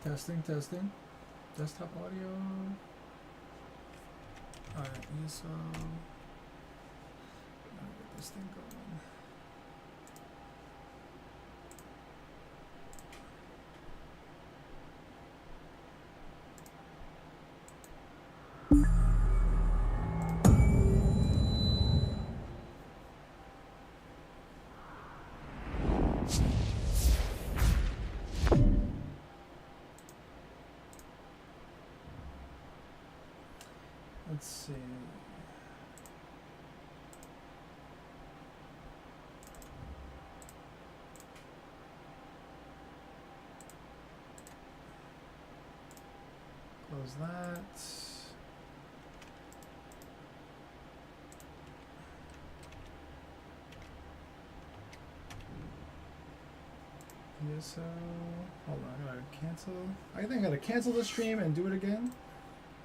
Testing, testing. Desktop audio. Alright, ESO. Gotta get this thing going. Let's see. Close that. ESO. Hold on, I gotta cancel. I think I gotta cancel the stream and do it again.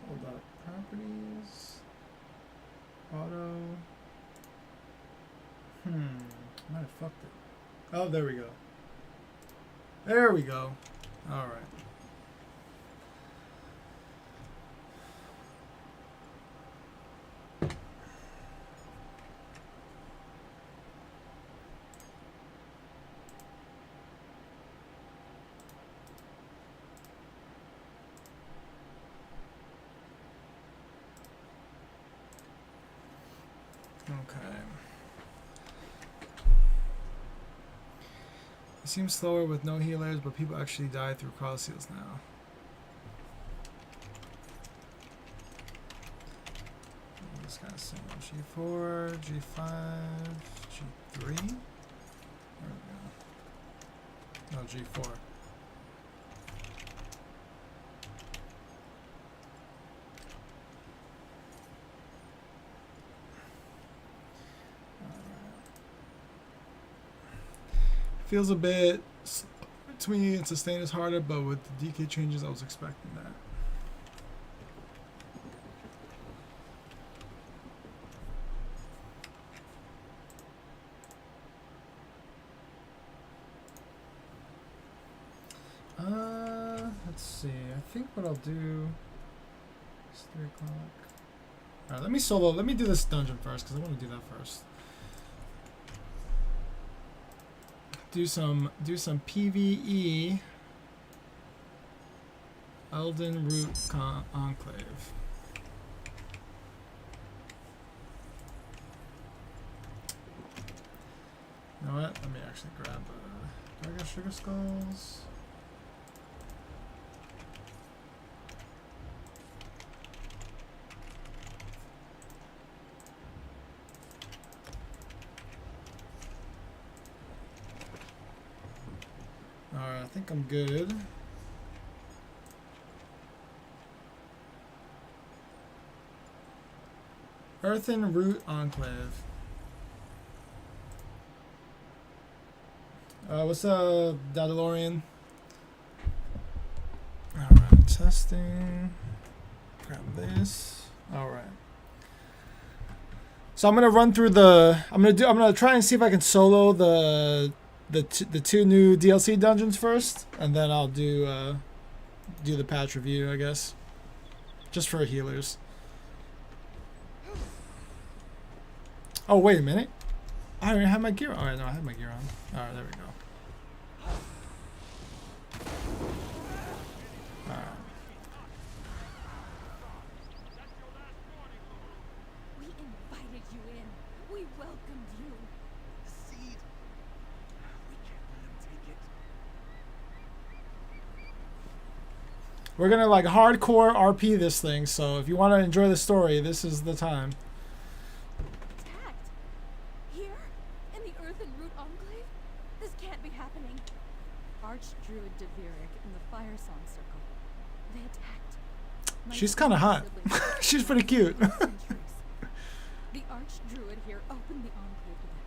Hold up. Properties. Auto. Might have fucked it. Oh, there we go. There we go. Alright. Okay. It seems slower with no healers, but people actually die through cross seals now. This guy's single. G4, G5, G3. There we go. No, G4. Feels a bit to me. It's sustain is harder, but with the DK changes, I was expecting that. Let's see. I think what I'll do is 3 o'clock. All right, let me solo. Let me do this dungeon first because I want to do that first. Do some PvE. Elden Root Enclave. You know what? Let me actually grab. Do I got Sugar Skulls? Alright, I think I'm good. Earthen Root Enclave. What's up, Dadalorian? Alright, testing. Grab this. Alright. So I'm gonna run through the. I'm gonna try and see if I can solo the two new DLC dungeons first, and then I'll do the patch review, I guess, just for healers. Oh wait a minute, I already have my gear on. Alright, no, I have my gear on. Alright, there we go. Alright. We invited you in. We welcomed you. The seed. We can't let him take it. We're gonna like hardcore RP this thing, so if you want to enjoy the story, this is the time. Attacked. Here? In the Earthen Root Enclave? This can't be happening. Archdruid Deveric in the Firesong Circle. They attacked. My She's kind of hot. siblings She's pretty cute. centuries. The Archdruid here opened the Enclave to them,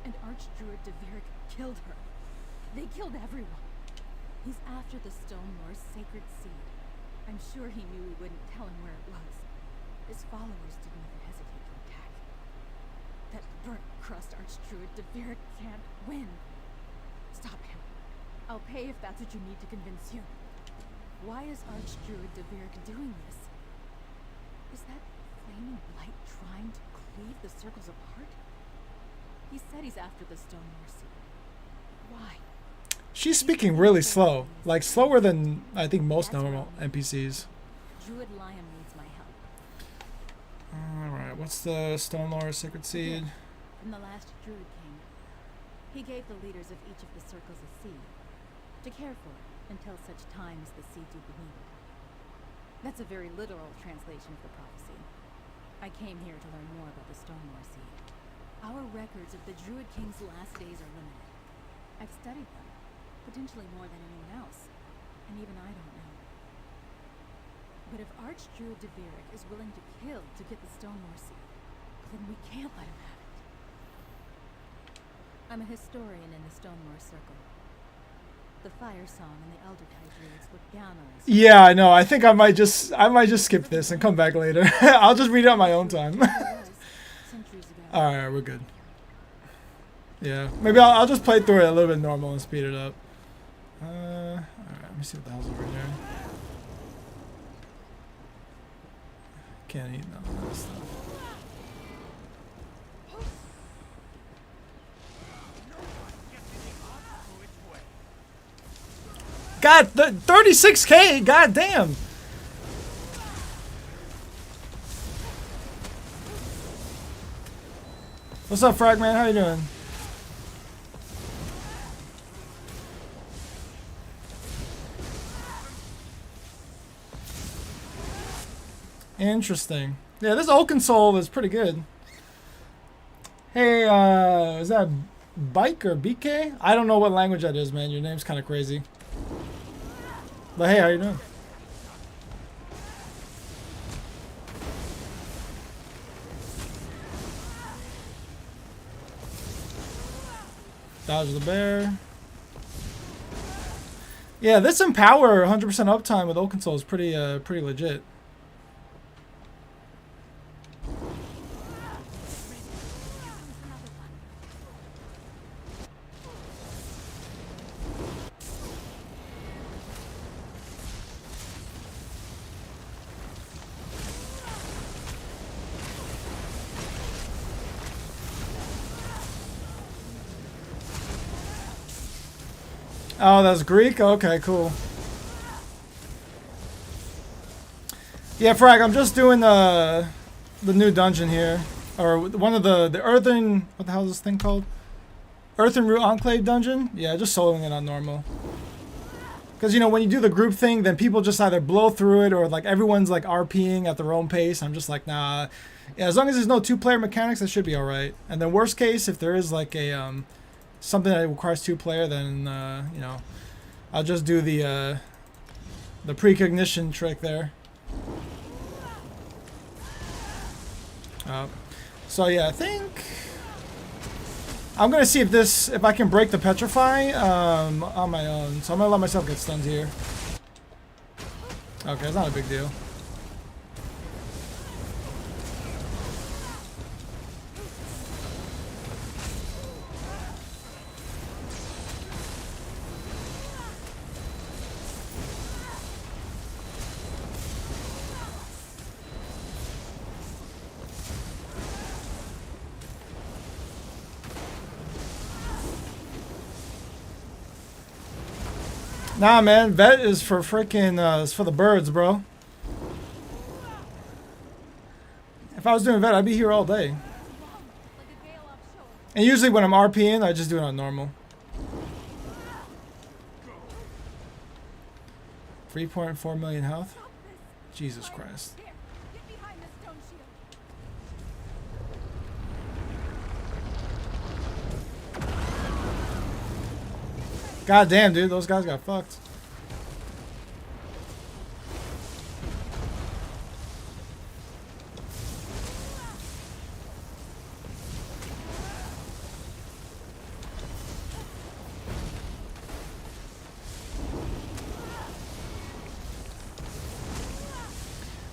and Archdruid Deveric killed her. They killed everyone. He's after the Stone Lord's sacred seed. I'm sure he knew we wouldn't tell him where it was. His followers didn't even hesitate to attack. That burnt crust Archdruid Deveric can't win. Stop him. I'll pay if that's what you need to convince you. Why is Archdruid Deveric doing this? Is that flaming light trying to cleave the circles apart? He said he's after the Stonemore Seed. Why? She's speaking really slow, like slower than I think most normal NPCs. Druid Lion needs my help. Alright, what's the Stonemore Sacred Seed? From the last Druid King. He gave the leaders of each of the circles a seed to care for until such time as the seed do be needed. That's a very literal translation of the prophecy. I came here to learn more about the Stonemore Seed. Our records of the Druid King's last days are limited. I've studied them, potentially more than anyone else, and even I don't know. But if Archdruid Deveric is willing to kill to get the Stonemore Seed, then we can't let him have it. I'm a historian in the Stonemore Circle. The Fire Song and the Eldertide Druids look down on us. Yeah, I know. I think I might just skip this and come back later. I'll just read it on my own time. Centuries ago. Alright, we're good. Yeah, maybe I'll just play through it a little bit normal and speed it up. Alright, let me see what the hell's over here. Can't eat none of that stuff. God, 36K, god damn. What's up, Fragman? How you doing? Interesting. Yeah, this Oaken Soul is pretty good. Hey, is that Bike or BK? I don't know what language that is, man. Your name's kind of crazy. But hey, how you doing? Dodge the bear. Yeah, this Empower 100% uptime with Oaken Soul is pretty legit. Oh, that's Greek? Okay, cool. Yeah, Frag, I'm just doing the new dungeon here. Or one of the Earthen... What the hell is this thing called? Earthen Root Enclave dungeon? Yeah, just soloing it on normal. Because, you know, when you do the group thing, then people just either blow through it or, like, everyone's, like, RPing at their own pace. I'm just like, nah. Yeah, as long as there's no two-player mechanics, that should be alright. And then worst case, if there is, like, a... something that requires two-player, then you know, I'll just do the precognition trick there. So yeah, I think I'm gonna see if I can break the petrify on my own. So I'm gonna let myself get stunned here. Okay, it's not a big deal. Nah, man, vet is for freaking, it's for the birds, bro. If I was doing vet, I'd be here all day. And usually when I'm RPing, I just do it on normal. 3.4 million health? Jesus Christ. God damn, dude, those guys got fucked.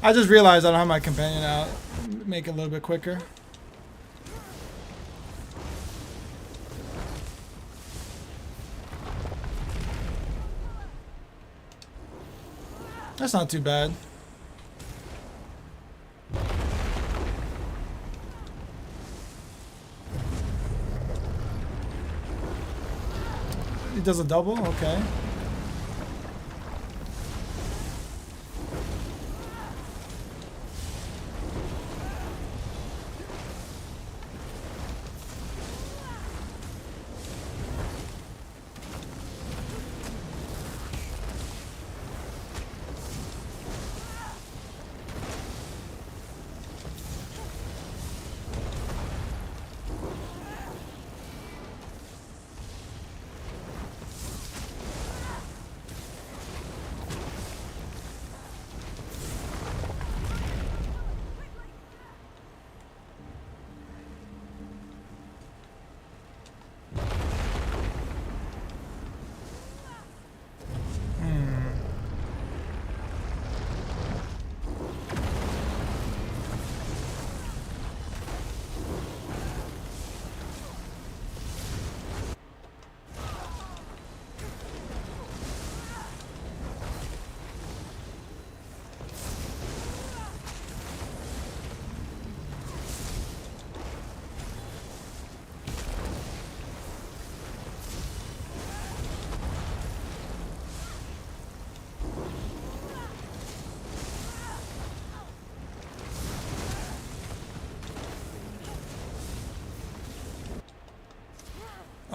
I just realized I don't have my companion out. Make it a little bit quicker. That's not too bad. He does a double? Okay.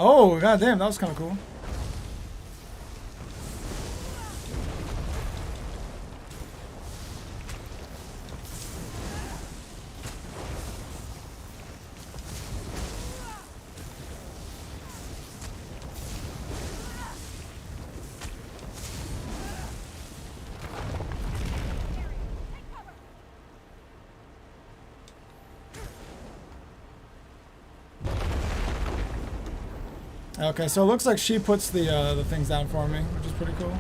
Oh, goddamn, that was kind of cool. Okay, so it looks like she puts the things down for me, which is pretty cool.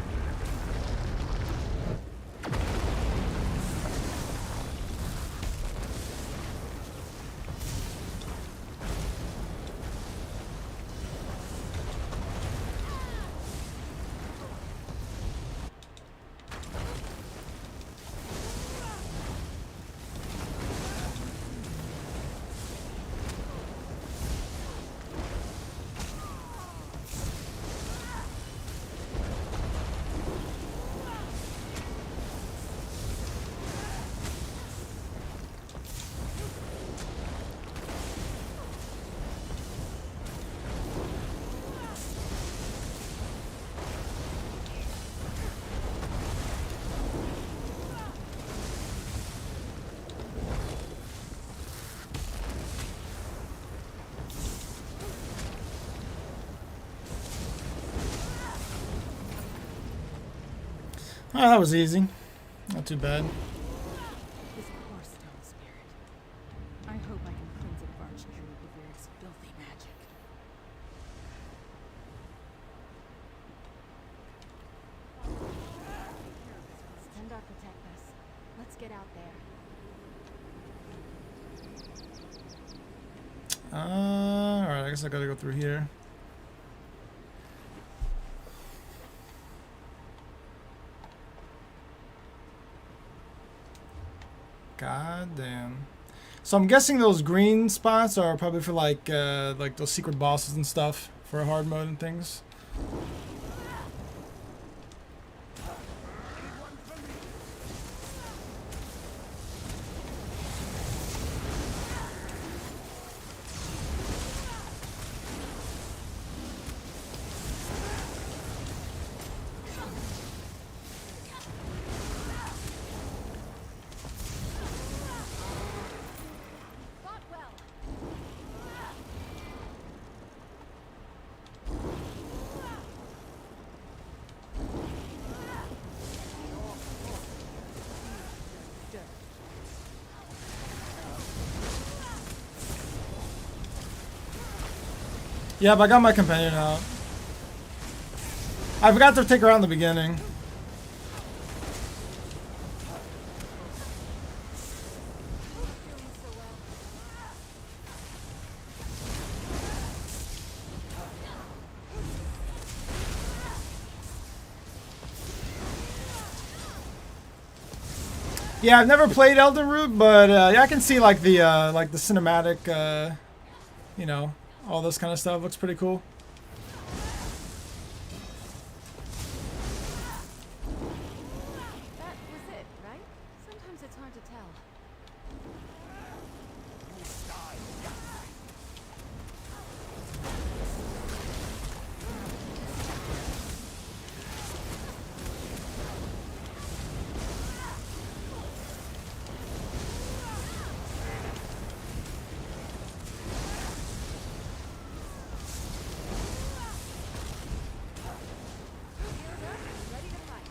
Oh, that was easy. Not too bad. This poor stone spirit. I hope I can cleanse it of Archdruid Deviric's filthy magic. Stendarr protect us. Let's get out there. Alright, I guess I gotta go through here. God damn. So I'm guessing those green spots are probably for like those secret bosses and stuff for hard mode and things. Fought well. Yeah, but I got my companion out. I forgot to take her out in the beginning. Yeah, I've never played Elden Root, but yeah, I can see like the cinematic, you know, all this kind of stuff looks pretty cool. That was it, right? Sometimes it's hard to tell. Ready to fight.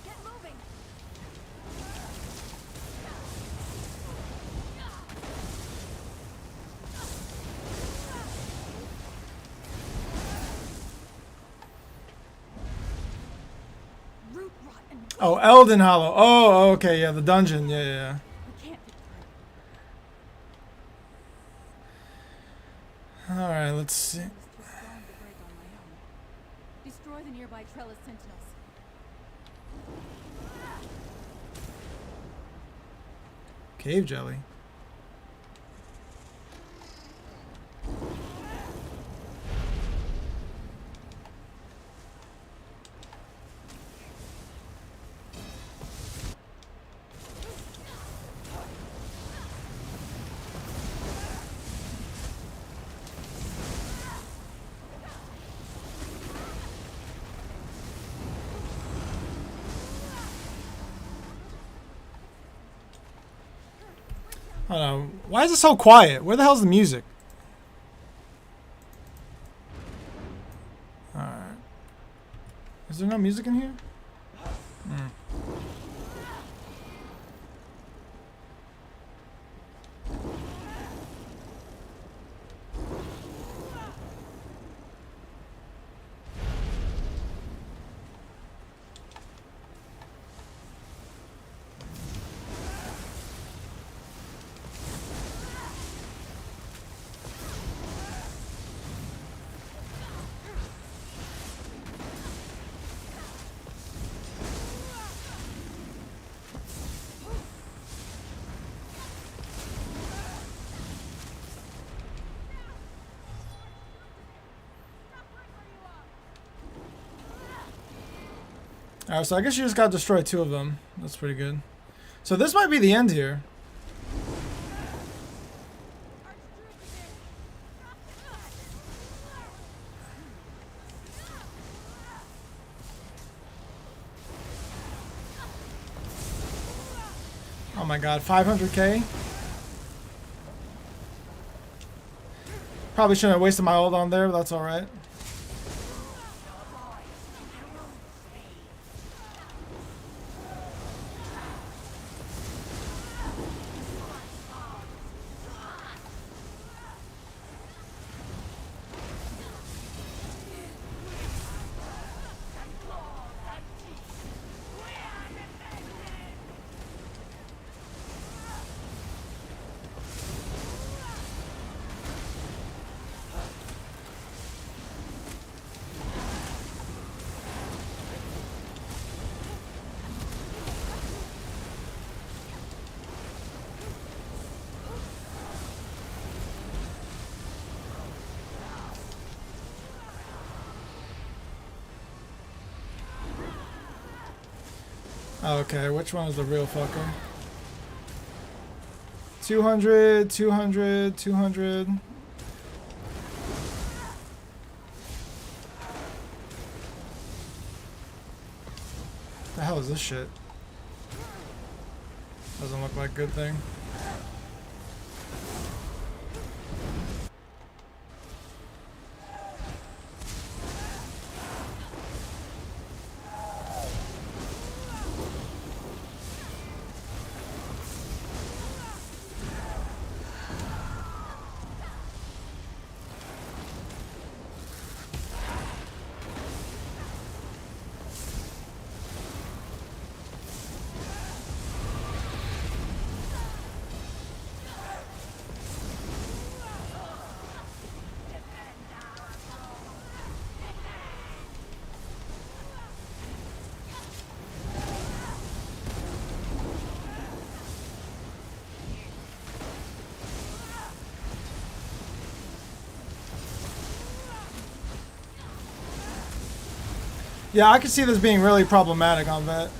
Get moving. Root rot and Oh, Elden Hollow. Oh, okay, yeah, the dungeon. Yeah, yeah, yeah. we can't get through. All right, let's see. It's too strong to break on my own. Destroy the nearby Trellis sentinels. Cave jelly. I don't know. Why is it so quiet? Where the hell's the music? Alright. Is there no music in here? Hmm. Alright, so I guess you just got to destroy 2 of them. That's pretty good. So this might be the end here. Oh my god, 500k? Probably shouldn't have wasted my ult on there, but that's alright. Okay, which one is the real fucker? 200, 200, 200. The hell is this shit? Doesn't look like a good thing. Yeah, I can see this being really problematic on Vet.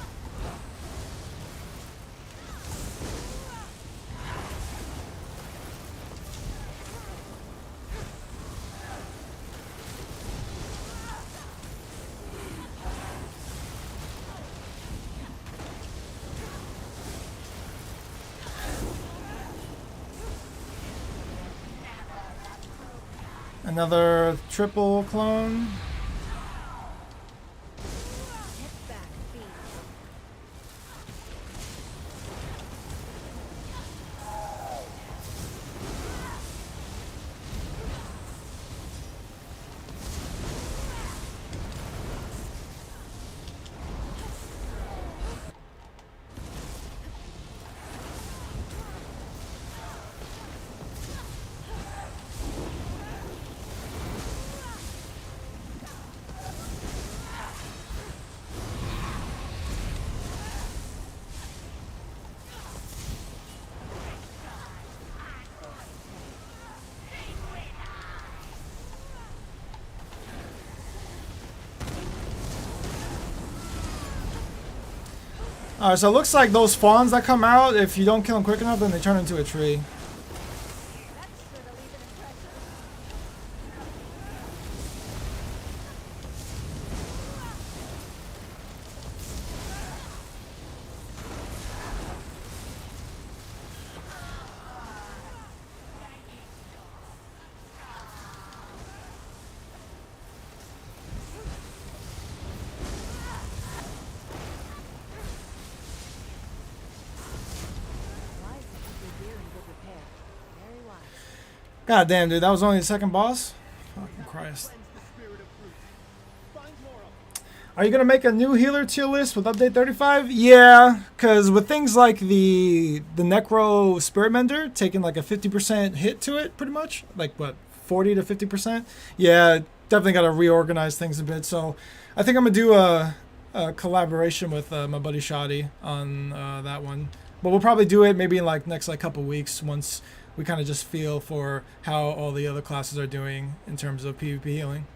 Another triple clone. Get back, thief. Alright, so it looks like those fawns that come out, if you don't kill them quick enough, then they turn into a tree. That's sure to leave an impression. Wise to keep your gear in good repair. Very wise. God damn, dude, that was only the second boss? Fucking Christ. Cleanse the spirit of brute. Find more of them. Are you gonna make a new healer tier list with update 35? Yeah, because with things like the Necro Spirit Mender taking like a 50% hit to it, pretty much, like what, 40 to 50%? Yeah, definitely got to reorganize things a bit. So I think I'm gonna do a collaboration with my buddy Shoddy on that one. But we'll probably do it maybe in like next like couple weeks once we kind of just feel for how all the other classes are doing in terms of PvP healing.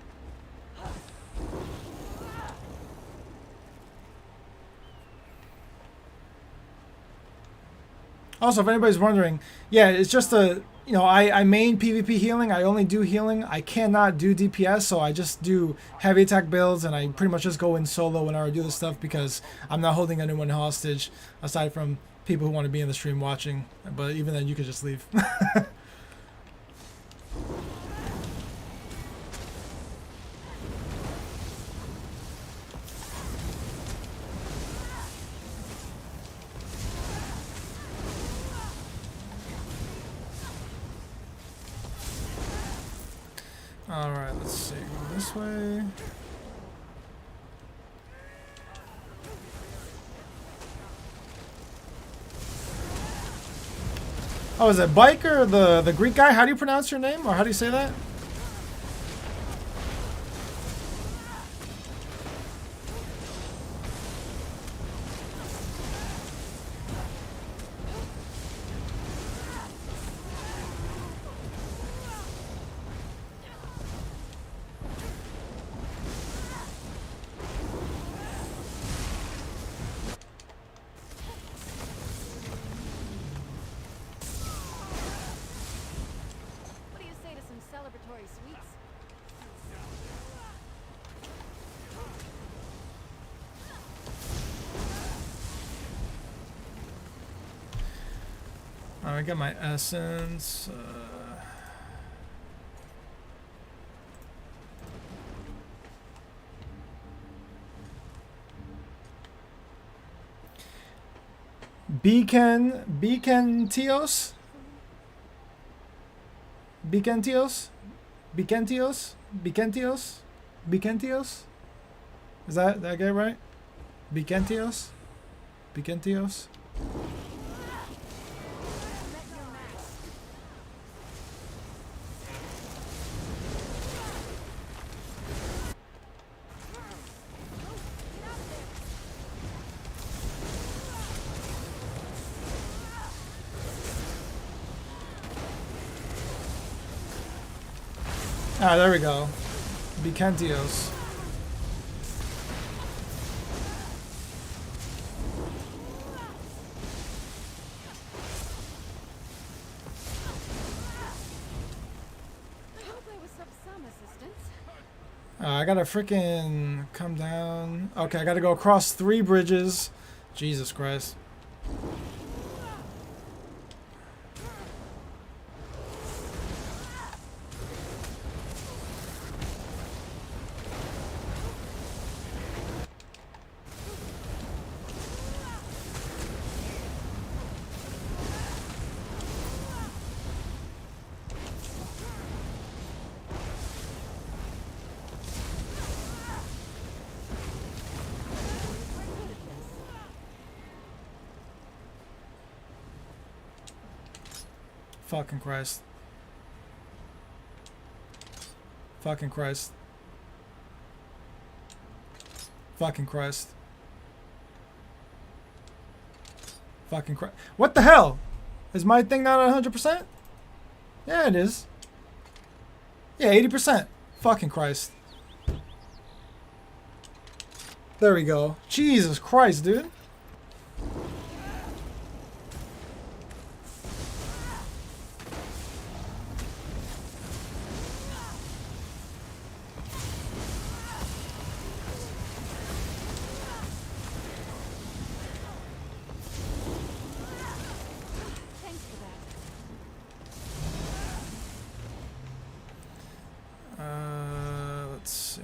Also, if anybody's wondering, yeah, it's just I main PvP healing. I only do healing. I cannot do DPS, so I just do heavy attack builds, and I pretty much just go in solo whenever I do this stuff because I'm not holding anyone hostage aside from people who want to be in the stream watching. But even then, you could just leave. Alright, let's see. Go this way. Oh, is it Biker, the Greek guy? How do you pronounce your name? Or how do you say that? What do you say to some celebratory sweets? Alright, I got my essence. Beacentios? Beacentios? Beacentios? Beacentios? Beacentios? Did I get it right? Beacentios? Beacentios? Ah, there we go. Beacentios. I gotta freaking come down. Okay, I gotta go across 3 bridges. Jesus Christ. Fucking Christ. Fucking Christ. Fucking Christ. Fucking Christ. What the hell? Is my thing not 100%? Yeah, it is. Yeah, 80%. Fucking Christ. There we go. Jesus Christ, dude. Thanks for that. Let's see.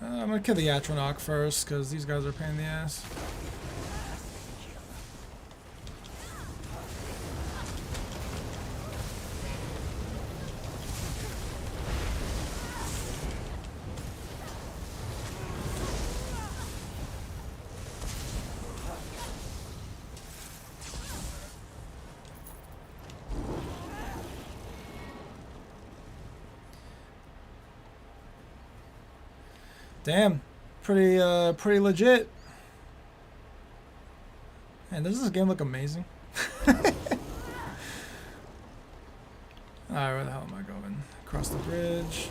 I'm gonna kill the Atronach first, because these guys are a pain in the ass. Damn, pretty legit. And does this game look amazing? Alright, where the hell am I going? Across the bridge.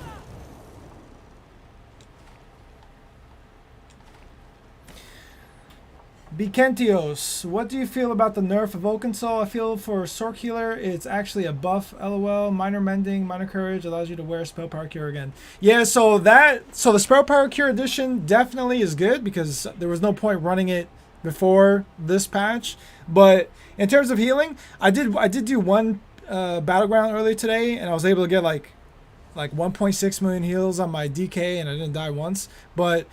Bekentios, what do you feel about the nerf of Oakensoul? I feel for Sorc Healer, it's actually a buff, lol. Minor Mending, Minor Courage allows you to wear Spell Power Cure again. Yeah, so the Spell Power Cure edition definitely is good because there was no point running it before this patch. But in terms of healing, I did do one Battleground earlier today, and I was able to get like 1.6 million heals on my DK, and I didn't die once. But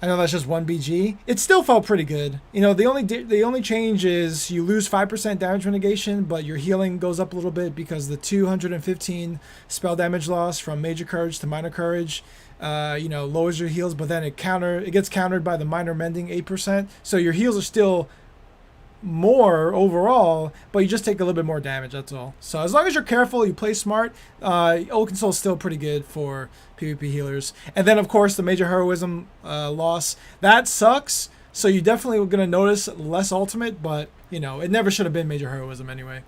I know that's just 1 BG. It still felt pretty good. You know, the only change is you lose 5% damage negation, but your healing goes up a little bit because the 215 spell damage loss from Major Courage to Minor Courage, lowers your heals, but then it gets countered by the Minor Mending 8%. So your heals are still more overall, but you just take a little bit more damage, that's all. So as long as you're careful, you play smart, Oakensoul is still pretty good for PvP healers. And then of course the Major Heroism loss, that sucks, so you definitely are going to notice less ultimate, but you know, it never should have been Major Heroism anyway.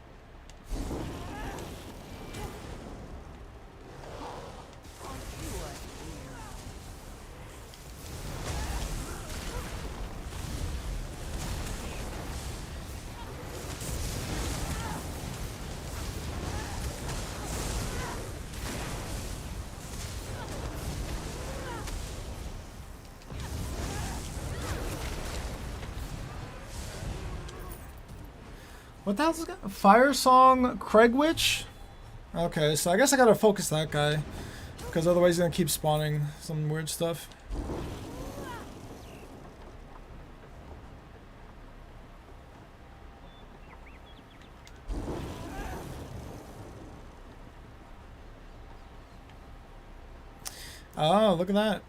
What the hell's this guy? Fire Song Craigwitch? Okay, so I guess I gotta focus that guy, because otherwise he's gonna keep spawning some weird stuff. Oh, look at that.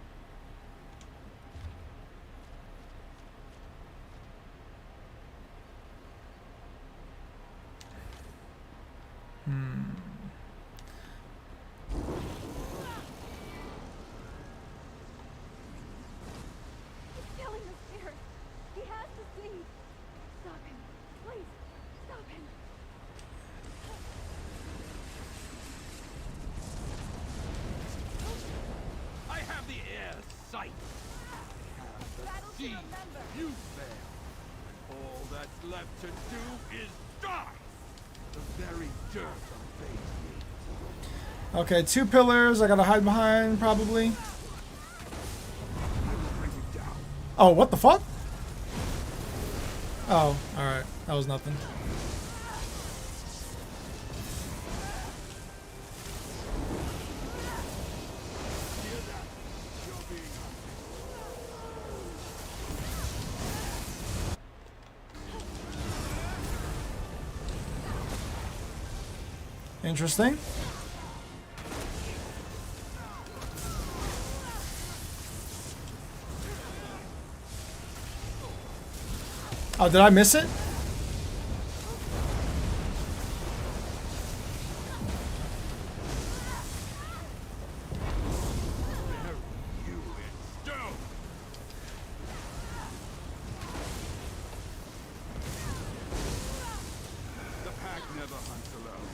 Please, stop him. Please, stop him. I have the air sight. I have the Battle to sea. remember. You fail. And all that's left to do is die. The very dirt obeys me. Okay, 2 pillars. I gotta hide behind, probably. I will bring you down. Oh, what the fuck? Oh, alright. That was nothing. Hear that? You're being Interesting. Oh, did I miss it? you in stone. The pack never hunts alone.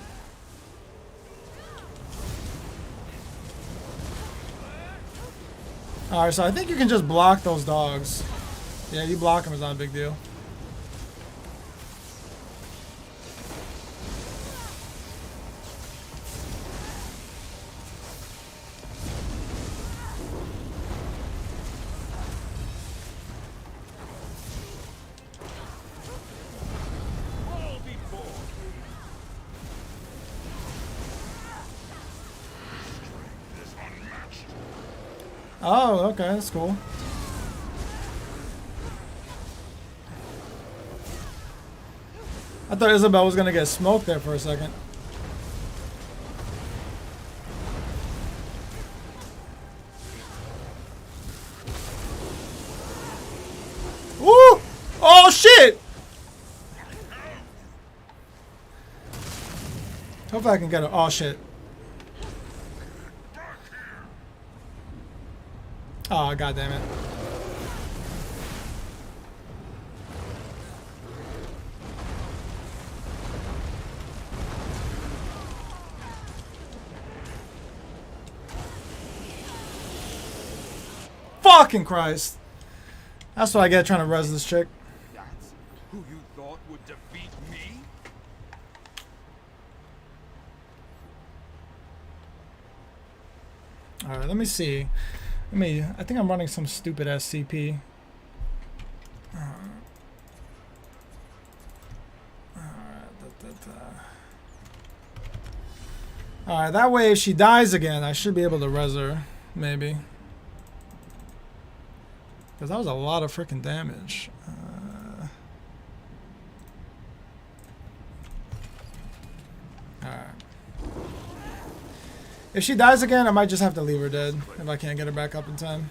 Alright, so I think you can just block those dogs. Yeah, you block them, it's not a big deal. All before. Oh, okay, that's cool. I thought Isabel was gonna get smoked there for a second. Woo! Oh shit! Hope I can get it. Oh shit. Oh, god damn it. Fucking Christ. That's what I get trying to res this chick. That's who you thought would defeat me? Alright, let me see. I think I'm running some stupid SCP. Alright, that way if she dies again, I should be able to res her. Maybe. Because that was a lot of freaking damage. Alright. If she dies again, I might just have to leave her dead if I can't get her back up in time.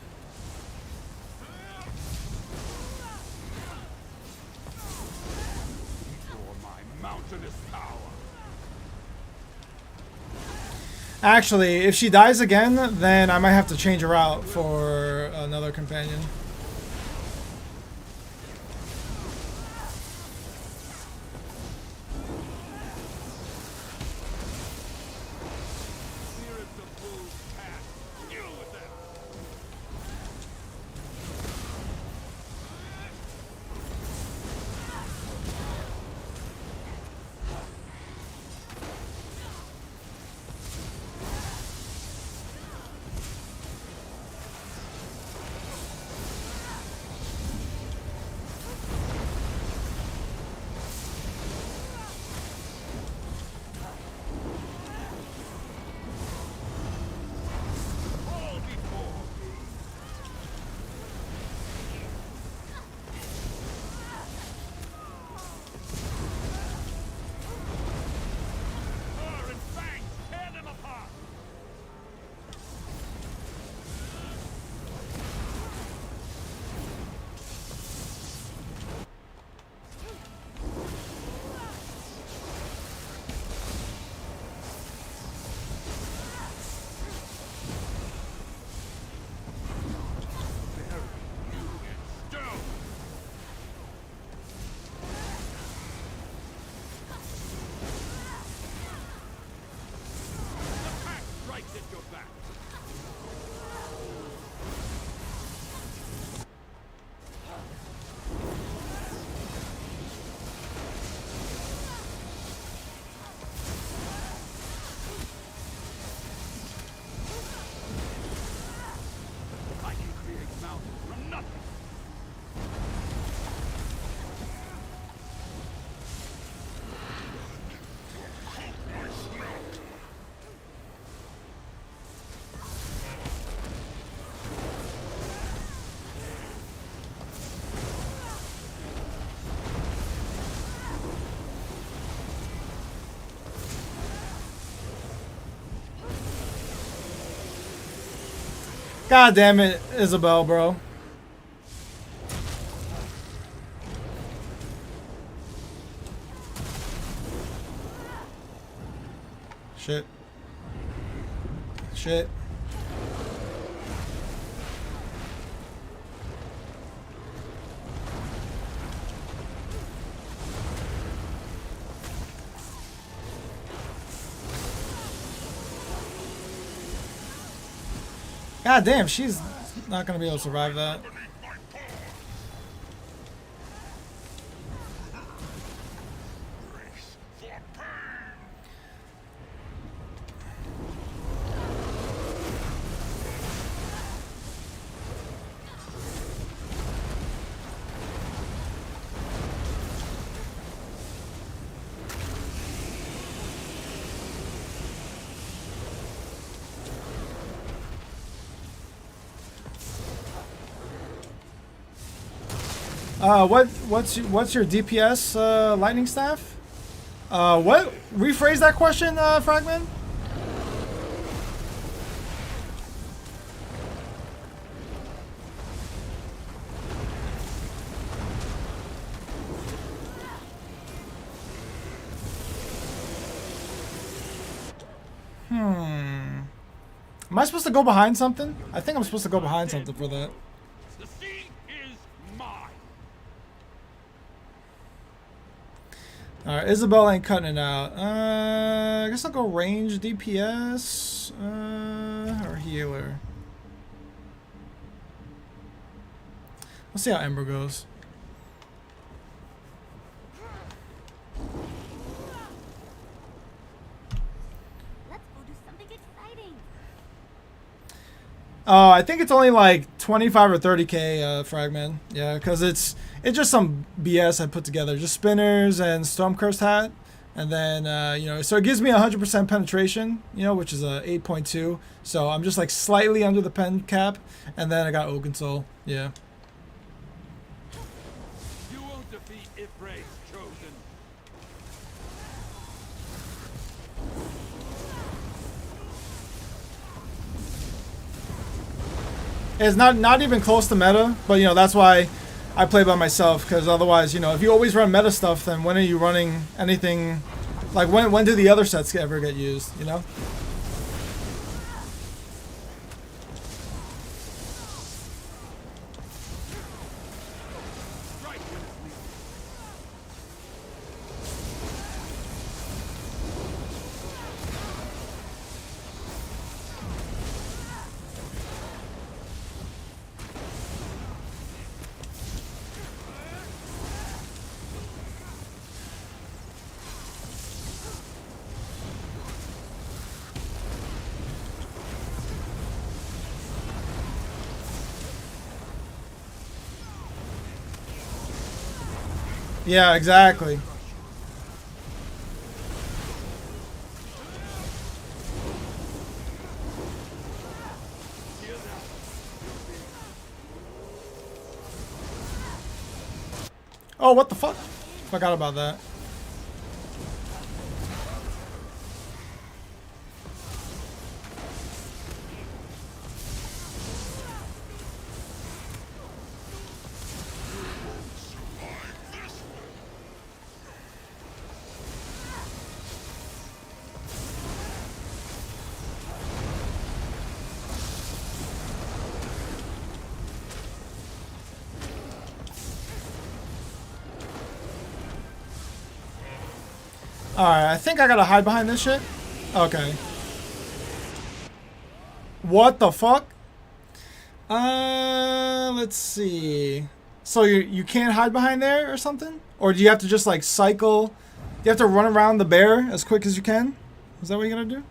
For my mountainous power. Actually, if she dies again, then I might have to change her out for another companion. Spirits of wolves pass. Deal with them. God damn it, Isabel, bro. Shit. Shit. God damn, she's not gonna be able to survive that. What's your DPS lightning staff? What? Rephrase that question, Fragment. Am I supposed to go behind something? I think I'm supposed to go behind something for that. The sea is mine. Alright, Isabel ain't cutting it out. I guess I'll go range DPS or healer. Let's see how Ember goes. Let's go do something exciting. Oh, I think it's only like 25 or 30k fragment. Yeah, because it's just some BS I put together. Just spinners and Stormcurse hat. And then, you know, so it gives me 100% penetration, you know, which is a 8.2. So I'm just like slightly under the pen cap. And then I got Oaken Soul. Yeah. You won't defeat Ifrait's chosen. It's not even close to meta, but you know that's why I play by myself, because otherwise, you know, if you always run meta stuff, then when are you running anything? Like when do the other sets ever get used? You know? Right when it's legal. Yeah, exactly. Oh, what the fuck? Forgot about that. Alright, I think I gotta hide behind this shit. Okay. What the fuck? Let's see. So you can't hide behind there or something? Or do you have to just like cycle? You have to run around the bear as quick as you can? Is that what you're gonna do?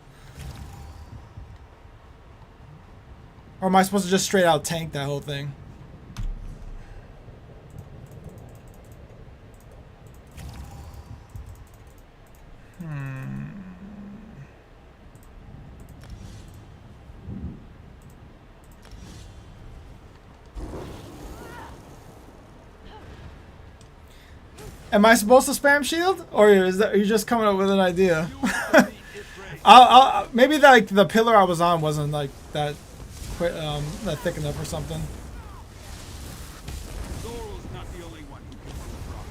Or am I supposed to just straight out tank that whole thing? Am I supposed to spam shield, or is that are you just coming up with an idea? You won't defeat Ifrait. I'll maybe like the pillar I was on wasn't like that quick, not thick enough or something. Zoral's not the only one who can move rock.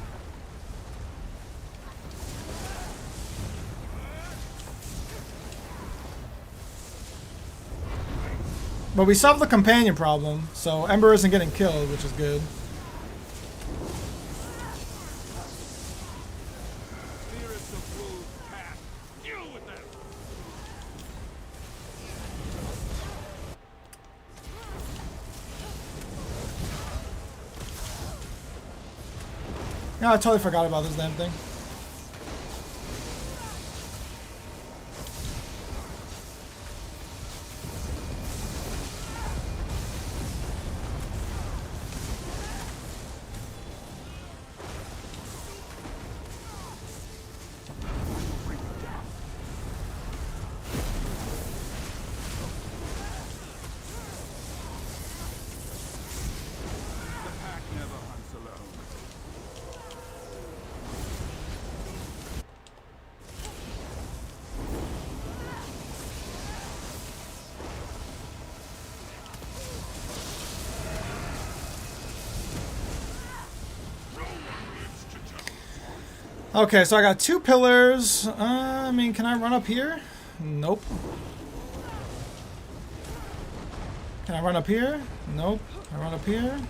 But we solved the companion problem, so Ember isn't getting killed, which is good. Spirits of Wolves pass. Deal with them. Yeah, I totally forgot about this damn thing. The pack never hunts alone. Okay, so I got 2 pillars. I mean, can I run up here? Nope. Can I run up here? Nope. Can I run up here?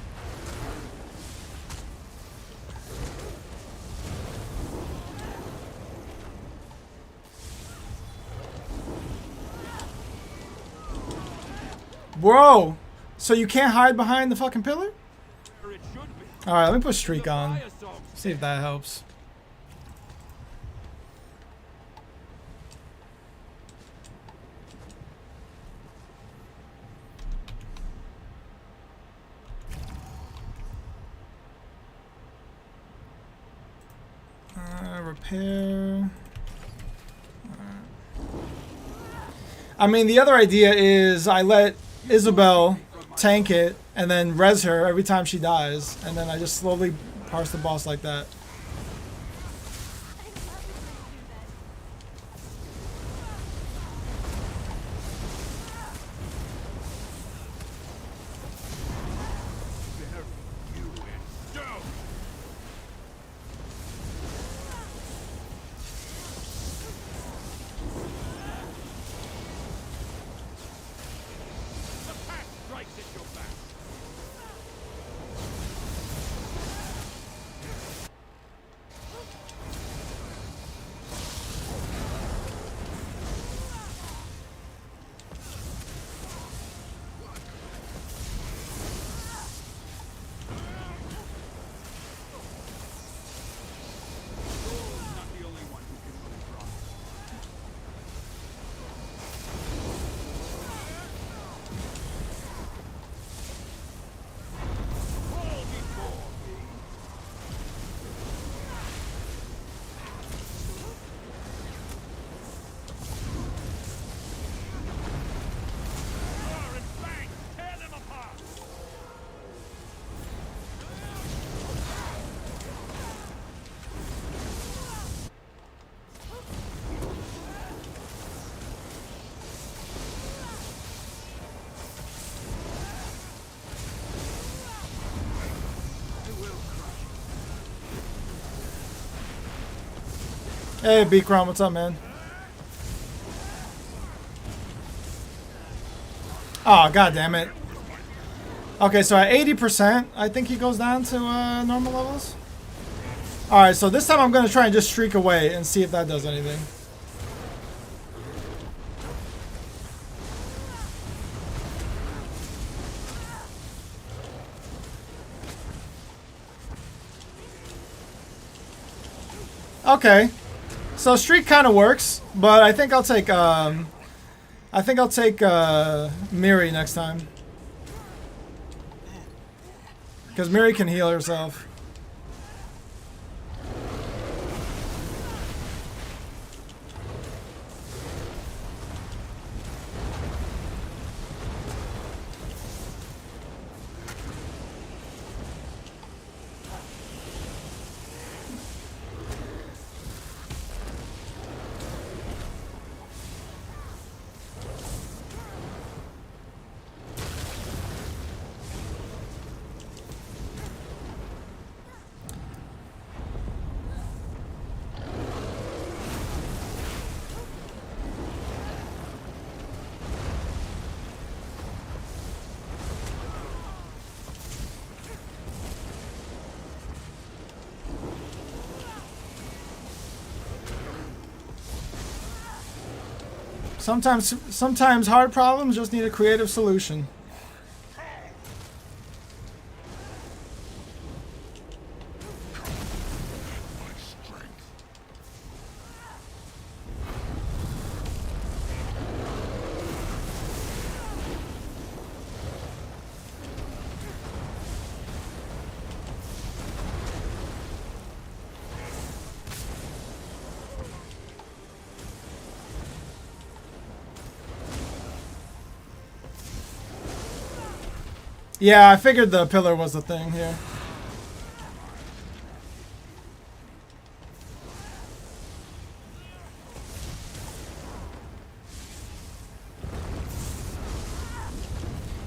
Bro! So you can't hide behind the fucking pillar? Where it should be. Alright, let me put Streak on. Fire song. See if that helps. Repair. I mean, the other idea is I let Isabel tank it and then res her every time she dies, and then I just slowly parse the boss like that. Bury you in stone. The pack strikes at your back. Zoral's not the only one who can move rock. Crawl before me. Roar and bang! Tear them apart! I will crush you. Hey, B-Crom, what's up, man? Oh, god damn it. Okay, so at 80%, I think he goes down to normal levels. Alright, so this time I'm going to try and just streak away and see if that does anything. Okay. So streak kind of works, but I think I'll take Miri next time. Because Miri can heal herself. Sometimes hard problems just need a creative solution. Yeah, I figured the pillar was the thing here.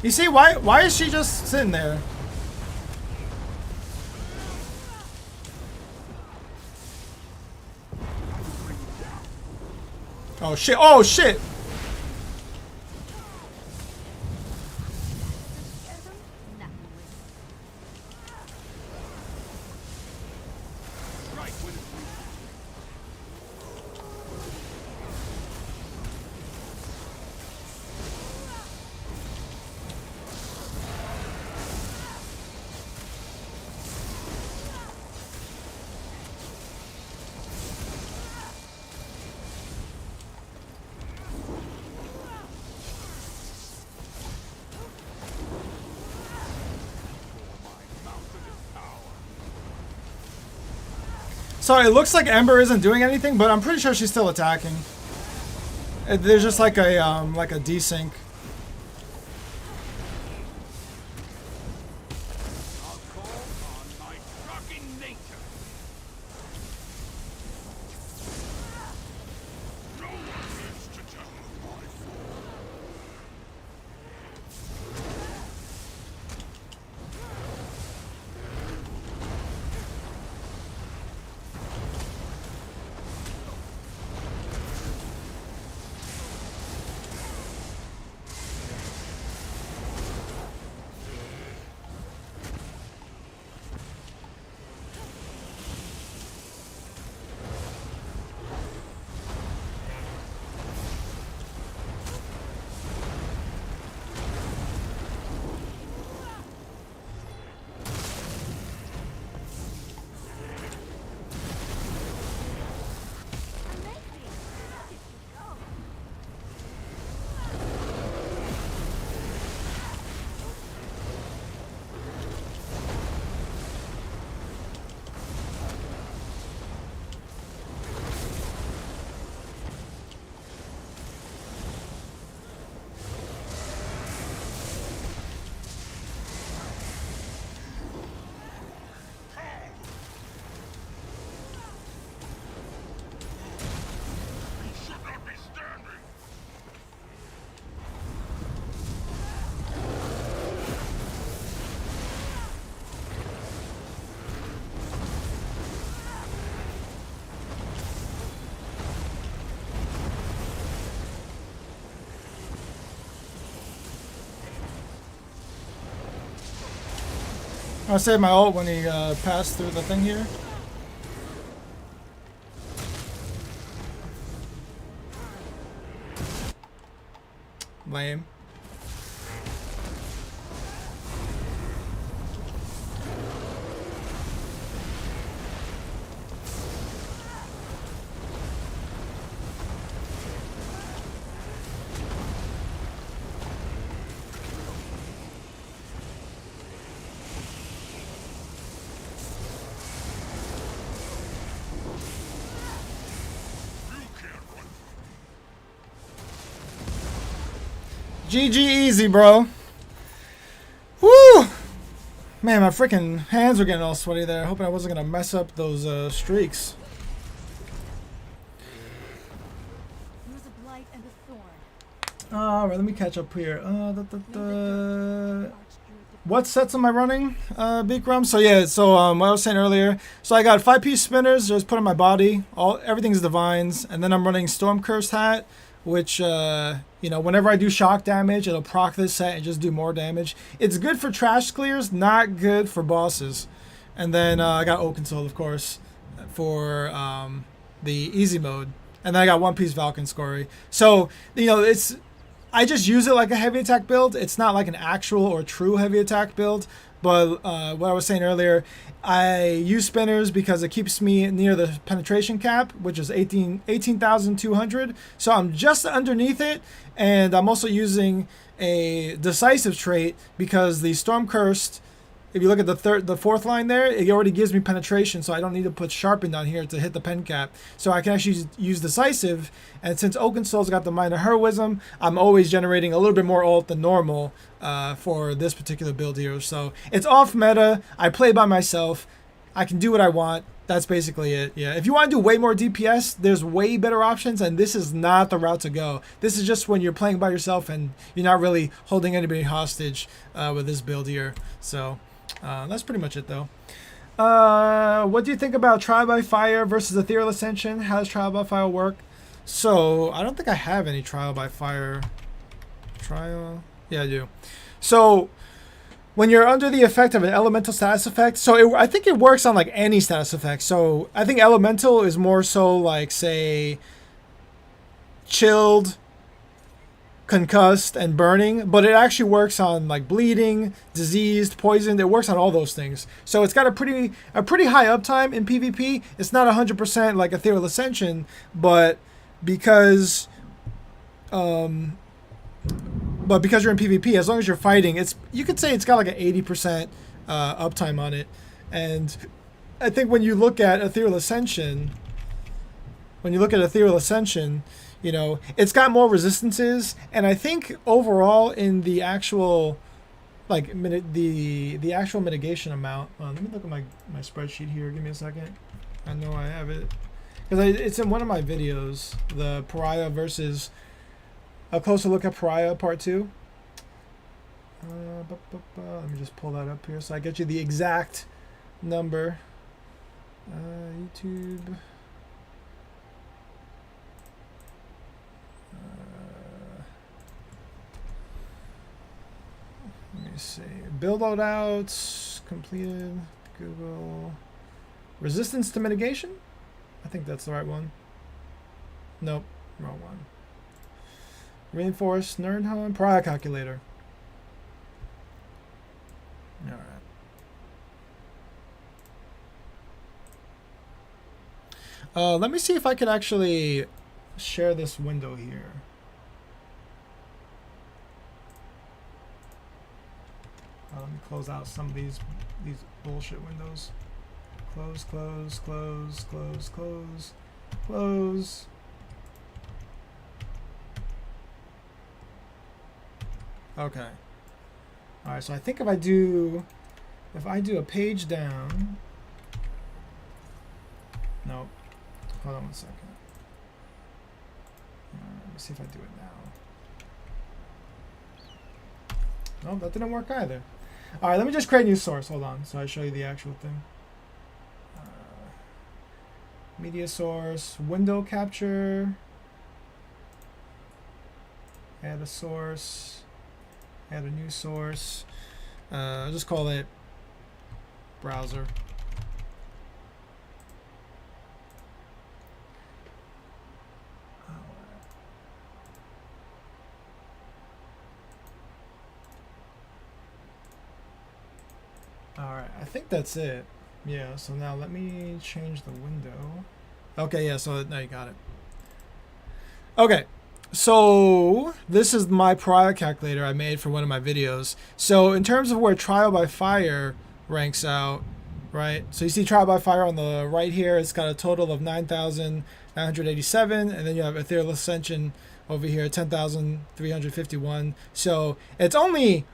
You see, why is she just sitting there? Oh shit! Oh shit! Right when it's weak. So it looks like Ember isn't doing anything, but I'm pretty sure she's still attacking. There's just like a desync. I'll call on my trucking nature. No one lives to tell my soul. I saved my ult when he passed through the thing here. Lame. GG easy, bro. Woo! Man, my freaking hands were getting all sweaty there. Hoping I wasn't gonna mess up those streaks. He was a blight and a thorn. Alright, let me catch up here. What sets am I running, Bikram? So yeah, what I was saying earlier. So I got 5-piece spinners just put on my body. Everything's divines, and then I'm running Storm Cursed Hat, which you know, whenever I do shock damage, it'll proc this set and just do more damage. It's good for trash clears, not good for bosses. And then I got Oaken Soul, of course, for the easy mode. And then I got One Piece Falcon Scory. So, you know, I just use it like a heavy attack build. It's not like an actual or true heavy attack build. But what I was saying earlier, I use spinners because it keeps me near the penetration cap, which is 18,200. So I'm just underneath it. And I'm also using a decisive trait because the Storm Cursed, if you look at the fourth line there, it already gives me penetration, so I don't need to put sharpen down here to hit the pen cap. So I can actually use decisive, and since Oakensoul's got the minor heroism, I'm always generating a little bit more ult than normal for this particular build here. So it's off meta. I play by myself. I can do what I want. That's basically it. Yeah. If you want to do way more DPS, there's way better options, and this is not the route to go. This is just when you're playing by yourself and you're not really holding anybody hostage with this build here. So. That's pretty much it, though. What do you think about Trial by Fire versus Ethereal Ascension? How does Trial by Fire work? So, I don't think I have any Trial by Fire. Trial? Yeah, I do. So, when you're under the effect of an elemental status effect, so I think it works on, like, any status effect. So, I think elemental is more so, like, say, chilled, concussed, and burning, but it actually works on like bleeding, diseased, poisoned. It works on all those things. So it's got a pretty high uptime in PvP. It's not 100% like Ethereal Ascension, but because you're in PvP, as long as you're fighting, you could say it's got like an 80% uptime on it. And I think when you look at Ethereal Ascension, you know, it's got more resistances, and I think overall in the actual, like, the actual mitigation amount. Let me look at my spreadsheet here. Give me a second. I know I have it because it's in one of my videos. The Pariah versus a closer look at Pariah Part 2. Let me just pull that up here so I get you the exact number. YouTube. Let me see. Build loadouts completed. Google. Resistance to mitigation? I think that's the right one. Nope, wrong one. Reinforced Nerdhome Pariah calculator. All right. Let me see if I could actually share this window here. Let me close out some of these bullshit windows. Close, close, close, close, close, close. Okay. All right. So I think if I do a page down. Nope. Hold on one second. Let me see if I do it now. No, that didn't work either. All right, let me just create a new source. Hold on, so I show you the actual thing. Media source, window capture. Add a source. Add a new source. I'll just call it browser. Alright, I think that's it. Yeah, so now let me change the window. Okay, yeah, so now you got it. Okay, so this is my Pariah calculator I made for one of my videos. So in terms of where Trial by Fire ranks out, right? So you see Trial by Fire on the right here. It's got a total of 9,987, and then you have Ethereal Ascension over here, 10,351. So it's only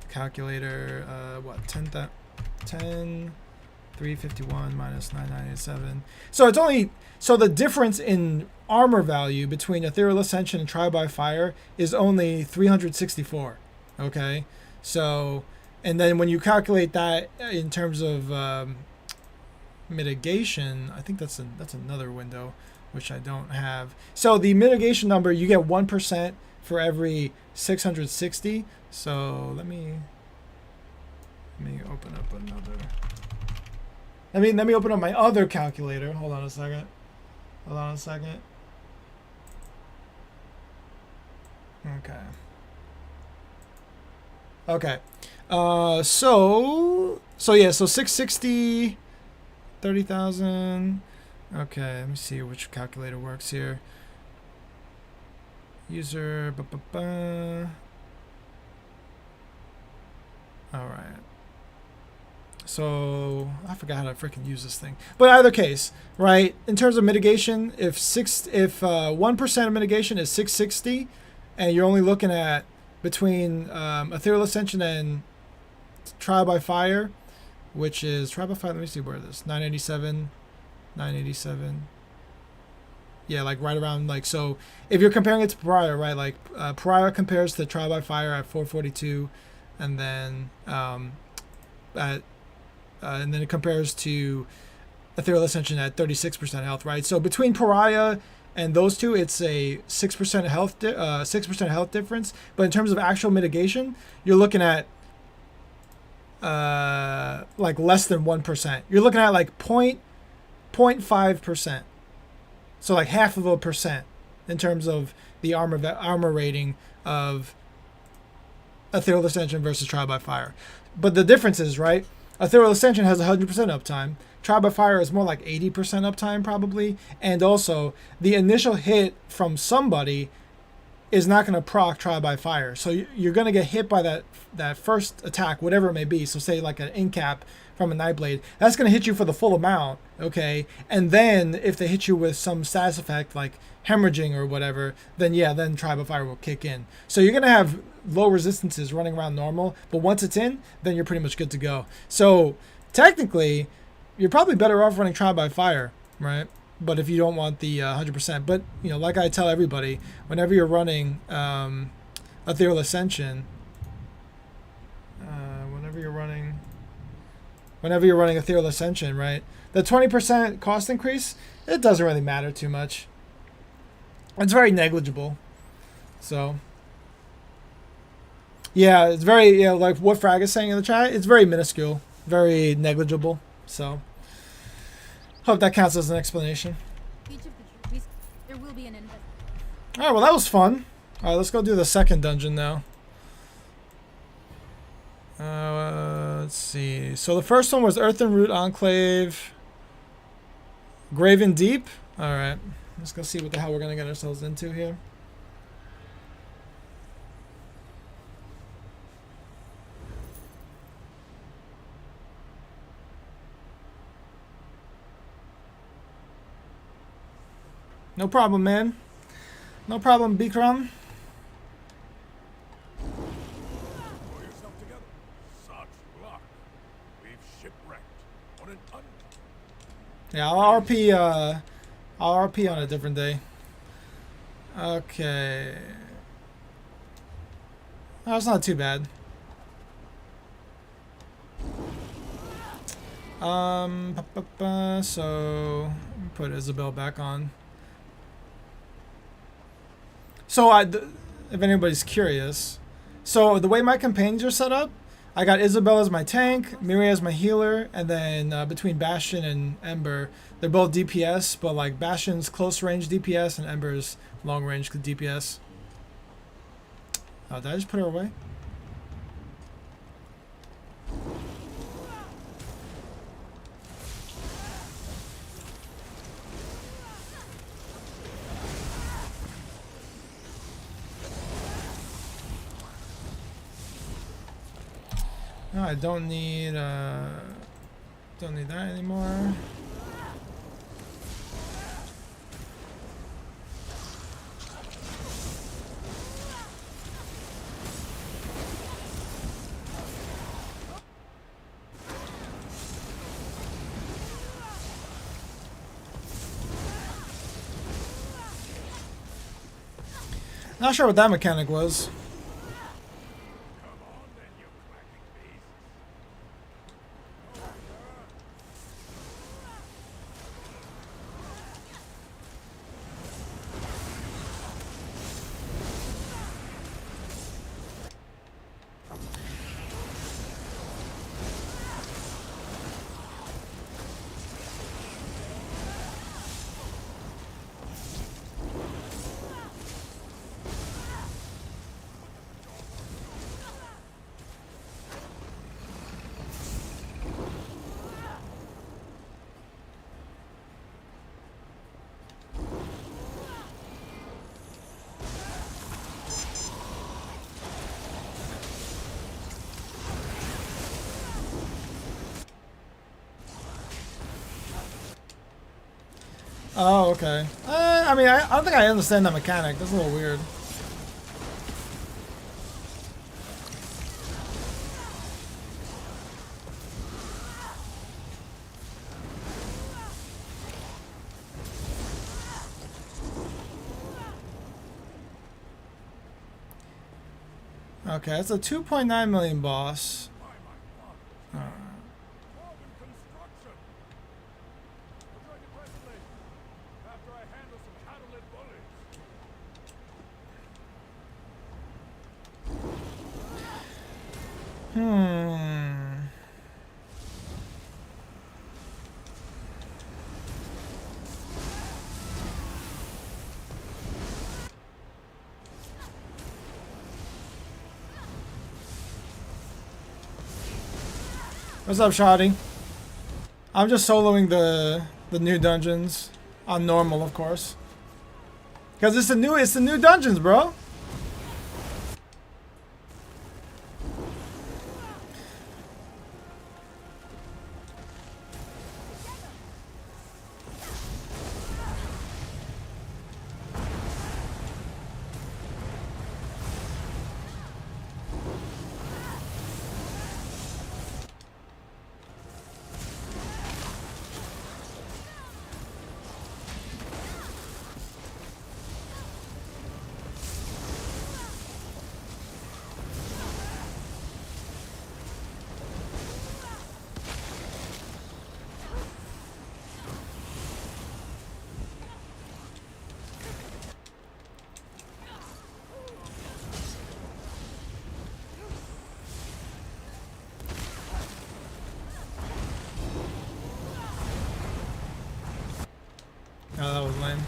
calculator, what, 10,351 minus 9,987. So it's only, so the difference in armor value between Ethereal Ascension and Trial by Fire is only 364. Okay, so, and then when you calculate that in terms of mitigation, I think that's another window which I don't have. So the mitigation number, you get 1% for every 660. So let me open up another. Let me open up my other calculator. Hold on a second. Hold on a second. Okay. Okay. So yeah, so 660, 30,000. Okay, let me see which calculator works here. User. All right. So I forgot how to freaking use this thing. But either case, right? In terms of mitigation, if 1% of mitigation is 660, and you're only looking at between Ethereal Ascension and Trial by Fire, which is Trial by Fire. Let me see where it is. 987, 987. Yeah, like right around like so. If you're comparing it to Pariah, right? Like Pariah compares to Trial by Fire at 442, and then and then it compares to Ethereal Ascension at 36% health, right? So between Pariah and those two, it's a 6% health 6% health difference. But in terms of actual mitigation, you're looking at like less than 1%. You're looking at like 0.5%. So like half of a percent in terms of the armor rating of Ethereal Ascension versus Trial by Fire. But the difference is, right? Ethereal Ascension has 100% uptime. Trial by Fire is more like 80% uptime probably. And also, the initial hit from somebody is not going to proc Trial by Fire. So you're going to get hit by that first attack, whatever it may be. So say like an incap from a Nightblade. That's going to hit you for the full amount, okay? And then if they hit you with some status effect like hemorrhaging or whatever, then yeah, then Trial by Fire will kick in. So you're going to have low resistances running around normal, but once it's in, then you're pretty much good to go. So technically, you're probably better off running Trial by Fire, right? But if you don't want the 100%, but you know, like I tell everybody, whenever you're running Ethereal Ascension, whenever you're running Ethereal Ascension, right? The 20% cost increase, it doesn't really matter too much. It's very negligible. So, yeah, it's very, you know, like what Frag is saying in the chat, it's very minuscule, very negligible. So, hope that counts as an explanation. Each of the trophies, there will be an investment. Alright, well that was fun. Alright, let's go do the second dungeon now. Let's see. So the first one was Earthen Root Enclave. Graven Deep. Alright. Let's go see what the hell we're gonna get ourselves into here. No problem, man. No problem, Bikram. Pull yourself together. Such luck. We've shipwrecked. What an Yeah, I'll RP on a different day. Okay. That's not too bad. So put Isabel back on. So if anybody's curious, so the way my campaigns are set up, I got Isabel as my tank, Miri as my healer, and then between Bastion and Ember, they're both DPS, but like Bastion's close range DPS and Ember's long range DPS. Oh, did I just put her away? No, I don't need that anymore. Not sure what that mechanic was. Oh, okay. I mean, I don't think I understand that mechanic. That's a little weird. Okay, it's a 2.9 million boss. Carbon construction. I'll join you presently, after I handle some catalytic bullies. Hmm. What's up, Shoddy? I'm just soloing the new dungeons on normal, of course, because it's the new dungeons, bro. Oh, that was lame.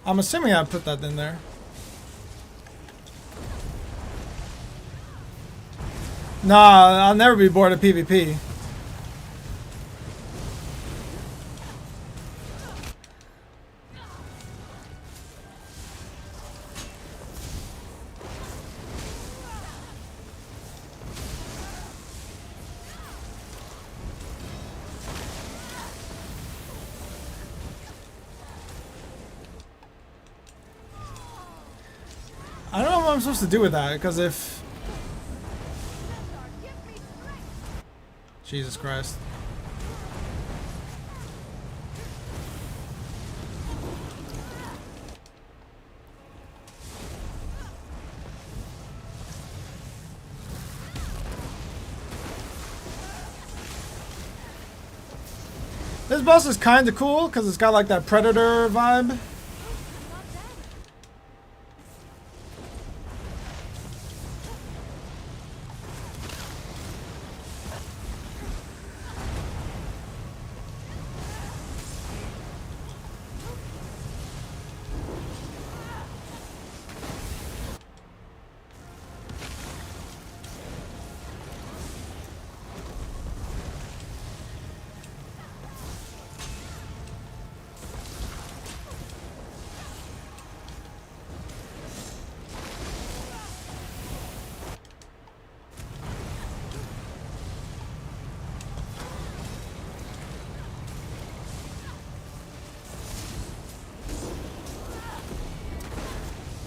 I'm assuming I put that in there. Nah, I'll never be bored of PvP. I don't know what I'm supposed to do with that, because if... Jesus Christ. This boss is kind of cool, because it's got like that Predator vibe.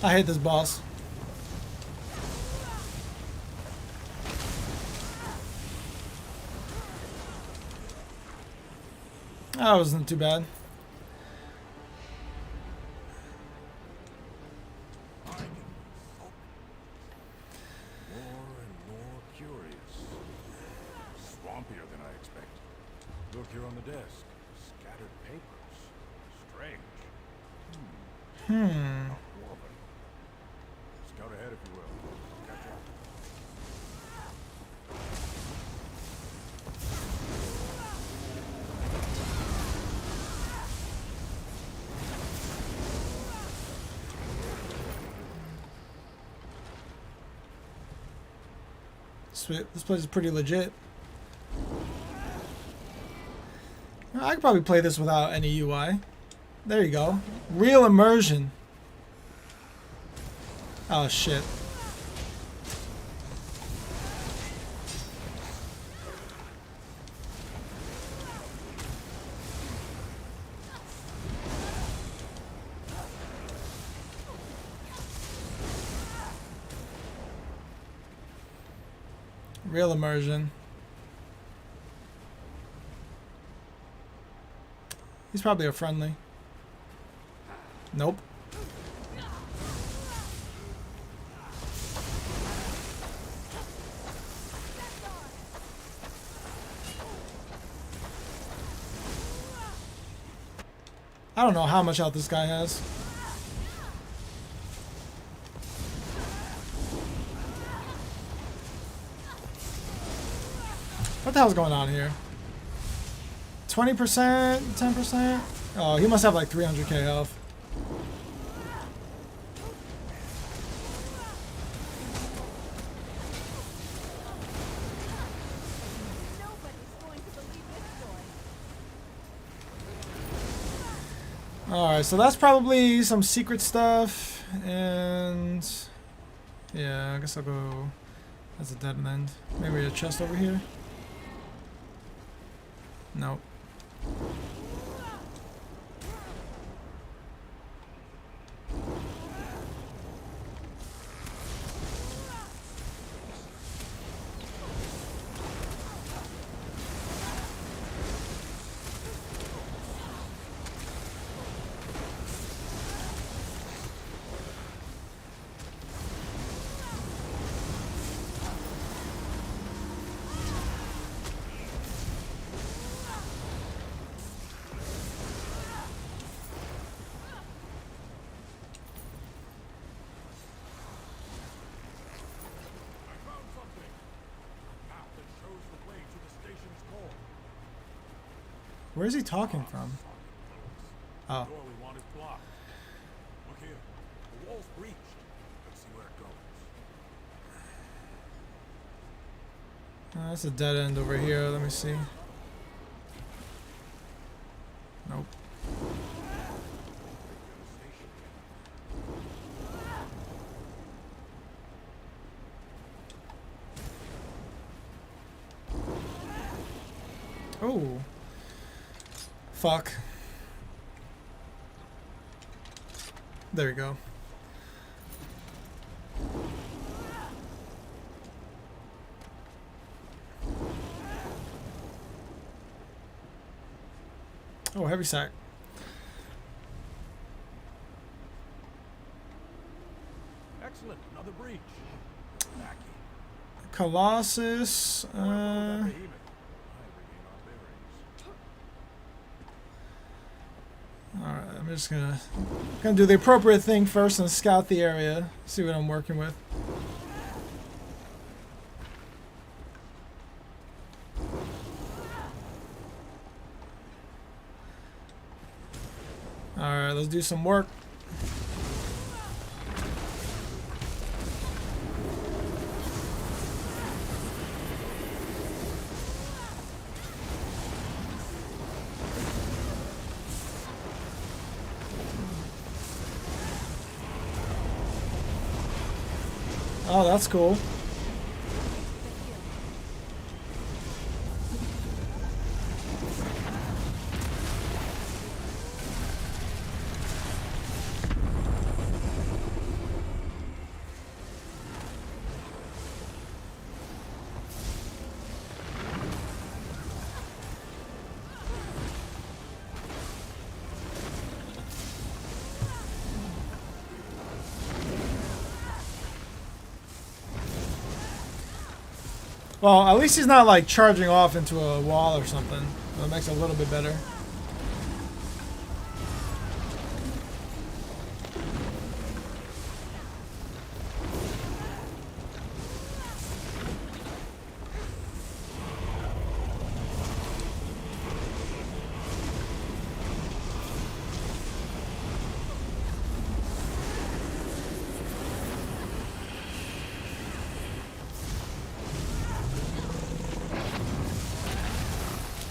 I hate this boss. That wasn't too bad. I get more and more curious. Swampier than I expected. Look here on the desk. Scattered papers. Strange. Hmm. Woman. Scout ahead, if you will. Catch up. Sweet. This place is pretty legit. I could probably play this without any UI. There you go. Real immersion. Oh shit. Real immersion. He's probably a friendly. Nope. I don't know how much health this guy has. What the hell's going on here? 20%? 10%? Oh, he must have like 300k health. Alright, so that's probably some secret stuff, and yeah, I guess I'll go. That's a dead end. Maybe a chest over here? Nope. Where is he talking from? Oh. The door we want is blocked. Look here. The wall's breached. Let's see where it goes. That's a dead end over here. Let me see. Nope. Oh. Fuck. There we go. Oh, heavy sack. Excellent. Another breach. Back in. Colossus. Alright, I'm just gonna do the appropriate thing first and scout the area. See what I'm working with. Alright, let's do some work. Oh, that's cool. Well, at least he's not like charging off into a wall or something. That makes it a little bit better.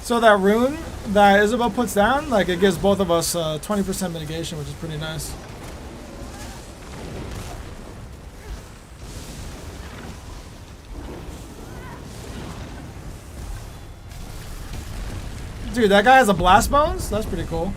So that rune that Isabel puts down, like it gives both of us 20% mitigation, which is pretty nice. Dude, that guy has a blast bones? That's pretty cool.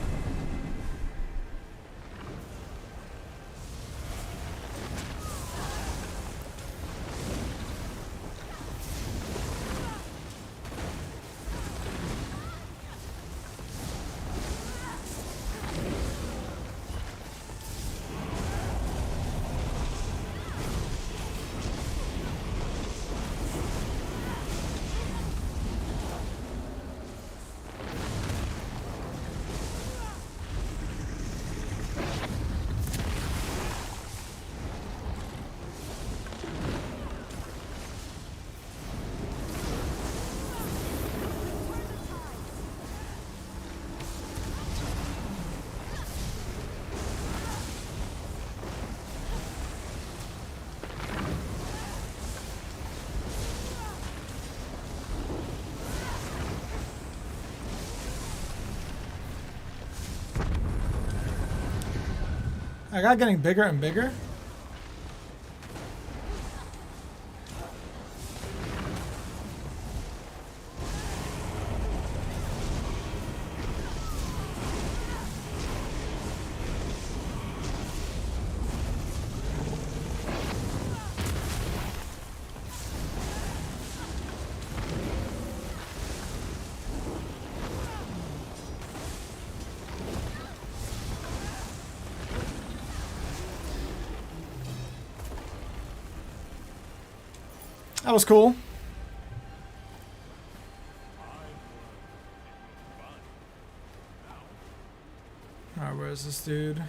I got getting bigger and bigger. That was cool. Alright, where's this dude?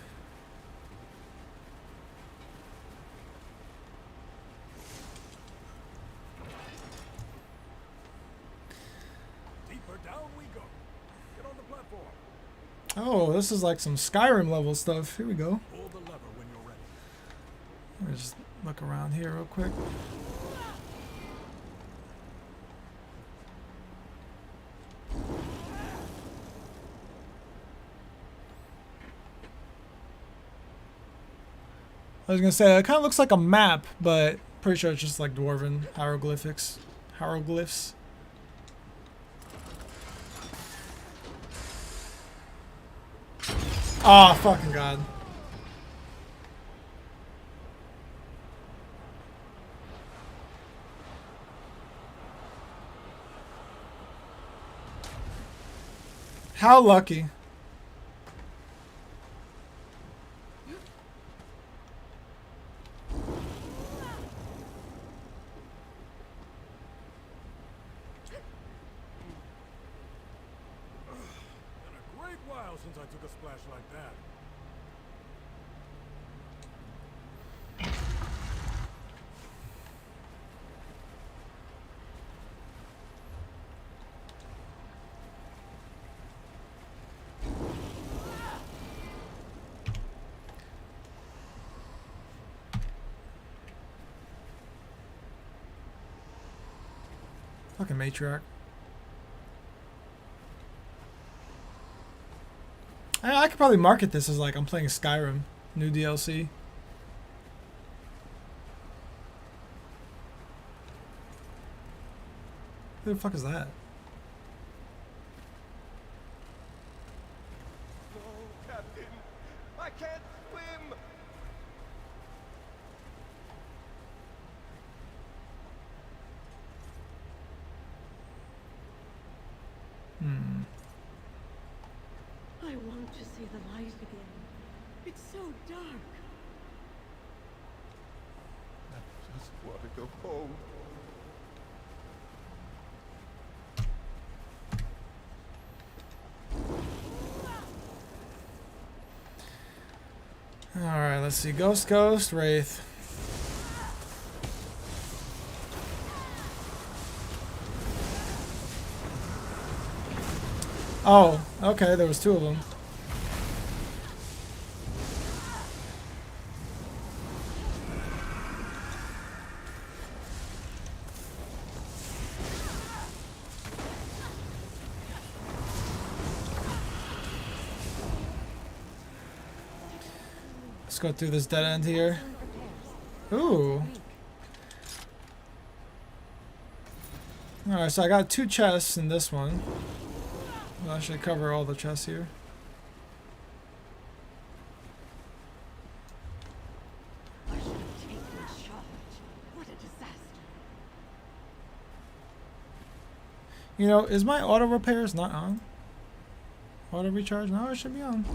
Deeper down we go. Get on the platform. Oh, this is like some Skyrim level stuff. Here we go. Pull the lever when you're ready. Let me just look around here real quick. I was gonna say it kind of looks like a map, but pretty sure it's just like dwarven hieroglyphics. Hieroglyphs. Oh, fucking god. How lucky. Been a great while since I took a splash like that. Fucking matriarch. I could probably market this as like I'm playing Skyrim, new DLC. Who the fuck is that? No, Captain. I can't swim. I want to see the light again. It's so dark. I just want to go home. Alright, let's see. Ghost, Ghost, Wraith. Oh, okay, there was two of them. Let's go through this dead end here. Excellent repairs. Ooh. Alright, so I got 2 chests in this one. That should cover all the chests here. I should have taken charge. What a disaster. You know, is my auto repairs not on? Auto recharge? No, it should be on.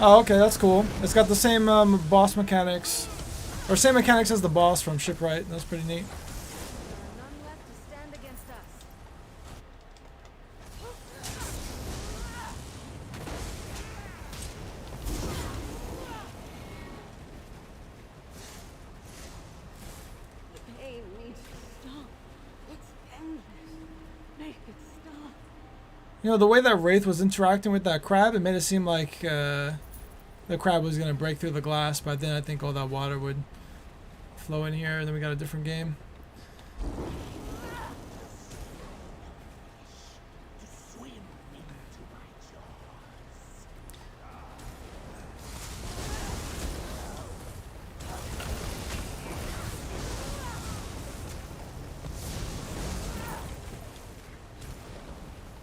Oh, okay, that's cool. It's got the same boss mechanics, or same mechanics as the boss from Shipwright. That's pretty neat. There are none left to stand against us. The pain needs to stop. It's endless. Make it stop. You know, the way that Wraith was interacting with that crab, it made it seem like the crab was going to break through the glass, but then I think all that water would flow in here, and then we got a different game.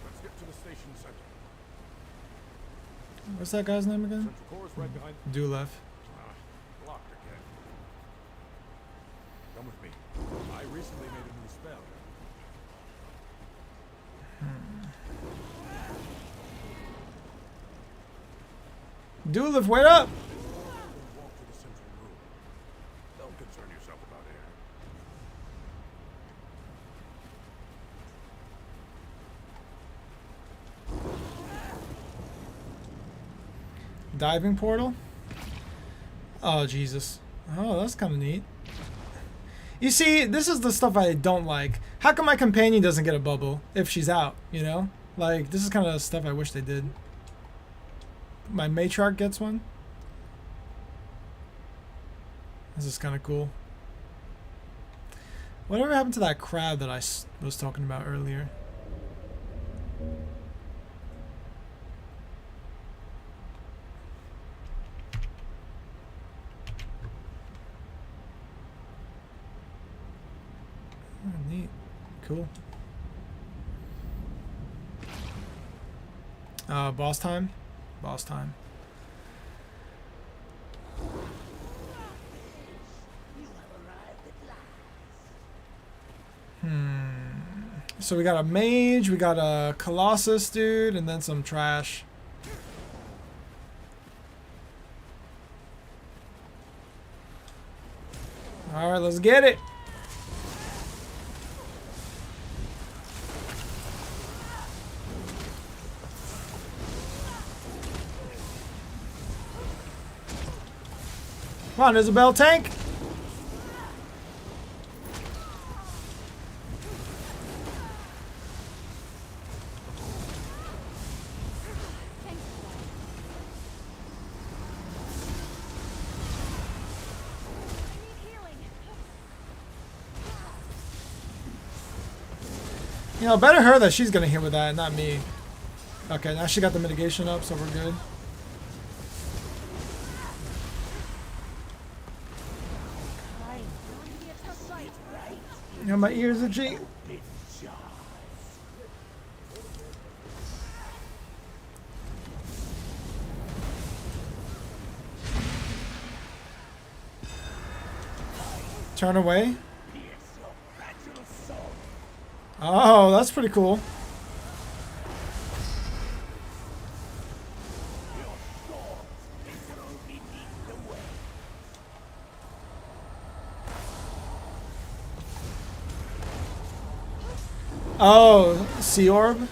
Let's get to the station center. What's that guy's name again? Central core is right behind. Dulef. Locked again. Come with me. I recently made a new spell. Dulef, wait up! Walk to the central room. Don't concern yourself about air. Diving portal? Oh, Jesus. Oh, that's kind of neat. You see, this is the stuff I don't like. How come my companion doesn't get a bubble if she's out, you know? Like, this is kind of stuff I wish they did. My matriarch gets one. This is kind of cool. Whatever happened to that crab that I was talking about earlier? Oh, neat. Cool. Boss time? Boss time. So we got a mage, we got a colossus dude, and then some trash. Alright, let's get it! Come on, Isabel, tank! Thanks for that. I need healing. You know, better her that she's gonna hit with that, not me. Okay, now she got the mitigation up, so we're good. Going to be a tough fight. You know, my ears itchy. Turn away. Oh, that's pretty cool. Oh, Sea Orb?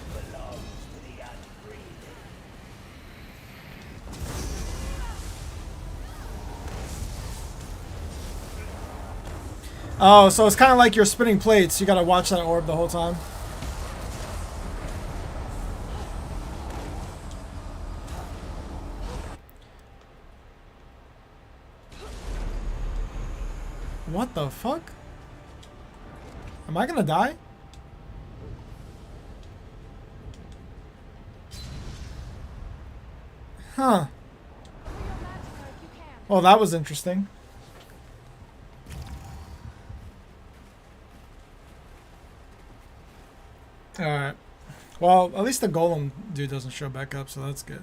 Oh, so it's kind of like you're spinning plates. You gotta watch that orb the whole time. What the fuck? Am I gonna die? Huh. Well, that was interesting. Alright. Well, at least the golem dude doesn't show back up, so that's good.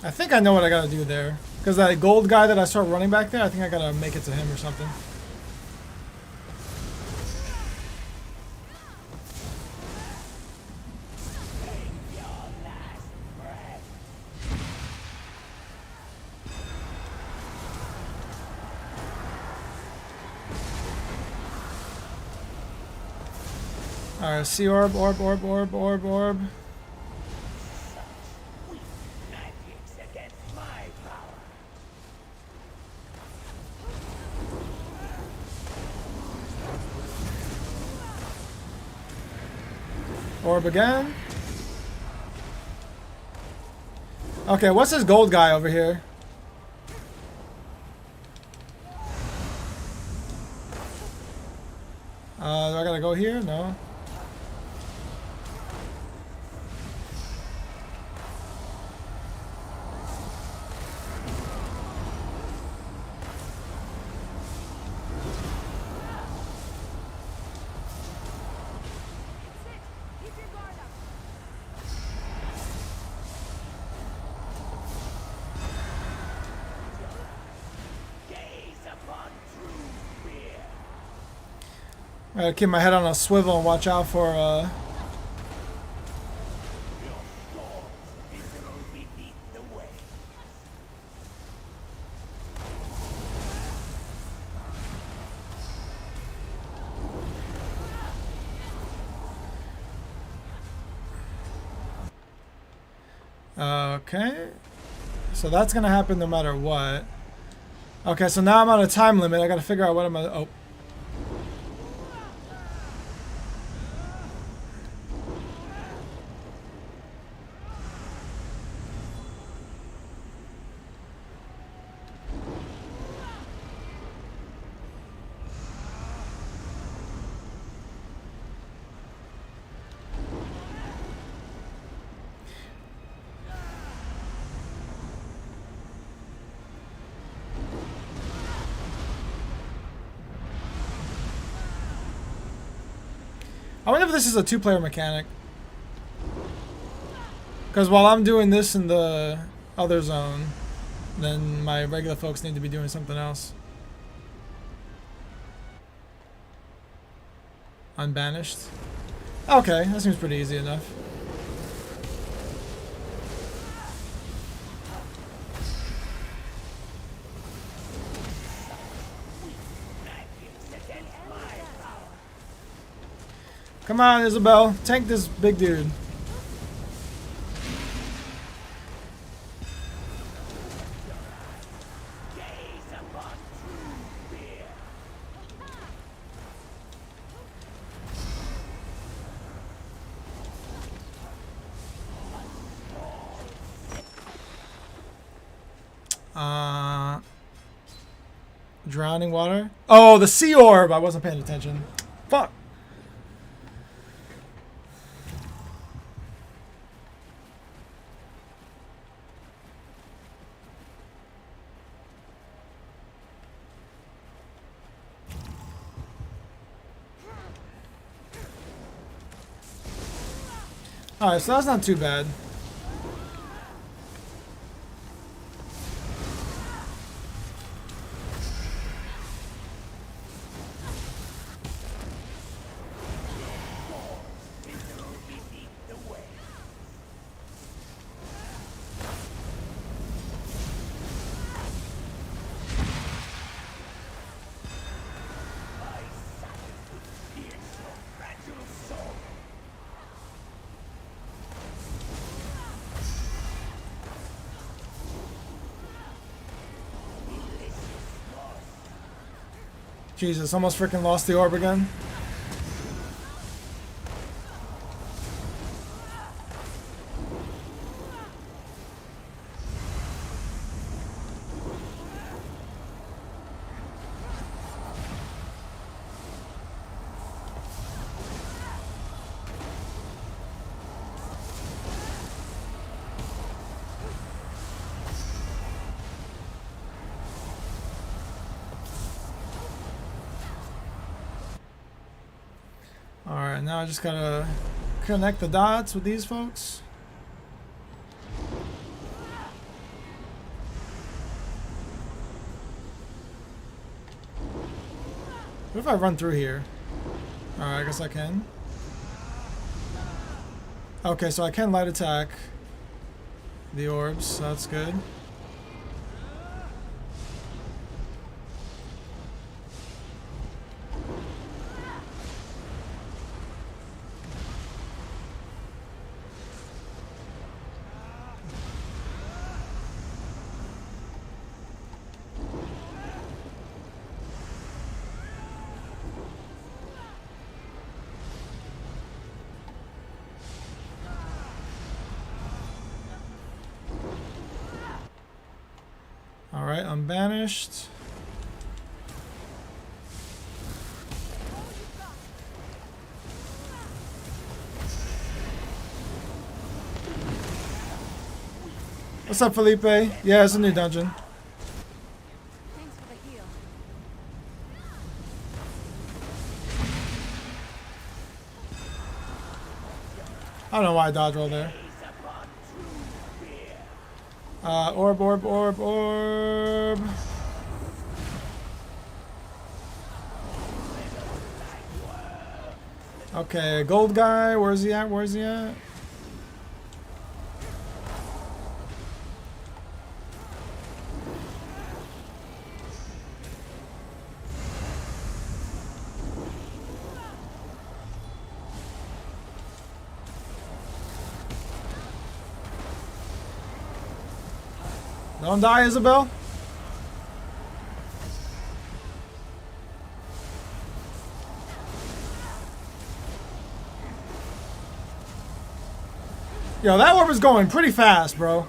I think I know what I gotta do there. Because that gold guy that I saw running back there, I think I gotta make it to him or something. Alright, sea orb, orb, orb, orb, orb, orb. Orb again. Okay, what's this gold guy over here? Do I gotta go here? No. I gotta keep my head on a swivel and watch out for okay. So that's gonna happen no matter what. Okay, so now I'm on a time limit. I gotta figure out what I'm gonna. Oh. I wonder if this is a two-player mechanic. Because while I'm doing this in the other zone, then my regular folks need to be doing something else. Unbanished. Okay, that seems pretty easy enough. Come on, Isabel. Tank this big dude. Drowning water? Oh, the sea orb! I wasn't paying attention. Fuck! Alright, so that's not too bad. Jesus, almost freaking lost the orb again. Alright, now I just gotta connect the dots with these folks. What if I run through here? Alright, I guess I can. Okay, so I can light attack the orbs, so that's good. Alright, I'm banished. What's up, Felipe? Yeah, it's a new dungeon. Thanks for the heal. I don't know why I dodge roll there. Orb, orb, orb, orb. Okay, gold guy, where's he at? Where's he at? Don't die, Isabel. Yo, that orb is going pretty fast, bro.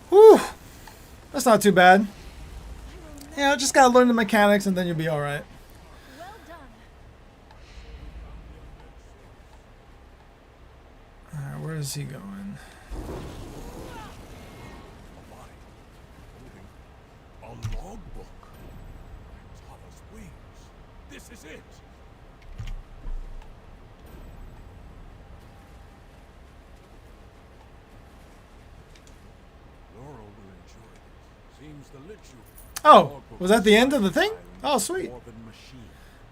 Whew. That's not too bad. Yeah, just gotta learn the mechanics and then you'll be alright. Well done. Alright, where is he going? A logbook. Tava's wings. This is it. Laurel will enjoy this. Seems the ritual. Oh, was that the end of the thing? Oh, sweet. Dwarven machine.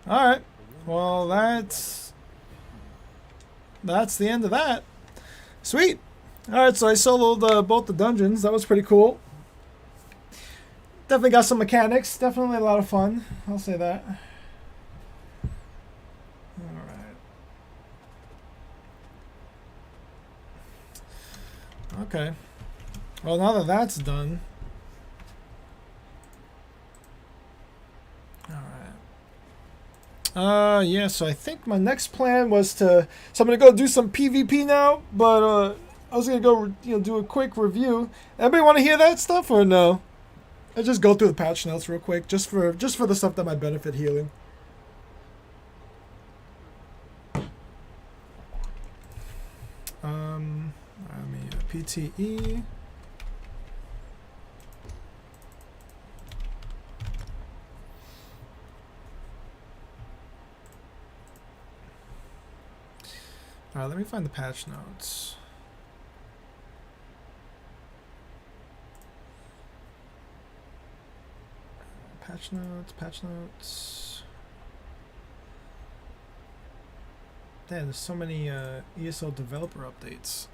Alright. Well, that's the end of that. Sweet. Alright, so I soloed both the dungeons. That was pretty cool. Definitely got some mechanics. Definitely a lot of fun. I'll say that. Alright. Okay. Well, now that that's done. Yeah, so I think my next plan was to, so I'm gonna go do some PvP now, but I was gonna go, do a quick review. Anybody want to hear that stuff or no? I just go through the patch notes real quick, just for the stuff that might benefit healing. Let me PTE. Alright, let me find the patch notes. Patch notes, patch notes. Damn, there's so many ESO developer updates.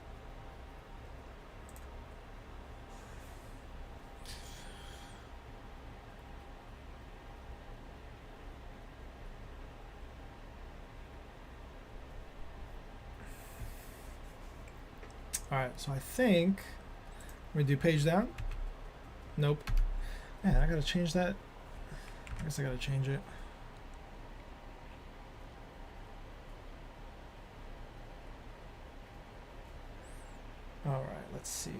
Alright, so I think we do page down. Nope. Man, I gotta change that. I guess I gotta change it. Alright, let's see.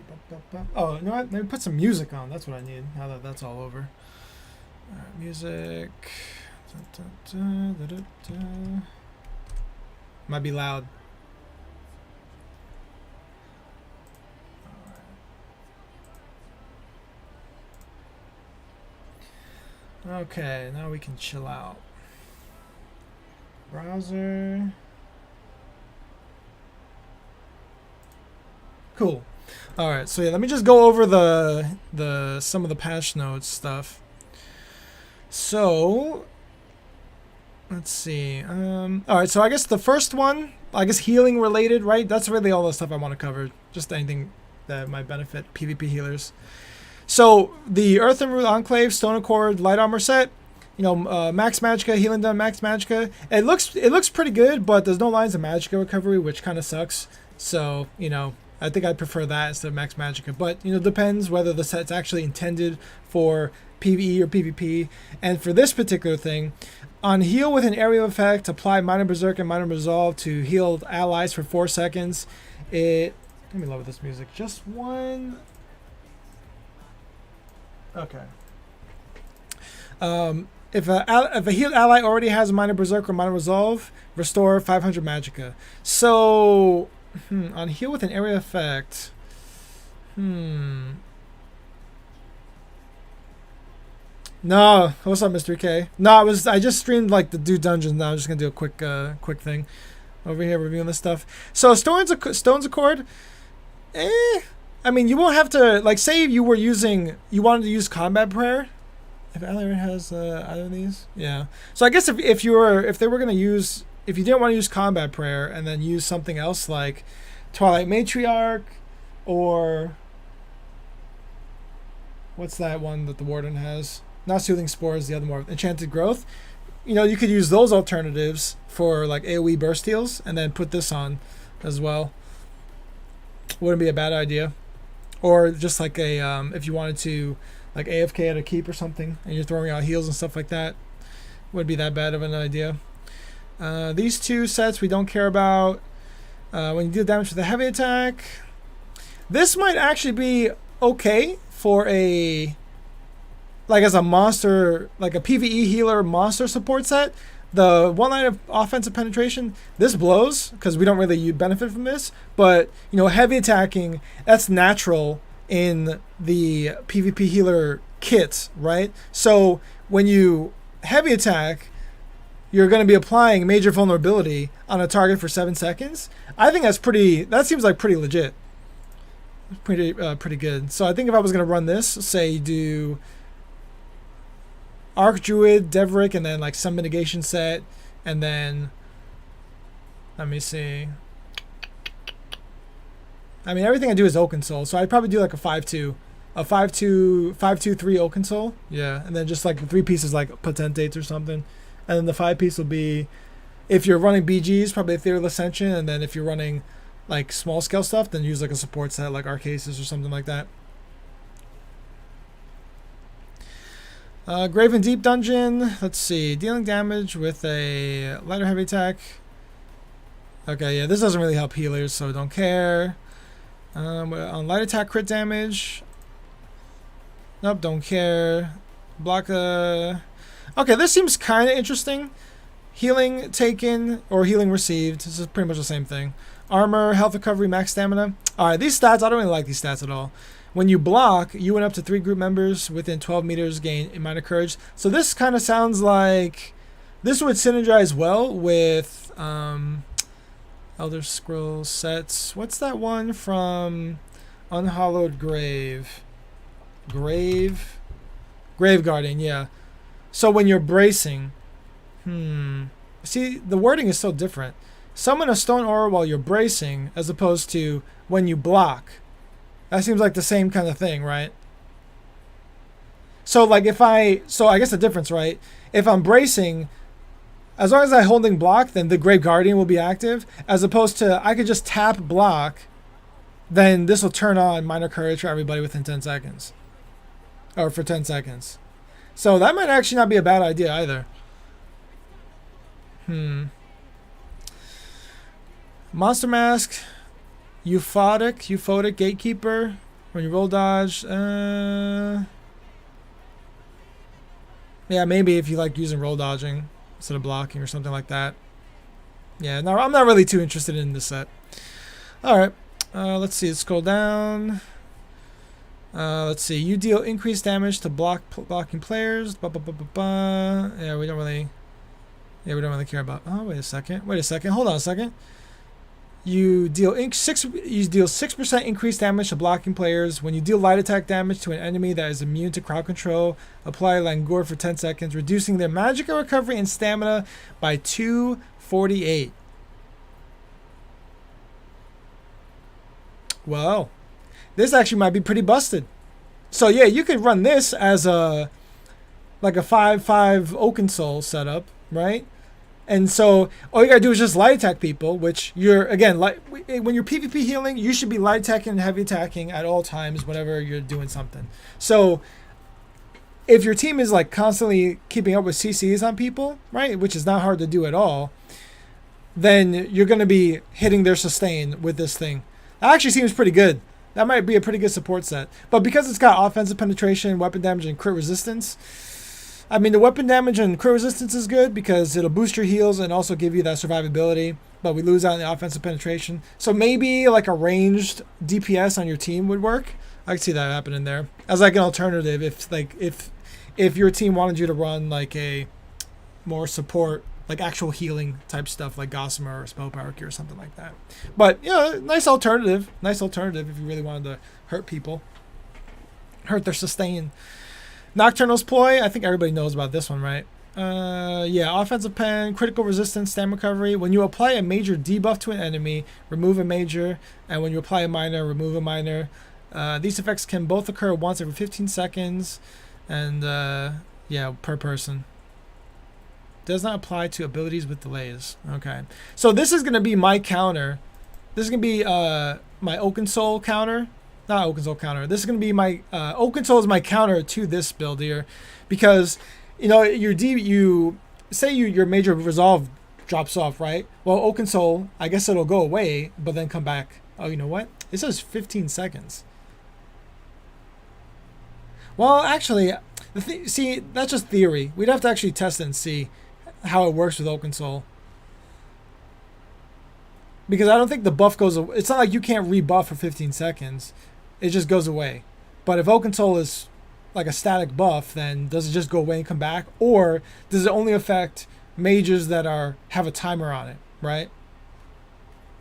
Oh, you know what? Let me put some music on. That's what I need now that that's all over. Alright, music. Might be loud. Okay, now we can chill out. Browser. Cool. All right, so yeah, let me just go over the some of the patch notes stuff. So let's see. All right, so I guess the first one, I guess healing related, right? That's really all the stuff I want to cover. Just anything that might benefit PvP healers. So the Earth and Root Enclave, Stone Accord, Light Armor set, you know, Max Magicka, Healing Done, Max Magicka. It looks pretty good, but there's no lines of Magicka recovery, which kind of sucks. So, you know, I think I'd prefer that instead of Max Magicka. But, you know, depends whether the set's actually intended for PvE or PvP. And for this particular thing, on Heal with an Area Effect, apply Minor Berserk and Minor Resolve to heal allies for 4 seconds. Let me lower this music. Just one. Okay. If a healed ally already has a Minor Berserk or Minor Resolve, restore 500 Magicka. So, on Heal with an Area Effect, No, what's up, Mr. K? No, I just streamed like the Dude Dungeons. Now I'm just gonna do a quick thing over here reviewing this stuff. So Stone's Accord, I mean, you won't have to, like, say you wanted to use Combat Prayer. If ally has either of these, yeah. So I guess if you didn't want to use Combat Prayer and then use something else like Twilight Matriarch, or what's that one that the Warden has? Not Soothing Spores, the other more Enchanted Growth. You know, you could use those alternatives for like AoE burst heals and then put this on as well. Wouldn't be a bad idea. Or just like if you wanted to like AFK at a keep or something and you're throwing out heals and stuff like that, wouldn't be that bad of an idea. These two sets we don't care about. When you deal damage with a heavy attack, this might actually be okay for as a monster, like a PvE healer monster support set. The one line of offensive penetration, this blows because we don't really benefit from this. But, you know, heavy attacking, that's natural in the PvP healer kit, right? So when you heavy attack, you're going to be applying major vulnerability on a target for 7 seconds. I think that seems like pretty legit. Pretty good. So I think if I was going to run this, say do Archdruid, Deverick, and then like some mitigation set, and then let me see. I mean, everything I do is Oaken Soul, so I'd probably do like a 5-2, 5-2-3 Oaken Soul, yeah, and then just like the 3 pieces like Potentates or something, and then the 5 piece will be, if you're running BGs, probably Ethereal Ascension, and then if you're running like small scale stuff, then use like a support set like Arcasis or something like that. Graven Deep Dungeon, let's see, dealing damage with a lighter heavy attack. Okay, yeah, this doesn't really help healers, so don't care. On light attack crit damage, nope, don't care. Block okay, this seems kind of interesting. Healing taken or healing received, this is pretty much the same thing. Armor, health recovery, max stamina. Alright, these stats, I don't really like these stats at all. When you block, you and up to 3 group members within 12 meters gain a minor courage. So this kind of sounds like this would synergize well with Elder Scrolls sets. What's that one from Unhallowed Grave? Grave Guardian, yeah. So when you're bracing, see, the wording is so different. Summon a stone aura while you're bracing, as opposed to when you block. That seems like the same kind of thing, right? So like so I guess the difference, right? If I'm bracing, as long as I'm holding block, then the Grave Guardian will be active, as opposed to I could just tap block, then this will turn on minor courage for everybody within 10 seconds. Or for 10 seconds. So that might actually not be a bad idea either. Monster Mask, Euphotic, Gatekeeper. When you roll dodge, yeah, maybe if you like using roll dodging instead of blocking or something like that. Yeah, no, I'm not really too interested in this set. All right, let's see. Let's scroll down. Let's see. You deal increased damage to blocking players. Yeah, we don't really care about. Oh, wait a second. Hold on a second. You deal 6% increased damage to blocking players. When you deal light attack damage to an enemy that is immune to crowd control, apply Langur for 10 seconds, reducing their magical recovery and stamina by 248. Well, this actually might be pretty busted. So yeah, you could run this as a 5/5 Oaken Soul setup, right? And so all you gotta do is just light attack people, which you're, again, when you're PvP healing, you should be light attacking and heavy attacking at all times whenever you're doing something. So if your team is like constantly keeping up with CCs on people, right, which is not hard to do at all, then you're gonna be hitting their sustain with this thing. That actually seems pretty good. That might be a pretty good support set. But because it's got offensive penetration, weapon damage, and crit resistance, I mean, the weapon damage and crit resistance is good because it'll boost your heals and also give you that survivability, but we lose out on the offensive penetration. So maybe like a ranged DPS on your team would work. I could see that happening there as like an alternative if your team wanted you to run like a more support, like actual healing type stuff like Gossamer or Spellpower or something like that. But yeah, nice alternative if you really wanted to hurt people, hurt their sustain. Nocturnal's Ploy, I think everybody knows about this one, right? Yeah, offensive pen, critical resistance, stamina recovery. When you apply a major debuff to an enemy, remove a major, and when you apply a minor, remove a minor. These effects can both occur once every 15 seconds, and yeah, per person. Does not apply to abilities with delays. Okay, so this is gonna be my counter. This is gonna be my Oaken Soul counter. Not Oaken Soul counter. This is going to be my Oaken Soul is my counter to this build here, because you know you say your major resolve drops off, right? Well, Oaken Soul, I guess it'll go away, but then come back. Oh, you know what? It says 15 seconds. Well, actually, see, that's just theory. We'd have to actually test it and see how it works with Oaken Soul. Because I don't think the buff goes away. It's not like you can't rebuff for 15 seconds. It just goes away. But if Oaken Soul is like a static buff, then does it just go away and come back? Or does it only affect mages that have a timer on it, right?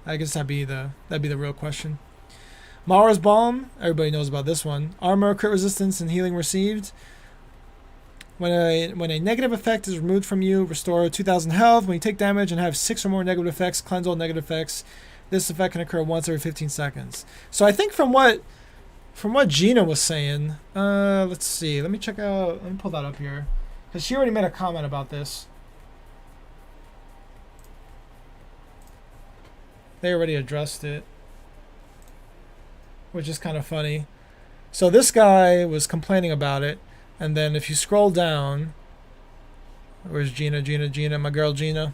I guess that'd be the real question. Mara's Balm, everybody knows about this one. Armor, crit resistance, and healing received. When a negative effect is removed from you, restore 2,000 health. When you take damage and have 6 or more negative effects, cleanse all negative effects. This effect can occur once every 15 seconds. So I think from what Gina was saying, let's see. Let me pull that up here, because she already made a comment about this. They already addressed it, which is kind of funny. So this guy was complaining about it. And then if you scroll down, where's Gina, my girl Gina.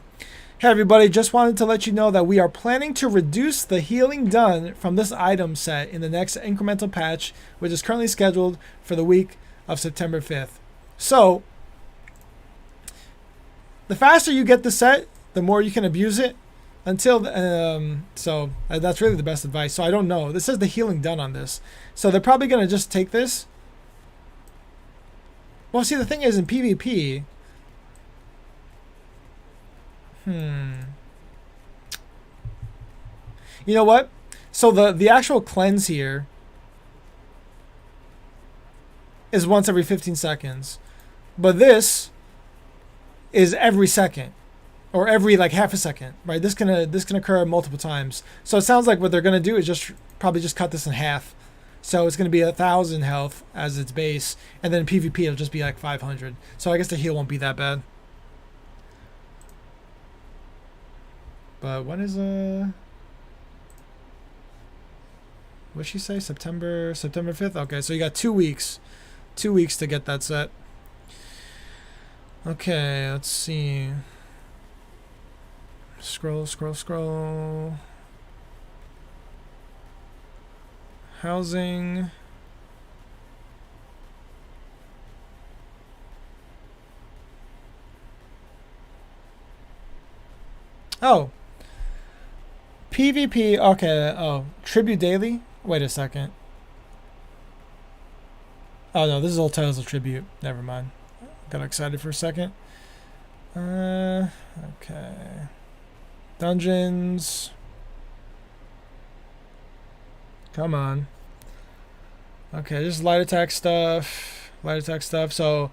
Hey everybody, just wanted to let you know that we are planning to reduce the healing done from this item set in the next incremental patch, which is currently scheduled for the week of September 5th. So, the faster you get the set, the more you can abuse it. So that's really the best advice. So I don't know. This says the healing done on this. So they're probably going to just take this. Well, see, the thing is, in PvP, you know what? So the actual cleanse here is once every 15 seconds, but this is every second, or every like half a second, right? This can occur multiple times. So it sounds like what they're gonna do is probably just cut this in half. So it's going to be 1,000 health as its base, and then in PvP it'll just be like 500. So I guess the heal won't be that bad. But what is What'd she say? September 5th? Okay, so you got 2 weeks. 2 weeks to get that set. Okay, let's see. Scroll. Housing. Oh. PvP, okay, oh. Tribute Daily? Wait a second. Oh no, this is Old Tales of Tribute. Never mind. Got excited for a second. Okay. Dungeons. Come on. Okay, just light attack stuff. So,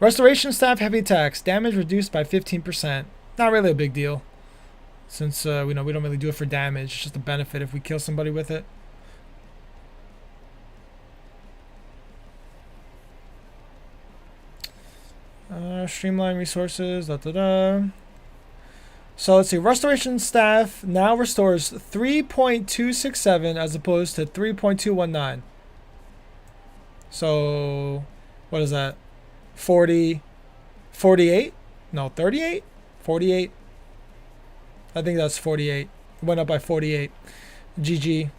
restoration staff, heavy attacks. Damage reduced by 15%. Not really a big deal. Since, we don't really do it for damage. It's just a benefit if we kill somebody with it. Streamline resources, So let's see, restoration staff now restores 3.267 as opposed to 3.219. So, what is that? 48? No, 38? 48? I think that's 48. It went up by 48. GG.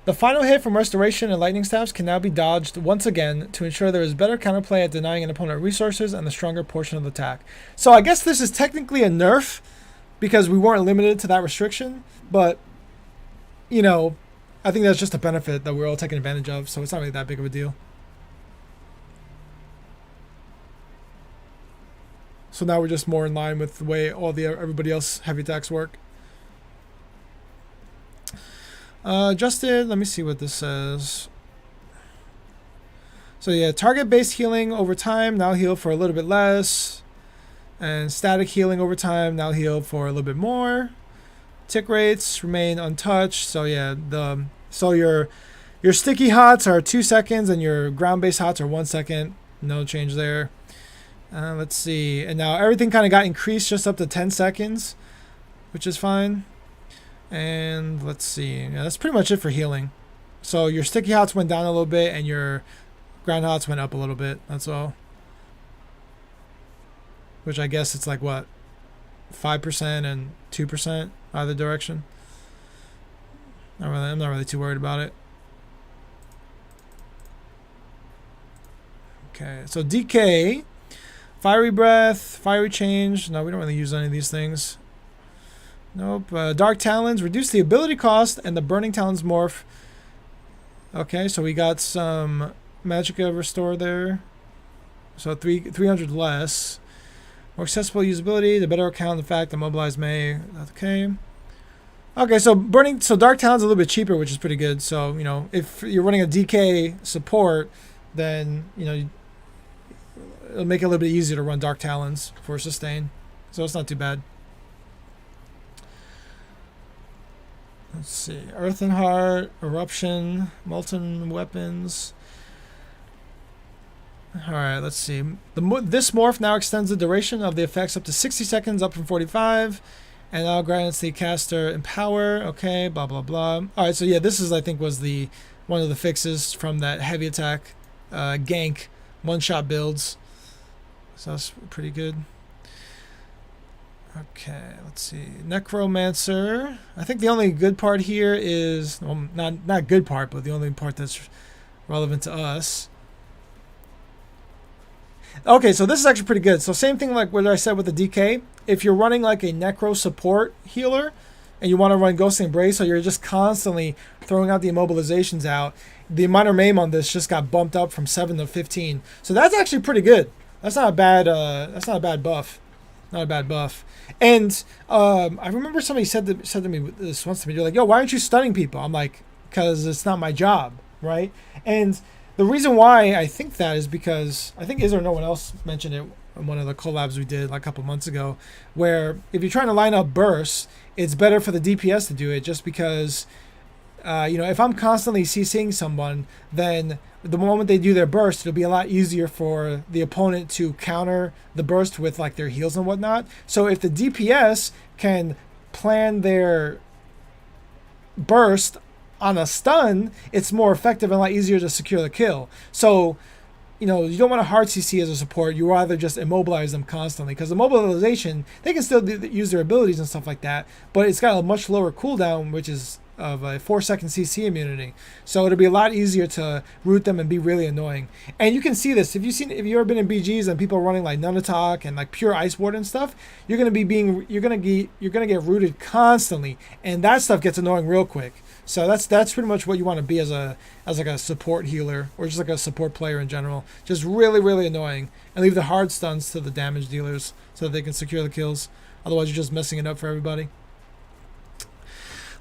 The final hit from Restoration and Lightning Staffs can now be dodged once again to ensure there is better counterplay at denying an opponent resources and the stronger portion of the attack. So I guess this is technically a nerf because we weren't limited to that restriction, but, you know, I think that's just a benefit that we're all taking advantage of, so it's not really that big of a deal. So now we're just more in line with the way everybody else heavy attacks work. Adjusted, let me see what this says. So yeah, target-based healing over time, now heal for a little bit less. And static healing over time, now heal for a little bit more. Tick rates remain untouched. So yeah, your sticky hots are 2 seconds and your ground-based hots are 1 second. No change there. Let's see. And now everything kind of got increased just up to 10 seconds, which is fine. And let's see. Yeah, that's pretty much it for healing. So your sticky hots went down a little bit and your ground hots went up a little bit. That's all. Which I guess it's like what? 5% and 2% either direction. I'm not really too worried about it. Okay, so DK, Fiery Breath, Fiery Change. No, we don't really use any of these things. Nope. Dark Talons, reduce the ability cost and the Burning Talons morph. Okay, so we got some Magicka Restore there. So 300 less. More accessible usability, the better account the fact that Mobilize May. Okay. Okay, so Dark Talon's a little bit cheaper, which is pretty good. So, you know, if you're running a DK support, then, you know, it'll make it a little bit easier to run Dark Talons for sustain. So it's not too bad. Let's see. Earthen Heart, Eruption, Molten Weapons. Alright, let's see. This morph now extends the duration of the effects up to 60 seconds, up from 45. And now grants the caster Empower. Okay, blah, blah, blah. Alright, so yeah, this is, I think, was one of the fixes from that heavy attack gank one-shot builds. So that's pretty good. Okay, let's see. Necromancer. I think the only good part here is, well, not good part, but the only part that's relevant to us. Okay, so this is actually pretty good. So same thing like what I said with the DK. If you're running like a Necro support healer and you want to run Ghostly Embrace, so you're just constantly throwing out the immobilizations out, the minor maim on this just got bumped up from 7 to 15. So that's actually pretty good. That's not a bad buff. Not a bad buff. And I remember somebody said to me this once to me. They're like, "Yo, why aren't you stunning people?" I'm like, "Because it's not my job, right?" And the reason why I think that is because I think no one else mentioned it in one of the collabs we did like a couple months ago, where if you're trying to line up bursts, it's better for the DPS to do it just because, you know, if I'm constantly CCing someone, then the moment they do their burst, it'll be a lot easier for the opponent to counter the burst with like their heals and whatnot. So if the DPS can plan their burst on a stun, it's more effective and a lot easier to secure the kill. So, you know, you don't want a hard CC as a support. You rather just immobilize them constantly, because the mobilization, they can still use their abilities and stuff like that, but it's got a much lower cooldown, which is of a 4-second CC immunity. So it'll be a lot easier to root them and be really annoying. And you can see this if you've ever been in BGs and people are running like Nunatak and like pure Ice Ward and stuff. You're gonna get rooted constantly, and that stuff gets annoying real quick. So that's pretty much what you want to be as like a support healer, or just like a support player in general. Just really, really annoying, and leave the hard stuns to the damage dealers so that they can secure the kills. Otherwise, you're just messing it up for everybody.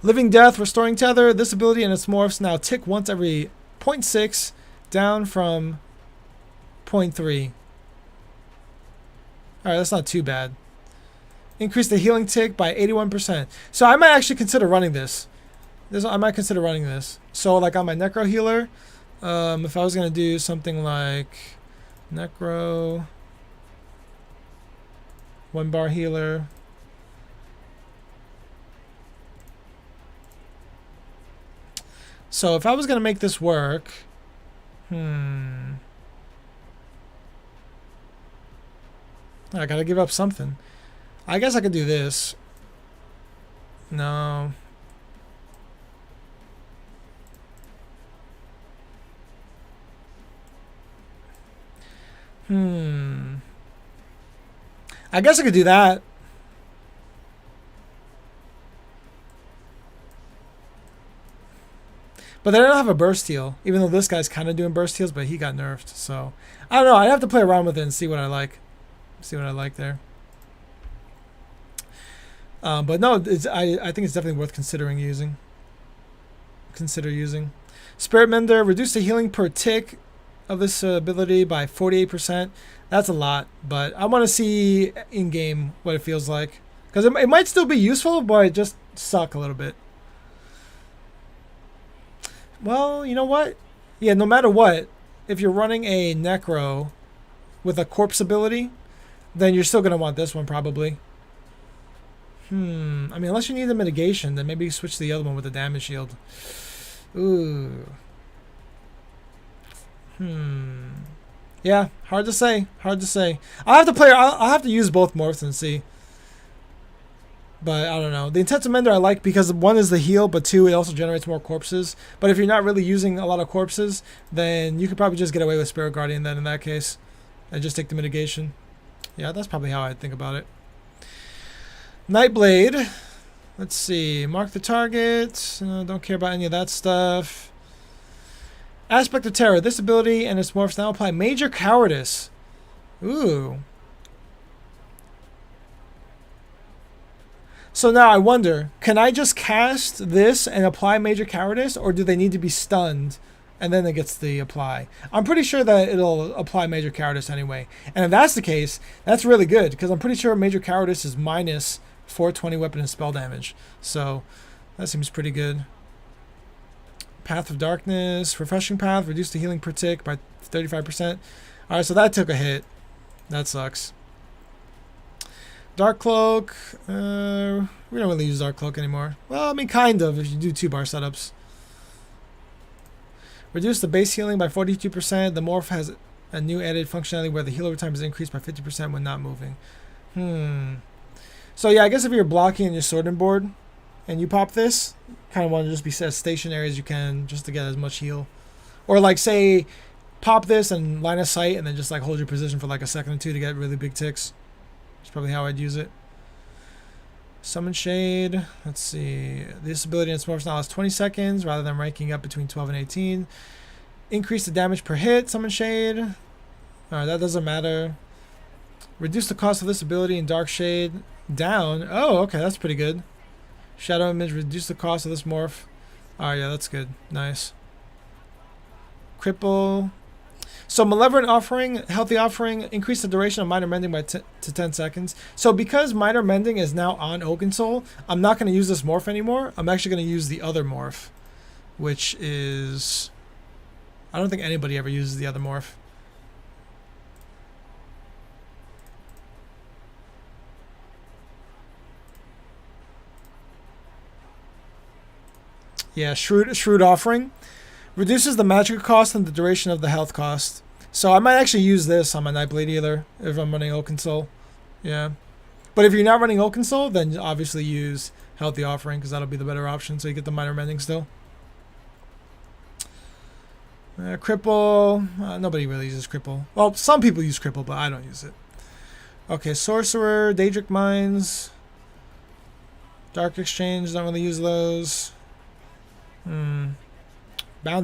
Living Death, Restoring Tether. This ability and its morphs now tick once every 0.6, down from 0.3. Alright, that's not too bad. Increase the healing tick by 81%. So I might actually consider running this. I might consider running this. So like on my Necro healer, if I was going to do something like Necro, 1-bar healer. So if I was going to make this work, I got to give up something. I guess I could do this. No. I guess I could do that. But they don't have a burst heal, even though this guy's kind of doing burst heals, but he got nerfed. So I don't know. I'd have to play around with it and see what I like. See what I like there. But no, I think it's definitely worth considering using. Consider using. Spirit Mender, reduce the healing per tick of this ability by 48%. That's a lot, but I want to see in game what it feels like, because it might still be useful, but it just suck a little bit. Well, you know what? Yeah, no matter what, if you're running a Necro with a corpse ability, then you're still gonna want this one probably. I mean, unless you need the mitigation, then maybe switch to the other one with the damage shield. Ooh. Yeah, hard to say. Hard to say. I'll have to use both morphs and see. But I don't know. The Intensive Mender I like because one is the heal, but two, it also generates more corpses. But if you're not really using a lot of corpses, then you could probably just get away with Spirit Guardian then in that case. And just take the mitigation. Yeah, that's probably how I'd think about it. Nightblade. Let's see. Mark the target. Don't care about any of that stuff. Aspect of Terror. This ability and its morphs now apply Major Cowardice. Ooh. So now I wonder, can I just cast this and apply Major Cowardice, or do they need to be stunned and then it gets the apply? I'm pretty sure that it'll apply Major Cowardice anyway. And if that's the case, that's really good, because I'm pretty sure Major Cowardice is minus 420 weapon and spell damage. So that seems pretty good. Path of Darkness, Refreshing Path, reduce the healing per tick by 35%. Alright, so that took a hit. That sucks. Dark Cloak, we don't really use Dark Cloak anymore. Well, I mean, kind of, if you do 2-bar setups. Reduce the base healing by 42%. The morph has a new added functionality where the heal over time is increased by 50% when not moving. So yeah, I guess if you're blocking on your sword and board, and you pop this, kind of want to just be as stationary as you can, just to get as much heal. Or like, say, pop this and line of sight, and then just like hold your position for like a second or two to get really big ticks. That's probably how I'd use it. Summon Shade. Let's see. This ability in Smurfs now has 20 seconds rather than ranking up between 12 and 18. Increase the damage per hit. Summon Shade. Alright, that doesn't matter. Reduce the cost of this ability in Dark Shade down. Oh, okay, that's pretty good. Shadow Image. Reduce the cost of this morph. Alright, yeah, that's good. Nice. Cripple. So Malevolent Offering, Healthy Offering, increase the duration of Minor Mending by to 10 seconds. So because Minor Mending is now on Oakensoul, I'm not going to use this morph anymore. I'm actually going to use the other morph, which is... I don't think anybody ever uses the other morph. Yeah, Shrewd Offering. Reduces the magic cost and the duration of the health cost. So I might actually use this on my Nightblade Healer if I'm running Oaken Soul. Yeah. But if you're not running Oaken Soul, then obviously use Healthy Offering because that'll be the better option so you get the minor mending still. Cripple. Nobody really uses Cripple. Well, some people use Cripple, but I don't use it. Okay, Sorcerer, Daedric Mines. Dark Exchange, don't really use those. Bound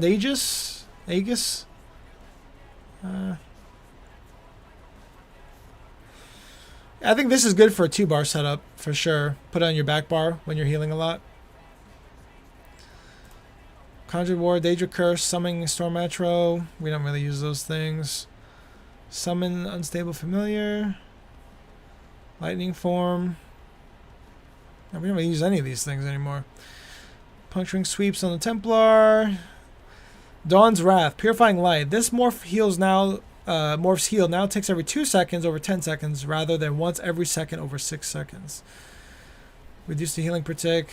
Aegis? Aegis? I think this is good for a 2-bar setup, for sure. Put it on your back bar when you're healing a lot. Conjured Ward, Daedric Curse, Summoning Storm Metro. We don't really use those things. Summon Unstable Familiar. Lightning Form. No, we don't really use any of these things anymore. Puncturing Sweeps on the Templar. Dawn's Wrath, Purifying Light. This morph's heal now takes every 2 seconds over 10 seconds rather than once every second over 6 seconds. Reduce the healing per tick.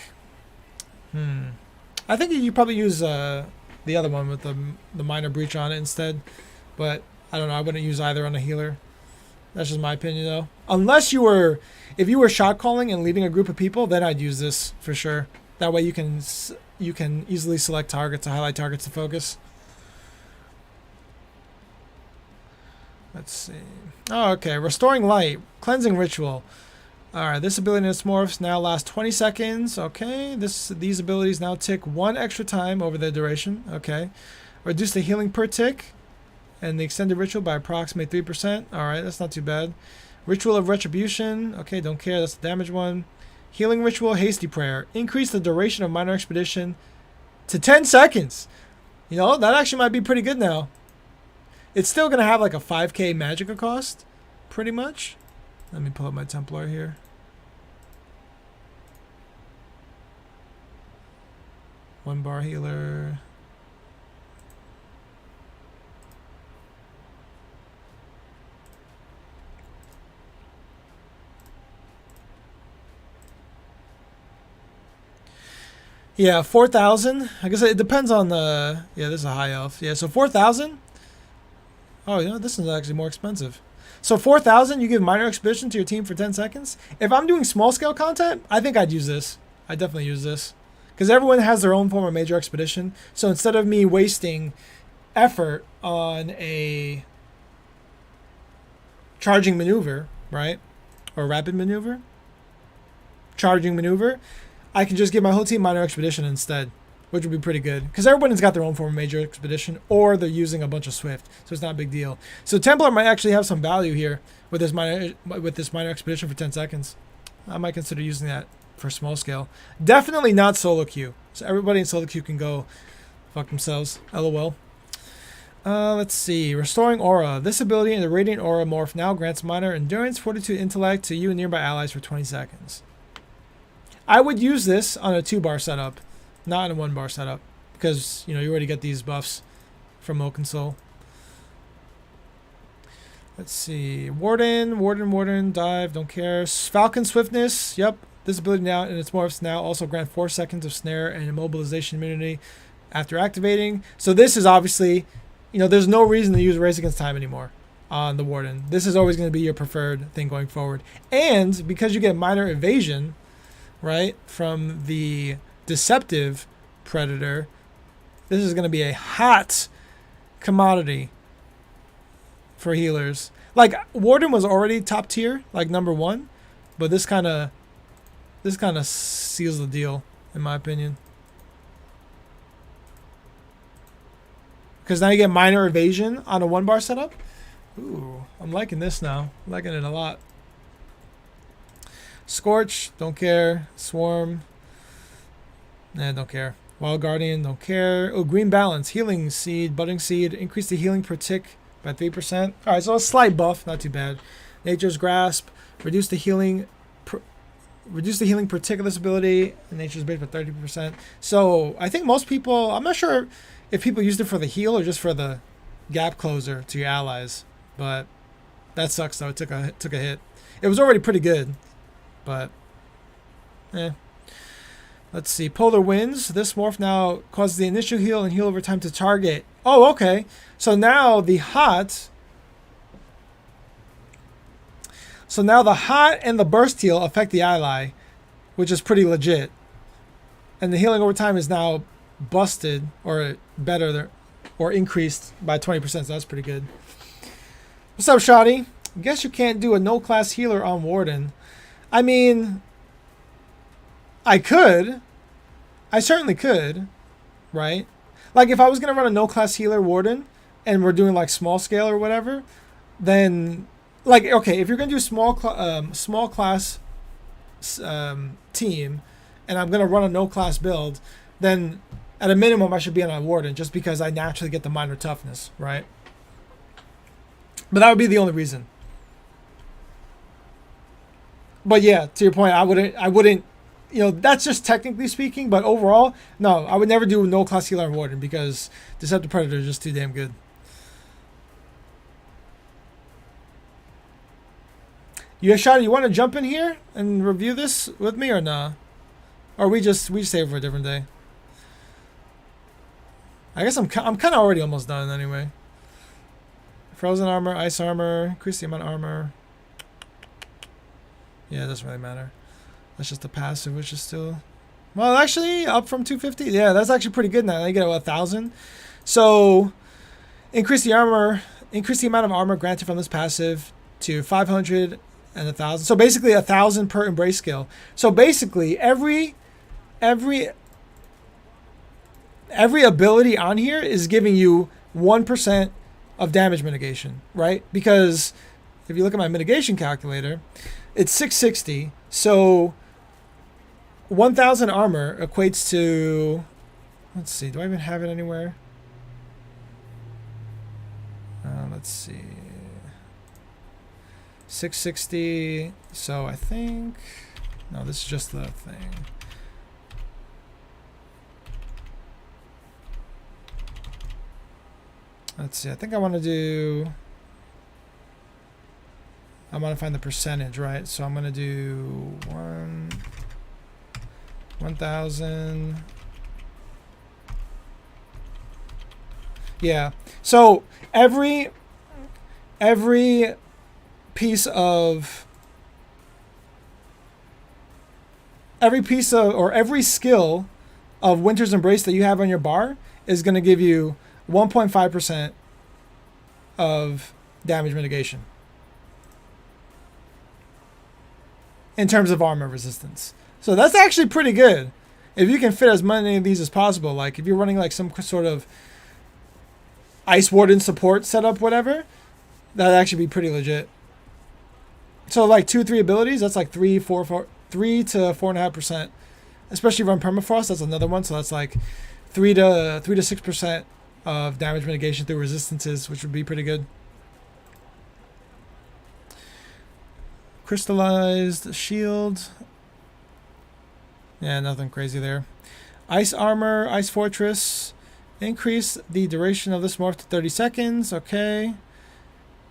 I think you probably use the other one with the minor breach on it instead. But I don't know, I wouldn't use either on a healer. That's just my opinion though. Unless if you were shot calling and leading a group of people, then I'd use this for sure. That way you can easily select targets to highlight targets to focus. Let's see. Oh, okay. Restoring Light. Cleansing Ritual. Alright, this ability in its morphs now lasts 20 seconds. Okay. These abilities now tick 1 extra time over the duration. Okay. Reduce the healing per tick and the extended ritual by approximately 3%. Alright, that's not too bad. Ritual of Retribution. Okay, don't care. That's the damage one. Healing Ritual, Hasty Prayer. Increase the duration of Minor Expedition to 10 seconds. You know, that actually might be pretty good now. It's still going to have like a 5k Magicka cost, pretty much. Let me pull up my Templar here. One bar healer. Yeah, 4,000. I guess it depends on the... Yeah, this is a high elf. Yeah, so 4,000. Oh, you know, this is actually more expensive. So 4,000, you give minor expedition to your team for 10 seconds. If I'm doing small scale content, I think I'd use this. I definitely use this. Because everyone has their own form of major expedition. So instead of me wasting effort on a charging maneuver, right? Or rapid maneuver. Charging maneuver. I can just give my whole team minor expedition instead, which would be pretty good because everyone's got their own form of major expedition, or they're using a bunch of Swift, so it's not a big deal. So Templar might actually have some value here with this minor expedition for 10 seconds. I might consider using that for small scale. Definitely not solo queue. So everybody in solo queue can go fuck themselves. LOL. Let's see. Restoring Aura. This ability in the Radiant Aura morph now grants minor endurance, fortitude, intellect to you and nearby allies for 20 seconds. I would use this on a 2-bar setup, not on a 1-bar setup, because you already get these buffs from Oaken Soul. Let's see, Warden, dive, don't care. Falcon Swiftness, yep. This ability now in its morphs now also grant 4 seconds of snare and immobilization immunity after activating. So this is obviously, there's no reason to use Race Against Time anymore on the Warden. This is always going to be your preferred thing going forward, and because you get minor evasion, right, from the Deceptive Predator, this is going to be a hot commodity for healers. Like, Warden was already top tier, like number 1, but this kind of seals the deal, in my opinion. Because now you get minor evasion on a 1-bar setup. Ooh, I'm liking this now. I'm liking it a lot. Scorch, don't care. Swarm, don't care. Wild Guardian, don't care. Oh, Green Balance, Healing Seed, Budding Seed, increase the healing per tick by 3%. Alright, so a slight buff, not too bad. Nature's Grasp, reduce the healing per tick of this ability, and Nature's Base by 30%. So I think most people, I'm not sure if people used it for the heal or just for the gap closer to your allies, but that sucks though. It took a hit. It was already pretty good. But, Let's see. Polar winds. This morph now causes the initial heal and heal over time to target. Oh, okay. So now the hot. So now the hot and the burst heal affect the ally, which is pretty legit. And the healing over time is now busted or better there, or increased by 20%. So that's pretty good. What's up, Shoddy? Guess you can't do a no class healer on Warden. I mean, I could. I certainly could, right? Like if I was gonna run a no class healer Warden, and we're doing like small scale or whatever, then like okay, if you're gonna do small class team, and I'm gonna run a no class build, then at a minimum I should be on a Warden just because I naturally get the minor toughness, right? But that would be the only reason. But yeah, to your point, I wouldn't, you know, that's just technically speaking, but overall, no, I would never do no class healer on Warden because Deceptive Predator is just too damn good. You Shotty, you want to jump in here and review this with me or nah? Or we just save for a different day? I guess I'm kind of already almost done anyway. Frozen armor, ice armor, increase the amount of armor. Yeah, it doesn't really matter. That's just the passive, which is still... Well, actually, up from 250. Yeah, that's actually pretty good now. I get 1,000. So, increase the amount of armor granted from this passive to 500 and 1,000. So basically 1,000 per embrace skill. So basically, every ability on here is giving you 1% of damage mitigation, right? Because if you look at my mitigation calculator, it's 660. So 1,000 armor equates to, let's see, do I even have it anywhere? Let's see. 660. So I think, no, this is just the thing. Let's see, I think I want to find the percentage, right? So I'm going to do 1,000. Yeah. So every piece of or every skill of Winter's Embrace that you have on your bar is going to give you 1.5% of damage mitigation in terms of armor resistance. So that's actually pretty good. If you can fit as many of these as possible, like if you're running like some sort of Ice Warden support setup, whatever, that'd actually be pretty legit. So like 2-3 abilities, that's like 3 to 4.5%. Especially run Permafrost, that's another one. So that's like 3 to 6% of damage mitigation through resistances, which would be pretty good. Crystallized shield. Yeah, nothing crazy there. Ice armor, ice fortress. Increase the duration of this morph to 30 seconds. Okay.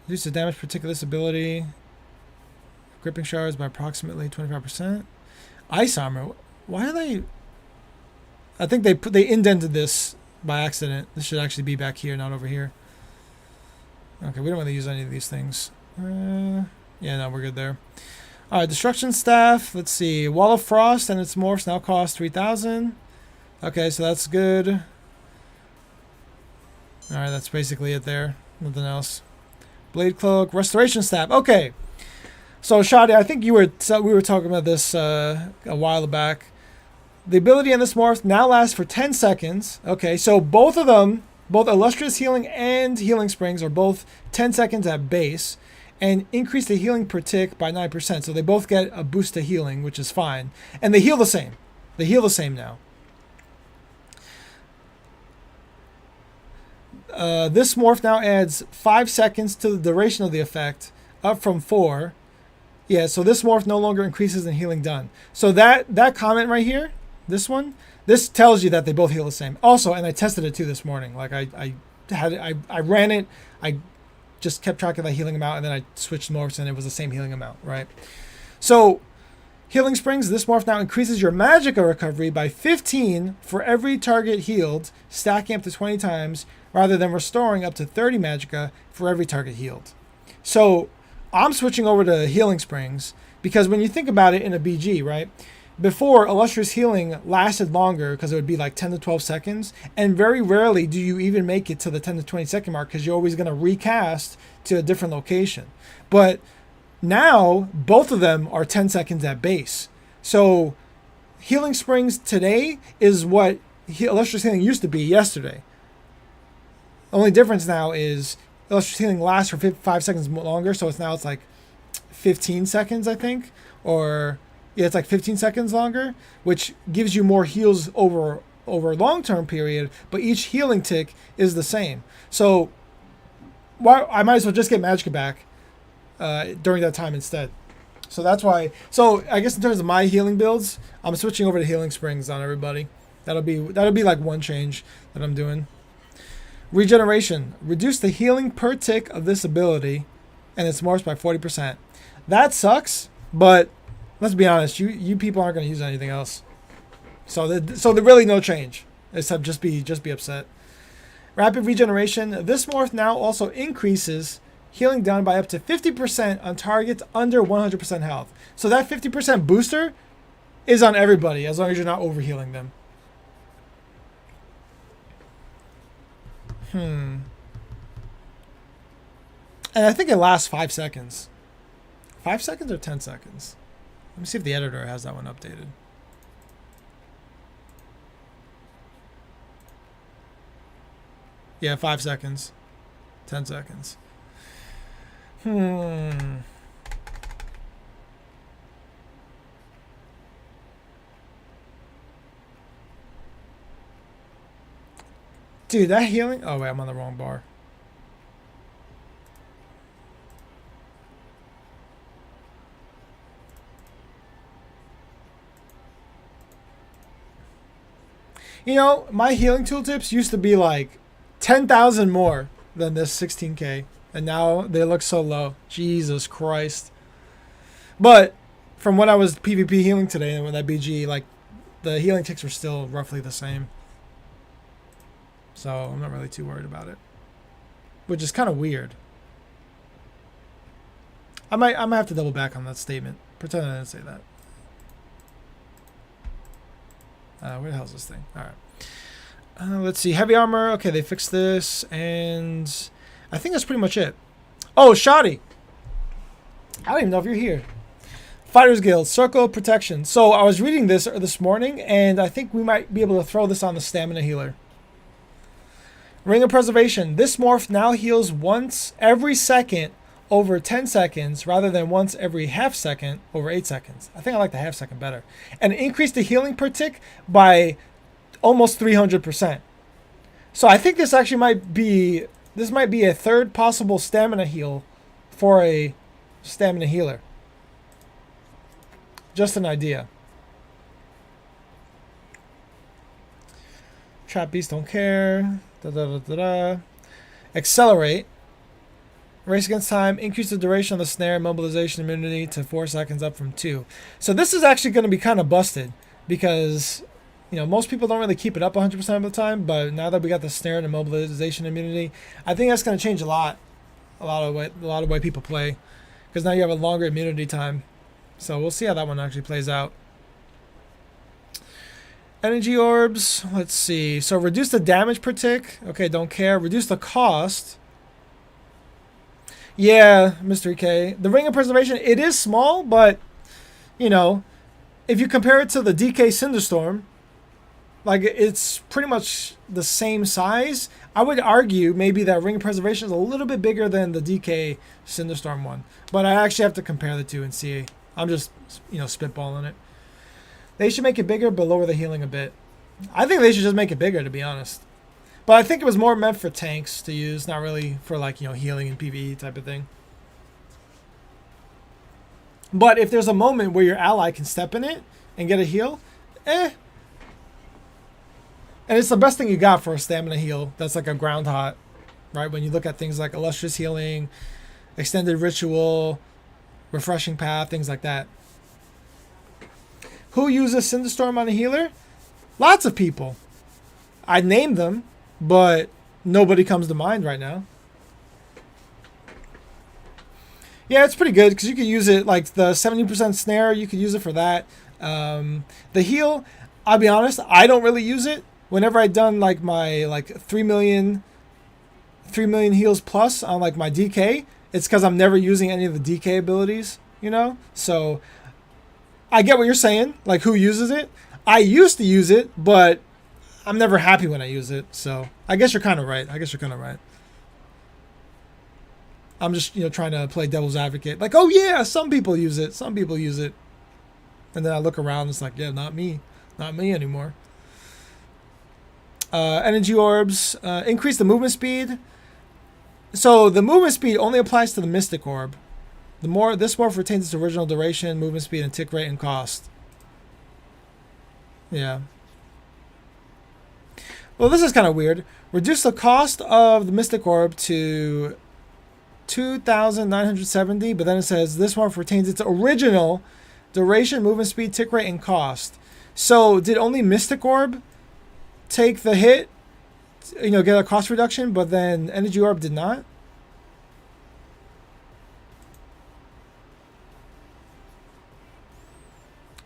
Reduce the damage per tick of this ability. Gripping shards by approximately 25%. Ice armor. Why are they... I think they indented this by accident. This should actually be back here, not over here. Okay, we don't want to use any of these things. Yeah, no, we're good there. Alright, Destruction Staff. Let's see. Wall of Frost and its morphs now cost 3,000. Okay, so that's good. Alright, that's basically it there. Nothing else. Blade Cloak. Restoration Staff. Okay. So, Shadi, I think we were talking about this a while back. The ability in this morph now lasts for 10 seconds. Okay, so both of them, both Illustrious Healing and Healing Springs, are both 10 seconds at base. And increase the healing per tick by 9%. So they both get a boost to healing, which is fine. And they heal the same. They heal the same now. This morph now adds 5 seconds to the duration of the effect, up from 4. Yeah, so this morph no longer increases in healing done. So that comment right here, this one, this tells you that they both heal the same. Also, and I tested it too this morning. Like I ran it. I just kept track of the healing amount, and then I switched morphs, and it was the same healing amount, right? So Healing Springs, this morph now increases your magicka recovery by 15 for every target healed, stacking up to 20 times, rather than restoring up to 30 magicka for every target healed. So I'm switching over to Healing Springs because when you think about it in a BG, right? Before, Illustrious Healing lasted longer because it would be like 10 to 12 seconds, and very rarely do you even make it to the 10 to 20 second mark because you're always going to recast to a different location. But now, both of them are 10 seconds at base. So, Healing Springs today is what Illustrious Healing used to be yesterday. The only difference now is Illustrious Healing lasts for 5 seconds longer, so it's like 15 seconds, I think. Or, yeah, it's like 15 seconds longer, which gives you more heals over a long-term period, but each healing tick is the same. So, I might as well just get Magicka back during that time instead. So that's why. So I guess in terms of my healing builds, I'm switching over to Healing Springs on everybody. That'll be like one change that I'm doing. Regeneration. Reduce the healing per tick of this ability and its morphs by 40%. That sucks, but let's be honest, you people aren't going to use anything else. So there's really no change except just be upset. Rapid regeneration. This morph now also increases healing down by up to 50% on targets under 100% health. So that 50% booster is on everybody as long as you're not overhealing them. And I think it lasts 5 seconds. 5 seconds or 10 seconds? Let me see if the editor has that one updated. Yeah, 5 seconds. 10 seconds. Dude, that healing... Oh, wait, I'm on the wrong bar. You know, my healing tooltips used to be like 10,000 more than this 16k. And now they look so low. Jesus Christ. But from when I was PvP healing today and with that BG, like the healing ticks were still roughly the same. So I'm not really too worried about it. Which is kind of weird. I might have to double back on that statement. Pretend I didn't say that. Where the hell is this thing? Alright. Let's see. Heavy armor. Okay, they fixed this. And I think that's pretty much it. Oh, Shoddy. I don't even know if you're here. Fighters Guild, Circle of Protection. So I was reading this morning, and I think we might be able to throw this on the Stamina Healer. Ring of Preservation. This morph now heals once every second over 10 seconds rather than once every half second over 8 seconds. I think I like the half second better. And increase the healing per tick by almost 300%. So I think this actually might be a third possible stamina heal for a stamina healer. Just an idea. Trap Beast don't care. Accelerate. Race against time. Increase the duration of the snare. Mobilization immunity to 4 seconds up from 2. So this is actually going to be kind of busted because, you know, most people don't really keep it up 100% of the time. But now that we got the snare and the mobilization immunity, I think that's going to change a lot of way people play, because now you have a longer immunity time. So we'll see how that one actually plays out. Energy orbs. Let's see. So reduce the damage per tick. Okay, don't care. Reduce the cost. Yeah, Mystery K. The Ring of Preservation, it is small, but, you know, if you compare it to the DK Cinderstorm, like, it's pretty much the same size. I would argue maybe that Ring of Preservation is a little bit bigger than the DK Cinderstorm one. But I actually have to compare the two and see. I'm just, you know, spitballing it. They should make it bigger, but lower the healing a bit. I think they should just make it bigger, to be honest. But I think it was more meant for tanks to use, not really for, like, you know, healing and PvE type of thing. But if there's a moment where your ally can step in it and get a heal, And it's the best thing you got for a stamina heal that's like a ground hot, right? When you look at things like Illustrious Healing, Extended Ritual, Refreshing Path, things like that. Who uses Cinderstorm on a healer? Lots of people. I named them, but nobody comes to mind right now. Yeah, it's pretty good because you could use it like the 70% snare. You could use it for that. The heal, I'll be honest, I don't really use it. Whenever I've done like my 3 million heals plus on like my DK, it's because I'm never using any of the DK abilities, you know? So I get what you're saying, like who uses it. I used to use it, but I'm never happy when I use it. So I guess you're kind of right. I'm just, trying to play devil's advocate. Like, oh yeah, some people use it. And then I look around, it's like, yeah, not me anymore. Energy orbs, increase the movement speed. So the movement speed only applies to the Mystic Orb. This morph retains its original duration, movement speed, and tick rate and cost. Yeah. Well, this is kind of weird. Reduce the cost of the Mystic Orb to 2,970, but then it says this morph retains its original duration, movement speed, tick rate, and cost. So did only Mystic Orb take the hit, get a cost reduction, but then Energy Orb did not?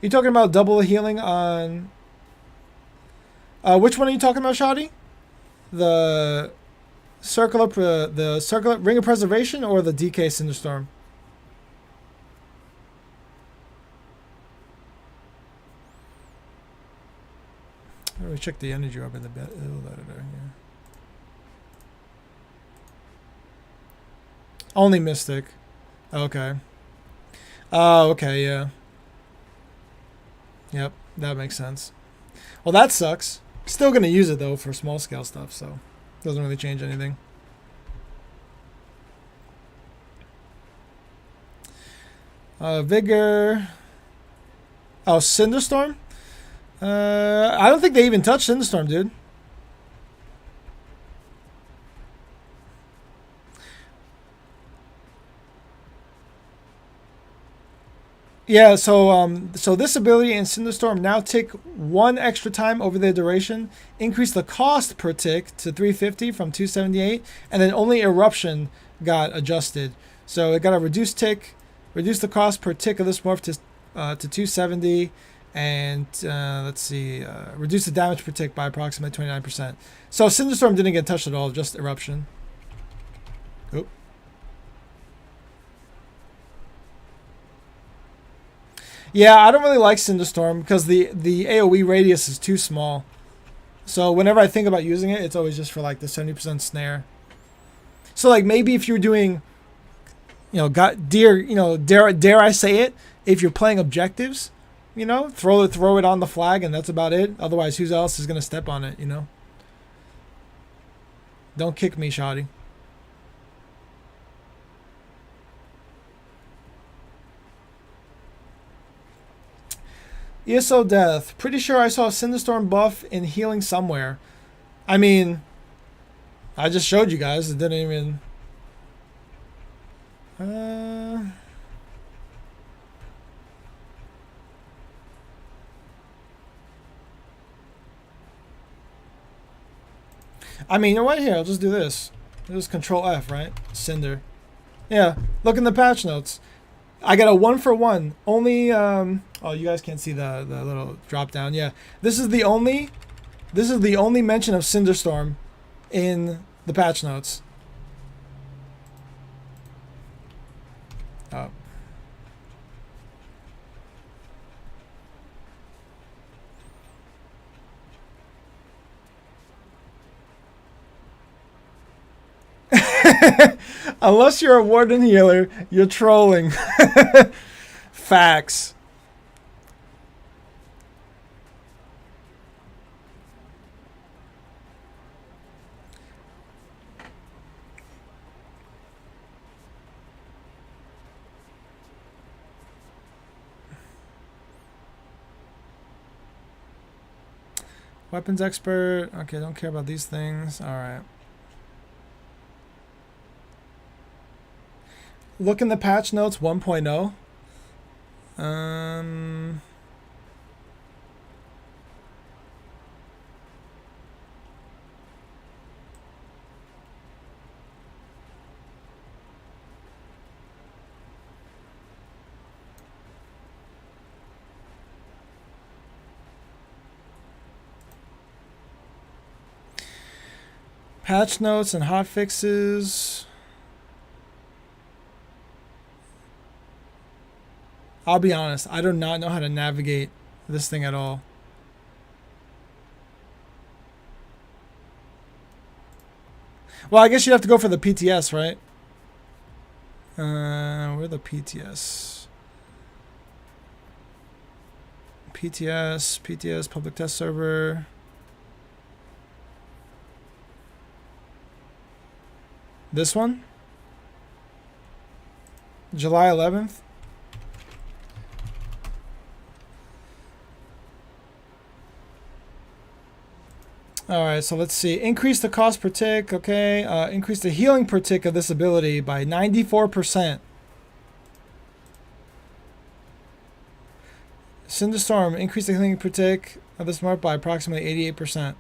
You talking about double healing on... which one are you talking about, Shoddy? The circular Ring of Preservation or the DK Cinderstorm? Let me check the energy orb in the bed. Yeah. Only Mystic. Okay. Oh, okay, yeah. Yep, that makes sense. Well, that sucks. Still gonna use it though for small scale stuff, so doesn't really change anything. Vigor. Oh, Cinderstorm? I don't think they even touched Cinderstorm, dude. Yeah, so this ability and Cinderstorm now tick 1 extra time over their duration, increase the cost per tick to 350 from 278, and then only Eruption got adjusted. So it got a reduced tick, reduce the cost per tick of this morph to 270, and let's see, reduce the damage per tick by approximately 29%. So Cinderstorm didn't get touched at all, just Eruption. Oop. Yeah, I don't really like Cinderstorm because the AoE radius is too small. So whenever I think about using it, it's always just for like the 70% snare. So like maybe if you're doing, dare I say it, if you're playing objectives, throw it on the flag and that's about it. Otherwise, who else is gonna step on it? Don't kick me, Shoddy. ESO Death. Pretty sure I saw a Cinderstorm buff in healing somewhere. I mean, I just showed you guys. It didn't even... I mean, right here, I'll just do this. Just Control F, right? Cinder. Yeah, look in the patch notes. I got a 1-for-1. Only, oh, you guys can't see the little drop down. Yeah, this is the only mention of Cinderstorm in the patch notes. Oh. Unless you're a Warden healer, you're trolling. Facts. Weapons expert. Okay, don't care about these things. All right. Look in the patch notes 1.0. Patch notes and hot fixes. I'll be honest, I do not know how to navigate this thing at all. Well, I guess you have to go for the PTS, right? Where the PTS? PTS, public test server. This one? July 11th? Alright, so let's see. Increase the cost per tick, okay. Increase the healing per tick of this ability by 94%. Cinderstorm, increase the healing per tick of this mark by approximately 88%.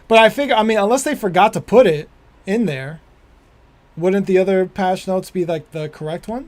But I figure, I mean, unless they forgot to put it in there, wouldn't the other patch notes be like the correct one?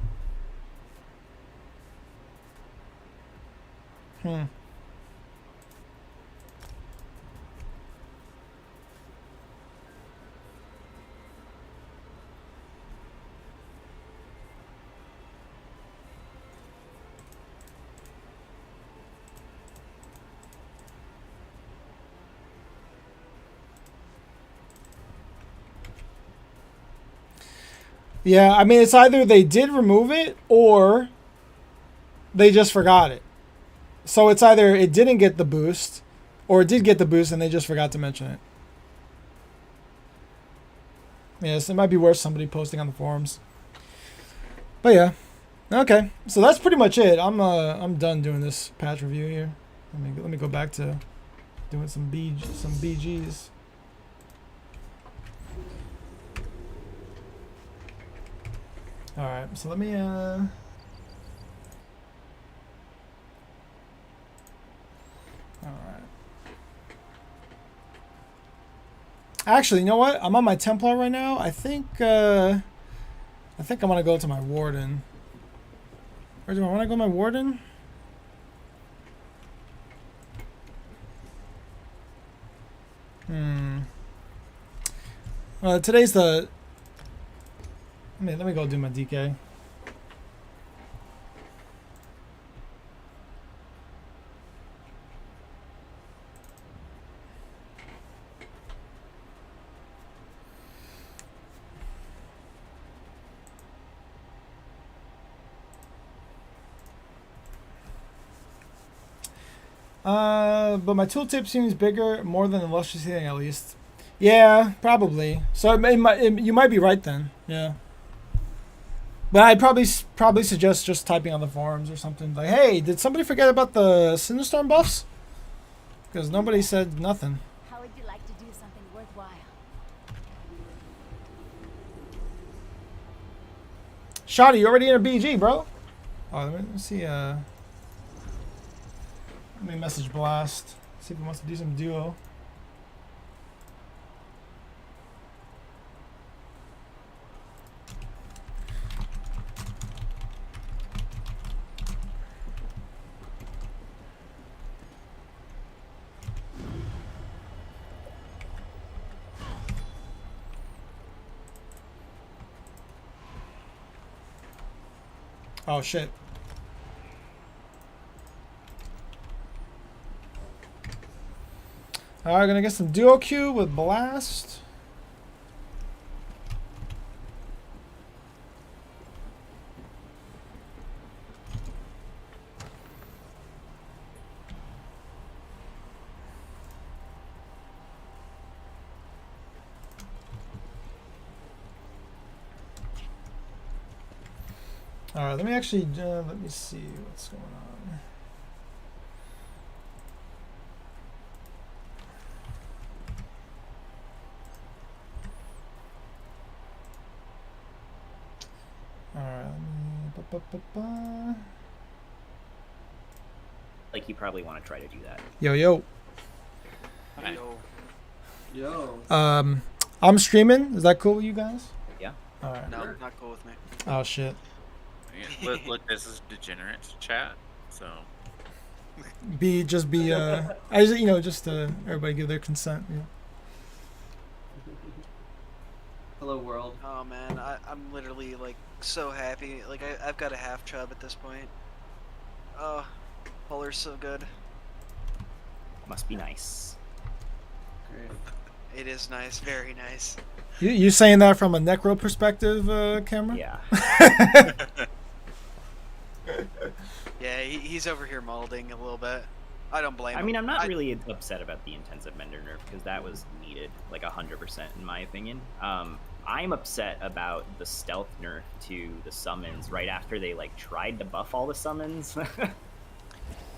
Yeah, I mean, it's either they did remove it or they just forgot it. So it's either it didn't get the boost or it did get the boost and they just forgot to mention it. Yes, it might be worth somebody posting on the forums. But yeah. Okay. So that's pretty much it. I'm done doing this patch review here. Let me go back to doing some BGs. All right. So let me all right. Actually, you know what? I'm on my Templar right now. I think I'm gonna go to my Warden. Or do I want to go to my Warden? Today's the. Let me go do my DK. But my tooltip seems bigger, more than the lustrous healing at least. Yeah, probably. So you might be right then. Yeah. But I'd probably suggest just typing on the forums or something like, "Hey, did somebody forget about the Cinderstorm buffs?" Because nobody said nothing. How would you like to do something worthwhile? Shoddy, you already in a BG, bro? Oh, let me see. Let me message Blast. See if he wants to do some duo. Oh shit. Alright, gonna get some duo Q with Blast. Alright, let me actually, let me see what's going on. Alright, let me, Like, you probably want to try to do that. Yo. Yo. I'm streaming. Is that cool with you guys? Yeah. Alright. No, not cool with me. Oh shit. Look, this is degenerate chat, so. be I just, just everybody give their consent. Yeah. Hello world. Oh man, I'm literally like so happy. Like I've got a half chub at this point. Oh, Polar's so good. Must be nice. Great. It is nice, very nice. You saying that from a necro perspective, camera? Yeah. Yeah, he's over here molding a little bit. I don't blame him. I mean, I'm not really upset about the intensive mender nerf because that was needed, like 100% in my opinion. I'm upset about the stealth nerf to the summons right after they like tried to buff all the summons.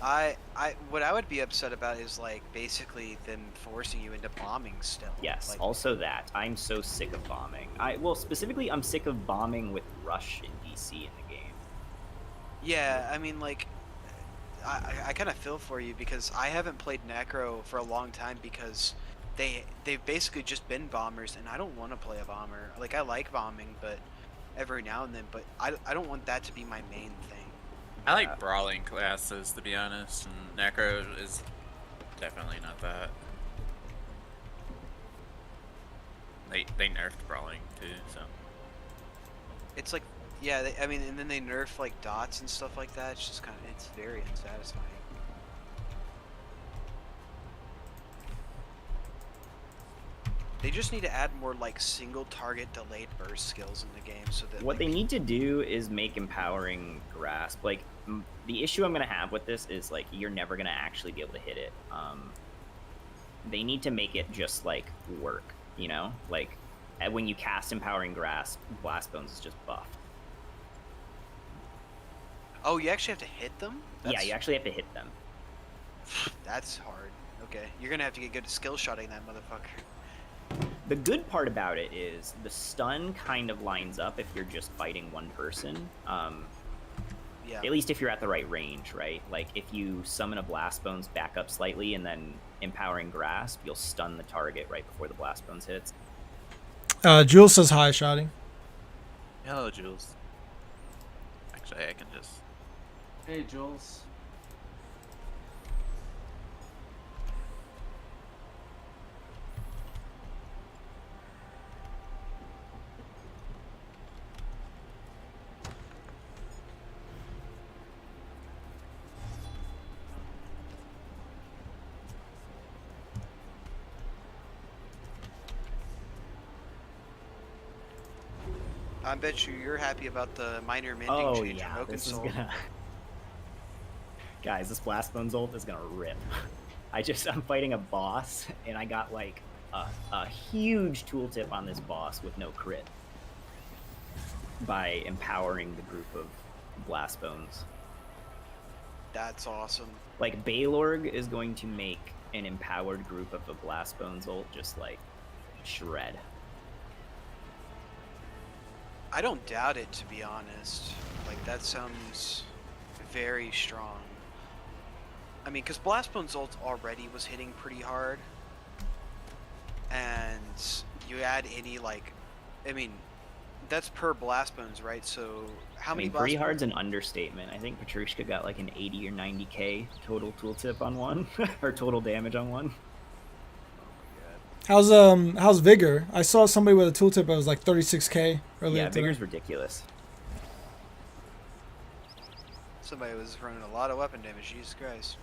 What I would be upset about is like basically them forcing you into bombing still. Yes, Like, also that. I'm so sick of bombing. Specifically, I'm sick of bombing with Rush in DC in the game. yeah, I mean like I kind of feel for you because I haven't played Necro for a long time because they've basically just been bombers and I don't want to play a bomber. Like I like bombing, but every now and then, but I don't want that to be my main thing. I like brawling classes, to be honest, and Necro is definitely not that. They nerfed brawling too, so. It's like, yeah, I mean, and then they nerf like dots and stuff like that. It's just kind of, it's very unsatisfying. They just need to add more like single target delayed burst skills in the game so that What like, they need to do is make empowering grasp. Like the issue I'm gonna have with this is like you're never gonna actually be able to hit it. They need to make it just like work, you know? Like when you cast empowering grasp, blast bones is just buffed. Oh, you actually have to hit them? Yeah, you actually have to hit them. That's hard. Okay, you're gonna have to get good at skill shotting that motherfucker. The good part about it is the stun kind of lines up if you're just fighting one person. Yeah. At least if you're at the right range, right? Like if you summon a blast bones back up slightly and then empowering grasp, you'll stun the target right before the blast bones hits. Jules says hi, Shoddy. Hello, Jules. Actually, I can just. Hey, Jules. I bet you're happy about the minor mending Oh change yeah, on Oaken this is Soul. gonna... Guys, this blast bones ult is gonna rip. I'm fighting a boss, and I got like a huge tooltip on this boss with no crit by empowering the group of blast bones. That's awesome. Like Baylorg is going to make an empowered group of the blast bones ult just like shred. I don't doubt it, to be honest. Like, that sounds very strong. I mean, because Blastbone's ult already was hitting pretty hard. And you add any, like... I mean, that's per Blastbones, right? So, how many pretty Blastbones... hard's an understatement. I think Petrushka got like an 80 or 90k total tooltip on one, or total damage on one. How's Vigor? I saw somebody with a tooltip that was like 36k earlier Yeah, today. Vigor's ridiculous. Somebody was running a lot of weapon damage, Jesus Christ.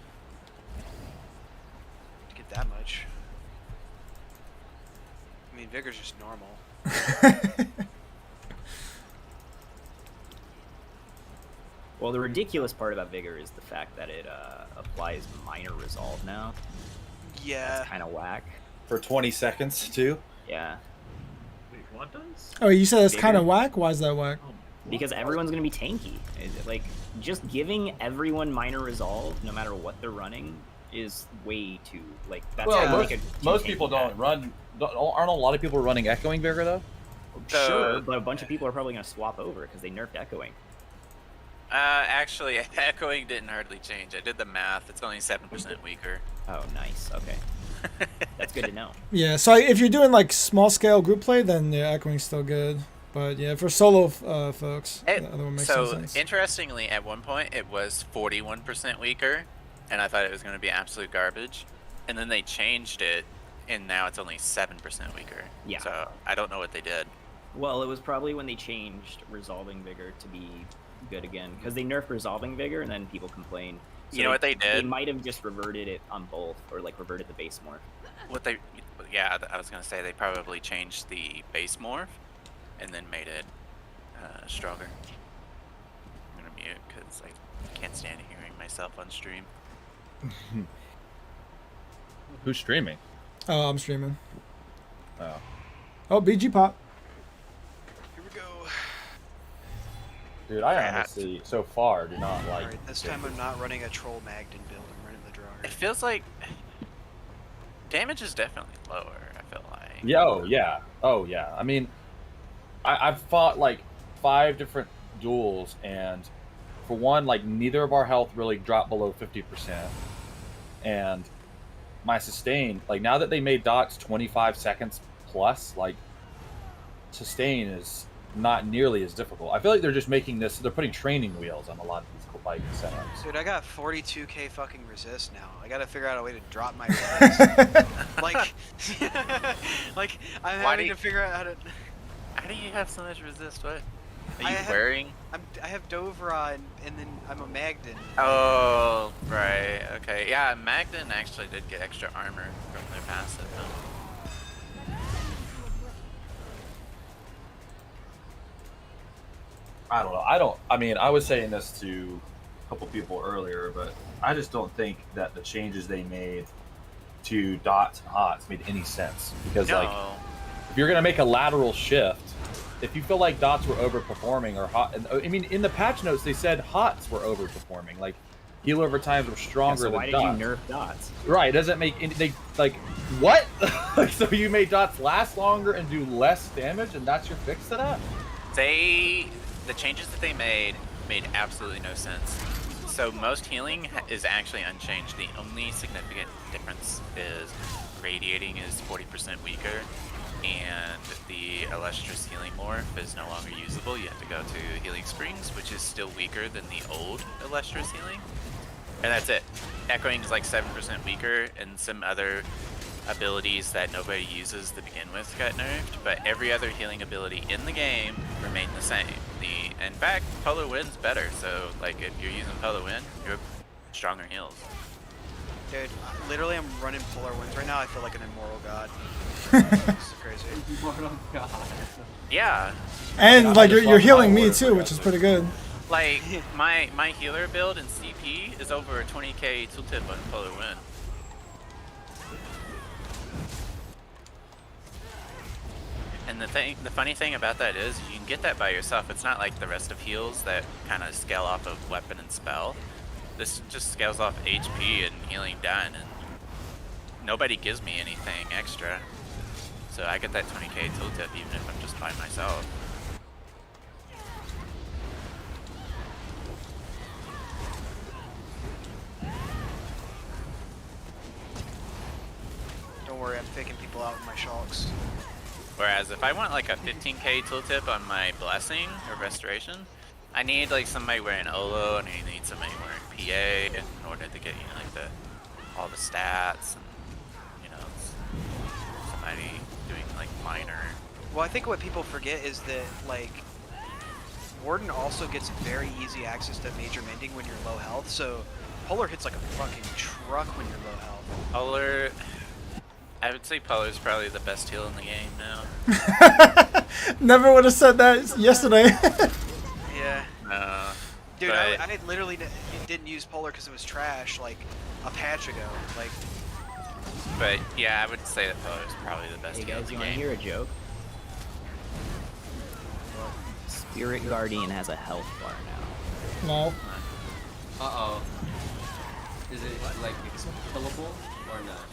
To get that much. I mean, Vigor's just normal. Well, the ridiculous part about Vigor is the fact that it applies minor resolve now. Yeah. That's kind of whack. For 20 seconds, too? Yeah. Wait, what does? Oh, you said it's Vigor. kind of whack? Why is that whack? Because everyone's going to be tanky. Like, just giving everyone minor resolve, no matter what they're running, is way too, like, that's Well, how you most, make a most tanky people map. don't run... Aren't a lot of people running Echoing Vigor, though? Sure, but a bunch of people are probably going to swap over because they nerfed Echoing. Actually, Echoing didn't hardly change. I did the math. It's only 7% weaker. Oh, nice. Okay. That's good to know. Yeah, so if you're doing like small scale group play, then yeah, Echoing's still good. But yeah, for solo folks, the other one makes no So, sense. interestingly, at one point, it was 41% weaker. and I thought it was going to be absolute garbage. And then they changed it, and now it's only 7% weaker. Yeah. So I don't know what they did. Well, it was probably when they changed Resolving Vigor to be good again, because they nerfed Resolving Vigor and then people complained. So You know what they They did? might have just reverted it on both, or like reverted the base morph. I was going to say they probably changed the base morph, and then made it stronger. I'm going to mute because I can't stand hearing myself on stream. Who's streaming? Oh, I'm streaming. Oh. Oh, BG Pop. Here we go. Dude, I Rat. honestly, so far, do not like. Alright, this time I'm not running a Troll Magden build. I'm running the Drawer. It feels like damage is definitely lower, I feel like. Yeah, oh yeah. I mean, I've fought like 5 different duels, and for one, like neither of our health really dropped below 50%, and my sustain, like now that they made dots 25 seconds plus, like sustain is not nearly as difficult. I feel like they're just making this, they're putting training wheels on a lot of these like setups. Dude, I got 42k fucking resist now. I gotta figure out a way to drop my resist. like, like I'm Why having do you- to figure out how to. How do you have so much resist? What? Are I you have- wearing? I have Dovra and then I'm a Magden. Oh, right. Okay. Yeah, Magden actually did get extra armor from their passive. I don't know. I mean, I was saying this to a couple people earlier, but I just don't think that the changes they made to dots and hots made any sense. Because, No. like, if you're going to make a lateral shift, if you feel like dots were overperforming or hot, I mean, in the patch notes, they said hots were overperforming. Like, heal over times were Yeah, stronger so why than did dots. you nerf dots? Right, it doesn't make any, they, like, what? Like, so you made dots last longer and do less damage, and that's your fix to that? The changes that they made absolutely no sense. So most healing is actually unchanged. The only significant difference is radiating is 40% weaker, and the illustrious healing morph is no longer usable. You have to go to Healing Springs, which is still weaker than the old illustrious healing. And that's it. Echoing is like 7% weaker, and some other abilities that nobody uses to begin with got nerfed, but every other healing ability in the game remained the same. In fact, Polar Wind's better, so like if you're using Polar Wind, you have stronger heals. Dude, literally I'm running Polar Winds right now. I feel like an immoral god. It's crazy. Immortal God. Yeah, And Yeah, like I just you're lost my healing me order too, for which is that, pretty good. like my healer build in CP is over a 20k tooltip on Polar Wind. And the funny thing about that is you can get that by yourself. It's not like the rest of heals that kind of scale off of weapon and spell. This just scales off HP and healing done, and nobody gives me anything extra. So I get that 20k tooltip even if I'm just by myself. Don't worry, I'm faking people out with my shulks. Whereas if I want like a 15k tooltip on my blessing or restoration, I need like somebody wearing Olo, and I need somebody wearing PA in order to get like all the stats, and somebody doing like minor. Well, I think what people forget is that like Warden also gets very easy access to major mending when you're low health. So Polar hits like a fucking truck when you're low health. Polar, I would say Polar's probably the best heal in the game now. Never would have said that yesterday. Yeah. Dude, but I literally didn't use Polar because it was trash like a patch ago. Like, but yeah, I would say that Polar's probably the best Hey heal in guys, the you want to game. hear a joke? Spirit Guardian has a health bar now. No. Uh-oh. Is it like killable or not?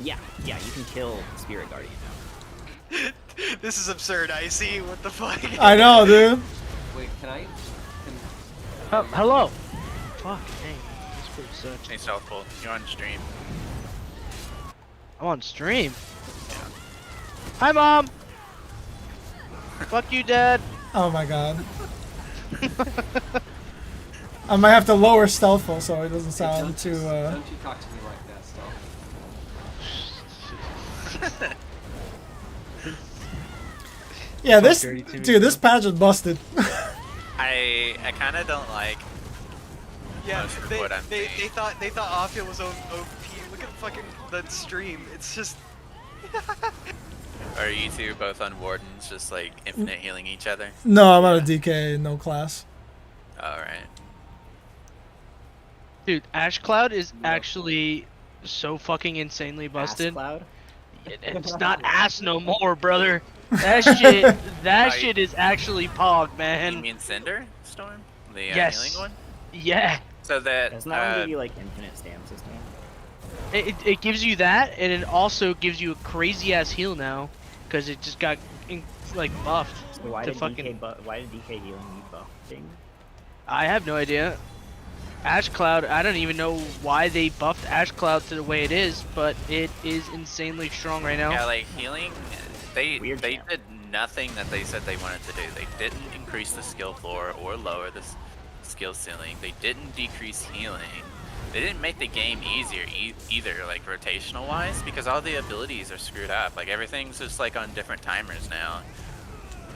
Yeah, you can kill Spirit Guardian now. this is absurd, Icy. What the fuck? I know, dude. Wait, can I? Hello. Fuck, dang. This pretty sucks. Hey, Southpole, you're on stream. I'm on stream. Hi, Mom. Fuck you, Dad. Oh my god. I might have to lower stealthful so it doesn't Hey, sound don't too. you, don't you talk to me like that, Stealth. Yeah, Talk this dirty to me, dude, this bro. patch is busted. I kind of don't like Yeah, most of they, what I'm they, seeing. they thought Afia was OP. Look at fucking the stream. It's just Are you two both on wardens, just like infinite healing each other? No, I'm on a DK, no class. Alright. Dude, Ash Cloud is actually so fucking insanely busted. Cloud. It's not ass no more, brother. That shit, that I- shit is actually pog, You man. mean Cinder Storm? The Yes. healing one? Yeah, So that Doesn't that one give you like infinite stam system? it gives you that, and it also gives you a crazy ass heal now, because it just got like buffed. So why to did fucking- why did DK healing need buffing? I have no idea. Ash Cloud, I don't even know why they buffed Ash Cloud to the way it is, but it is insanely strong right now. yeah, like healing, they Weird champ. did nothing that they said they wanted to do. They didn't increase the skill floor or lower the skill ceiling. They didn't decrease healing. They didn't make the game easier either, like rotational wise, because all the abilities are screwed up. Like everything's just like on different timers now,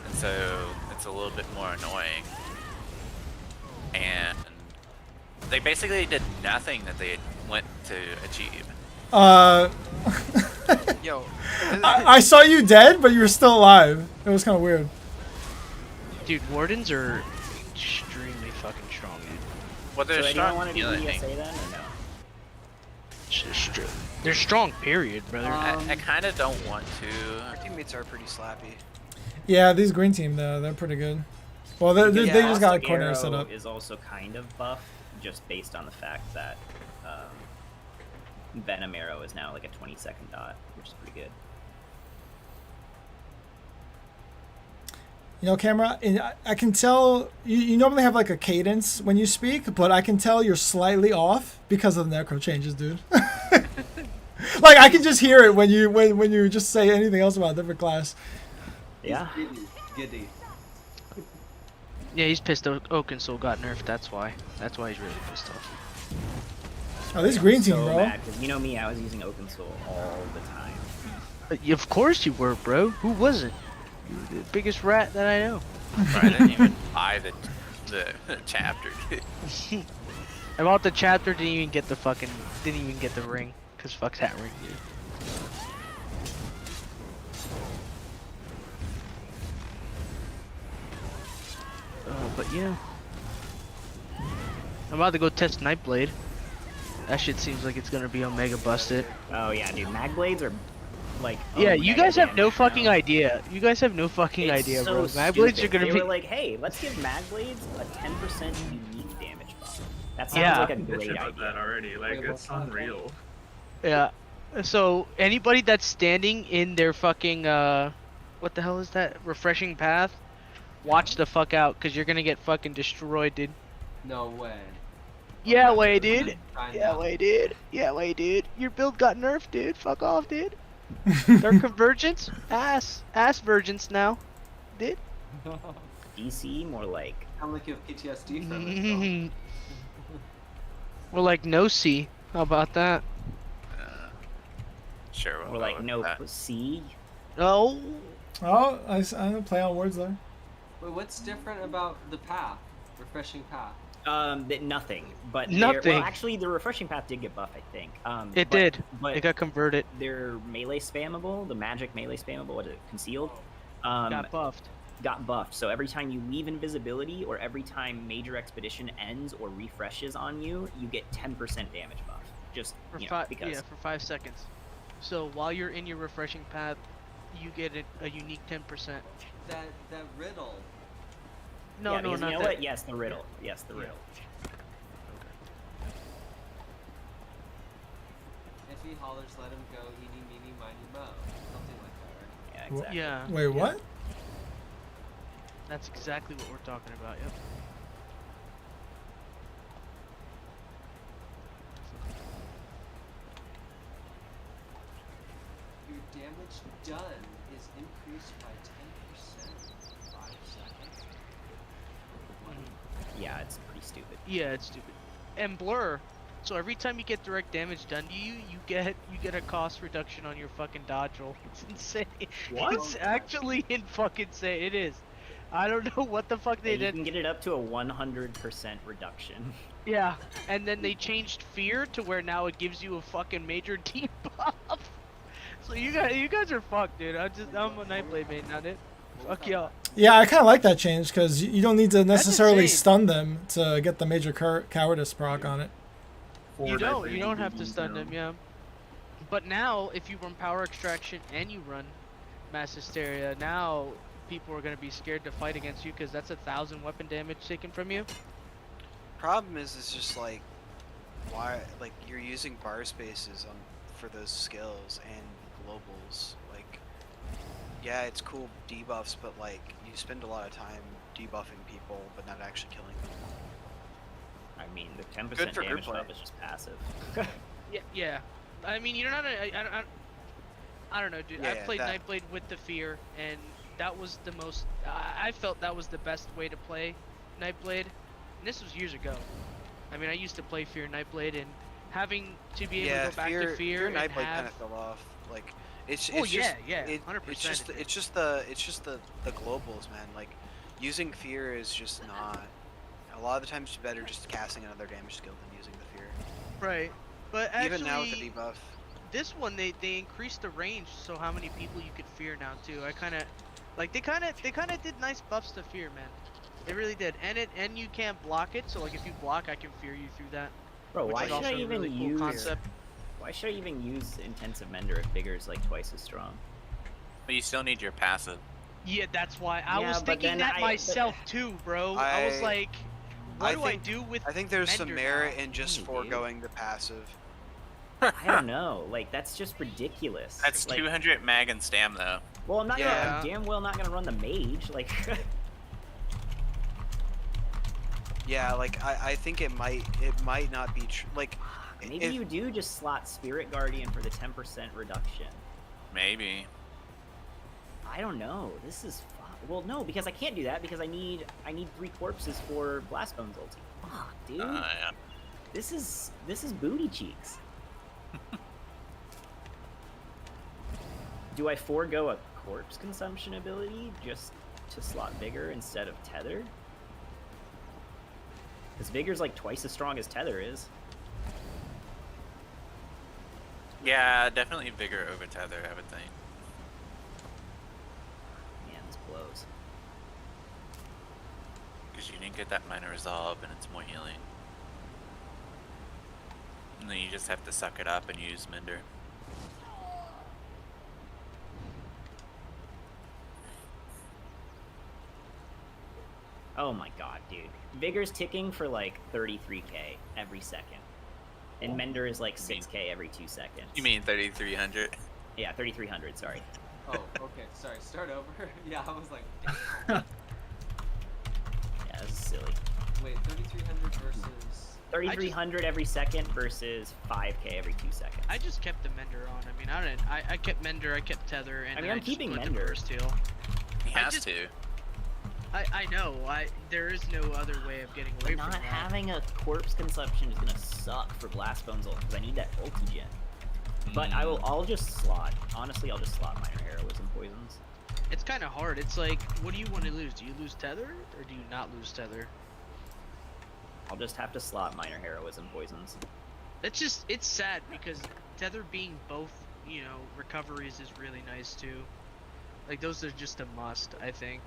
and so it's a little bit more annoying. And they basically did nothing that they went to achieve. yo. I saw you dead, but you were still alive. It was kind of weird. Dude, Wardens are extremely fucking strong, dude. Well, So there's anyone strong want to do healing. ESA then or no? They're strong, period, brother. I kind of don't want to. Our teammates are pretty slappy. Yeah, these green team though, they're pretty good. Well, they Yeah, just got a Phosphic corner Arrow set up. is also kind of buff, just based on the fact that Venom Arrow is now like a 20-second dot, which is pretty good. You know, camera, and I can tell you normally have like a cadence when you speak, but I can tell you're slightly off because of the necro changes, dude. Like I can just hear it when you just say anything else about a different class. Yeah. Giddy. Yeah, he's pissed. Oakensoul got nerfed. That's why. That's why he's really pissed off. Oh, this green team, So bro. mad, 'cause you know me, I was using Oaken Soul all the time. Of course you were, bro. Who wasn't? You were the biggest rat that I know. I didn't even buy the chapter. I bought the chapter. Didn't even get the ring. Cause fuck that ring, dude. But yeah. I'm about to go test Nightblade. That shit seems like it's gonna be Omega busted. Oh yeah, dude, mag blades are like. Yeah, Omega you guys have no damage fucking now. idea. You guys have no fucking It's idea, so bro. Mag blades are stupid. gonna They be. were like, hey, let's give mag blades a 10% unique damage buff. That sounds Yeah. like a great idea. already. Like it's unreal. Yeah. So anybody that's standing in their fucking what the hell is that? Refreshing path? Watch the fuck out, cause you're gonna get fucking destroyed, dude. No way. Yeah, Okay, way, we're dude. gonna try Yeah, now. way, dude. Yeah, way, dude. Your build got nerfed, dude. Fuck off, dude. Dark Convergence? Ass vergence now. Dude. DC, more like. Sound like you have PTSD from it. Stealth. We're like no C. How about that? Sure, we'll Or go like with no that. C. Oh. Oh, I play on words there. Wait, what's different about the path? Refreshing path. Nothing. But Nothing. Well, actually, the refreshing path did get buffed, I think. It but, did. But It got converted. they're melee spammable. The magic melee spammable. What is it? Concealed. Got buffed. Got buffed. So every time you leave invisibility, or every time Major Expedition ends or refreshes on you, you get 10% damage buff. Just For you know, because. yeah, for 5 seconds. So while you're in your refreshing path, you get a unique 10%. That riddle. No, yeah, no, because not you know that. what? Yes, the riddle. Yes, the riddle. If he hollers, let him go. Eeny, meeny, miny, mo. Something like that, right? Yeah, exactly. Yeah. Wait, yeah. what? That's exactly what we're talking about. Yep. Your damage done is increased by 10% in 5 seconds. Yeah, that's pretty stupid. Yeah, it's stupid. And blur. So every time you get direct damage done to you, you get a cost reduction on your fucking dodge roll. It's insane. What? It's actually insane. It is. I don't know what the fuck they You did. can get it up to a 100% reduction. Yeah, and then they changed fear to where now it gives you a fucking major debuff. So you guys are fucked, dude. I'm a Nightblade main, not it. Fuck y'all. Yeah, I kind of like that change because you don't need to necessarily insane. stun them to get the major cowardice proc on it. You don't have to stun them, yeah. But now, if you run power extraction and you run mass hysteria, now people are gonna be scared to fight against you because that's 1,000 weapon damage taken from you. Problem is just like, why? Like you're using bar spaces on for those skills and globals. Like, yeah, it's cool debuffs, but like you spend a lot of time debuffing people, but not actually killing them. I mean, the 10% Good for group damage play. buff is just passive. Yeah. I mean, you're not. I don't know, dude. I Yeah, played that- Nightblade with the fear, and that was the most. I felt that was the best way to play Nightblade. And this was years ago. I mean, I used to play Fear Nightblade, and having to be able Yeah, to go back fear, to Fear and Nightblade kind have. of fell off. Like, it's Oh, it's yeah, just yeah, it, 100% it's just the globals, man. Like, using fear is just not. A lot of the times, it's better just casting another damage skill than using the fear. Right. But actually, Even now with the debuff. this one they increased the range, so how many people you could fear now too. I kind of like they kind of did nice buffs to fear, man. They really did. And you can't block it, so like if you block, I can fear you through that. Bro, which why is should also I a even really cool use? concept. Why should I even use intensive mender if Vigor is like twice as strong? But you still need your passive. Yeah, that's why I Yeah, was but thinking then that but- myself too, bro. I was like, what do I think- do with? I think there's some Mender merit now? in just Dude. foregoing the passive. I don't know. Like that's just ridiculous. That's like, 200 mag and stam though. Well, I'm not. Yeah. Gonna, I'm damn well not gonna run the mage. Like. Yeah, like I think it might not be true. Like, Maybe you do just slot Spirit Guardian for the 10% reduction. Maybe. I don't know. This is well, no, because I can't do that because I need 3 corpses for Blastbone's ulti. Fuck, dude. Yeah. This is booty cheeks. Do I forego a corpse consumption ability just to slot Vigor instead of Tether? Because Vigor's like twice as strong as Tether is. Yeah, definitely Vigor over Tether, I would think. Man, this blows. Because you didn't get that minor resolve and it's more healing. And then you just have to suck it up and use Mender. Oh my god, dude. Vigor's ticking for like 33k every second. And Mender is like 6k every 2 seconds. You mean 3,300? Yeah, 3300, sorry. Oh, okay. Sorry. Start over. Yeah, I was like, Yeah, this is silly. wait, 3,300 versus. 3300 every second versus 5k every 2 seconds. I just kept the Mender on. I mean, I kept Mender, I kept Tether, and I mean, I I'm just keeping put Mender. the burst heal. He has just- to. I know. There is no other way of getting away Not from that. having a corpse consumption is gonna suck for Blastbone's ult because I need that ulti gen. But I'll just slot. Honestly, I'll just slot minor heroism poisons. It's kind of hard. It's like, what do you want to lose? Do you lose Tether or do you not lose Tether? I'll just have to slot minor heroism poisons. It's sad because Tether being both, recoveries is really nice too. Like those are just a must, I think.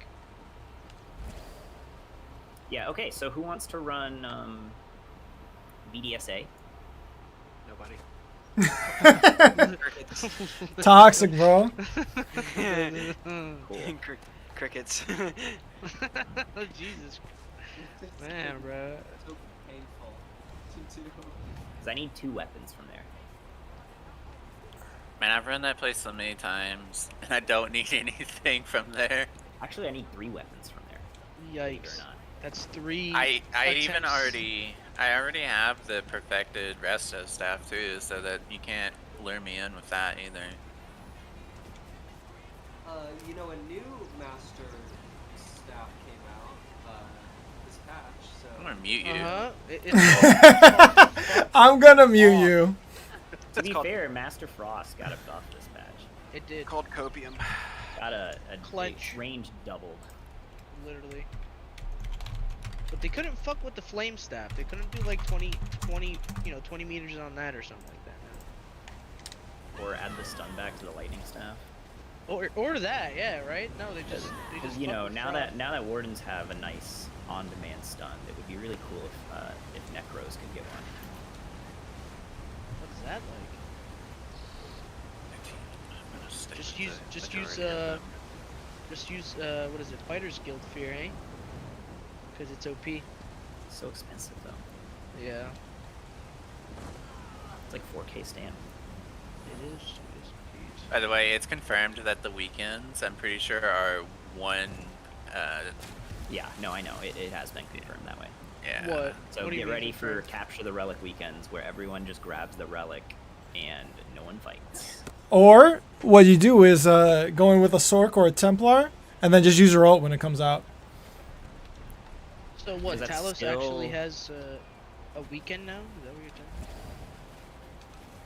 Yeah. Okay. So who wants to run VDSA? Nobody. Toxic, bro. Cool. Crickets. Oh, Jesus. Man, bro. So painful to do. Because I need 2 weapons from there. Man, I've run that place so many times, and I don't need anything from there. Actually, I need 3 weapons from there. Believe it Yikes. or not. That's 3. I even attempts. I already have the perfected resto staff too, so that you can't lure me in with that either. A new master staff came out this patch, so. I don't mute you. I'm gonna mute you. To be fair, Master Frost got a buff this patch. It did. Called copium. Got a Clench. range doubled. Literally. But they couldn't fuck with the flame staff. They couldn't do like 20 meters on that or something like that. Or add the stun back to the lightning staff. Or that, yeah, right? No, they just Because you know, now that Wardens have a nice on-demand stun, it would be really cool if Necros could get one. What's that like? Just use what is it? Fighter's Guild Fear, eh? Because it's OP. It's so expensive though. Yeah. It's like 4K stamp. It is. By the way, it's confirmed that the weekends, I'm pretty sure, are one. Yeah, no, I know. It has been confirmed that way. Yeah. What? So What do you get mean ready for confirmed? Capture the Relic weekends, where everyone just grabs the relic and no one fights. Or what you do is go in with a Sork or a Templar, and then just use your ult when it comes out. So what? Is that Talos still- actually has a weekend now? Is that what you're telling me?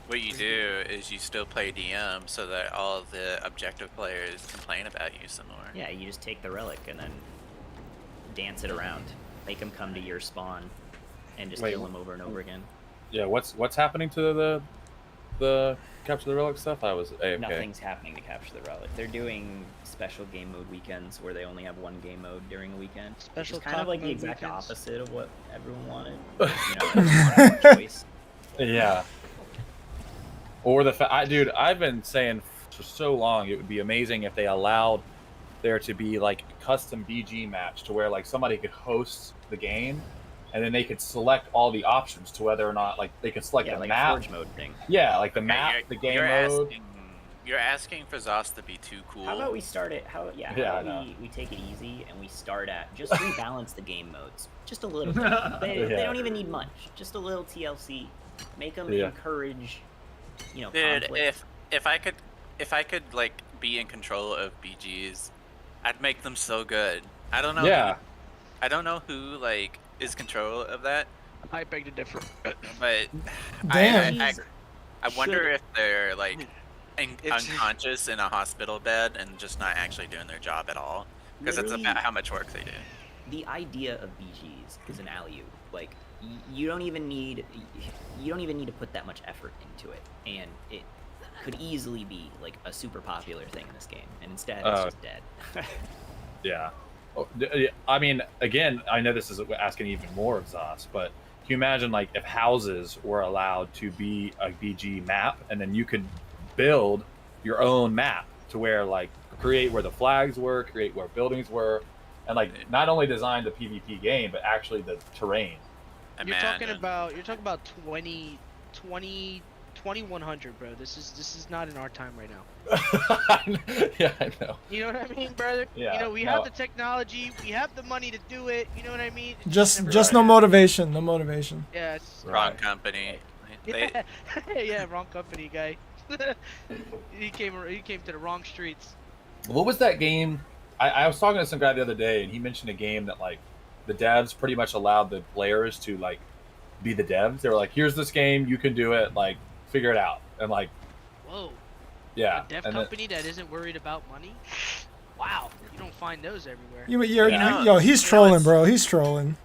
What you do is you still play DM so that all of the objective players complain about you some more. Yeah, you just take the relic and then dance it around. Make them come to your spawn and just Wait. kill them over and over again. Yeah, what's happening to the capture the relic stuff? I was AFK. Nothing's happening to Capture the Relic. They're doing special game mode weekends where they only have one game mode during a weekend. Special which is kind of cock like the mode exact weekends. opposite of what everyone wanted. You know, everyone wanted more choice. Yeah. Or dude, I've been saying for so long it would be amazing if they allowed there to be like a custom BG match to where like somebody could host the game, and then they could select all the options to whether or not like they could select Yeah, the like map. Forge mode thing. Yeah, like the Okay, map, the game mode. You're asking for Zos to be too cool. How about we start it? How Yeah, I about know. we take it easy and we start at just rebalance the game modes just a little bit. They Yeah. don't even need much. Just a little TLC. Make them Yeah. encourage, Dude, conflict. if I could like be in control of BGs, I'd make them so good. I don't know. Yeah. I don't know who like is control of that, I beg to differ. but Damn. I wonder if they're like If- unconscious in a hospital bed and just not actually doing their job at all, because that's Literally- about how much work they do. The idea of BGs is an alley-oop. Like you don't even need to put that much effort into it, and it could easily be like a super popular thing in this game, and instead it's just dead. Yeah. I mean, again, I know this is asking even more of Zos, but can you imagine like if houses were allowed to be a BG map, and then you could build your own map to where like create where the flags were, create where buildings were, and like not only design the PvP game, but actually the terrain. You're talking about 2100, bro. This is not in our time right now. Yeah, I know. You know what I mean, brother? Yeah, You know, we no. have the technology, we have the money to do it. You know what I mean? It's Just never- no motivation. No motivation. Yeah, it's Wrong company. They, yeah, yeah, wrong company, guy. he came to the wrong streets. What was that game? I was talking to some guy the other day, and he mentioned a game that like the devs pretty much allowed the players to like be the devs. They were like, "Here's this game, you can do it. Like, figure it out." And like, Whoa. yeah, A dev and then- company that isn't worried about money? Wow, you don't find those everywhere. He's trolling, bro. He's trolling.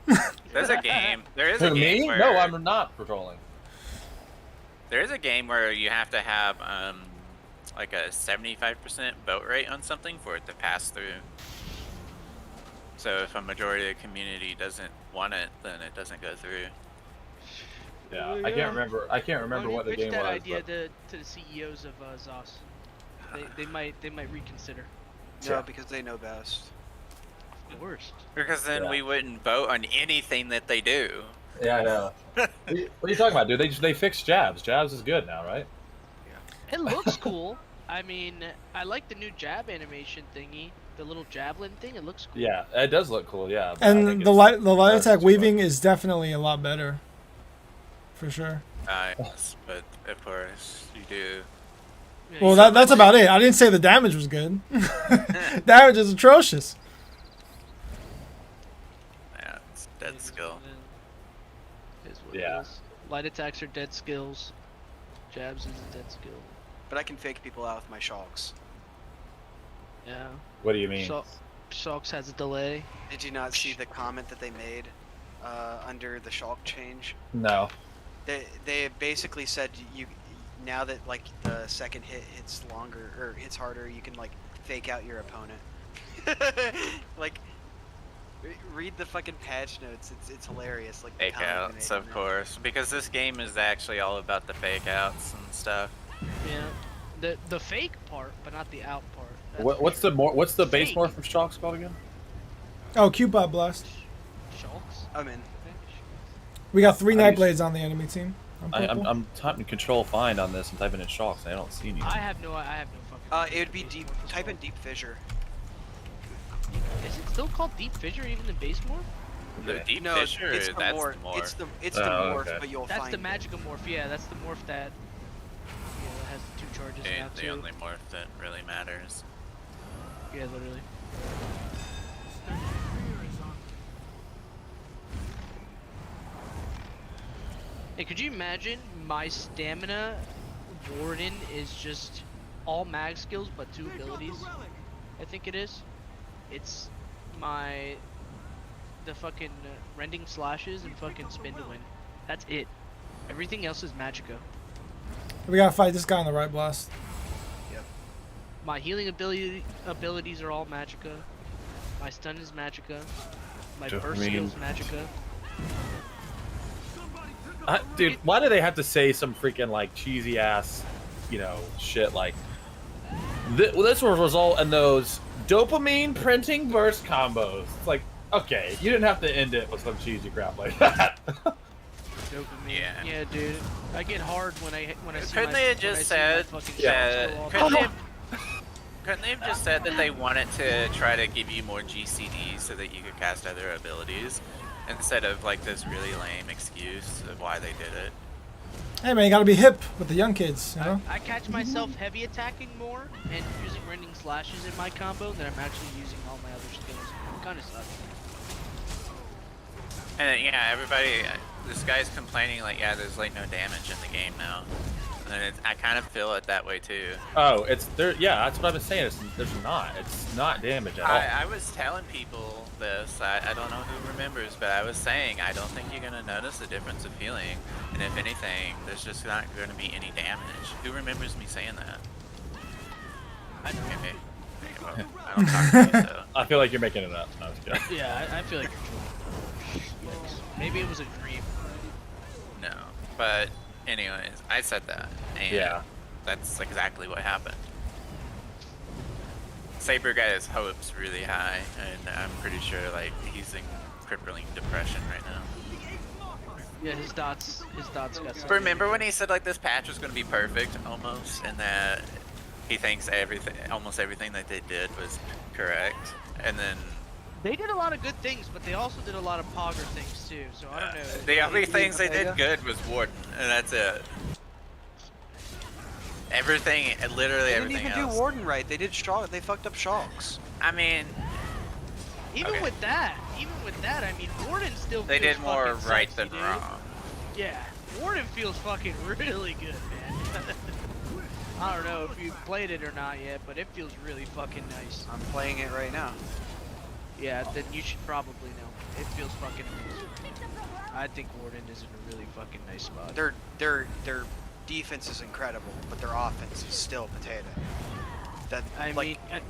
there's a game. There is a Who, game me? where No, I'm not patrolling. there is a game where you have to have like a 75% vote rate on something for it to pass through. So if a majority of the community doesn't want it, then it doesn't go through. Yeah, I can't remember. I can't remember Why what don't the you game pitch that was. idea But to the CEOs of Zos. They might reconsider. No, because they know best. Of course. Because then Yeah. we wouldn't vote on anything that they do. yeah, I know. What are you talking about, dude? They fixed jabs. Jabs is good now, right? It looks cool. I mean, I like the new jab animation thingy, the little javelin thing. It looks cool. Yeah, it does look cool. Yeah, but I think And the it's- light attack too weaving is definitely a lot better. For sure. But of course you do. Yeah, Well, you- that's about it. I didn't say the damage was good. Damage is atrocious. Yeah, it's dead skill. Is what Yeah. it is. Light attacks are dead skills. Jabs is a dead skill. But I can fake people out with my shocks. Yeah. What do you mean? Shocks has a delay. Did you not see the comment that they made under the shock change? No. They basically said you now that like the second hit hits longer or hits harder, you can like fake out your opponent. Like read the fucking patch notes. It's hilarious. Like the Fake comment they outs, made of on that. course, because this game is actually all about the fake outs and stuff. Yeah. The fake part, but not the out part. That's What's for sure. what's the base Fake. morph from Shocks called again? Oh, Cupid Blast. Shocks? I'm in. We got 3 How do you- Nightblades on the enemy team. On purple. I'm typing Control Find on this and typing in Shocks. And I don't see anything. I have no fucking. It would be deep. Type in deep fissure. Is it still called Deep Fissure even in base morph? The Deep No, Fissure, it's the that's morph. the morph. It's the Oh, morph, okay. but you'll That's find the it. Magica morph. Yeah, that's the morph that. Yeah, that has the 2 charges now The too. only morph that really matters. Yeah, literally. Hey, could you imagine my stamina Warden is just all mag skills but 2 abilities? I think it is. It's the fucking rending slashes and fucking spin to win. That's it. Everything else is Magica. We gotta fight this guy on the right blast. My healing abilities are all Magica. My stun is Magica. My burst skill is Magica. Dude, why do they have to say some freaking like cheesy ass, shit like this will result in those dopamine printing burst combos? It's like, okay, you didn't have to end it with some cheesy crap like that. Dopamine. Yeah. Yeah, dude. I get hard when I see Couldn't my, they have when I just see my said fucking that? shots go all Couldn't they have just said that they wanted to try to give you more GCDs so that you could cast other abilities, instead of like this really lame excuse of why they did it? Hey man, you gotta be hip with the young kids, you know? I catch myself heavy attacking more and using rending slashes in my combo than I'm actually using all my other skills. It kind of sucks. And yeah, everybody, this guy's complaining like, yeah, there's like no damage in the game now. And I kind of feel it that way too. Oh, it's there. Yeah, that's what I've been saying. There's not. It's not damage at all. I was telling people this. I don't know who remembers, but I was saying I don't think you're gonna notice the difference of healing. And if anything, there's just not gonna be any damage. Who remembers me saying that? Okay. Well, I don't talk to you, so. I feel like you're making it up. No, I was kidding. Yeah, I feel like you're true. Maybe it was a dream. No, but anyways, I said that, and Yeah. that's exactly what happened. Saber got his hopes really high, and I'm pretty sure like he's in crippling depression right now. Yeah, his dots got some. Remember when he said like this patch was gonna be perfect almost, and that he thinks almost everything that they did was correct, and then They did a lot of good things, but they also did a lot of pogger things too. So I don't know. the only things they did good was Warden, and that's it. Everything, literally They didn't everything even else. do Warden right. They did shock. They fucked up shocks. I mean, Even okay. with that, I mean, Warden still. They feels did more fucking right sexy, than dude. wrong. Yeah, Warden feels fucking really good, man. I don't know if you played it or not yet, but it feels really fucking nice. I'm playing it right now. Yeah, then you should probably know. It feels fucking amazing. I think Warden is in a really fucking nice spot. Their defense is incredible, but their offense is still potato. That I like mean,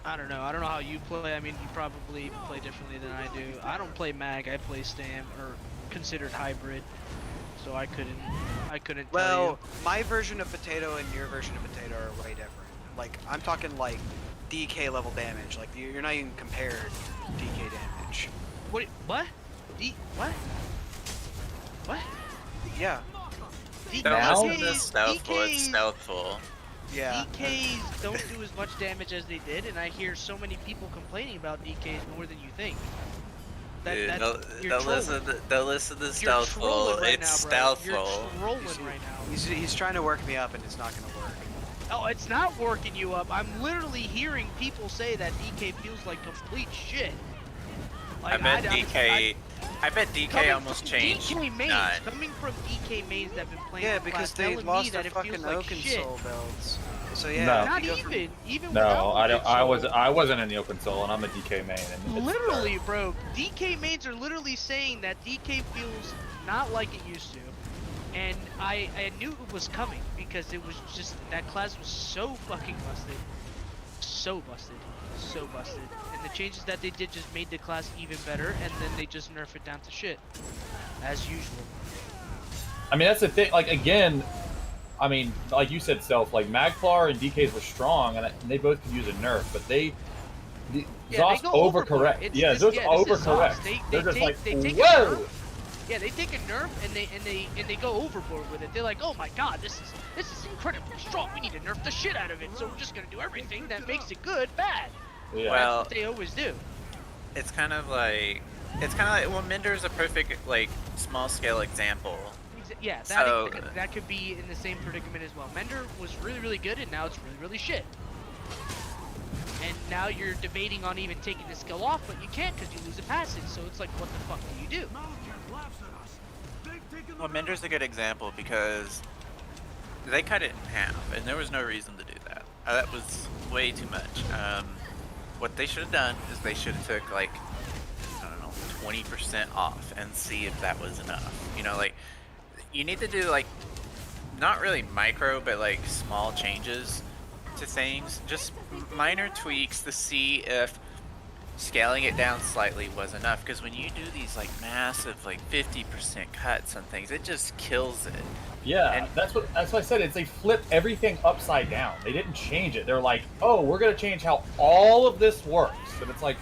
I don't know. I don't know how you play. I mean, you probably play differently than I do. I don't play mag. I play Stam or considered hybrid. So I couldn't tell well, you. my version of potato and your version of potato are way different. Like I'm talking like DK level damage. Like you're not even compared DK damage. What? What? What? What? Yeah. Now? Listen to Stealthful, it's Stealthful. Yeah. DKs don't do as much damage as they did, and I hear so many people complaining about DKs more than you think. Dude, You're they'll trolling. listen to You're Stealthful. trolling right It's now, bro. You're Stealthful. trolling right now. He's trying to work me up and it's not gonna work. Oh, it's not working you up. I'm literally hearing people say that DK feels like complete shit. I bet DK. I bet DK almost changed. DK mains, none. coming from DK mains that have been playing. Yeah, the because class, they telling lost me their that it fucking feels like Oaken shit. Soul builds. So yeah, No. if Not you go from- even No, without I don't. Oaken I Soul. wasn't in the Open Soul, and I'm a DK main. And it's Literally, bro, DK mains are literally saying that DK feels not like it used to, and I knew it was coming because it was just that class was so fucking busted, so busted, and the changes that they did just made the class even better, and then they just nerf it down to shit, as usual. I mean, that's the thing. Like again, I mean, like you said, Self, like Magplar and DKs were strong, and they both could use a nerf, but Zoss they go overboard. overcorrect. It's Yeah, this- Zoss yeah, this is overcorrect. Zoss. They They're just take- like, they take a whoa! nerf. Yeah, they take a nerf and they go overboard with it. They're like, oh my god, this is incredibly strong. We need to nerf the shit out of it. So we're just gonna do everything that makes it good bad. Yeah. Well, That's what they always do. it's kind of like well, Minder's a perfect like small scale example. Yeah, So- that could be in the same predicament as well. Mender was really good, and now it's really shit. And now you're debating on even taking the skill off, but you can't because you lose a passage. So it's like, what the fuck do you do? Well, Minder's a good example because they cut it in half, and there was no reason to do that. That was way too much. What they should have done is they should have took like, I don't know, 20% off and see if that was enough. You know, like you need to do like not really micro, but like small changes to things, just minor tweaks to see if scaling it down slightly was enough. Because when you do these like massive like 50% cuts on things, it just kills it. Yeah, And- that's what I said. It's they flipped everything upside down. They didn't change it. They're like, oh, we're gonna change how all of this works. And it's like,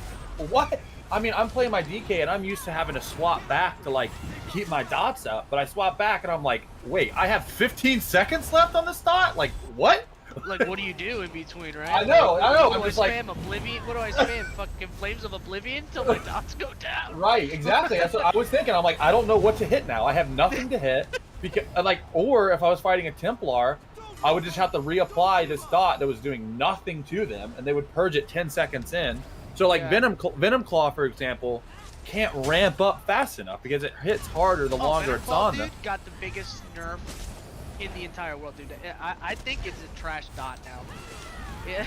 what? I mean, I'm playing my DK and I'm used to having to swap back to like keep my dots up, but I swap back and I'm like, wait, I have 15 seconds left on this dot? Like, what? Like, what do you do in between, right? I know. What I'm do just I like, spam Oblivion? What do I spam? Fucking Flames of Oblivion till my dots go down. right, exactly. That's what I was thinking. I'm like, I don't know what to hit now. I have nothing to hit because, like, or if I was fighting a Templar, I would just have to reapply this dot that was doing nothing to them, and they would purge it 10 seconds in. So, like, Yeah. Venom Claw, for example, can't ramp up fast enough because it hits harder the longer Venom it's Claw, on them. dude, got the biggest nerf in the entire world, dude. I think it's a trash dot now. Yeah,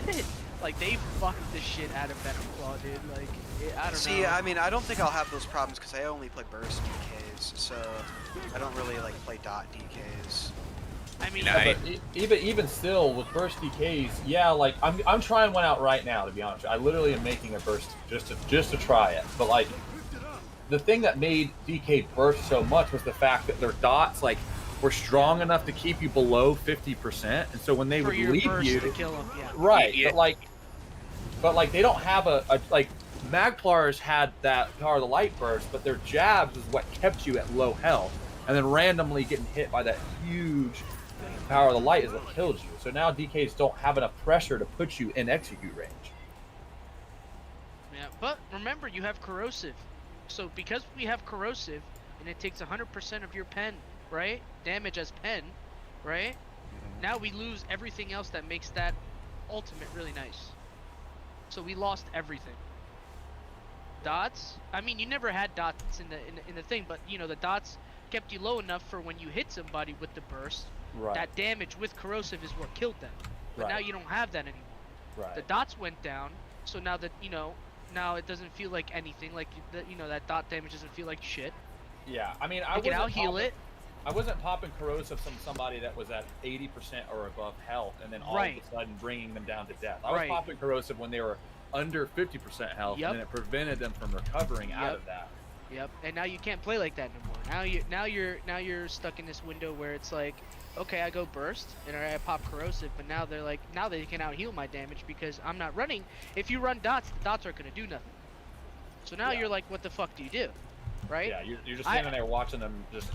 like they fucked the shit out of Venom Claw, dude. Like, I don't know. See, I mean, I don't think I'll have those problems because I only play burst DKs, so I don't really like play dot DKs. I mean, Yeah, But even still, with burst DKs, yeah, like I'm trying one out right now. To be honest, I literally am making a burst just to try it. But like, the thing that made DK burst so much was the fact that their dots like were strong enough to keep you below 50%, and so when they for would your leave burst you, to kill him, yeah. right? Yeah. But like they don't have a like Magplars had that Power of the Light burst, but their jabs is what kept you at low health, and then randomly getting hit by that huge Power of the Light is what killed you. So now DKs don't have enough pressure to put you in execute range. Yeah, but remember, you have corrosive. So because we have corrosive, and it takes 100% of your pen, right? Damage as pen, right? Now we lose everything else that makes that ultimate really nice. So we lost everything. Dots. I mean, you never had dots in the thing, but you know the dots kept you low enough for when you hit somebody with the burst. Right. That damage with corrosive is what killed them. But Right. now you don't have that anymore. Right. The dots went down, so now that now it doesn't feel like anything. Like that dot damage doesn't feel like shit. Yeah, I mean, I can out heal it. I wasn't popping corrosive from somebody that was at 80% or above health, and then all Right. of a sudden bringing them down to death. I was Right. popping corrosive when they were under 50% health, Yep. and then it prevented them from recovering out Yep. of that. Yep. And now you can't play like that no more. Now you're stuck in this window where it's like, okay, I go burst and I pop corrosive, but now they're like, now they can out heal my damage because I'm not running. If you run dots, the dots aren't gonna do nothing. So now Yeah. you're like, what the fuck do you do, right? Yeah, you're just standing there watching them just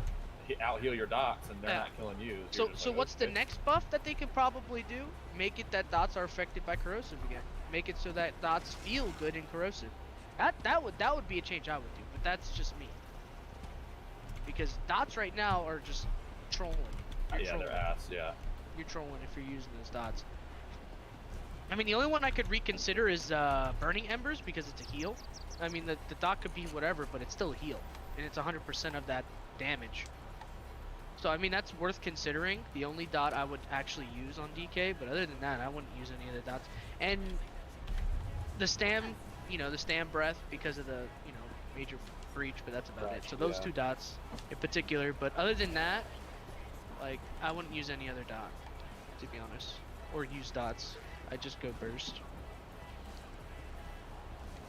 out heal your dots, and they're Yeah. not killing you. So You're just so like, what's the okay. next buff that they could probably do? Make it that dots are affected by corrosive again. Make it so that dots feel good in corrosive. That would be a change I would do, but that's just me. Because dots right now are just trolling. You're Yeah, trolling. they're ass. Yeah. You're trolling if you're using those dots. I mean, the only one I could reconsider is Burning Embers because it's a heal. I mean, the dot could be whatever, but it's still a heal, and it's 100% of that damage. So I mean, that's worth considering. The only dot I would actually use on DK, but other than that, I wouldn't use any of the dots. And the Stam, the Stam Breath because of the, major breach, but that's about it. So those two dots in particular, but other than that, like, I wouldn't use any other dot, to be honest, or use dots. I just go burst.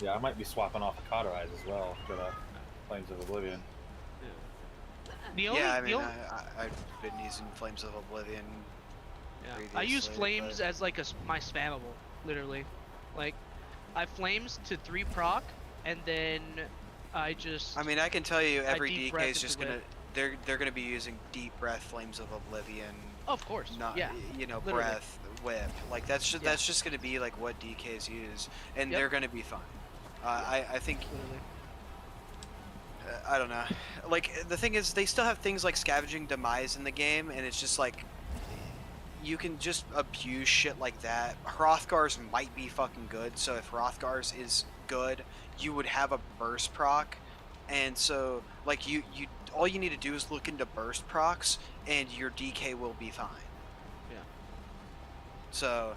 Yeah, I might be swapping off a Cauterize as well for the Flames of Oblivion. The only, yeah, I mean, I've been using Flames of Oblivion. Yeah. I use Flames but... as like my spammable, literally. Like, I Flames to 3 proc, and then I just. I mean, I can tell you, every deep DK breath is just into gonna. They're gonna be using Deep Breath, Flames of Oblivion. Of course. Not, yeah. Literally. Breath, Whip. Like that's just gonna be like what DKs use, and they're gonna be fine. I think. I don't know. Like, the thing is, they still have things like Scavenging Demise in the game, and it's just like, you can just abuse shit like that. Hrothgar's might be fucking good, so if Hrothgar's is good, you would have a burst proc, and so, like, you all you need to do is look into burst procs, and your DK will be fine. Yeah. So,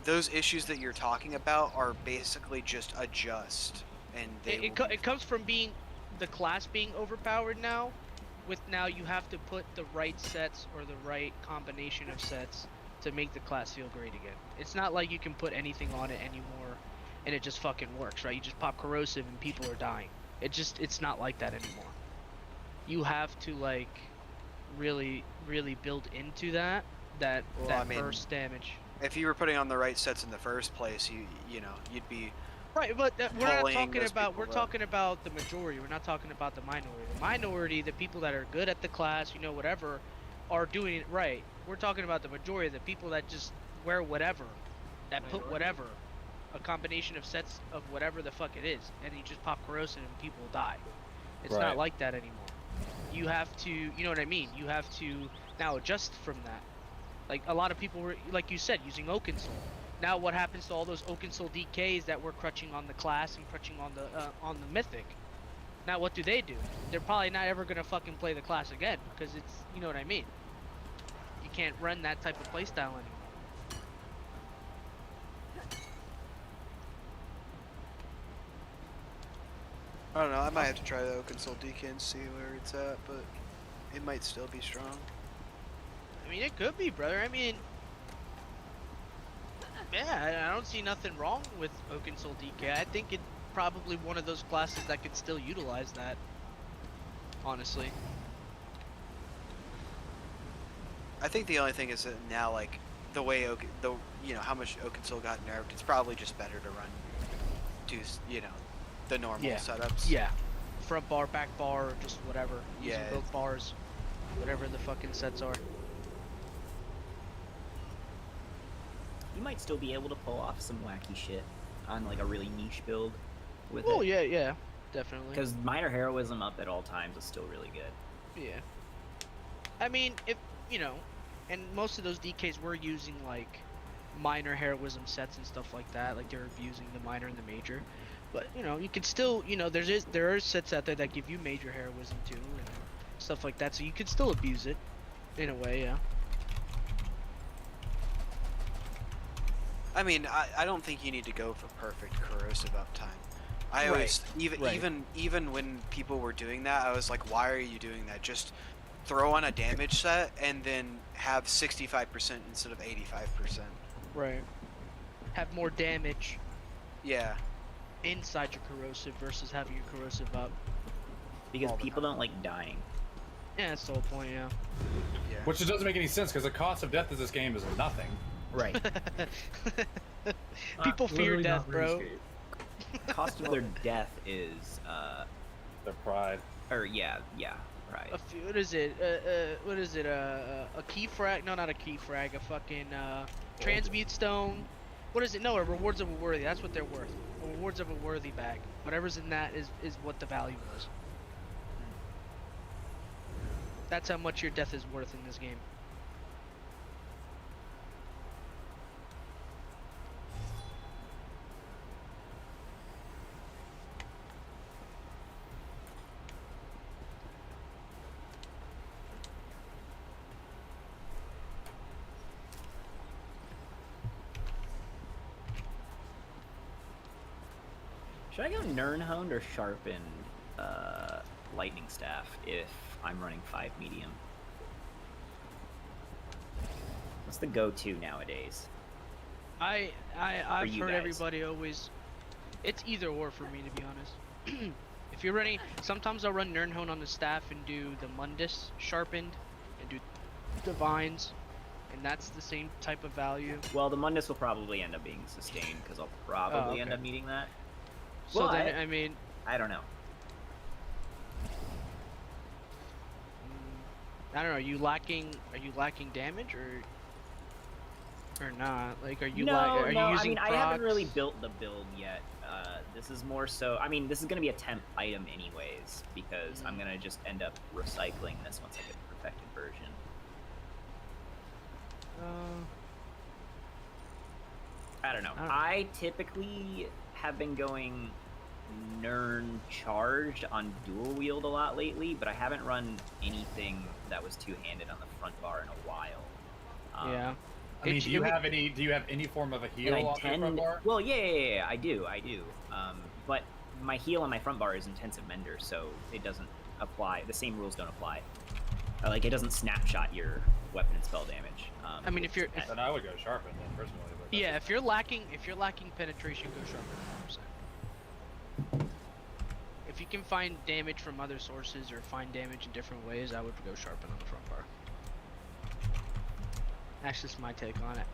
those issues that you're talking about are basically just adjust, and it comes from being the class being overpowered now. With now you have to put the right sets or the right combination of sets to make the class feel great again. It's not like you can put anything on it anymore and it just fucking works, right? You just pop corrosive and people are dying. It's not like that anymore. You have to like really build into that burst damage. If you were putting on the right sets in the first place, you'd be right, but we're not talking about. We're talking about the majority. We're not talking about the minority. The minority, the people that are good at the class, whatever, are doing it right. We're talking about the majority, the people that just wear whatever, that put whatever, a combination of sets of whatever the fuck it is, and you just pop corrosive and people die. It's not like that anymore. You have to, you know what I mean? You have to now adjust from that. Like a lot of people were, like you said, using Oakensoul. Now what happens to all those Oakensoul DKs that were crutching on the class and crutching on the mythic? Now what do? They're probably not ever gonna fucking play the class again because it's, you know what I mean? You can't run that type of playstyle anymore. I don't know, I might have to try the Oakensoul DK and see where it's at, but it might still be strong. I mean, it could be, brother. I mean, yeah, I don't see nothing wrong with Oakensoul DK. I think it's probably one of those classes that could still utilize that, honestly. I think the only thing is that now, like, the way how much Oakensoul got nerfed, it's probably just better to run the normal setups. Yeah, front bar, back bar, or just whatever. Yeah, using both bars, whatever the fucking sets are. You might still be able to pull off some wacky shit on like a really niche build with it. Oh yeah, definitely. Because minor heroism up at all times is still really good. Yeah. I mean, if and most of those DKs were using like minor heroism sets and stuff like that. Like they were abusing the minor and the major. But you could still, there are sets out there that give you major heroism too and stuff like that. So you could still abuse it, in a way, yeah. I mean, I don't think you need to go for perfect corrosive uptime. I always, even when people were doing that, I was like, why are you doing that? Just throw on a damage set and then have 65% instead of 85%. Right. Have more damage. Yeah. Inside your corrosive versus having your corrosive up. Because people don't like dying. Yeah, that's the whole point, yeah. Which just doesn't make any sense because the cost of death in this game is nothing. Right. People fear death, bro. Cost of their death is their pride. Or yeah, pride. What is it? What is it? A key frag? No, not a key frag. A fucking transmute stone. What is it? No, a rewards of a worthy. That's what they're worth. A rewards of a worthy bag. Whatever's in that is what the value is. That's how much your death is worth in this game. Should I go Nirnhound or Sharpened Lightning Staff if I'm running 5 medium? What's the go-to nowadays? I've you heard guys? everybody always. It's either or for me, to be honest. If you're running, sometimes I'll run Nirnhound on the staff and do the Mundus sharpened, and do Divines, and that's the same type of value. Well, the Mundus will probably end up being sustained because I'll probably end okay. up needing that. So But, then, I mean, I don't know. I don't know. Are you lacking damage or not? Like, are you No, are no. you using I mean, I haven't procs? really built the build yet. This is more so. I mean, this is gonna be a temp item anyways because I'm gonna just end up recycling this once I get the perfected version. I don't know. I typically have been going Nirn charged on dual wield a lot lately, but I haven't run anything that was two-handed on the front bar in a while. Yeah. I mean, do you have any form of a heal And I on your front tend, bar? well, yeah, I do. But my heal on my front bar is intensive mender, so it doesn't apply. The same rules don't apply. Like, it doesn't snapshot your weapon and spell damage. I mean, if you're, Then I would go Sharpen then personally. But yeah, if you're lacking penetration, go Sharpen 100%. If you can find damage from other sources or find damage in different ways, I would go Sharpen on the front bar. That's just my take on it.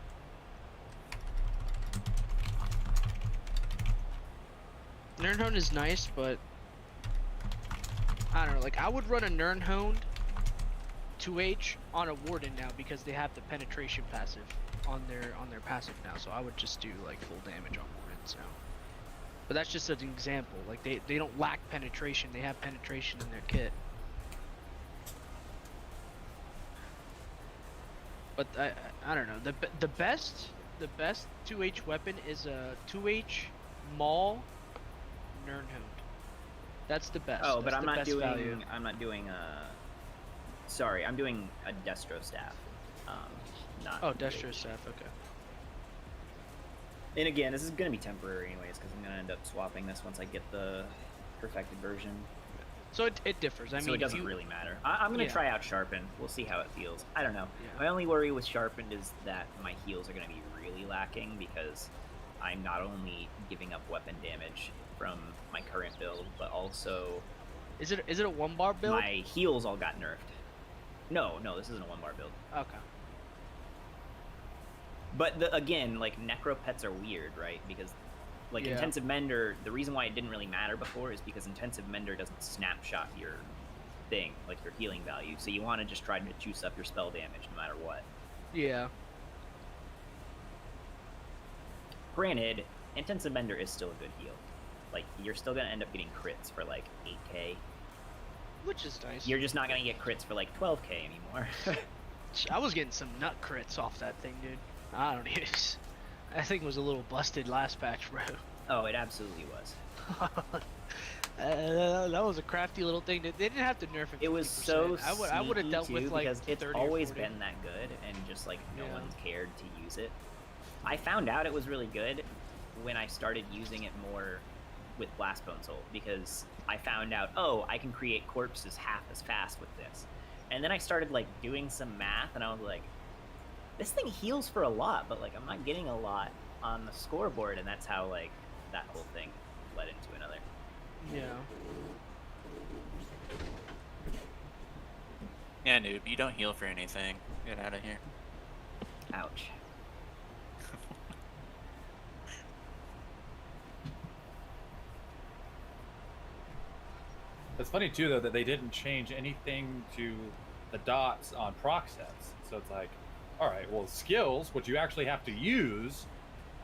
Nirnhound is nice, but I don't know. Like, I would run a Nirnhound 2H on a Warden now because they have the penetration passive on their passive now. So I would just do like full damage on Wardens now. But that's just an example. Like, they don't lack penetration. They have penetration in their kit. But I don't know. The best 2H weapon is a 2H Maul Nirnhound. That's the best. Oh, but That's I'm the not best doing. value. I'm not doing Sorry, I'm doing a Destro staff. Not. Oh, Destro staff. Okay. And again, this is gonna be temporary anyways, because I'm gonna end up swapping this once I get the perfected version. So it differs. I So mean, it doesn't really matter. I'm gonna try out Sharpen. We'll see how it feels. I don't know. Yeah. My only worry with Sharpened is that my heals are gonna be really lacking because I'm not only giving up weapon damage from my current build, but also Is it a 1-bar build? my heals all got nerfed. No, this isn't a 1-bar build. Okay. But again, like, Necro Pets are weird, right? Because, like, Yeah. Intensive Mender, the reason why it didn't really matter before is because Intensive Mender doesn't snapshot your thing, like your healing value. So you want to just try to juice up your spell damage no matter what. Yeah. Granted, Intensive Mender is still a good heal. Like, you're still going to end up getting crits for, like, 8k. Which is nice. You're just not going to get crits for, like, 12k anymore. I was getting some nut crits off that thing, dude. I don't know. That thing was a little busted last patch, bro. Oh, it absolutely was. That was a crafty little thing. They didn't have to nerf it. It was 50%. so I would have sneaky, dealt too, with like because it's 30 or always 40. been that good, and just like no Yeah. one's cared to use it. I found out it was really good when I started using it more with Blastbone Soul, because I found out, oh, I can create corpses half as fast with this. And then I started like doing some math, and I was like, this thing heals for a lot, but like I'm not getting a lot on the scoreboard, and that's how like that whole thing led into another. Yeah. Yeah, noob, you don't heal for anything. Get out of here. Ouch. It's funny too, though, that they didn't change anything to the dots on proc sets. So it's like, all right, well, skills, which you actually have to use,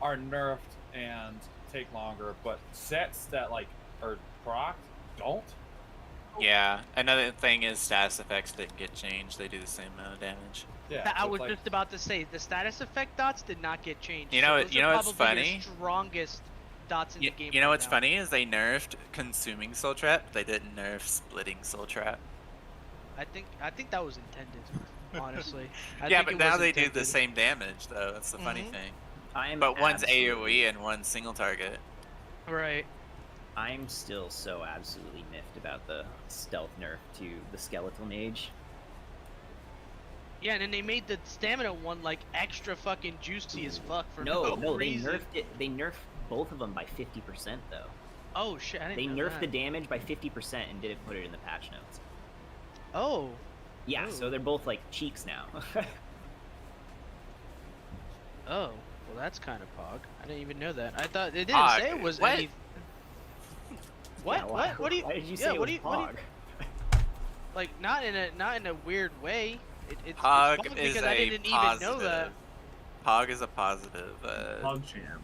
are nerfed and take longer, but sets that like are proc don't. Yeah, another thing is status effects didn't get changed. They do the same amount of damage. Yeah, I so it's was like, just about to say the status effect dots did not get changed. You know so what- you know what's probably funny? your strongest dots in the game. You know right what's now. funny is they nerfed consuming soul trap. They didn't nerf splitting soul trap. I think that was intended. Honestly. I Yeah, think but it now was they do the intended. same damage though. That's the funny Mhm. thing. I'm But one's absolutely- AOE and one's single target. Right. I'm still so absolutely miffed about the stealth nerf to the skeletal mage. Yeah, and then they made the stamina one like extra fucking juicy as fuck for No, they reason. nerfed it. They nerfed both of them by 50% though. Oh shit! I They didn't know nerfed that. the damage by 50% and didn't put it in the patch notes. Oh. Yeah, Oh. so they're both like cheeks now. Oh. Well, that's kind of pog. I didn't even know that. I thought it didn't Pog. say it was What? any. What? Yeah, why- What? What do you? Why did you yeah, say it what was do you? What Pog? do you? Like not in a weird way. It's Pog Pog is because I a didn't positive. even know that. Pog is a positive. PogChamp.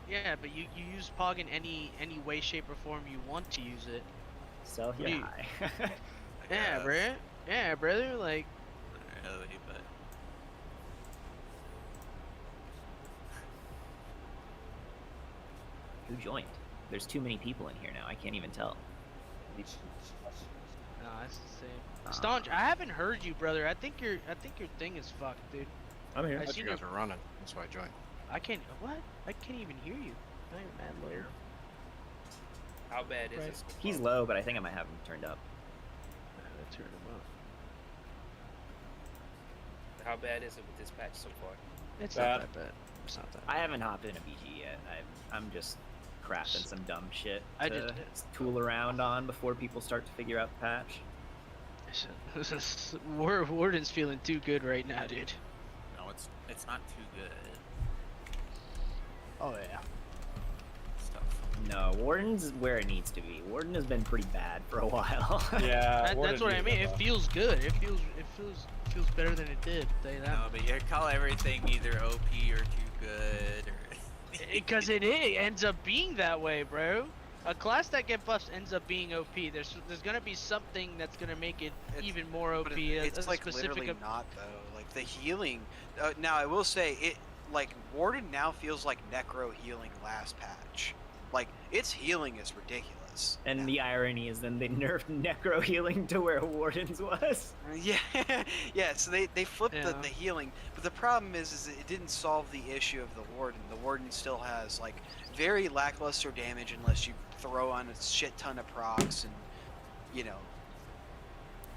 Yeah, but you use Pog in any way, shape, or form you want to use it. So What do you- high. Yeah, guess. bruh. Yeah, brother. Like. Really, but Who joined? There's too many people in here now. I can't even tell. No, it's the same. Staunch, I haven't heard you, brother. I think your thing is fucked, dude. I'm here. I thought seen you guys your- were running. That's why I joined. I can't. What? I can't even hear you. Now you're mad low. How bad is Right. it? so He's far? low, but I think I might have him turned up. Let's turn him up. How bad is it with this patch so far? It's Bad. not that bad. It's not that. I haven't hopped in a BG yet. I'm just crafting some dumb shit I to did- tool around on before people start to figure out the patch. Warden's feeling too good right now, dude. no, it's not too good. Oh yeah. Stuff. No, Warden's where it needs to be. Warden has been pretty bad for a while. Yeah, That's what I mean. It feels good. It feels better than it did. I'll tell you No, that. but you call everything either OP or too good, or Because it ends up being that way, bro. A class that get buffs ends up being OP. There's gonna be something that's gonna make it even more OP. But That's it's a like specific literally not though. Like the healing. Now I will say it. Like Warden now feels like Necro healing last patch. Like its healing is ridiculous. And the irony is then they nerfed Necro healing to where Warden's was. Yeah, yeah. So they flipped Yeah. the healing, but the problem is it didn't solve the issue of the Warden. The Warden still has like very lackluster damage unless you throw on a shit ton of procs and you know.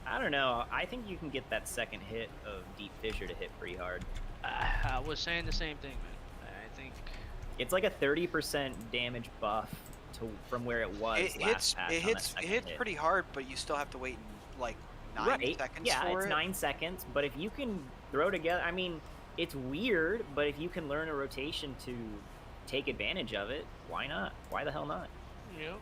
I don't know. I think you can get that second hit of Deep Fissure to hit pretty hard. I was saying the same thing, man. I think It's like a 30% damage buff from where it was It last hits patch. it on that hits second hit. pretty hard, but you still have to wait like 9 right. seconds Yeah, for it's it. 9 seconds, but if you can throw together, I mean, it's weird, but if you can learn a rotation to take advantage of it, why not? Why the hell not? you know.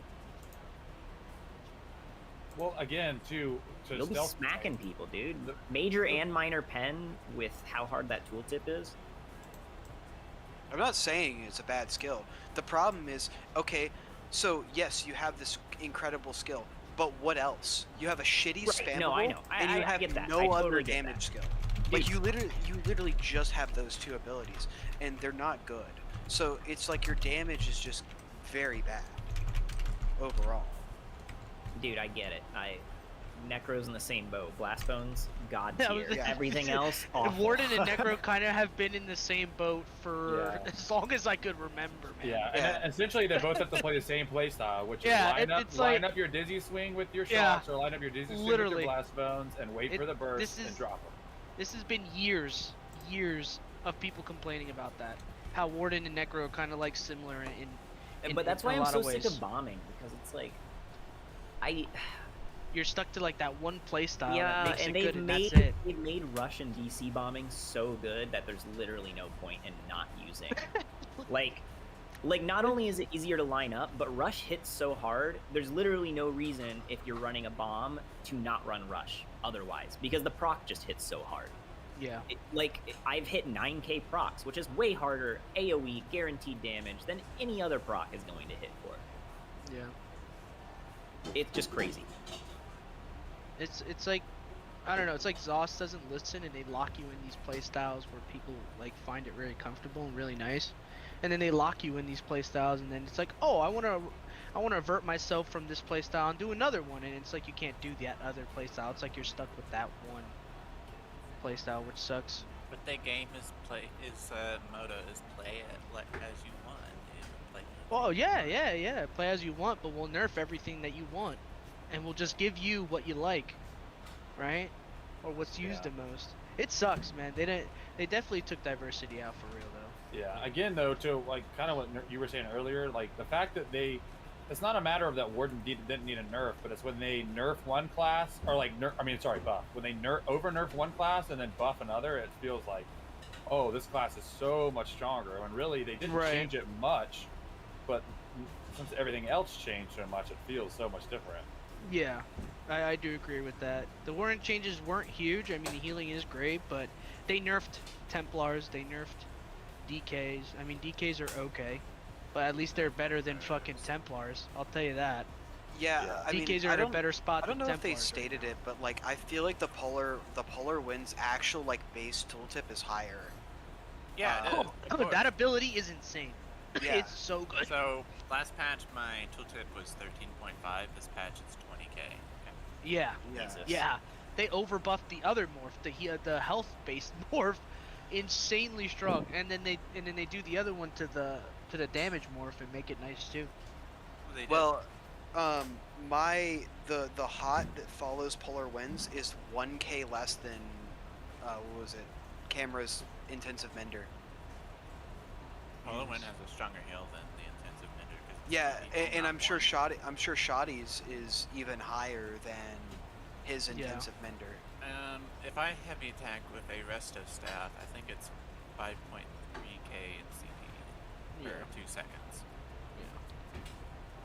Well, again, to You'll be stealth smacking people, dude. Major and minor pen with how hard that tooltip is. I'm not saying it's a bad skill. The problem is, okay, so yes, you have this incredible skill, but what else? You have a shitty Right, spammable, no, I know. and you I have get that. no I other totally get damage that. skill. Like Dude. you literally just have those two abilities, and they're not good. So it's like your damage is just very bad overall. Dude, I get it. Necro's in the same boat. Blast Bones, god Yeah, tier. yeah. Everything else, awful. Warden and Necro kind of have been in the same boat for Yeah. as long as I could remember, man. Yeah, Yeah. and essentially they both have to play the same play style, which Yeah, is it's line like- up your dizzy swing with your Yeah, shots, or line up your dizzy swing with literally. your blast bones, and wait for the burst this and is- drop them. This has been years of people complaining about that. How Warden and Necro are kind of like similar in But that's in why a I'm lot so of sick ways. of bombing, because it's like, You're stuck to like that one play style yeah, that makes and it they've good, and made that's it. they've made Russian DC bombing so good that there's literally no point in not using. like not only is it easier to line up, but Rush hits so hard. There's literally no reason if you're running a bomb to not run Rush otherwise, because the proc just hits so hard. Yeah. I've hit 9k procs, which is way harder AoE guaranteed damage than any other proc is going to hit for. Yeah. It's just crazy. It's like, I don't know, it's like ZOS doesn't listen and they lock you in these play styles where people like find it very comfortable and really nice, and then they lock you in these play styles, and then it's like, oh, I want to avert myself from this play style and do another one, and it's like you can't do that other play style. It's like you're stuck with that one play style, which sucks. But the game is motto is play it like as you want, dude. Like Oh yeah. Play as you want, but we'll nerf everything that you want, and we'll just give you what you like, right? Or what's used the most. It sucks, man. They definitely took diversity out for real though. Yeah. Again, though, to like kind of what you were saying earlier, like the fact that it's not a matter of that Warden didn't need a nerf, but it's when they nerf one class or like buff. When they over nerf one class and then buff another, it feels like, oh, this class is so much stronger. When really they didn't change it much, but since everything else changed so much, it feels so much different. Yeah, I do agree with that. The warrant changes weren't huge. I mean, the healing is great, but they nerfed Templars, they nerfed DKs. I mean, DKs are okay, but at least they're better than fucking Templars. I'll tell you that. Yeah, I mean, DKs are in a better spot. I don't know than if they Templars stated it, but like I feel like the Polar Wind's actual like base tooltip is higher. Yeah, it is, of course. that ability is insane. Yeah. It's so good. So last patch my tooltip was 13.5. This patch it's 20k. Okay. Yeah. Jesus. Yeah. They overbuffed the other morph, the health based morph, insanely strong, and then they do the other one to the damage morph and make it nice too. Well, the hot that follows Polar Winds is 1k less than what was it? Camera's intensive mender. Polar Wind has a stronger heal than the intensive mender. Yeah, and I'm sure Shoddy's is even higher than his intensive mender. If I heavy attack with a resto staff, I think it's 5.3k in CP for 2 seconds.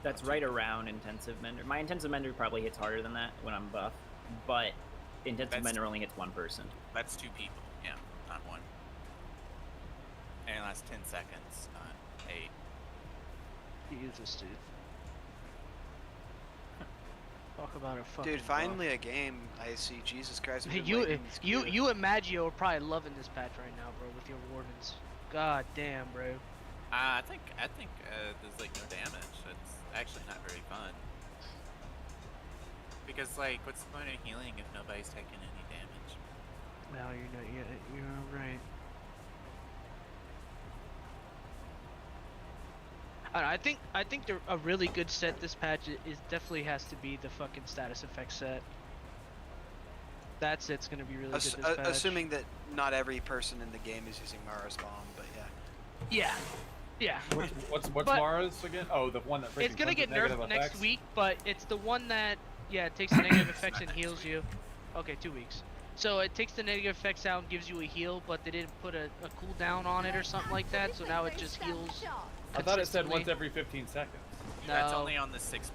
That's right around intensive mender. My intensive mender probably hits harder than that when I'm buff, but intensive mender only hits one person. That's 2 people, yeah, not one. And it lasts 10 seconds, not 8. Jesus, dude. Talk about a fucking. Dude, finally a game. I see. Jesus Christ. I've been You waiting and Maggio are probably loving this patch right now, bro, with your wardens. God damn, bro. I think there's like no damage. It's actually not very fun. Because like, what's the point of healing if nobody's taking any damage? No, you're not. You're right. I think a really good set this patch is definitely has to be the fucking status effect set. That set's gonna be really good this patch. Assuming that not every person in the game is using Mara's bomb, but yeah. Yeah. What's Mara's again? Oh, the one that it's gonna get negative nerfed effects? next week, but it's the one that it takes the negative effects and heals you. Okay, 2 weeks. So it takes the negative effects out and gives you a heal, but they didn't put a cooldown on it or something like that, so now it just heals. I thought it said once every 15 seconds. No. That's only on the 6+.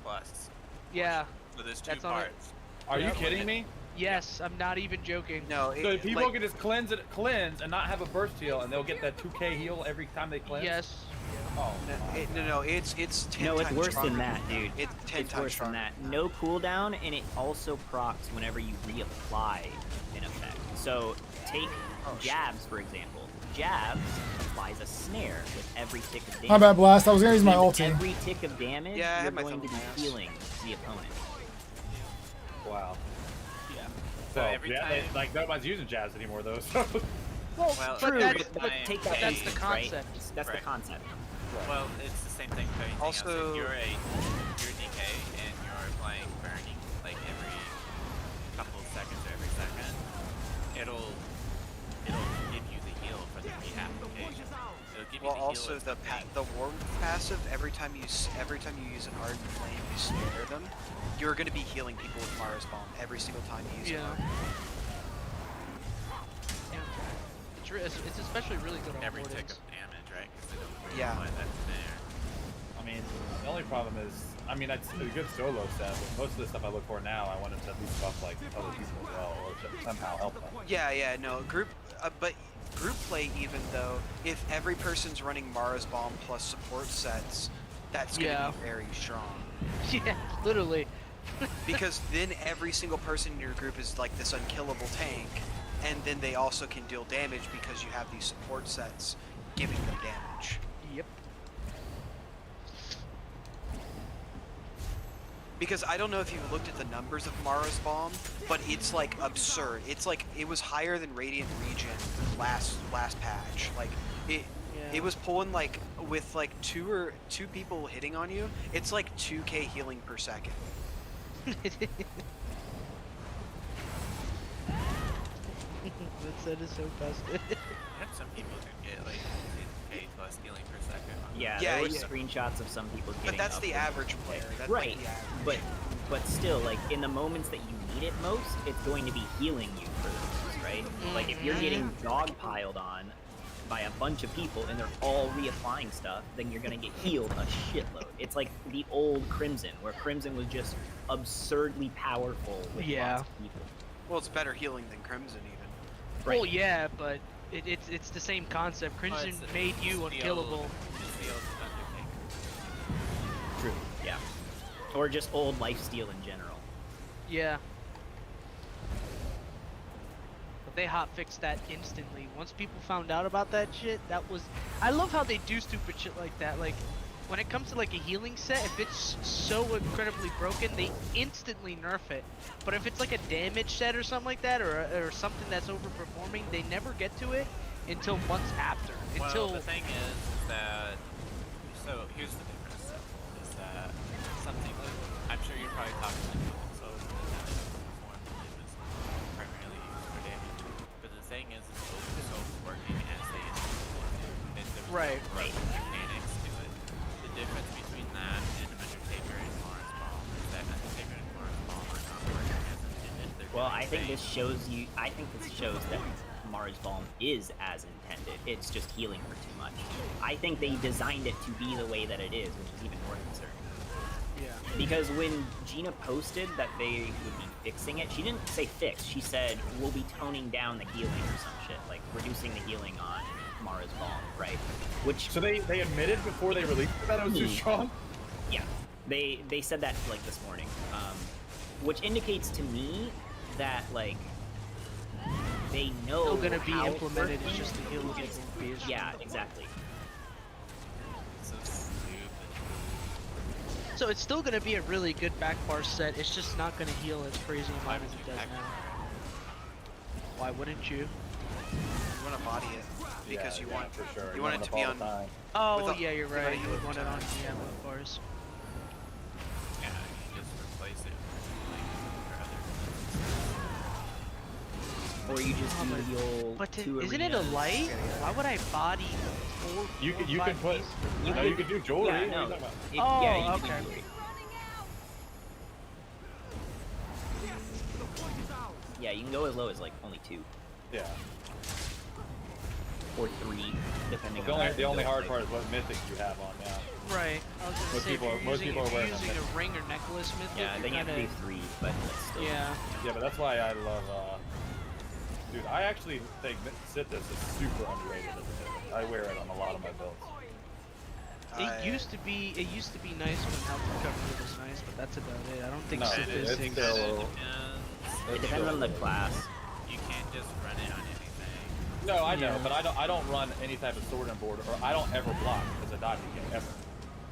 Yeah. So there's 2 That's on it. parts. Are you kidding me? Yes, I'm not even joking. No, So people can just cleanse and not have a burst heal, and they'll get that 2k heal every time they cleanse? Yes. Oh, no, it's 10 No, it's times worse stronger. than that, dude. It's 10 It's times worse than stronger. that. No cooldown, and it also procs whenever you reapply an effect. So take jabs, for example. Jabs applies a snare with every tick of damage. My bad, Blast. I was gonna use my With ulti. Every tick of damage, Yeah, I you're had my going to be thumb on healing the opponent. Wow. Yeah. So, every time- like nobody's using jabs anymore, though. So. Well, Well, but True, that's, but take that that's into the account, right? concept. That's Right. the concept. Well, it's the same thing for anything else. Also- If you're a DK and you're playing burning like every couple of seconds or every second, it'll give you the heal for the reapplication. It'll give you Well, the also heal as the warmth passive. Every time you use an ardent flame, you snare them. You're gonna be healing people with Mara's bomb every single time you use Yeah. it. It's especially really good on every tick wardens. of damage, right? Because they don't really Yeah. apply that snare. I mean, the only problem is, I mean, it's a good solo set, but most of the stuff I look for now, I want it to at least buff like other people as well, or to somehow help them. Yeah, no but group play even though if every person's running Mara's bomb plus support sets, that's gonna be very strong. Yeah, literally. Because then every single person in your group is like this unkillable tank, and then they also can deal damage because you have these support sets giving them damage. Yep. Because I don't know if you've looked at the numbers of Mara's bomb, but it's like absurd. It's like it was higher than Radiant Region last patch. Like it. Yeah. It was pulling like with like two people hitting on you. It's like 2k healing per second. That is so busted. I have some people who get like 10k plus healing per second. Yeah, Yeah, there were yeah. screenshots of some people getting But that's the upwards of average 10K. player. That's right, like the average. but still, like in the moments that you need it most, it's going to be healing you for those, right? Like if you're getting dogpiled on by a bunch of people and they're all reapplying stuff, then you're gonna get healed a shitload. It's like the old Crimson, where Crimson was just absurdly powerful with Yeah. lots of people. Well, it's better healing than Crimson even. Right. Well, yeah, but it's the same concept. Crimson it's- made you it's the unkillable. old- It's the old Undertaker. True. Yeah. Or just old lifesteal in general. Yeah. But they hotfixed that instantly. Once people found out about that shit, that was... I love how they do stupid shit like that. Like, when it comes to like a healing set, if it's so incredibly broken, they instantly nerf it. But if it's like a damage set or something like that, or something that's overperforming, they never get to it until months after. Well, the thing is that, so here's the difference, is that something, I'm sure you're probably talking to people, so form is primarily used for damage. But the thing is so working as they implement it. There's Right. no mechanics to it. The difference between that and Undertaker and Mars Ball is that Undertaker and Mars Ball are not working as intended. They're Well, doing I think things- this shows you. I think this shows that Mars Balm is as intended. It's just healing her too much. I think they designed it to be the way that it is, which is even more concerning. Yeah. Because when Gina posted that they would be fixing it, she didn't say fix. She said we'll be toning down the healing or some shit, like reducing the healing on Mara's Balm, right? Which So they admitted before they released it that it was too strong? yeah, they said that like this morning, which indicates to me that like they know Still gonna be how implemented, working. it's just the healing won't be as Yeah, exactly. So stupid. So it's still gonna be a really good back bar set. It's just not gonna heal as crazy amount as it does now. Why wouldn't you? You want to body it because Yeah, you yeah, want for sure. you want it to be on. Oh With a- yeah, you're with a right. You would healing want it on time. back bars. Yeah, you just replace it with like your other. Or you just do the old But two isn't it a arenas. light? Why would I body four? You four, can five put. pieces? You could do jewelry. Yeah, What are no. you talking about? Oh, Yeah, you can okay. do jewelry. Yeah, you can go as low as like only 2 Yeah. or 3, depending The on only, how the you only go. hard Like, part is what mythic you have on now. Right. I was gonna Most say people- if you're most using, people are if you're wearing them. using a ring or necklace mythic, Yeah, then you have to do kinda, 3, but it's still. yeah. Yeah, but that's why I love. Dude, I actually think that Sithis is super underrated as a mythic. I wear it on a lot of my builds. It used to be nice when health recovery was nice, but that's about it. I don't think No, Sith it's is still- It depends on the class. You can't just run it on anything. No, I know, Yeah. but I don't run any type of sword and board, or I don't ever block as a dodge game ever.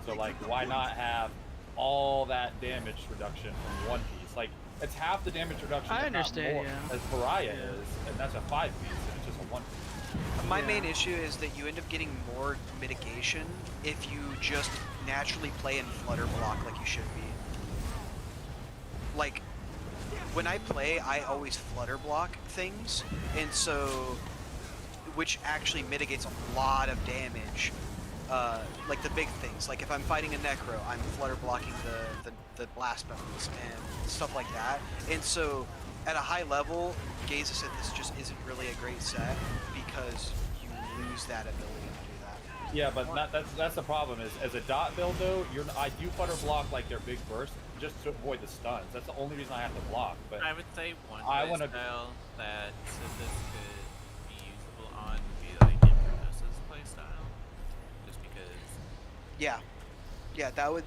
So like, why not have all that damage reduction from one piece? Like, it's half the damage reduction. I if not understand, more, yeah. as Pariah is, and that's a 5-piece, and it's just a 1-piece. My Yeah. main issue is that you end up getting more mitigation if you just naturally play in flutter block like you should be. Like, when I play, I always flutter block things, and so, which actually mitigates a lot of damage. Like the big things, like if I'm fighting a Necro, I'm flutter blocking the blast bones and stuff like that. And so, at a high level, Gaza said this just isn't really a great set because you lose that ability to do that. Yeah, but that's the problem. Is as a dot build though, I do flutter block like their big burst just to avoid the stuns. That's the only reason I have to block. But I would say one I play wanna- style that Sithis could be usable on would be like Infernosa's playstyle. Just because Yeah, that'd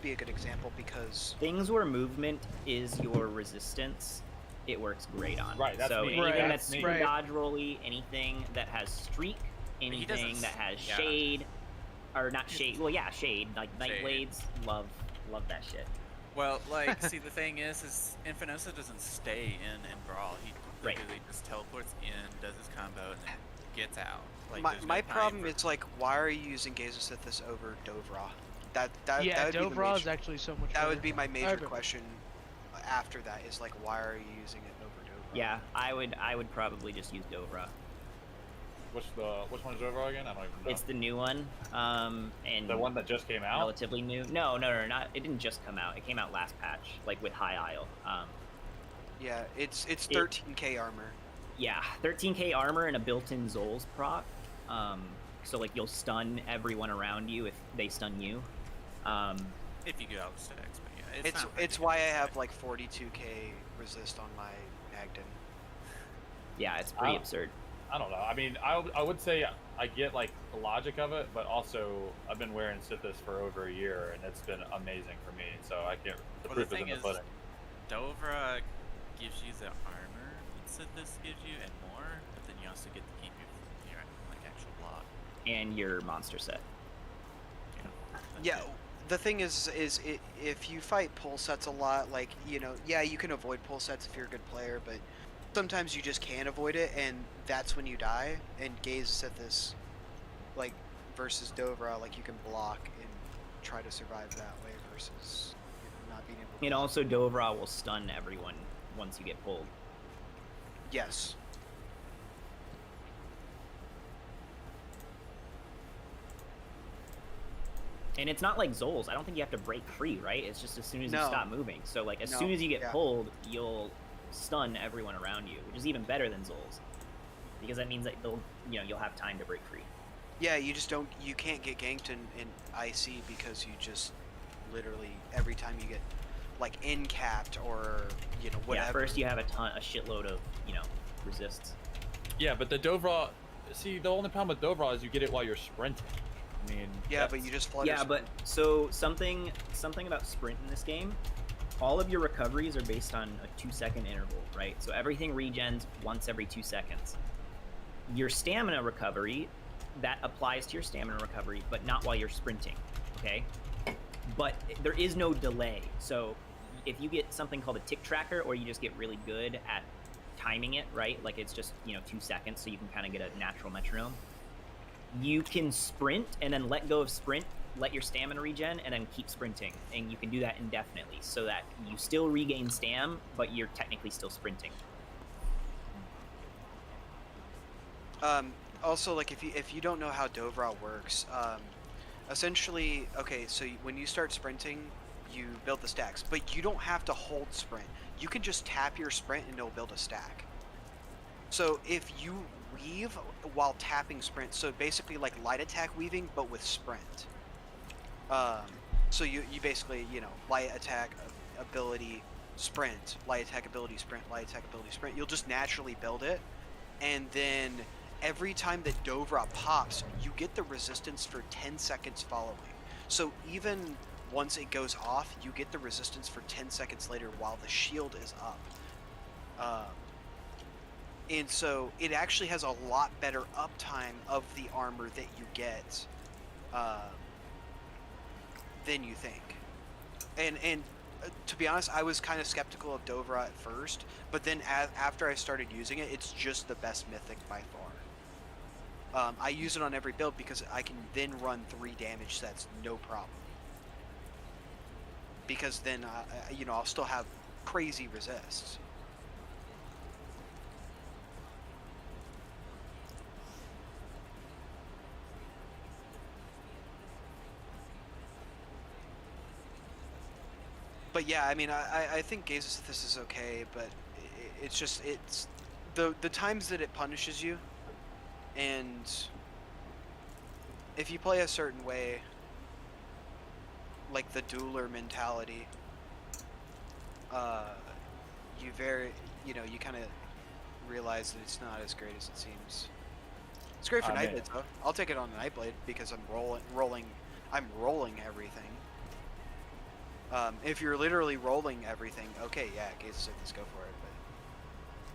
be a good example because Things where movement is your resistance, it works great on. Right, that's so me. anything Right, that's me. super Right. dodge rolly, anything that has streak, anything doesn't that has yeah. shade, or not shade. Well, yeah, shade like night Shade. blades. Love that shit. well, like, see, the thing is Infernosa doesn't stay in Brawl. He Right. literally just teleports in, does his combo, and then gets out. Like, my there's no my time problem for- is like, why are you using Gaze of Sithis over Dovra? That Yeah, would be the Dovra is major, actually so much that would better. be my I major agree. question after that is like, why are you using it over Dovra? Yeah, I would probably just use Dovra. Which one is over again? I don't even know. It's the new one, and The one that just came out? relatively new. No, not. It didn't just come out. It came out last patch, like with High Isle. Yeah, it's 13k armor. Yeah, 13k armor and a built-in Zol's proc. So like you'll stun everyone around you if they stun you. if you go out with stacks, but yeah, it's not It's why I have like 42k resist on my Magden. Yeah, it's pretty absurd. I don't know. I mean, I would say I get like the logic of it, but also I've been wearing Sithis for over a year, and it's been amazing for me. So I can't. The Well, proof the is in thing the is, pudding. Dovra gives you the armor that this gives you and more, but then you also get to keep your like actual block. And your monster set. You know, that's Yeah, it. the thing is if you fight pull sets a lot, like, you know, yeah, you can avoid pull sets if you're a good player, but sometimes you just can't avoid it, and that's when you die. And Gaze Sithis, like, versus Dovra, like, you can block and try to survive that way versus, you know, not being able to. And also Dovra will stun everyone once you get pulled. Yes. And it's not like Zol's. I don't think you have to break free, right? It's just as soon as No. you stop moving. So like as No, soon as you get yeah. pulled, you'll stun everyone around you, which is even better than Zol's. Because that means that you'll have time to break free. Yeah, you can't get ganked in IC because you just literally, every time you get, like, in-capped or, you know, whatever. Yeah, first you have a shitload of, resists. Yeah, but the Dovra. See, the only problem with Dovra is you get it while you're sprinting. I mean. Yeah, but you just flutter. Yeah, but so something about sprint in this game, all of your recoveries are based on a 2-second interval, right? So everything regens once every 2 seconds. Your stamina recovery, that applies to your stamina recovery, but not while you're sprinting, okay? But there is no delay. So if you get something called a tick tracker, or you just get really good at timing it, right? Like it's just, 2 seconds, so you can kind of get a natural metronome. You can sprint and then let go of sprint, let your stamina regen, and then keep sprinting. And you can do that indefinitely, so that you still regain stam, but you're technically still sprinting. Also, like, if you don't know how Dovra works, essentially, okay, so when you start sprinting, you build the stacks, but you don't have to hold sprint. You can just tap your sprint and it'll build a stack. So if you weave while tapping sprint, so basically like light attack weaving, but with sprint. So you basically, light attack ability sprint, light attack ability sprint, light attack ability sprint. You'll just naturally build it, and then every time that Dovra pops, you get the resistance for 10 seconds following. So even once it goes off, you get the resistance for 10 seconds later while the shield is up. And so it actually has a lot better uptime of the armor that you get than you think. And to be honest, I was kind of skeptical of Dovra at first, but then after I started using it, it's just the best mythic by far. I use it on every build because I can then run 3 damage sets, no problem. Because then, I'll still have crazy resists. But yeah, I mean, I think Gaze of Sithis is okay, but it's the times that it punishes you, and if you play a certain way, like the dueler mentality, you kind of realize that it's not as great as it seems. It's great for Nightblade though. I'll take it on the Nightblade because I'm rolling everything. If you're literally rolling everything, okay, yeah, Gaze of Sithis, go for it.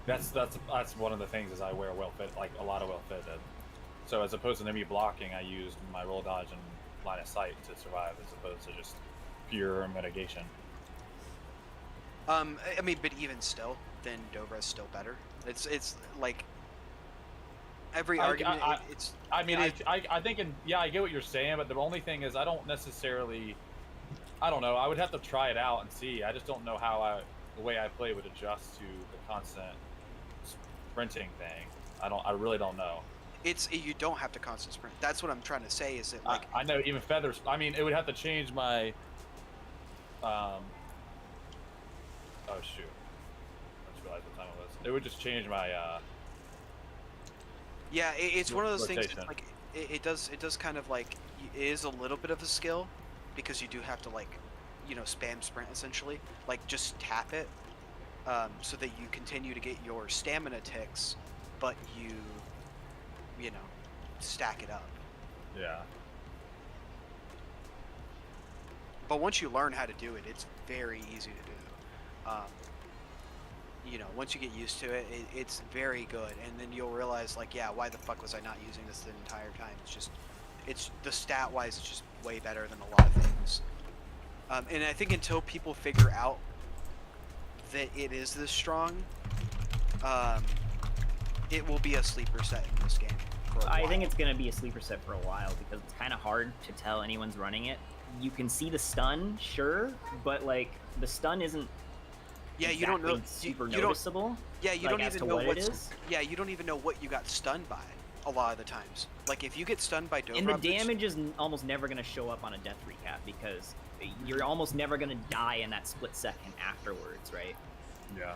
But That's one of the things is I wear well fit, like a lot of well fitted. So as opposed to me blocking, I used my roll dodge and line of sight to survive, as opposed to just pure mitigation. I mean, but even still, then Dobra's still better. It's like every argument. It's. I mean, I think, I get what you're saying, but the only thing is, I don't necessarily. I don't know. I would have to try it out and see. I just don't know how the way I play would adjust to the constant sprinting thing. I really don't know. You don't have to constant sprint. That's what I'm trying to say. Is that like I know even feathers. I mean, it would have to change my. Oh shoot! I just realized what time it was. It would just change my. Yeah, it's one of those things. Rotation. Like it does kind of like it is a little bit of a skill, because you do have to like, spam sprint essentially. Like just tap it, so that you continue to get your stamina ticks, but you stack it up. Yeah. But once you learn how to do it, it's very easy to do. Once you get used to it, it's very good, and then you'll realize, like, yeah, why the fuck was I not using this the entire time? It's the stat-wise, it's just way better than a lot of things. And I think until people figure out that it is this strong, it will be a sleeper set in this game. I think it's going to be a sleeper set for a while, because it's kind of hard to tell anyone's running it. You can see the stun, sure, but like the stun isn't you don't know super you noticeable. Yeah, you like, don't even know what it is. Yeah, you don't even know what you got stunned by a lot of the times. Like if you get stunned by Dobrov, and the damage is almost never going to show up on a death recap, because you're almost never going to die in that split second afterwards, right? Yeah.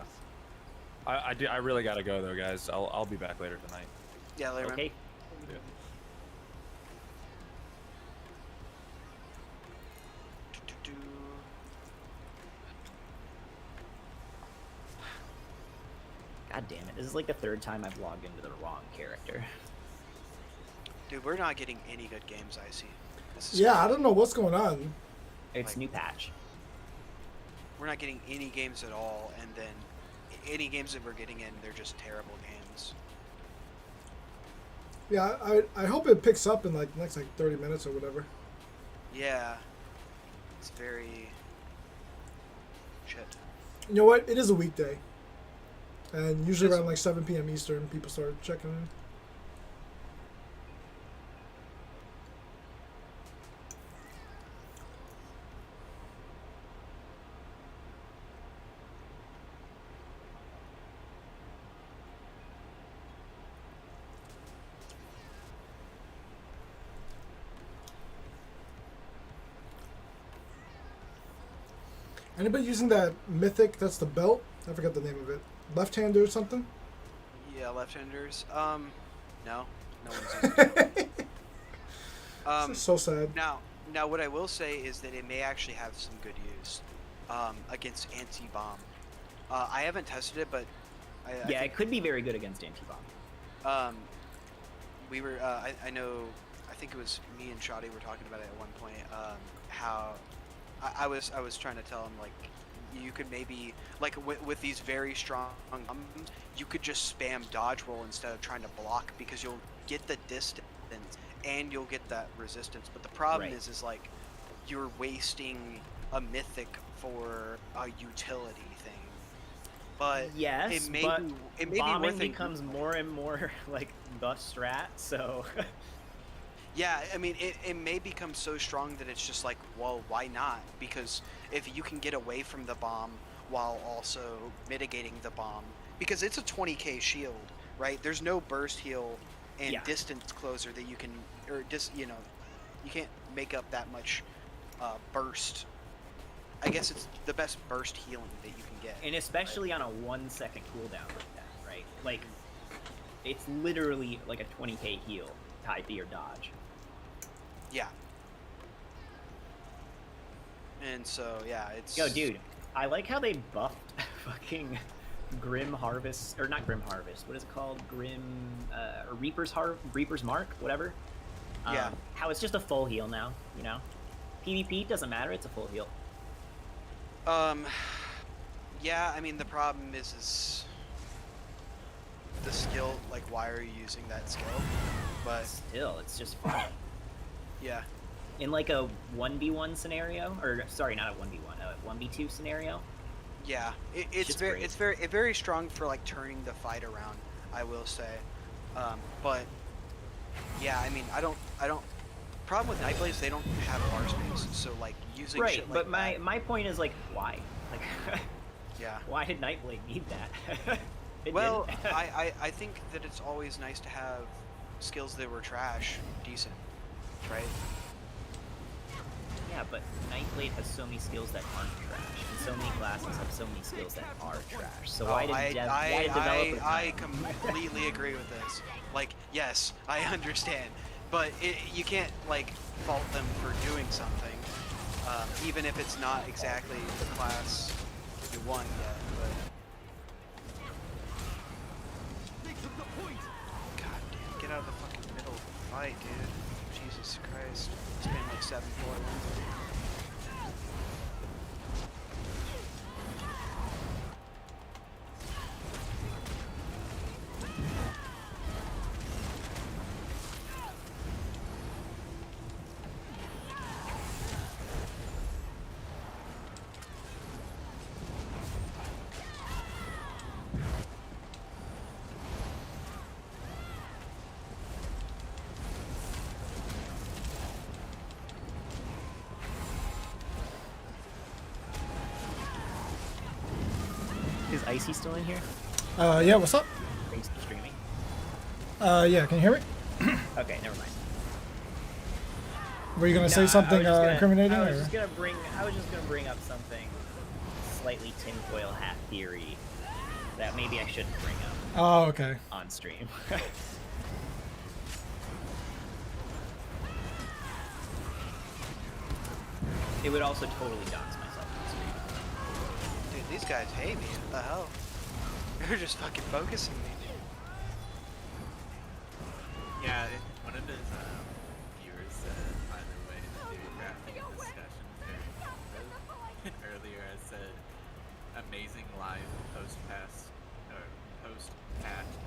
I really got to go though, guys. I'll be back later tonight. Yeah, later. Okay. Yeah. God damn it. This is like the third time I've logged into the wrong character. Dude, we're not getting any good games, I see. Yeah, I don't know what's going on. It's new patch. We're not getting any games at all, and then any games that we're getting in, they're just terrible games. Yeah, I hope it picks up in like the next 30 minutes or whatever. Yeah. It's very... shit. You know what? It is a weekday. And usually Yes. around like 7 p.m. Eastern, people start checking in. Anybody using that mythic? That's the belt. I forgot the name of it. Left-hander or something? Yeah, left-handers. No. No one's using it. This is so sad. Now, what I will say is that it may actually have some good use against anti-bomb. I haven't tested it, but I think, it could be very good against anti-bomb. We were, I know, I think it was me and Shoddy were talking about it at one point, how I was trying to tell him, like, you could maybe, like, with these very strong bombs, you could just spam dodge roll instead of trying to block, because you'll get the distance and you'll get that resistance. But the problem is like, you're wasting a mythic for a utility thing. But yes, it may but be bombing worth it. becomes more and more like the strat, so... Yeah, I mean, it may become so strong that it's just like, well, why not? Because if you can get away from the bomb while also mitigating the bomb, because it's a 20k shield, right? There's no burst heal and distance closer that you can, or you can't make up that much burst. I guess it's the best burst healing that you can get. And especially on a 1 second cooldown like that, right? Like, it's literally like a 20k heal tied to your dodge. Yeah. And so, yeah, it's... Yo, dude, I like how they buffed fucking Grim Harvest, or not Grim Harvest, what is it called? Grim, or Reaper's Mark, whatever. Yeah. How it's just a full heal now, you know? PvP doesn't matter, it's a full heal. Yeah, I mean, the problem is the skill, like, why are you using that skill? But still, it's just funny. Yeah. In like a 1v1 scenario, or sorry, not a 1v1, a 1v2 scenario. Yeah, it's very strong for like turning the fight around, I will say. But yeah, I mean, I don't. Problem with Nightblades, they don't have bar space, so like using Right, shit like but that, my point is like, why? Like, yeah. why did Nightblade need that? It Well, didn't. I think that it's always nice to have skills that were trash decent, right? Yeah, but Nightblade has so many skills that aren't trash, and so many classes have so many skills that are trash. So why did developers? I completely agree with this. Like, yes, I understand, but you can't like fault them for doing something, even if it's not exactly the class you want yet. But God damn, get out of the fucking middle of the fight, dude. Jesus Christ. It's been like 7-4 wins. Is Icy still in here? Yeah, what's up? Are you still streaming? Yeah, can you hear me? Okay, never mind. Were you gonna say something incriminating? I was or? just gonna bring up something slightly tinfoil hat theory that maybe I shouldn't bring up. Oh, okay. On stream. It would also totally dox myself on stream. Dude, these guys hate me. What the hell? They're just fucking focusing me. Yeah, one of his viewers said, by the way, the theory crafting discussion earlier, I said, amazing live post-patch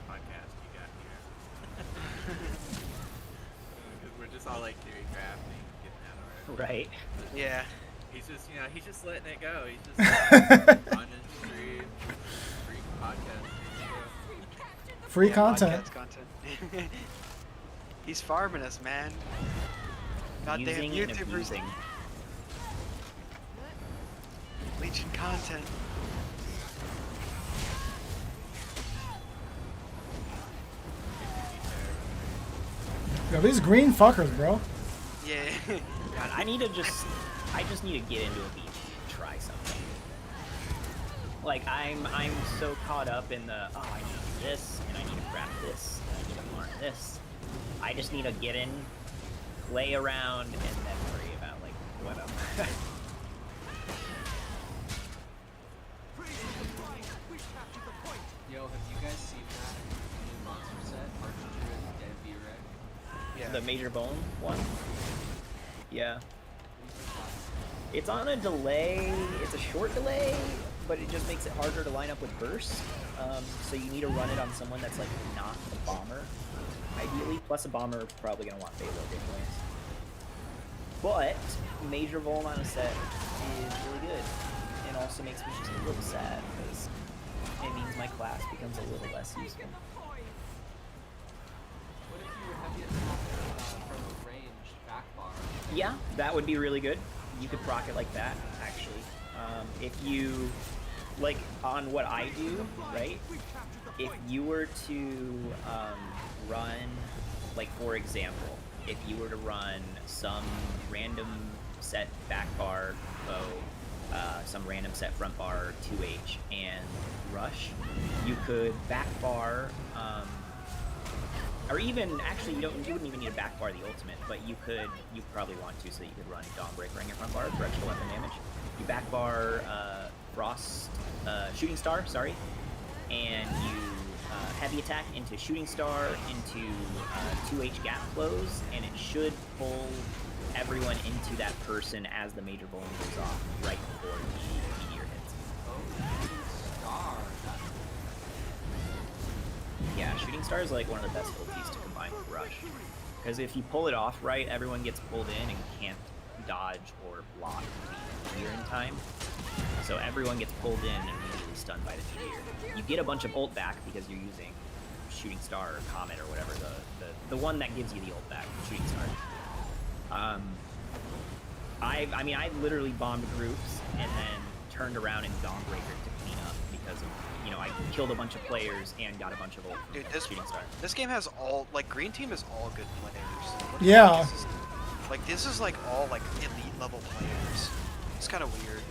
podcast you got here. Because we're just all like theory crafting, getting that already. Right. Yeah. He's just, he's just letting it go. He's just running stream, free podcast. Free Yeah, content. podcast content. He's farming us, man. Goddamn Using and YouTubers. abusing. Leeching content. Yo, these green fuckers, bro. Yeah. God, I just need to get into a beach and try something. Like I'm so caught up in the I need to do this and I need to craft this and I need to learn this. I just need to get in, play around, and then worry about like what else. Yo, have you guys seen that new monster set? Archer and Dead V-Rec? Yeah. The Major Bone one? Yeah. It's on a delay. It's a short delay, but it just makes it harder to line up with burst. So you need to run it on someone that's like not a bomber, ideally. Plus a bomber is probably gonna want payload anyways. But Major Vol on a set is really good, and also makes me just a little sad because it means my class becomes a little less useful. What if you were heavy attack from a range back bar? Yeah, that would be really good. You could proc it like that, actually. If you, like, on what I do, right? If you were to run, like, for example, if you were to run some random set back bar bow, some random set front bar 2H, and rush, you could back bar, or even, actually, you wouldn't even need to back bar the ultimate, but you probably want to, so you could run Dawnbreaker on your front bar for extra weapon damage. You back bar Frost, Shooting Star, sorry, and you heavy attack into Shooting Star, into 2H gap close, and it should pull everyone into that person as the Major Bowling goes off right before the meteor hits. Oh, star. Yeah, Shooting Star is like one of the best ultis to combine with Rush. Because if you pull it off right, everyone gets pulled in and can't dodge or block the meteor in time. So everyone gets pulled in and immediately stunned by the meteor. You get a bunch of ult back because you're using shooting star or comet or whatever, the one that gives you the ult back, shooting star. I mean, I literally bombed groups and then turned around and Dawnbreaker to clean up because of, you know, I killed a bunch of players and got a bunch of ult from Dude, this shooting star. this game has all like green team is all good players. What the Yeah. fuck is this? Like this is like all like elite level players. It's kind of weird.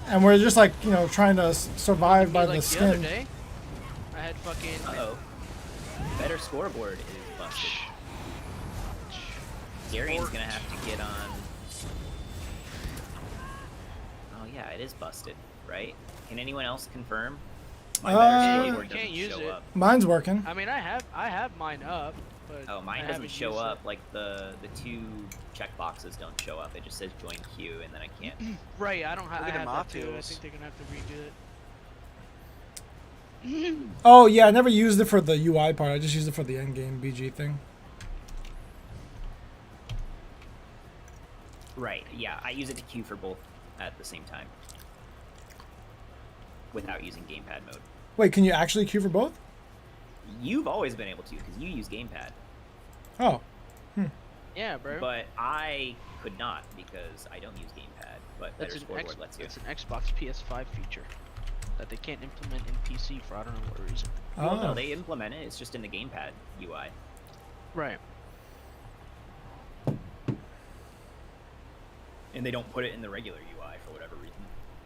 And we're just like, you know, trying to survive by like the the other skin. day, I had fucking. Uh-oh. Better scoreboard is busted. Darian's gonna have to get on... Oh yeah, it is busted, right? Can anyone else confirm? My better scoreboard You can't doesn't use show it. up. Mine's working. I mean, I have mine up, but Oh, mine I doesn't haven't show used up. it. Like the two checkboxes don't show up. It just says join queue, and then I can't. Right, I don't have. I Look at have that too. I Mafios. think they're gonna have to redo it. Oh yeah, I never used it for the UI part. I just used it for the end game BG thing. Right. Yeah, I use it to queue for both at the same time, without using gamepad mode. Wait, can you actually queue for both? You've always been able to because you use gamepad, Oh. Yeah, bro. but I could not because I don't use gamepad. But That's better an scoreboard lets you. It's an Xbox PS5 feature that they can't implement in PC for I don't know what reason. Well, Oh. no, they implement it. It's just in the gamepad UI. Right. And they don't put it in the regular UI for whatever reason.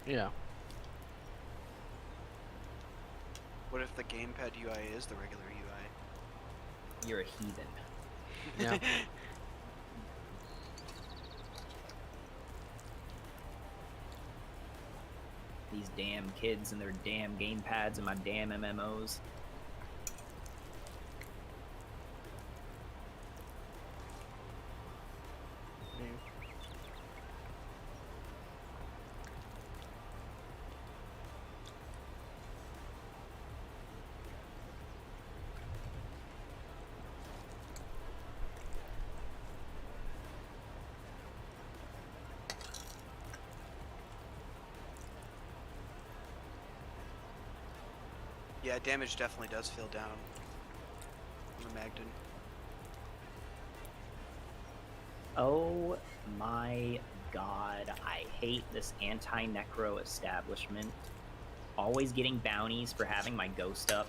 Yeah. What if the gamepad UI is the regular UI? You're a heathen. Yeah. These damn kids and their damn gamepads and my damn MMOs. Yeah, damage definitely does feel down on the Magden. Oh my god, I hate this anti-necro establishment. Always getting bounties for having my ghost up.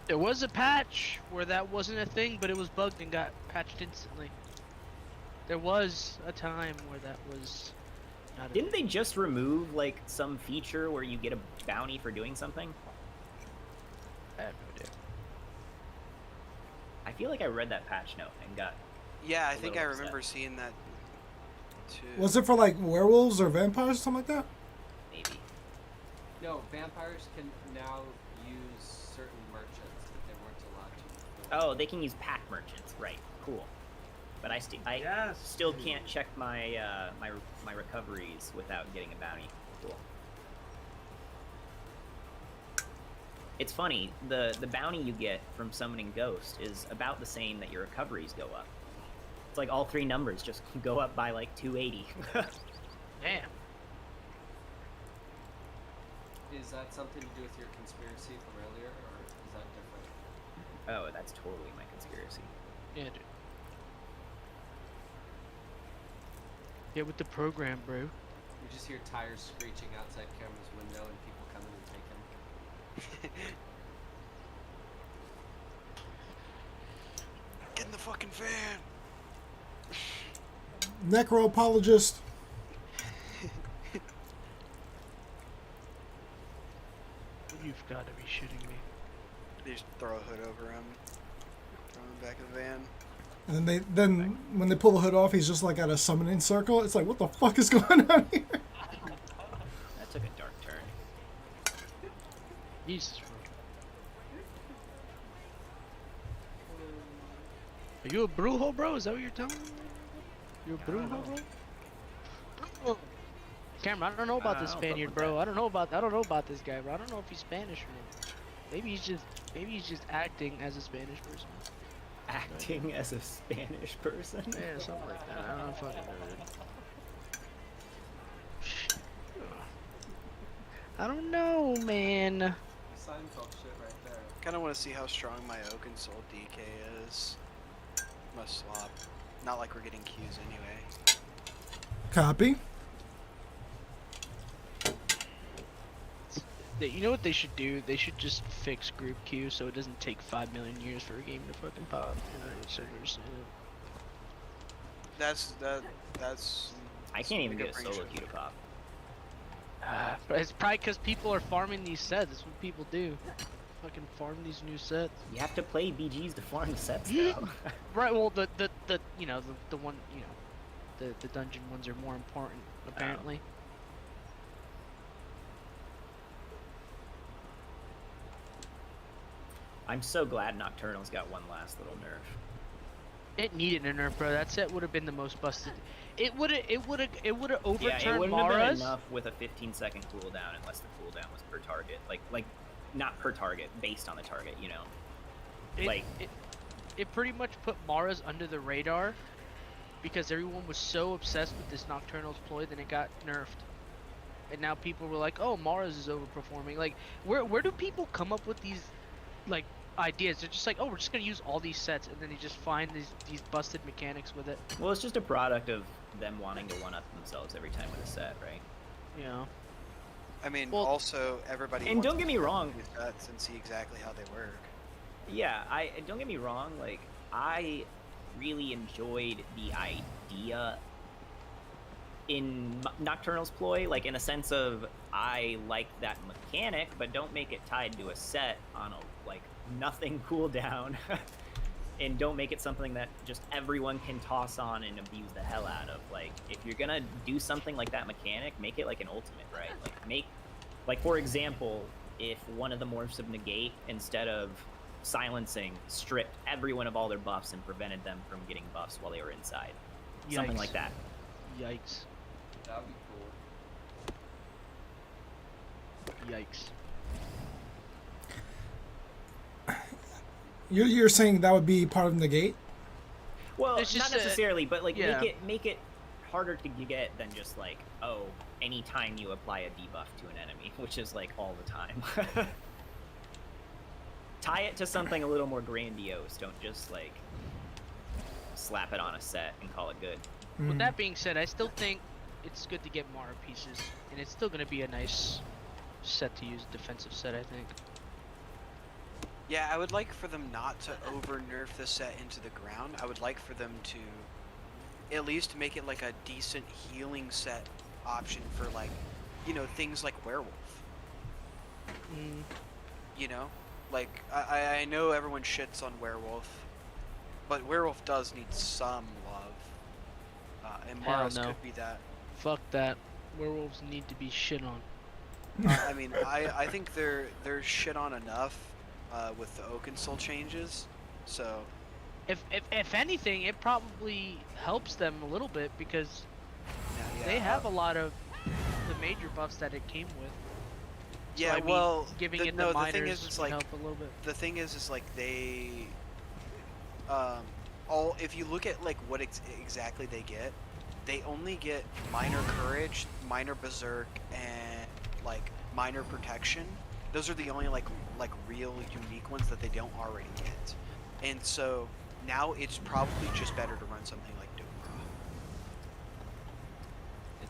There was a patch where that wasn't a thing, but it was bugged and got patched instantly. There was a time where that was not a Didn't they just remove like some feature where you get a bounty for doing something? I have no idea. I feel like I read that patch note and got Yeah, I a think little I upset. remember seeing that too. Was it for like werewolves or vampires or something like that? Maybe. No, vampires can now use certain merchants that they weren't allowed to before. Oh, they can use pack merchants, right? Cool. But I still can't check my my recoveries without getting a bounty. Cool. It's funny, the bounty you get from summoning Ghost is about the same that your recoveries go up. It's like all three numbers just go up by like 280. Damn. Is that something to do with your conspiracy from earlier, or is that different? Oh, that's totally my conspiracy. Yeah, dude. Get with the program, bro. You just hear tires screeching outside Cameron's window and people coming to take him. Get in the fucking van! Necro apologist. You've got to be shitting me. They just throw a hood over him. Throw him in the back of the van. And then when they pull the hood off, he's just like at a summoning circle. It's like, what the fuck is going on here? That took a dark turn. Jesus. Are you a brujo, bro? Is that what you're telling me? You a brujo, bro? Cameron, I don't know about this I don't fuck Spaniard, with bro. I don't know about this guy, bro. I don't know if he's Spanish or not. Maybe he's just acting as a Spanish person. Acting as a Spanish person? Yeah, something like that. I don't fucking know. I don't know, man. Seinfeld shit right there. Kind of want to see how strong my Oak and Soul DK is. Must swap. Not like we're getting Qs anyway. Copy. You know what they should do? They should just fix group Q so it doesn't take 5 million years for a game to fucking pop. That's I can't even good get a brain solo shit. queue to pop. But it's probably because people are farming these sets. That's what people do. Fucking farm these new sets. You have to play BGs to farm the sets, though. Right. Well, the you know the one you know the dungeon ones are more important apparently. I'm so glad Nocturnal's got one last little nerf. It needed a nerf, bro. That set would have been the most busted. It would have Yeah, it overturned wouldn't have been Mara's. enough with a 15-second cooldown unless the cooldown was per target. Like not per target, based on the target, you know. It pretty much put Mara's under the radar because everyone was so obsessed with this Nocturnal's ploy, then it got nerfed. And now people were like, "Oh, Mara's is overperforming." Like, where do people come up with these like ideas? They're just like, "Oh, we're just gonna use all these sets," and then you just find these busted mechanics with it. Well, it's just a product of them wanting to one-up themselves every time with a set, right? You know. I mean, Well- also everybody. And wants don't get to me try wrong. these sets and see exactly how they work. Yeah, don't get me wrong, like I really enjoyed the idea in Nocturnal's ploy, like in a sense of I like that mechanic, but don't make it tied to a set on a like nothing cooldown, and don't make it something that just everyone can toss on and abuse the hell out of. Like if you're gonna do something like that mechanic, make it like an ultimate, right? Like for example, if one of the morphs of negate, instead of silencing, stripped everyone of all their buffs and prevented them from getting buffs while they were inside. Something Yikes. like that. Yikes. That would be cool. Yikes. You're saying that would be part of negate? Well, It's not just necessarily, but like yeah. make it harder to get than just like, oh, anytime you apply a debuff to an enemy, which is like all the time. Tie it to something a little more grandiose. Don't just like slap it on a set and call it good. With that being said, I still think it's good to get Mara pieces, and it's still gonna be a nice set to use, defensive set, I think. Yeah, I would like for them not to over nerf the set into the ground. I would like for them to at least make it like a decent healing set option for like, you know, things like Werewolf. You know? Like, I know everyone shits on Werewolf, but Werewolf does need some love. And Hell Mara's no. could be that. Fuck that. Werewolves need to be shit on. I mean, I think they're shit on enough with the Oakensoul changes, so... If anything, it probably helps them a little bit because yeah, they have a lot of the major buffs that it came with. So, Yeah, I mean, well, giving the, it no, the the minors thing is, it's would like help a little bit. the thing is like they, if you look at like what exactly they get, they only get minor courage, minor berserk, and like minor protection. Those are the only like real unique ones that they don't already get, and so now it's probably just better to run something like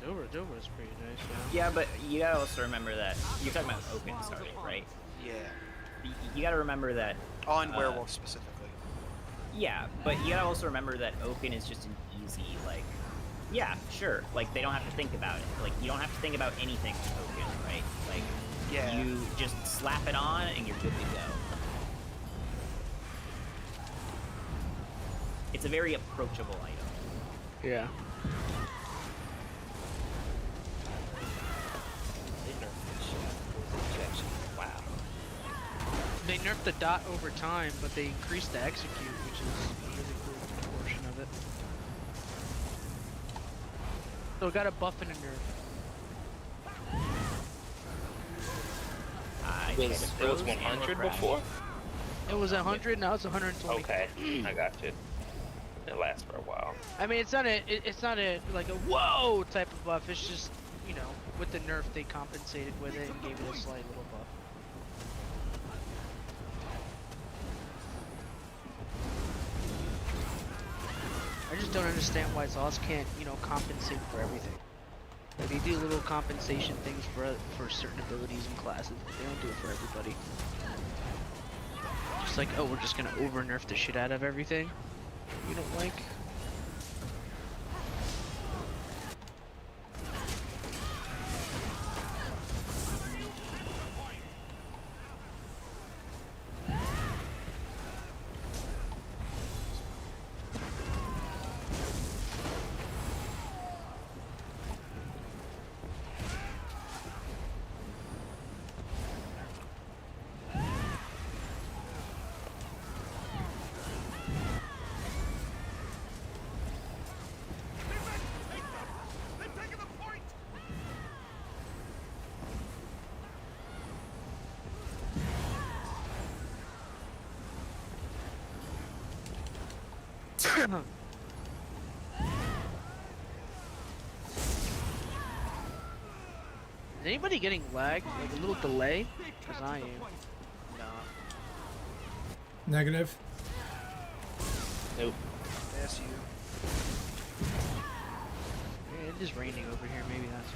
Dobra. Dobra is pretty nice. Yeah, but you gotta also remember that you're talking about Oaken starting, right? Yeah. You gotta remember that On Werewolf specifically. Yeah, but you gotta also remember that Oaken is just an easy, like, yeah, sure, like, they don't have to think about it. Like, you don't have to think about anything with Oaken, right? Like, yeah. You just slap it on and you're good to go. It's a very approachable item. Yeah. Wow. They nerfed the dot over time, but they increased the execute, which is a really cool portion of it. So it got a buff and a nerf. It was 100 before? It was 100, now it's 120. Okay, I got you. It lasts for a while. I mean, it's not a like a whoa type of buff. It's just, you know, with the nerf they compensated with it and gave it a slight little buff. don't understand why Zoss can't, you know, compensate for everything. Like, they do little compensation things for certain abilities and classes, but they don't do it for everybody. Just like, oh, we're just gonna over nerf the shit out of everything you don't like. Is anybody getting lagged? Like a little delay? Because I am. No. Negative. Nope. Yes, you. Yeah, it is raining over here, maybe that's.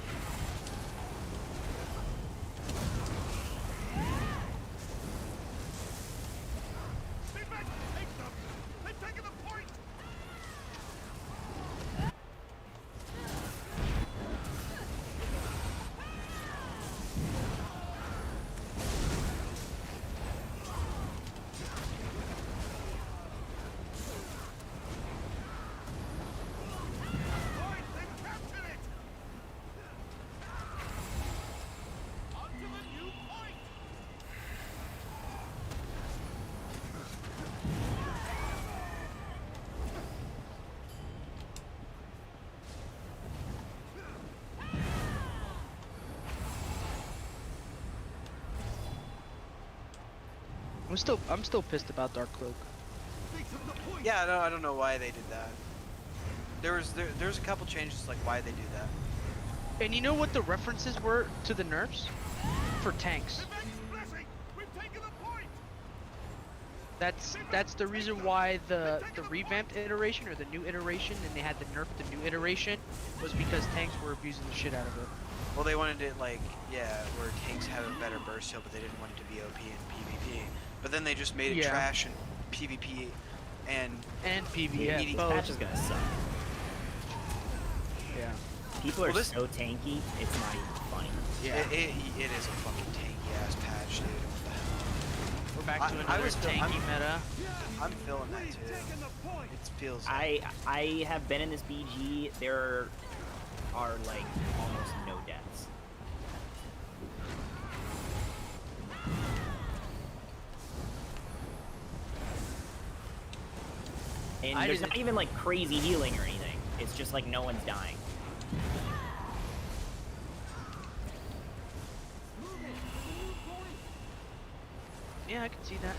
I'm still pissed about Dark Cloak. Yeah, I don't know why they did that. There's a couple changes like why they do that. And you know what the references were to the nerfs? For tanks. That's the reason why the revamped iteration or the new iteration, and they had to nerf the new iteration, was because tanks were abusing the shit out of it. Well, they wanted it like, yeah, where tanks have a better burst heal, but they didn't want it to be OP in PvP. But then they just made it trash in PvP and PvE. That patch is gonna suck. Yeah. People are so tanky, it's not even funny. Yeah. It is a fucking tanky ass patch, dude. What the hell? We're back to another tanky meta. I'm feeling that too. It feels. I have been in this BG. There are like almost no deaths. And there's not even like crazy healing or anything. It's just like no one's dying. Yeah, I can see that.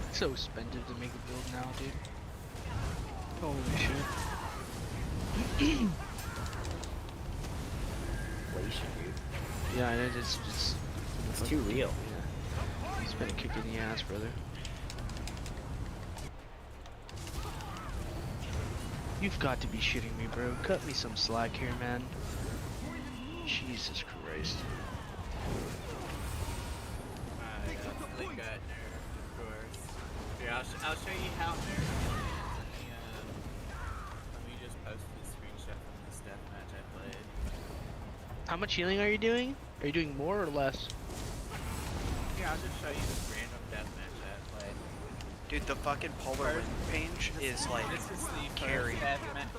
It's so expensive to make a build now, dude. Holy shit. Inflation, dude. Yeah, it's too real. Yeah. He's been a kick in the ass, brother. You've got to be shitting me, bro. Cut me some slack here, man. Jesus Christ. Definitely got nerfed, of course. Here, I'll show you how nerfed. Let me just post this screenshot from this deathmatch I played. How much healing are you doing? Are you doing more or less? Here, I'll just show you this random deathmatch I played. Dude, the fucking polar wind range is like this is the carry.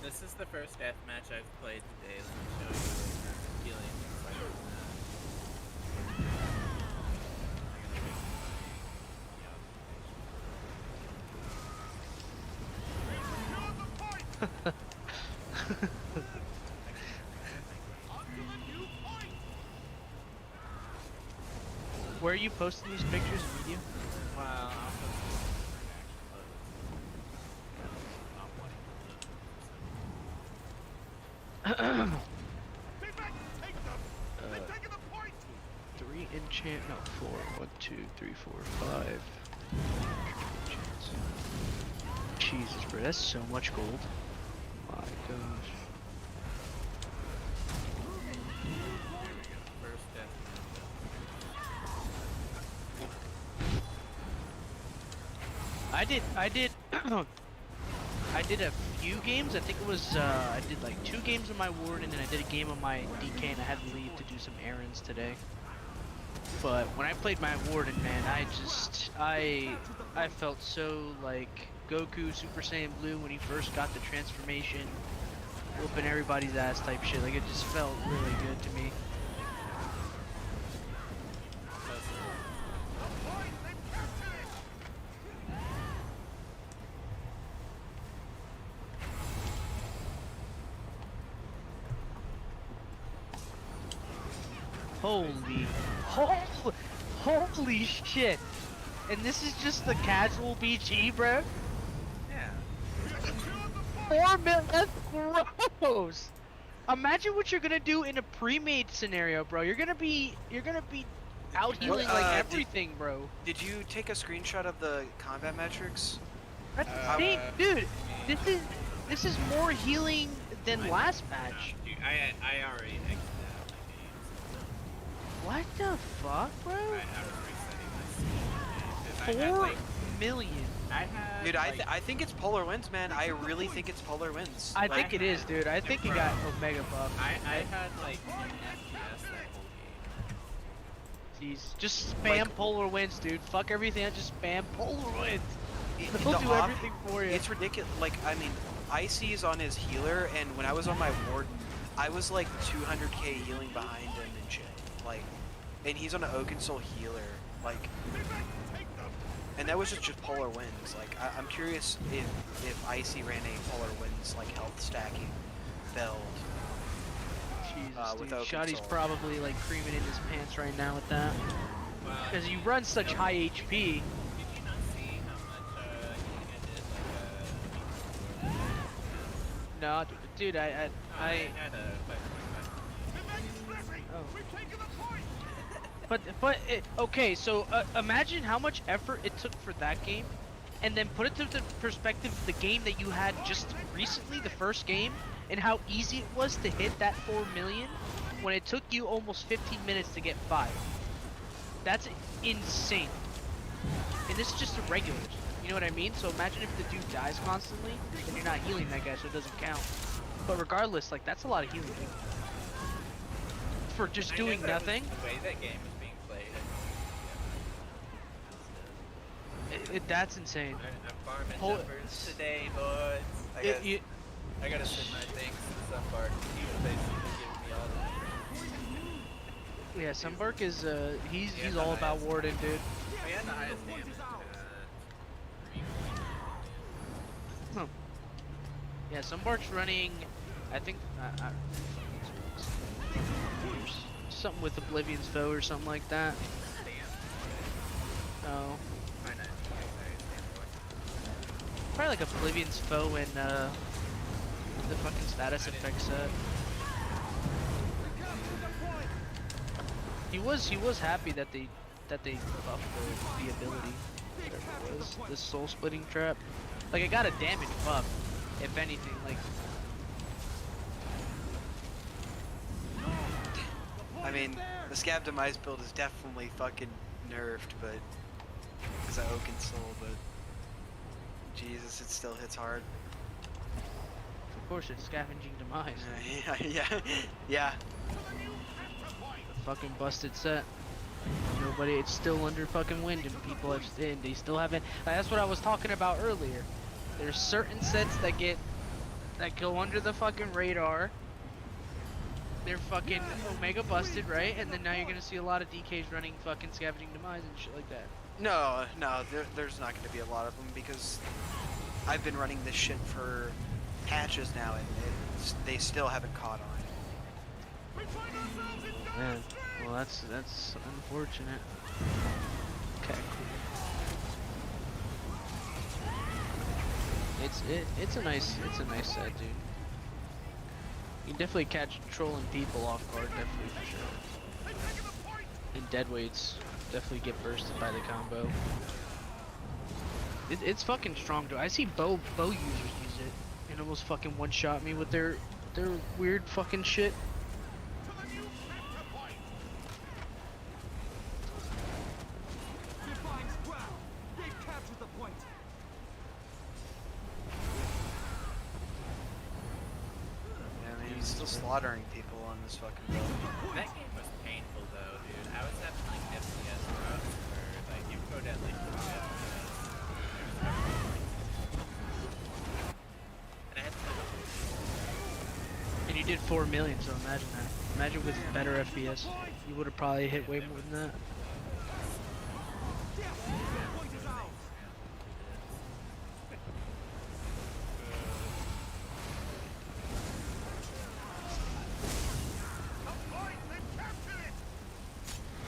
This is the first deathmatch I've played today. Let me show you healing. Where are you posting these pictures, Medium? Well, I'll post Three enchant, no, 4. 1, 2, 3, 4, 5. Enchants. Jesus, bro, that's so much gold. My gosh. First death. I did I did a few games. I think it was I did like 2 games of my ward, and then I did a game of my DK, and I had to leave to do some errands today. But when I played my warden, man, I felt so like Goku Super Saiyan Blue when he first got the transformation, whooping everybody's ass type shit. Like, it just felt really good to me. Holy shit! And this is just the casual BG, bro? Yeah. 4 million, that's gross! Imagine what you're gonna do in a pre-made scenario, bro. You're gonna be out healing like everything, bro. Did you take a screenshot of the combat metrics? That's insane, dude. This is more healing than last match. Dude, I already exited out my games. What the fuck, bro? I was resetting my scene. 4 million. I had, Dude, like, I think it's Polar Winds, man. I really think it's Polar Winds. I think it is, dude. I think it got Omega buff. I had like 10 FPS that whole game. Jeez, just spam Polar Winds, dude. Fuck everything. I just spam Polar Winds. They'll The do op- everything for you. It's ridiculous. Like, I mean, Icy is on his healer, and when I was on my warden, I was like 200k healing behind him and shit. Like, and he's on an Oaken Soul healer. Like, and that was just Polar Winds. Like, I'm curious if Icy ran a Polar Winds like health stacking build. Jesus, with dude. Oaken Shotty's Soul. probably like creaming in his pants right now with that. Because you run such high HP. Did you not see how much healing I did? No, dude, I had a okay, so imagine how much effort it took for that game, and then put it to the perspective of the game that you had just recently, the first game, and how easy it was to hit that 4 million when it took you almost 15 minutes to get 5. That's insane. And this is just the regulars. You know what I mean? So imagine if the dude dies constantly, then you're not healing that guy, so it doesn't count. But regardless, like, that's a lot of healing, dude. For just doing nothing. The way that game is being played. That's insane. I'm farming jumpers today, boys. I gotta send my thanks to Sunbark. He was basically giving me all the. Yeah, Sunbark is he's all about Warden, dude. We had the highest damage. Huh. Yeah, Sunbark's running. I think something with Oblivion's Foe or something like that. Oh. Probably like Oblivion's Foe and the fucking status effect set. He was happy that they buffed the ability, whatever it was, the soul splitting trap. Like, it got a damage buff, if anything. Like, I mean, the Scab Demise build is definitely fucking nerfed, but because of Oaken Soul, but Jesus, it still hits hard. of course, it's Scavenging Demise. Yeah. Fucking busted set. Nobody, it's still under fucking wind, and people have, and they still haven't. That's what I was talking about earlier. There's certain sets that go under the fucking radar. They're fucking Omega busted, right? And then now you're gonna see a lot of DKs running fucking Scavenging Demise and shit like that. No, there's not going to be a lot of them because I've been running this shit for patches now, and they still haven't caught on. Man, well that's unfortunate. Okay, cool. It's a nice set, dude. You definitely catch trolling people off guard, definitely for sure. And deadweights definitely get bursted by the combo. It's fucking strong, dude. I see bow users use it and almost fucking one-shot me with their weird fucking shit. Yeah, I mean, he's still slaughtering people on this fucking build. That game was painful though, dude. I was having like FPS drops where like you go down like 2 FPS. And I had to And you did 4 million, so imagine that. Imagine with better FPS, you would have probably hit way more than that.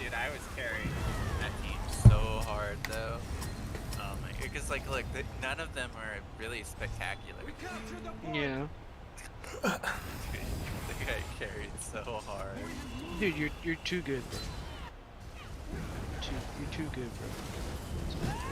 Dude, I was carrying that team so hard though. Oh my, because like look, none of them are really spectacular. Yeah. The guy carried so hard. Dude, you're too good, bro. You're too good, bro. That's what it is.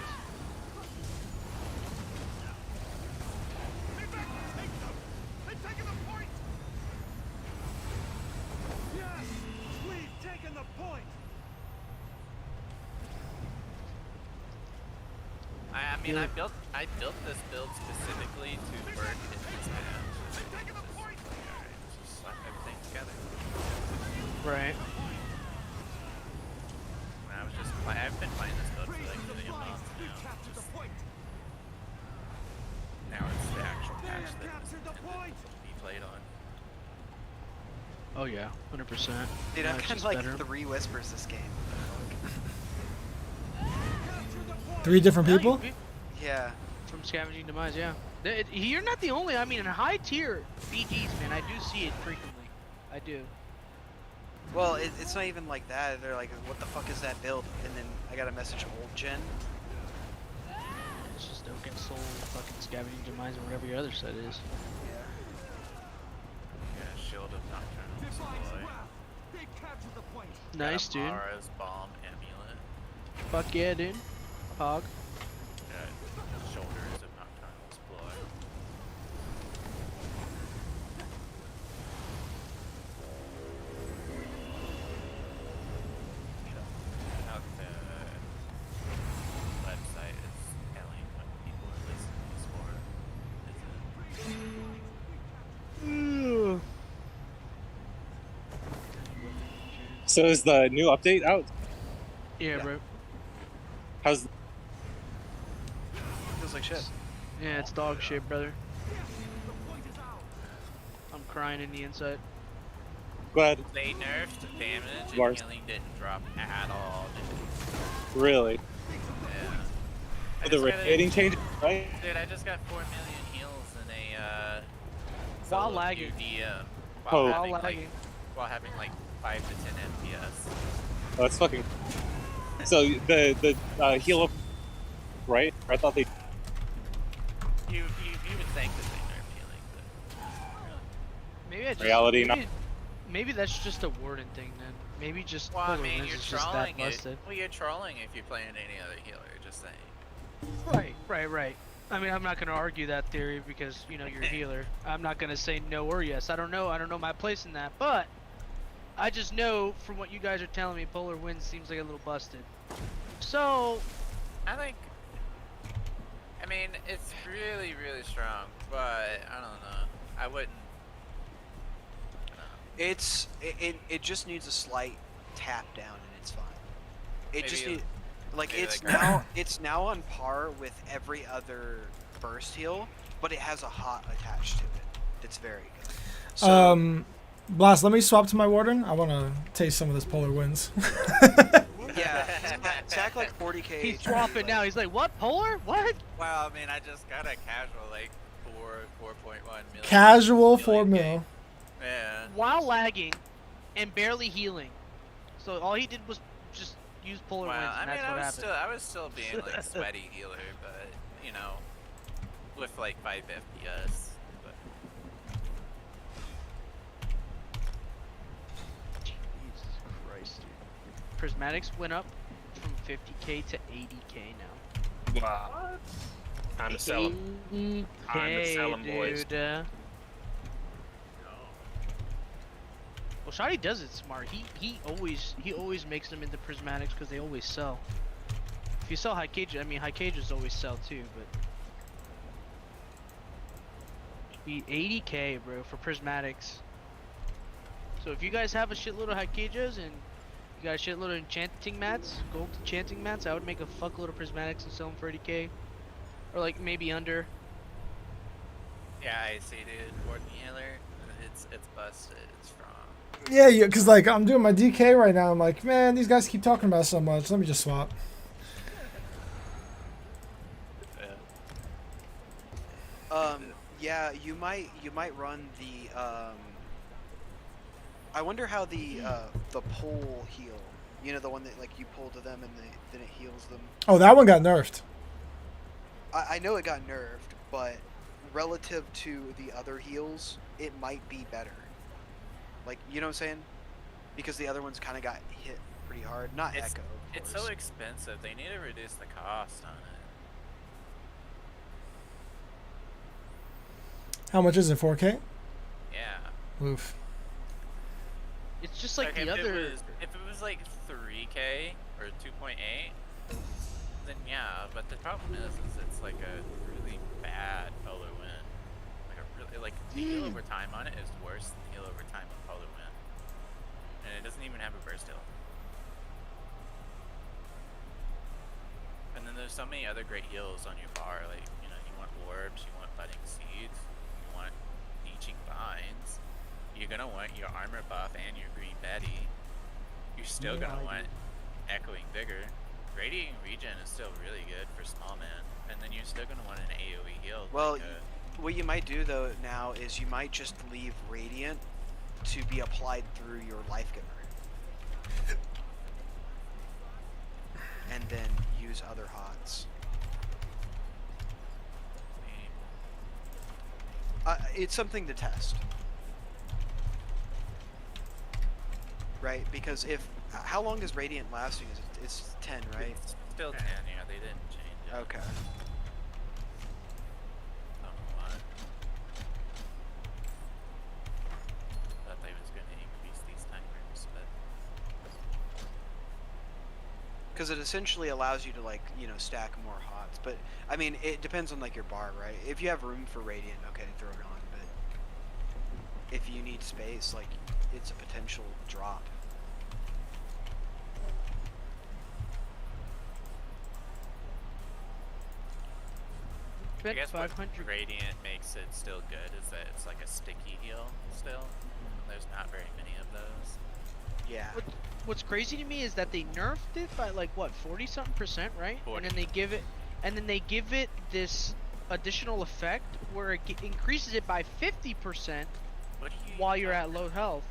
I mean, I built this build specifically to work in this match. Alright, just slap everything together. Right. And I was just I've been playing this build for like a million months now. Just, now it's the actual patch that is intended to be played on. Oh yeah, 100%. Dude, Now I've it's got just like better. 3 whispers this game. 3 different people? Yeah. From Scavenging Demise, yeah. You're not the only. I mean, in high tier BGs, man, I do see it frequently. I do. Well, it's not even like that. They're like, what the fuck is that build? And then I got a message, old gen. It's just Oaken Soul, fucking Scavenging Demise, and whatever your other set is. Yeah, Shield of Nocturnal Exploit. Nice, dude. Mara's Bomb Amulet. Fuck yeah, dude. Pog. Shoulders of Nocturnal Exploit. Out the website is telling what people are listening for. So is the new update out? Yeah, bro. How's Feels like shit. Yeah, it's dog shit, brother. I'm crying in the inside. Go ahead. They nerfed damage and Mars. healing didn't drop at all. Really? Yeah. With the rotating changes, right? Dude, I just got 4 million heals in a While solo lagging. QD, Oh. while having like 5 to 10 FPS. Oh, that's fucking. So the heal up, right? I thought they. You would think that they nerfed healing, but Maybe I just, Reality, maybe, not- maybe that's just a Warden thing then. Maybe just well, I Polar mean, Winds you're is just that trolling it. busted. Well, you're trolling if you're playing any other healer. Just saying. Right. I mean, I'm not gonna argue that theory because you know you're a healer. I'm not gonna say no or yes. I don't know my place in that, but I just know from what you guys are telling me, Polar Winds seems like a little busted. So I think. I mean, it's really, really strong, but I don't know. I wouldn't. It just needs a slight tap down and it's fine. It Maybe just a- needs like maybe it's like- now it's now on par with every other burst heal, but it has a hot attached to it. It's very good. So, Blast, let me swap to my Warden. I want to taste some of this Polar Winds. yeah, attack like 40k. he's HP, swapping like- now. He's like, what? Polar? What? Well, I mean, I just got a casual like 4.1 million. Casual healing 4 game. mil. Yeah. While lagging and barely healing. So all he did was just use Polar Well, Winds, I and mean, that's what happened. I was still being like sweaty healer, but you know, with like 5 FPS. But prismatics went up from 50k to 80k now. Wow. Time to sell them. 80K, Time to sell 'em, boys. dude. Well, Shotty does it smart. He always makes them into prismatics because they always sell. If you sell high cages, I mean high cages always sell too, but 80k, bro, for prismatics. So if you guys have a shitload of high cages and you got a shitload of enchanting mats, gold enchanting mats, I would make a fuckload of prismatics and sell them for 80k, or like maybe under. Yeah, I see, dude. Warden Healer, it's busted. It's from. Yeah, because like I'm doing my DK right now. I'm like, man, these guys keep talking about it so much. Let me just swap. Yeah, you might run the I wonder how the pull heal. You know, the one that like you pull to them and then it heals them. Oh, that one got nerfed. I know it got nerfed, but relative to the other heals, it might be better. Like, you know what I'm saying? Because the other ones kind of got hit pretty hard. Not Echo. It's so expensive. They need to reduce the cost on it. How much is it? 4K? Yeah. Oof. It's just like the if other. If it was like 3K or 2.8, then yeah. But the problem is it's like a really bad Polo win. Like a really the heal over time on it is worse than the heal over time on Polo win, and it doesn't even have a burst heal. And then there's so many other great heals on your bar. Like, you know, you want orbs, you want budding seeds, you want leeching vines. You're gonna want your armor buff and your green Betty. You're still gonna want echoing vigor. Radiating regen is still really good for small man, and then you're still gonna want an AoE heal. Well, what you might do though now is you might just leave radiant to be applied through your life giver, and then use other hots. It's something to test. Right, because how long is Radiant lasting? It's 10, right? It's still 10, yeah, they didn't change it. Okay. Thought they was gonna increase these timers, but because it essentially allows you to, like, you know, stack more hots. But I mean, it depends on like your bar, right? If you have room for Radiant, okay, throw it on. But if you need space, like, it's a potential drop. I guess what Radiant makes it still good is that it's like a sticky heal still. There's not very many of those. Yeah. What's crazy to me is that they nerfed it by like what 40-something%, right? 40. And then they give it this additional effect where it increases it by 50% while you're at low health.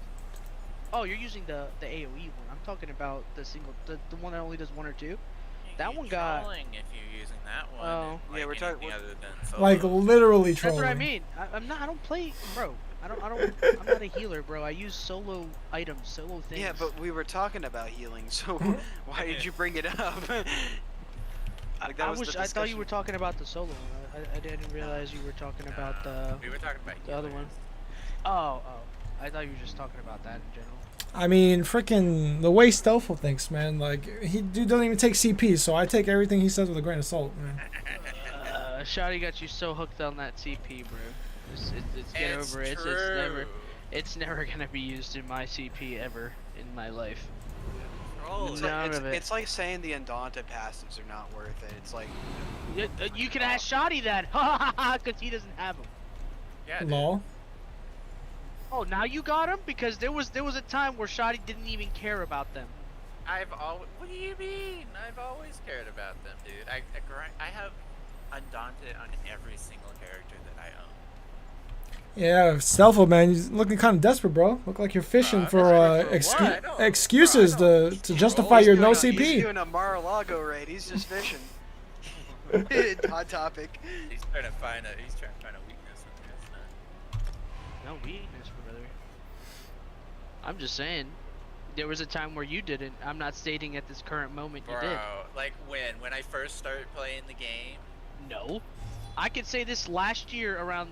Oh, you're using the AoE one. I'm talking about the one that only does 1 or 2. That one got. Trolling if you're using that one. Oh, like, yeah, we're talking other than solo. Like literally trolling. That's what I mean. I'm not. I don't play, bro. I'm not a healer, bro. I use solo items, solo things. Yeah, but we were talking about healing, so why did you bring it up? Like, I thought you were talking about the solo one. I didn't realize you were talking about the. We were talking about the other one. Oh. I thought you were just talking about that in general. I mean, freaking the way Stealthful thinks, man. Like, dude doesn't even take CP, so I take everything he says with a grain of salt, man. Shotty got you so hooked on that CP, bro. Get over it. It's never gonna be used in my CP ever in my life. It's like saying the Andante passives are not worth it. It's like you can ask Shotty that, because he doesn't have them. Yeah. Lol. Oh, now you got him? Because there was a time where Shotty didn't even care about them. What do you mean? I've always cared about them, dude. I have Andante on every single character that I own. Yeah, Stealthful, man. You're looking kind of desperate, bro. Look like you're fishing for excuses to justify your no CP. He's doing a Mar-a-Lago raid. He's just fishing. Hot topic. He's trying to find a weakness in this. No weakness, brother. I'm just saying, There was a time where you didn't. I'm not stating at this current moment you Bro, did. like when I first started playing the game. No. I could say this last year, around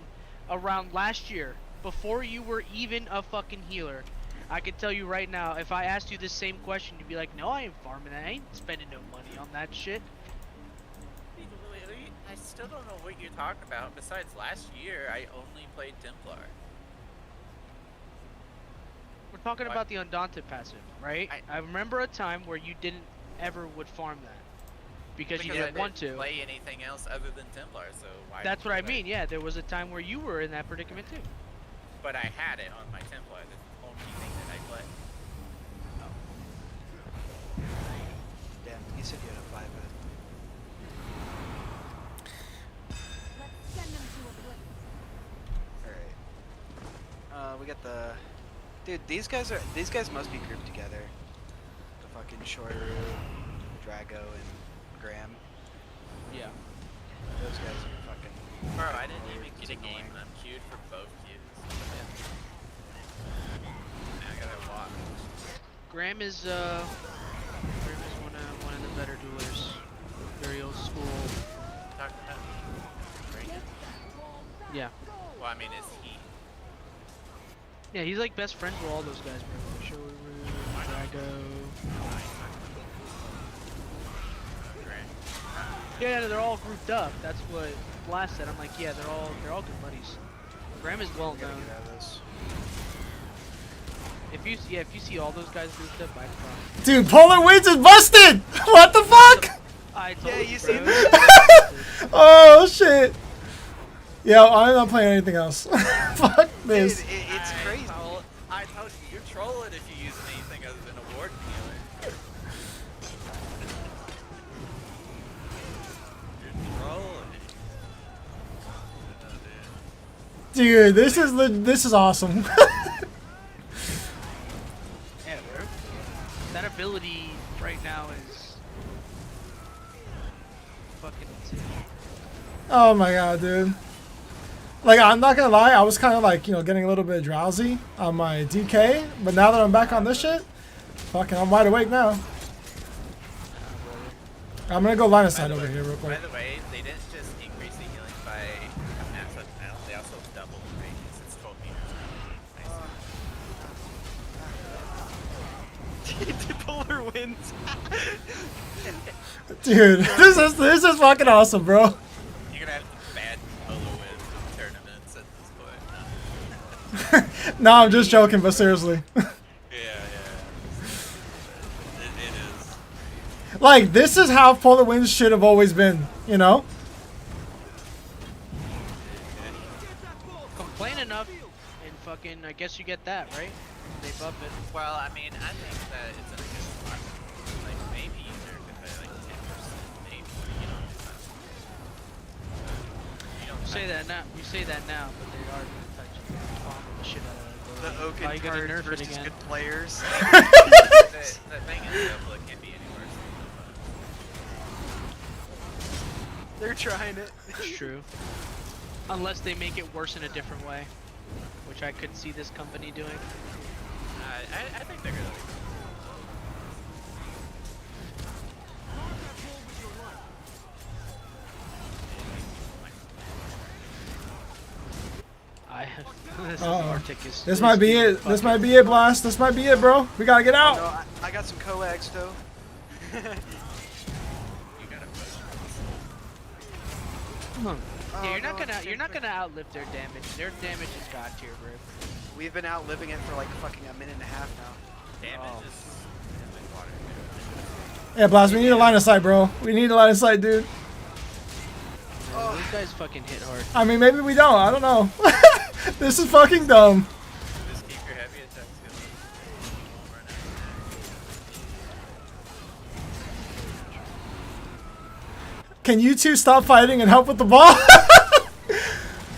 last year, before you were even a fucking healer. I can tell you right now, if I asked you the same question, you'd be like, no, I ain't farming that. I ain't spending no money on that shit. I still don't know what you're talking about. Besides last year, I only played Templar. We're talking about the Undaunted passive, right? I remember a time where you didn't ever would farm that. Because you didn't want to. Play anything else other than Templar, so why? That's what I mean, yeah. There was a time where you were in that predicament too. But I had it on my Templar. That's the only thing that I play. Damn, you said you had a 5 head. Let's send them to a place. Alright. We got the... Dude, these guys must be grouped together. The fucking Shoru, Drago, and Graham. Yeah. Those guys are fucking... Bro, I didn't even get a game and I'm queued for both queues. Now I gotta watch. Graham is one of the better duelers. Very old school. Talking about Graham? Yeah. Well, I mean, is he? Yeah, he's like best friends with all those guys, bro. Shoru, Drago. Yeah, they're all grouped up. That's what Blast said. I'm like, yeah, they're all good buddies. Graham is well known. If you see all those guys grouped up, I probably. Dude, Polar Winds is busted! What the fuck? I told you see Oh shit. Yeah, I'm not playing anything else. Fuck this. Dude, it's crazy. I told you, you're trolling if you use anything other than a warden healer. You're trolling. Dude, this is awesome. Yeah, bro. That ability right now is fucking insane. Oh my god, dude. Like, I'm not gonna lie, I was kind of like, you know, getting a little bit drowsy on my DK, but now that I'm back on this shit, fucking, I'm wide awake now. I'm gonna go line of sight over here real quick. By the way, they didn't just increase the healing by a massive amount, they also doubled the radius. It's 12 meters. Polar Winds. Dude, this is fucking awesome, bro. You're gonna have to ban Polar Winds in tournaments at this point. No, I'm just joking, but seriously. It is. Like, this is how Polar Winds should have always been, you know? Complain enough, and fucking, I guess you get that, right? They buff it. Well, I mean, I think that it's in a good spot. Like, maybe either could pay like 10%, maybe, you know. You say that now, but they are gonna touch the shit out of it. The Oaken How you gonna cards nerf it versus again? good players. The thing is, Devla can't be any worse than They're trying it. It's true. Unless they make it worse in a different way, which I could see this company doing. I think they're gonna. This might be it. This might be it, Blast. This might be it, bro. We gotta get out. No, I got some coax though. Yeah, you're not gonna outlive their damage. Their damage is god tier, bro. We've been outliving it for like fucking a minute and a half now. Damage is water. Yeah, Blast, we need a line of sight, bro. We need a line of sight, dude. Those guys fucking hit hard. I mean, maybe we don't. I don't know. This is fucking dumb. Just keep your heavy attacks going. Can you two stop fighting and help with the ball?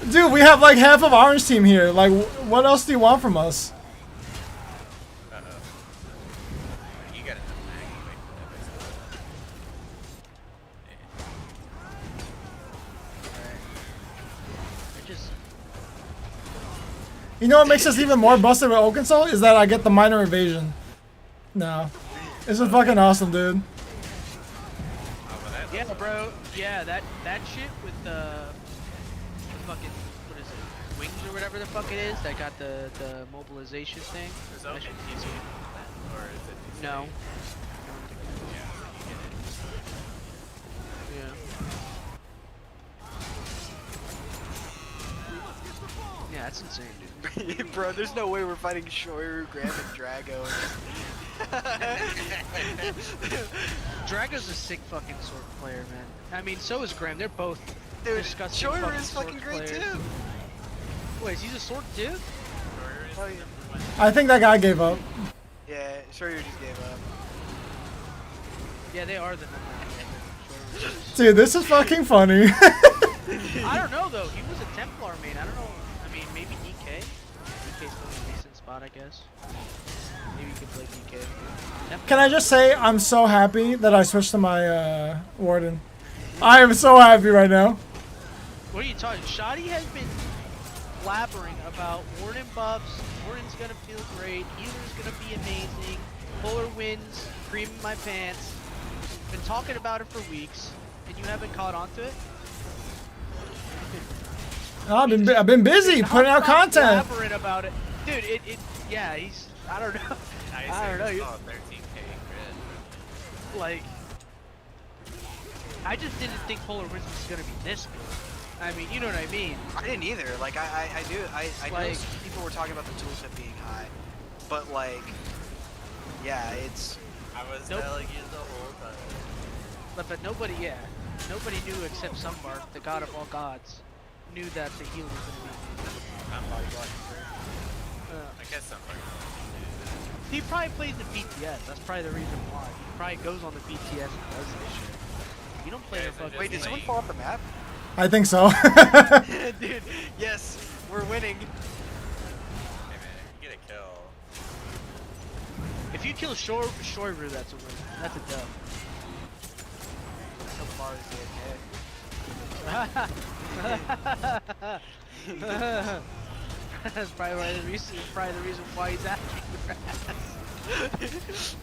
Dude, we have like half of Orange team here. Like, what else do you want from us? You got enough mag You know what makes us even more busted with Oaken Soul? Is that I get the minor evasion. No. This is fucking awesome, dude. Yeah, bro. Yeah, that shit with the fucking, what is it, wings or whatever the fuck it is that got the mobilization thing. Is That that shit- TC? Or is it TC? No. Yeah, you get it. Yeah. Yeah, that's insane, dude. Bro, there's no way we're fighting Shoiru, Graham, and Drago. Drago's a sick fucking sword player, man. I mean, so is Graham. They're both Dude, disgusting Shoiru fucking is fucking sword great players. too. Wait, is he a sword too? Oh, yeah. I think that guy gave up. Yeah, Shoiru just gave up. Yeah, they are the number one. Dude, this is fucking funny. I don't know though. He was a Templar main. I don't know. I mean, maybe DK. DK's still a decent spot, I guess. Maybe you could play DK. Can I just say I'm so happy that I switched to my Warden. I am so happy right now. What are you talking? Shoddy has been blabbering about Warden buffs. Warden's gonna feel great. Healer's gonna be amazing. Polar winds, cream in my pants. Been talking about it for weeks, and you haven't caught on to it. I've been busy putting out content. Blabbering about it, dude. Yeah, he's. I don't know. I don't know. You saw a 13k crit. Like, I just didn't think Polar Winds was gonna be this good. I mean, you know what I mean? I didn't either. Like, I knew, I Like- know people were talking about the tooltip being high, but like, yeah, it's. I was Nope. telling you the whole time. But nobody, nobody knew except Sunbark, the god of all gods, knew that the heal was gonna be. I'm body blocking for. I guess something. He probably plays the BTS. That's probably the reason why. He probably goes on the BTS and does this shit. You don't play the fucking. Wait, did someone fall off the map? I think so. Dude, yes, we're winning. Hey man, you get a kill. If you kill Shoiru, that's a win. That's a dub. So far as That's probably the reason why he's acting grass.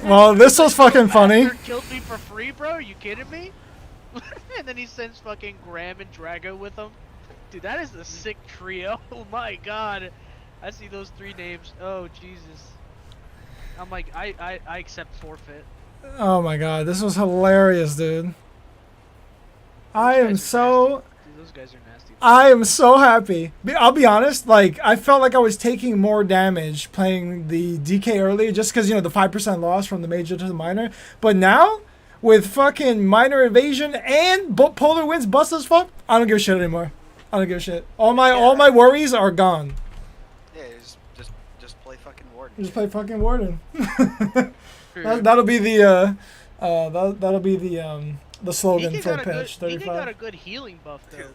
Well, this was fucking funny. Bastard killed me for free, bro. Are you kidding me? And then he sends fucking Graham and Drago with him. Dude, that is a sick trio. Oh my god. I see those three names. Oh Jesus. I'm like, I accept forfeit. Oh my god, this was hilarious, dude. I am so. Dude, those guys are nasty. I am so happy. I'll be honest, like, I felt like I was taking more damage playing the DK earlier just because, you know, the 5% loss from the major to the minor. But now, with fucking minor evasion and Polar Winds bust as fuck, I don't give a shit anymore. I don't give a shit. All my worries are gone. Yeah, just play fucking Warden. Just play fucking Warden. That'll be the slogan DK for got pitch. DK 35. got a good healing buff though.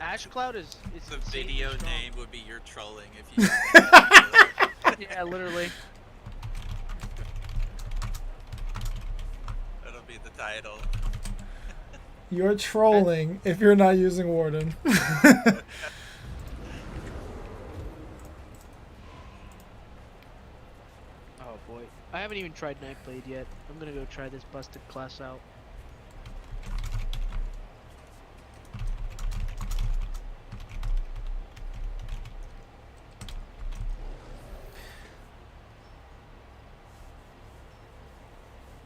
Ash Cloud is The insanely video strong. name would be "You're trolling" if you. Yeah, literally. That'll be the title. You're trolling if you're not using Warden. Oh boy, I haven't even tried Nightblade yet. I'm gonna go try this busted class out.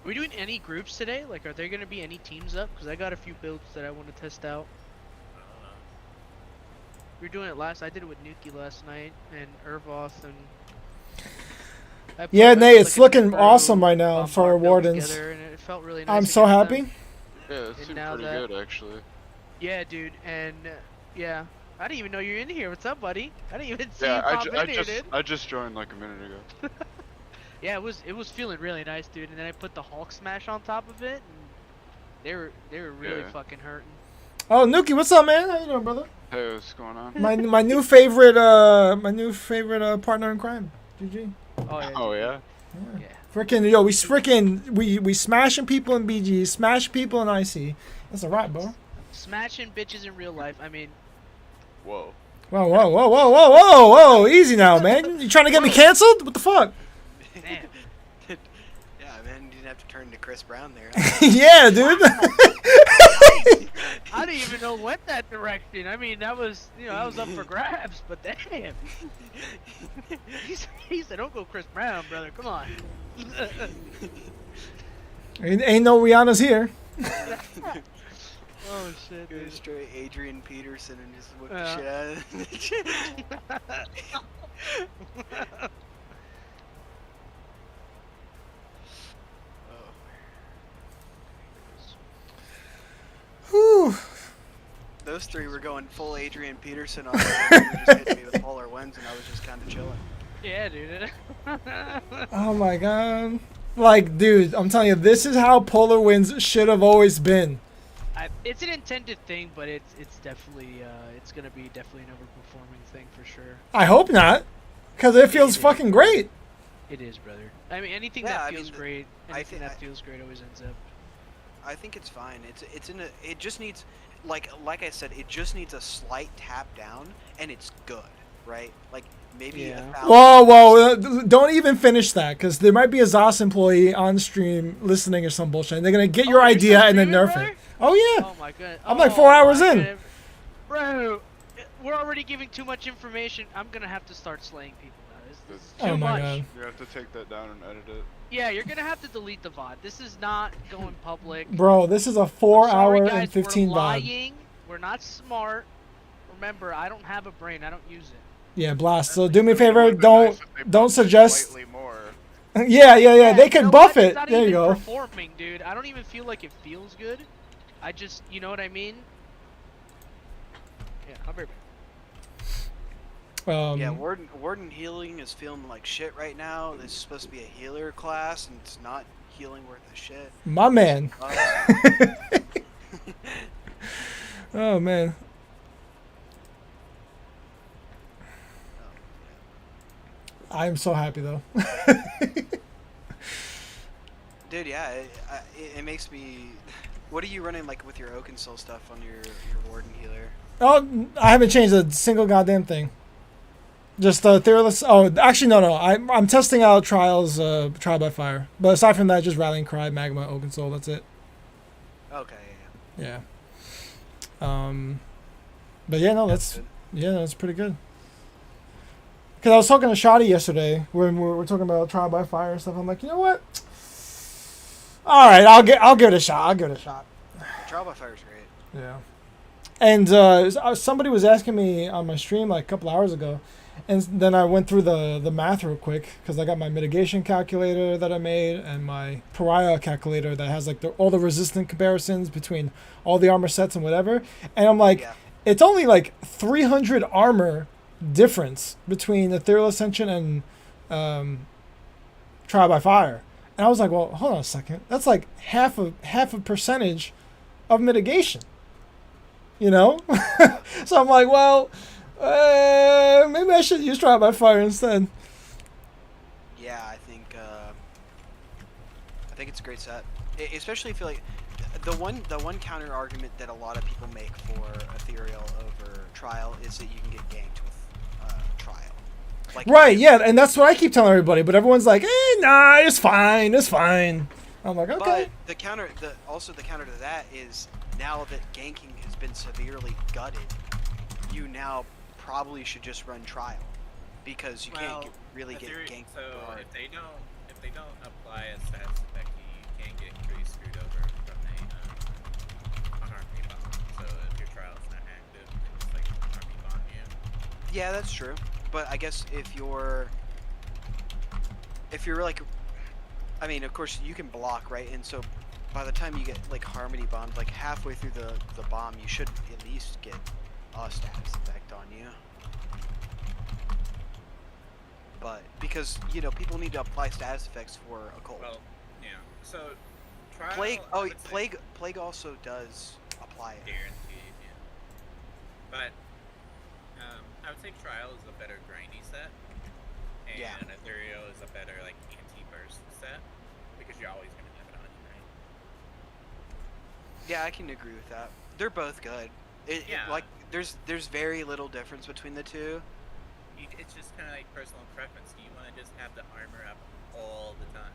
Are we doing any groups today? Like, are there gonna be any teams up? Because I got a few builds that I want to test out. We were doing it I did it with Nuki last night, and Urvoth, and... Yeah, I Nate, put, it's like, a looking Necro awesome right now bombard for build Wardens. together, and it felt really nice I'm to so get happy. them. Yeah, it And seemed now pretty that- good actually. Yeah, dude, and yeah, I didn't even know you're in here. What's up, buddy? I didn't even see Yeah, you pop in here, dude. I just joined like a minute ago. Yeah, it was feeling really nice, dude. And then I put the Hulk smash on top of it, and they were really Yeah. fucking hurting. Oh, Nuki, what's up, man? How you doing, brother? Hey, what's going on? My new favorite partner in crime. GG. Oh yeah. Oh yeah. Yeah. Frickin' we smashing people in BG, smash people in IC. That's a wrap, bro. Smashing bitches in real life. I mean, Whoa. Whoa, easy now, man. You trying to get me canceled? What the fuck? damn. Yeah, man, you didn't have to turn to Chris Brown there. Yeah, dude. I didn't even know went that direction. I mean, that was, that was up for grabs, but damn. He said, don't go Chris Brown, brother. Come on. Ain't no Rihanna's here. Oh, shit, Go dude. straight Adrian Peterson and just whip the shit out of it. Whew. Those three were going full Adrian Peterson on me. They were just hitting me with polar winds, and I was just kind of chilling. Yeah, dude. Oh my god. Like, dude, I'm telling you, this is how polar winds should have always been. It's an intended thing, but it's definitely it's gonna be definitely an overperforming thing for sure. I hope not, because it feels fucking great. It is, brother. I mean, anything Yeah, that I feels mean, great, I anything think that feels great always ends up. I think it's fine. It just needs, like I said, it just needs a slight tap down, and it's good, right? Like maybe. Yeah. Whoa, don't even finish that, because there might be a ZOS employee on stream listening or some bullshit, and they're gonna get your idea and then nerf it. Oh yeah. Oh my god. I'm like 4 hours in. God. Bro, we're already giving too much information. I'm gonna have to start slaying people now. This is too Oh my much. god. You have to take that down and edit it. Yeah, you're gonna have to delete the VOD. This is not going public. Bro, this is a I'm 4 sorry, hour guys, and 15 we're VOD. lying. We're not smart. Remember, I don't have a brain. I don't use it. Yeah, blast. So do me a favor, don't suggest. Slightly more. Yeah. They you could know buff what? it. It's not There you even go. performing, dude. I don't even feel like it feels good. I just, you know what I mean? Yeah, I'll be right back. Yeah, Warden healing is feeling like shit right now. This is supposed to be a healer class, and it's not healing worth a shit. My man. Oh man. I'm so happy though. Dude, yeah, it makes me. What are you running like with your Oaken Soul stuff on your Warden healer? Oh, I haven't changed a single goddamn thing. Just Etherealist. Oh, actually, no. I'm testing out Trials, Trial by Fire. But aside from that, just Rallying Cry, Magma, Oaken Soul. That's it. Okay, Yeah. But yeah, no, that's pretty good. Because I was talking to Shoddy yesterday when we were talking about Trial by Fire and stuff. I'm like, you know what? All right, I'll give it a shot. Trial by Fire is great. Yeah. And somebody was asking me on my stream like a couple hours ago, and then I went through the math real quick because I got my mitigation calculator that I made and my pariah calculator that has like all the resistant comparisons between all the armor sets and whatever. And I'm like, it's only like 300 armor difference between Ethereal Ascension and Trial by Fire. And I was like, well, hold on a second. That's like half a percentage of mitigation. You know? So I'm like, well, maybe I should use Trial by Fire instead. Yeah, I think it's a great set. Especially if you like the one counter argument that a lot of people make for Ethereal over Trial is that you can get ganked with Trial. Like, Right, yeah, and that's what I keep telling everybody, but everyone's like, nah, it's fine. I'm like, okay. But the counter to that is now that ganking has been severely gutted, you now probably should just run Trial because you can't really get ganked. So if they don't apply a stats effect, you can get pretty screwed over from a harmony bomb. So if your Trial's not active, it's like harmony bomb you. Yeah, that's true. But I guess if you're like, I mean, of course you can block, right? And so by the time you get like harmony bombed, like halfway through the bomb, you should at least get a status effect on you. But because people need to apply status effects for Occult. Well, yeah. So Trial. Plague also does apply it. Guaranteed, yeah. But I would say Trial is a better grindy set, and Ethereal is a better like anti-burst set because you're always gonna have it on you, right? Yeah, I can agree with that. They're both good. Like there's very little difference between the two. It's just kind of like personal preference. Do you want to just have the armor up all the time,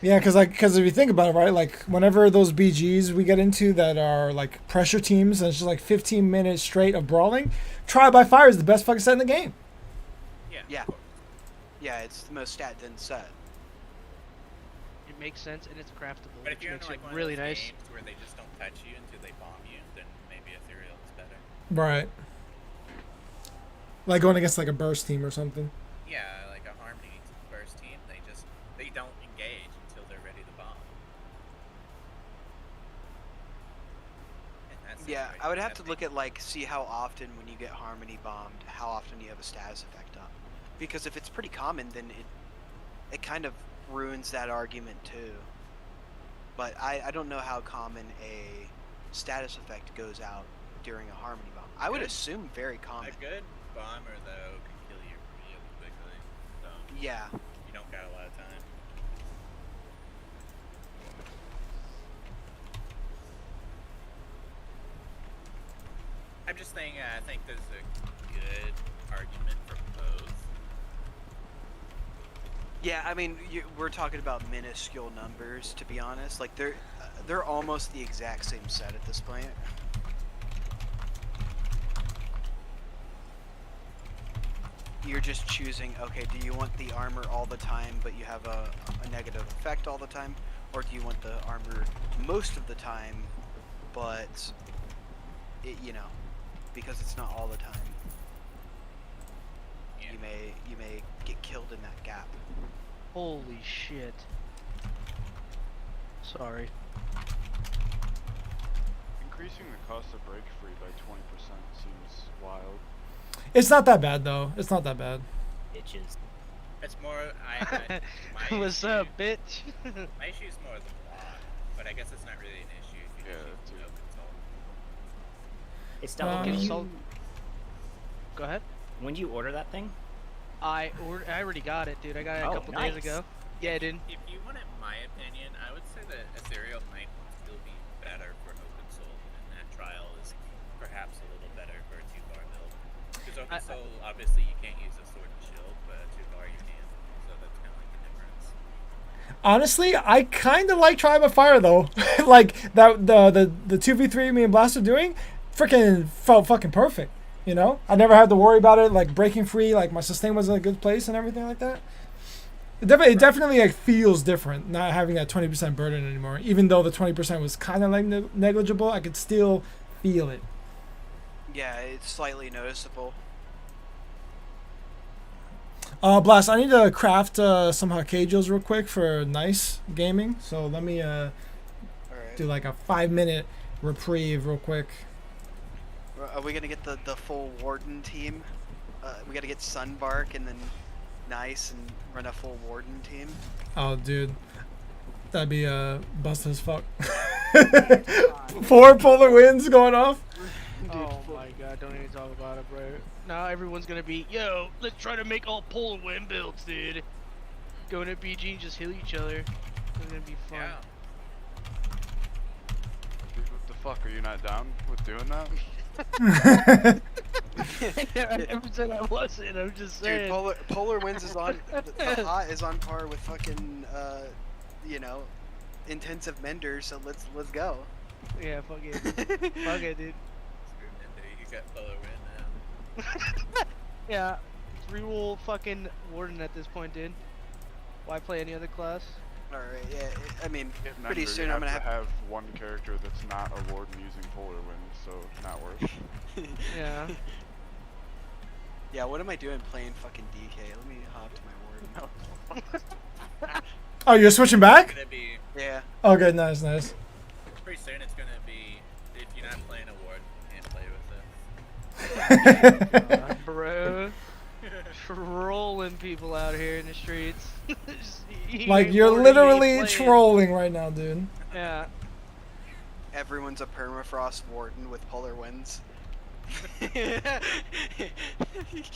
Yeah, because if you think about it, right, like whenever those BGs we get into that are like pressure teams and it's just like 15 minutes straight of brawling, Trial by Fire is the best fucking set in the game. Yeah. Yeah, it's the most stat dense set. It makes sense and it's craftable, But if which you're in makes like it one really of those nice. games where they just don't touch you until they bomb you, then maybe Ethereal is better. Right. Like going against like a burst team or something. Yeah, like a Harmony burst team, they don't engage until they're ready to bomb. And that's Yeah, I would have to look at like see how often when you get Harmony bombed, how often you have a status effect up. Because if it's pretty common, then it kind of ruins that argument too. But I don't know how common a status effect goes out during a Harmony bomb. I would assume very common. A good bomber though can kill you really quickly. So Yeah. you don't got a lot of time. I'm just saying, I think there's a good argument for both. Yeah, I mean, we're talking about minuscule numbers, to be honest. Like they're almost the exact same set at this point. You're just choosing, okay, do you want the armor all the time, but you have a negative effect all the time? Or do you want the armor most of the time, but, you know, because it's not all the time. You may get killed in that gap. Holy shit. Sorry. Increasing the cost of break free by 20% seems wild. It's not that bad though. It's not that bad. Bitches. It's more, my What's issue, up, bitch? my issue is more the block, but I guess it's not really an issue if you just use no consult. It's not. Um, So, go ahead. When did you order that thing? I already got it, dude. I got it a Oh, couple nice. days ago. Yeah, dude. If you wanted my opinion, I would say that Ethereal might still be better for Open Soul, and that trial is perhaps a little better for a 2-bar build. Because Open Soul, obviously, you can't use a sword and shield, but a 2-bar you can. So that's kind of like the difference. Honestly, I kind of like Trial by Fire though. Like that the 2v3 me and Blast are doing, freaking felt fucking perfect. You know, I never had to worry about it like breaking free. Like my sustain was in a good place and everything like that. It definitely like feels different not having that 20% burden anymore. Even though the 20% was kind of like negligible, I could still feel it. Yeah, it's slightly noticeable. Blast, I need to craft some Hakejos real quick for nice gaming. So let me do like a 5-minute reprieve real quick. Are we gonna get the full Warden team? We gotta get Sunbark and then Nice and run a full Warden team. Oh, dude. That'd be busted as fuck. 4 polar winds going off. Oh my god, don't even talk about it, bro. Now everyone's gonna be, yo, let's try to make all polar wind builds, dude. Going to BG and just heal each other. It's gonna be fun. Dude, what the fuck? Are you not down with doing that? I never said I wasn't, I'm just saying. Dude, polar winds is on the hot is on par with fucking you know, intensive mender, so let's go. Yeah, fuck it. Fuck it, dude. You got Polar Wind now. Yeah, reroll fucking Warden at this point, dude. Why play any other class? Alright, yeah, I mean, If pretty member, soon you I'm gonna have to have... have one character that's not a warden using polar wind, so not worth. Yeah. Yeah, what am I doing playing fucking DK? Let me hop to my Warden. Oh, you're switching back? It's gonna be, Yeah. Okay, nice, nice. pretty soon it's gonna be, if you're not playing a ward, you can't play with it. Bro. Trolling people out here in the streets. Like, you're literally trolling right now, dude. Yeah. Everyone's a permafrost Warden with polar winds.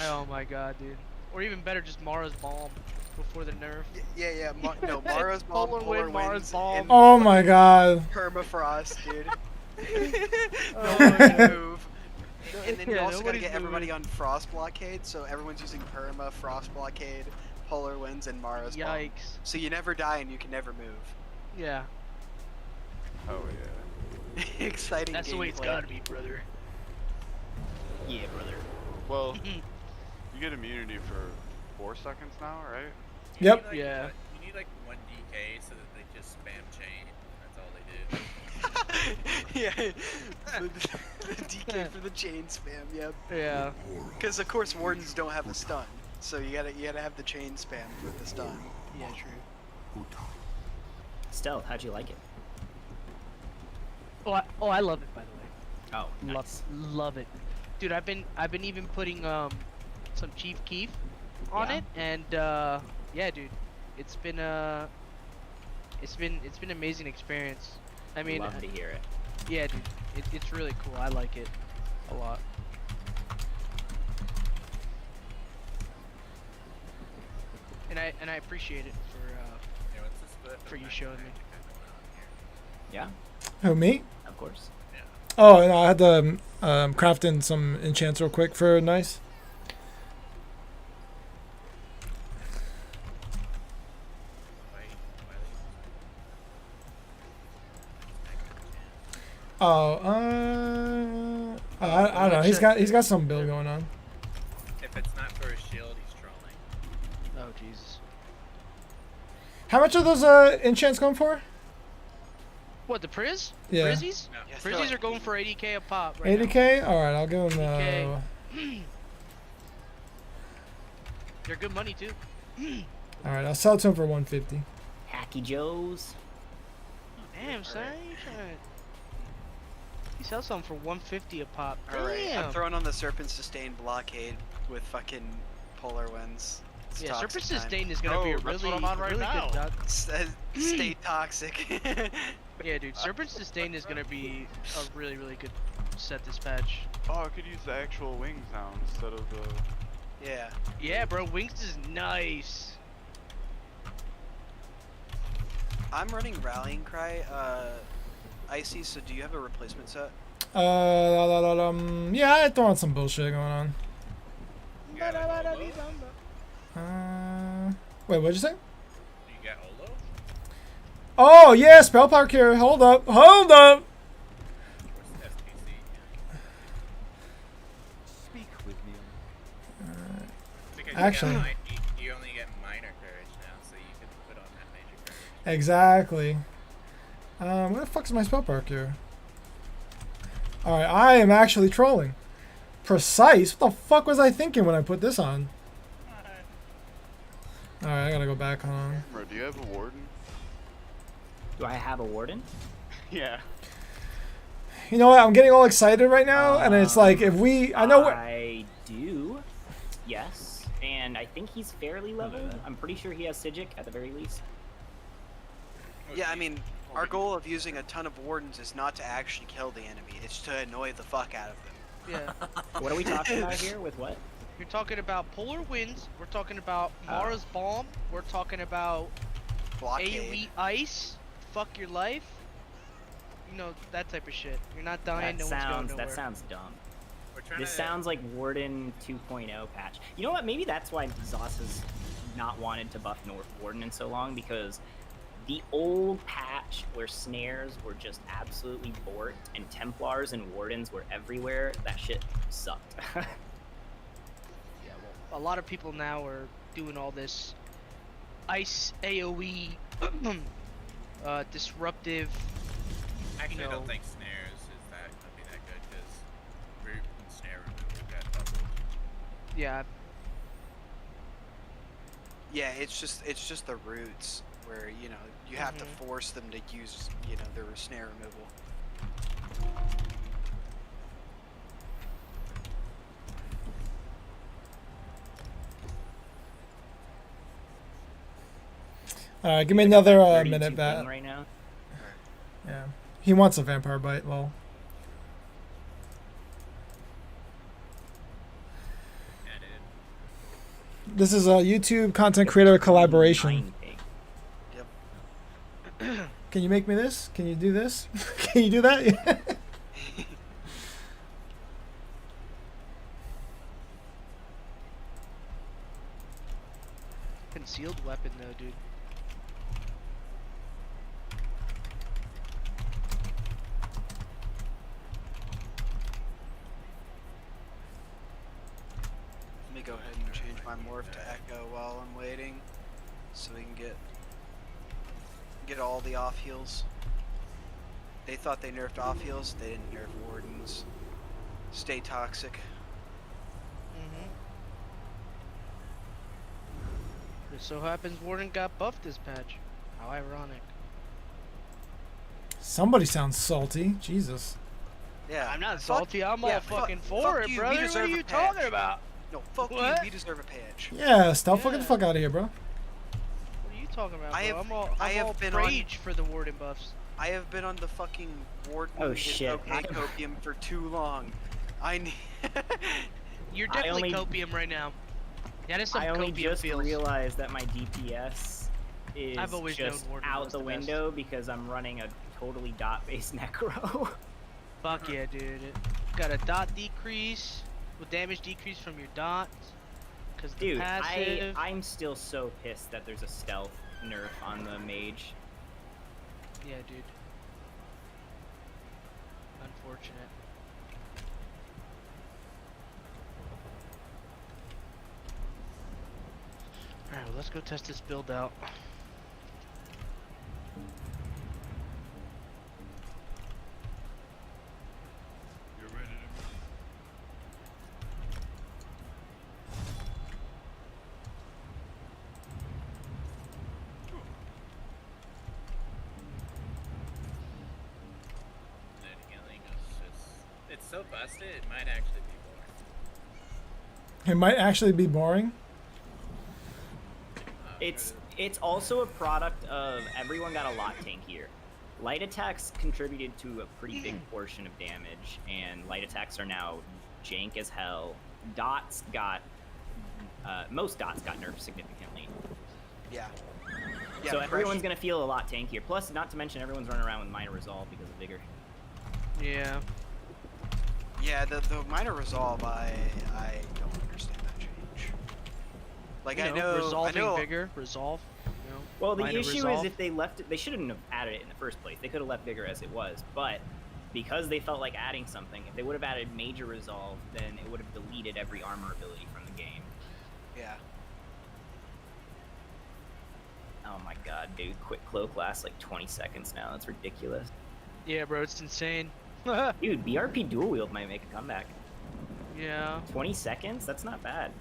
Oh my god, dude. Or even better, just Mara's bomb before the nerf. Yeah, no, Mara's bomb, Polar polar wind, Mara's winds, bomb. and Oh my god. permafrost, dude. Oh, No one yeah. can move. And then you Yeah, also gotta nobody's get everybody moving. on frost blockade, so everyone's using perma, frost blockade, Polar Winds and Mara's Bomb. Yikes. So you never die and you can never move. Yeah. Oh yeah. Exciting. That's the way it's gameplay. gotta be, brother. Yeah, brother. Well, you get immunity for 4 seconds now, right? Yep. You need, Yeah. You need like 1 DK so that they just spam chain. That's all they do. Yeah. the DK for the chain spam. Yep. Yeah. Because of course wardens don't have a stun, so you gotta have the chain spam with the stun. Yeah, true. Stealth, how'd you like it? Oh, I love it, by the way. Oh, nice. Love it, dude. I've been even putting some Chief Keef on Yeah. it, and yeah, dude, it's been an amazing experience. I mean, Love to hear it. yeah, dude, it's really cool. I like it a lot. And I appreciate it Yeah, what's the split for of you Mac showing and me. Mac Yeah, Who, me? of course. Oh, and I had to craft in some enchants real quick for nice. Oh, I don't know. He's got some build going on. If it's not for a shield, he's trolling. Oh Jesus. How much are those enchants going for? What, the Priz? Yeah. Prizzies? No. Yes, Prizzies are going for 80k a pop right 80k. All right, I'll give him. 80K. They're good money too. All right, I'll sell it to him for 150. Hacky Joes. Damn, son. You sell something for 150 a pop. Alright, Damn. I'm throwing on the Serpent Sustain blockade with fucking Polar Winds. It's Yeah, toxic Serpent time. Sustain is gonna be a Oh, that's really, what I'm on right really now. good duck. Stay toxic. Yeah, dude, Serpent Sustain is gonna be a really, really good set this patch. Oh, I could use the actual wings now instead of the. Yeah. Yeah, bro, Wings is nice. I'm running Rallying Cry, Icy, so do you have a replacement set? Yeah, I throw on some bullshit going on. You got Olo? Wait, what'd you say? You got Olo? Oh yeah, spell park here. Hold up, hold up. Where's the SPC? Speak with me. Because Actually- you only get minor courage now, so you can put on that major courage. Exactly. Where the fuck is my spell park here? All right, I am actually trolling. Precise. What the fuck was I thinking when I put this on? All right, I gotta go back on. Bro, do you have a warden? Do I have a warden? Yeah. You know what? I'm getting all excited right now, and it's like if we, I know what. I do. Yes, and I think he's fairly leveled. I'm pretty sure he has Sijic at the very least. Yeah, I mean, our goal of using a ton of wardens is not to actually kill the enemy, it's to annoy the fuck out of them. Yeah. What are we talking about here? With what? You're talking about Polar Winds, we're talking about Mara's Bomb, we're talking about Blockade. AoE Ice, fuck your life. You know, that type of shit. You're not dying, That no one's going sounds. nowhere. That sounds dumb. We're trying This to. sounds like Warden 2.0 patch. You know what? Maybe that's why Zos has not wanted to buff North Warden in so long, because the old patch where snares were just absolutely borked and Templars and Wardens were everywhere, that shit sucked. Yeah, well, a lot of people now are doing all this Ice AoE disruptive. Actually, I know- don't think snares is that gonna be that good because root and snare removal got doubled. Yeah, Yeah, it's just the roots where, you know, you have to force them to use, you know, their snare removal. All right, give me another 32 minute. ping That. right now. Yeah. He wants a vampire bite. Lol. Yeah, dude. This is a YouTube content creator collaboration. 9 ping. Yep. Can you make me this? Can you do this? Can you do that? concealed weapon though, dude. Let me go ahead and change my morph to Echo while I'm waiting, so we can get all the off heals. They thought they nerfed off heals. They didn't nerf wardens. Stay toxic. It so happens Warden got buffed this patch. How ironic. Somebody sounds salty. Jesus. Yeah. I'm not fuck- salty. I'm yeah, all fucking for fuck it, you. brother. We What are deserve you a talking patch. about? No, fuck What? you. We deserve a patch. Yeah, stop fucking the fuck out of here, bro. What are you talking about, bro? I have- I'm all, I I'm have all been on- rage for the Warden buffs. I have been on the fucking warden Oh, and shit. okay copium for too long. I need. You're I definitely only- copium right now. That is some I only copium just feels. realized that my DPS is I've always known just Warden out was the the best. window because I'm running a totally dot-based necro. Fuck yeah, dude. Got a dot decrease with damage decrease from your dots. Cause the Dude, passive. I'm still so pissed that there's a stealth nerf on the mage. Yeah, dude. Unfortunate. Alright, well, let's go test this build out. You're ready to move. It's so busted, it might actually be boring. It might actually be boring. It's also a product of everyone got a lot tankier. Light attacks contributed to a pretty big portion of damage, and light attacks are now jank as hell. Dots got most dots got nerfed significantly. Yeah. So everyone's gonna feel a lot tankier. Plus, not to mention everyone's running around with minor resolve because of vigor. Yeah. Yeah, the minor resolve, I don't understand that change. Like, You I know, resolving I know, vigor, resolve. You know, Well, the minor issue resolve. is if they left it, they shouldn't have added it in the first place. They could have left vigor as it was, but because they felt like adding something, if they would have added major resolve, then it would have deleted every armor ability from the game. yeah. Oh my god, dude! Quick cloak lasts like 20 seconds now. That's ridiculous. Yeah, bro, it's insane. Dude, BRP dual wield might make a comeback. Yeah. 20 seconds? That's not bad.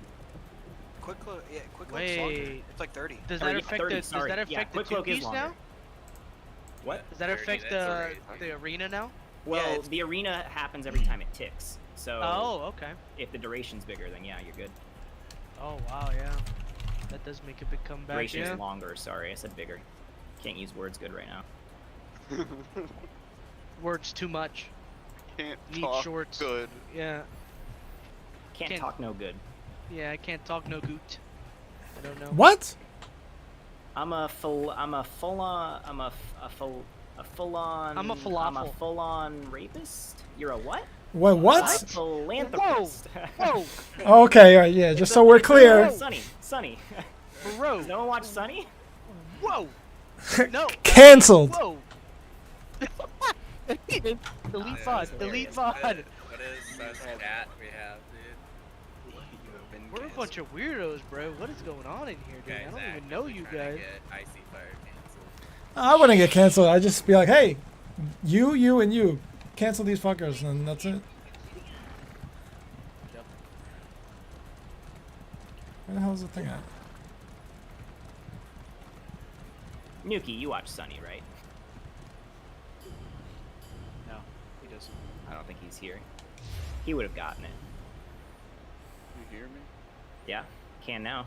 Quick cloak, yeah, quick cloak's longer. Wait. It's like 30. Does Or, that yeah, affect 30, the? Does sorry. that Yeah, affect the quick cloak is two-piece longer. now? What? Does that 30, affect that's alright. the arena now? Well, the arena happens every time it ticks. So Oh, okay. if the duration's bigger, then yeah, you're good. Oh wow, yeah. That does make a big comeback. Duration's Yeah. longer. Sorry, I said bigger. Can't use words good right now. Words too much. Can't Need talk shorts. good. Yeah. Can't talk no good. Yeah, I can't talk no goot. I don't know. What? I'm a full on rapist. You're a what? What? A philanthropist. Whoa! Okay, all right, yeah. Just so we're clear. Sunny. Bro. Does no one watch Sunny? Whoa! No. Cancelled. Whoa! Delete VOD. Delete VOD. What is that we have, dude? We're a bunch of weirdos, bro. What is going on in here, dude? I don't even know you guys. Icy Fire canceled. I wouldn't get canceled. I'd just be like, hey, you, and you. Cancel these fuckers, and that's it. Where the hell is the thing at? Nuki, you watch Sunny, right? No, he doesn't. I don't think he's here. He would have gotten it. You hear me? Yeah, can now.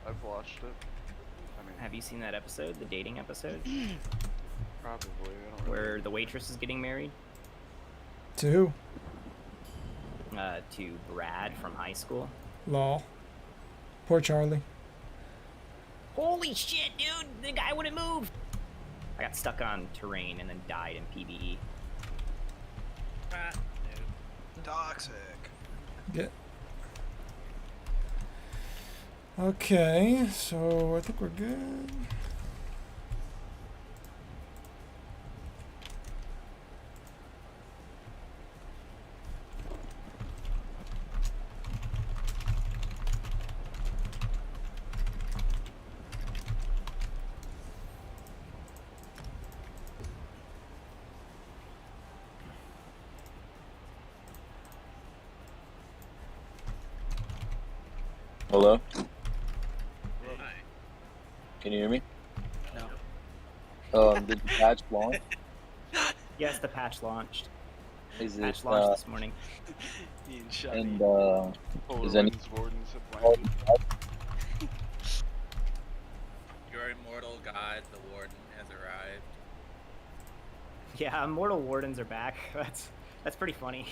I've watched it. I mean, Have you seen that episode, the dating episode, probably. I don't really. where the waitress is getting married? To who? To Brad from high school. Lol. Poor Charlie. Holy shit, dude! The guy wouldn't move! I got stuck on terrain and then died in PvE. Toxic. Get. Okay, so I think we're good. Hello? Can you hear me? No. Did the patch launch? Yes, the patch launched. Is Patch it, launched this morning. and, is any... Your immortal god, the Warden, has arrived. Yeah, Immortal Wardens are back. That's pretty funny.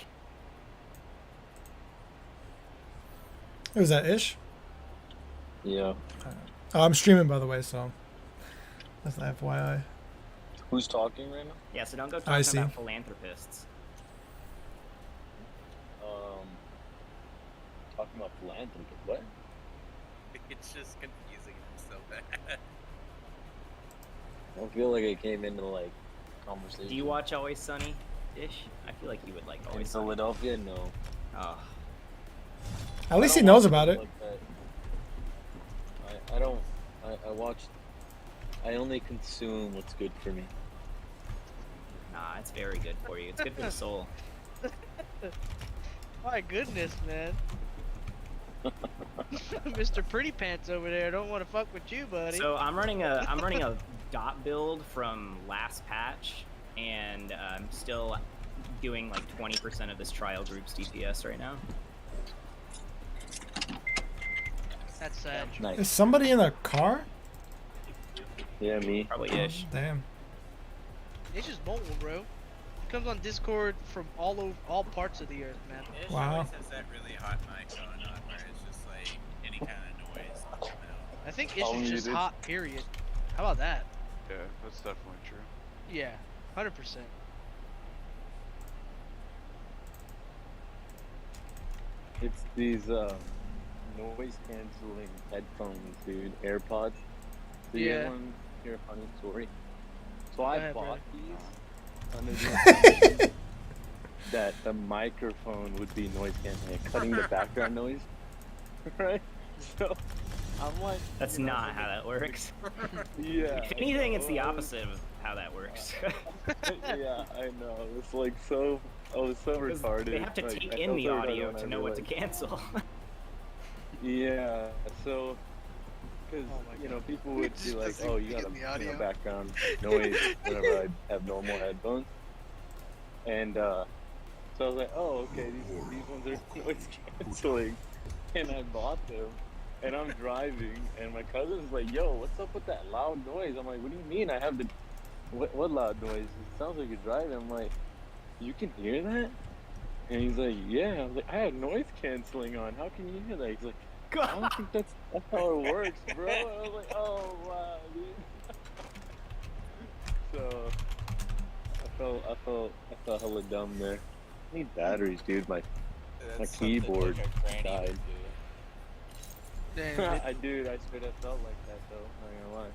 Who's that, Ish? Yeah. Oh, I'm streaming, by the way, so that's the FYI. Who's talking right now? Yeah, so don't go I talking see. about philanthropists. Talking about philanthropy. What? It's just confusing so bad. I feel like I came into like conversation. Do you watch Always Sunny, Ish? I feel like you would like in Always Sunny. Philadelphia? No. Oh. At least I he don't knows watch about it it. like that. I don't. I watch. I only consume what's good for me. Nah, it's very good for you. It's good for the soul. My goodness, man. Mr. Pretty Pants over there don't want to fuck with you, buddy. So I'm running a dot build from last patch, and I'm still doing like 20% of this trial group's DPS right now. That's sad. Nice. Is somebody in a car? Yeah, me. Probably Ish. Damn. It's just mobile, bro. It comes on Discord from all parts of the earth, man. Ish Wow. always has that really hot mic going on where it's just like any kind of noise. You know. I think Ish All is just muted. hot, period. How about that? Yeah, that's definitely true. Yeah, 100%. It's these noise canceling headphones, dude. AirPods. So you Yeah. want to hear a funny story? So I ahead, bought brother. these under the assumption that the microphone would be noise canceling, cutting the background noise. Right? So I'm like, That's you know, not how that works. Yeah. If anything, it's the so I was- opposite of how that works. Yeah, I know. It's like so. I was so 'Cause retarded. they have to like, take I in felt the so retarded audio when I to know what to realized- cancel. Yeah. So, because Oh you know, people would be like, doesn't "Oh, you get got the a audio." background noise" whenever I have normal headphones, and so I was like, "Oh, okay, these ones are noise canceling," and I bought them. And I'm driving, and my cousin's like, "Yo, what's up with that loud noise?" I'm like, "What do you mean? I have the what loud noise? It sounds like you're driving." I'm like, "You can hear that?" And he's like, "Yeah." I was like, "I have noise canceling on. How can you hear that?" He's like, "I don't think that's how it works, bro." And I was like, "Oh wow, dude." So I felt hella dumb there. I need batteries, dude. My That's something keyboard like a granny died. would do. Damn, it- I straight up felt like that though. Not gonna lie.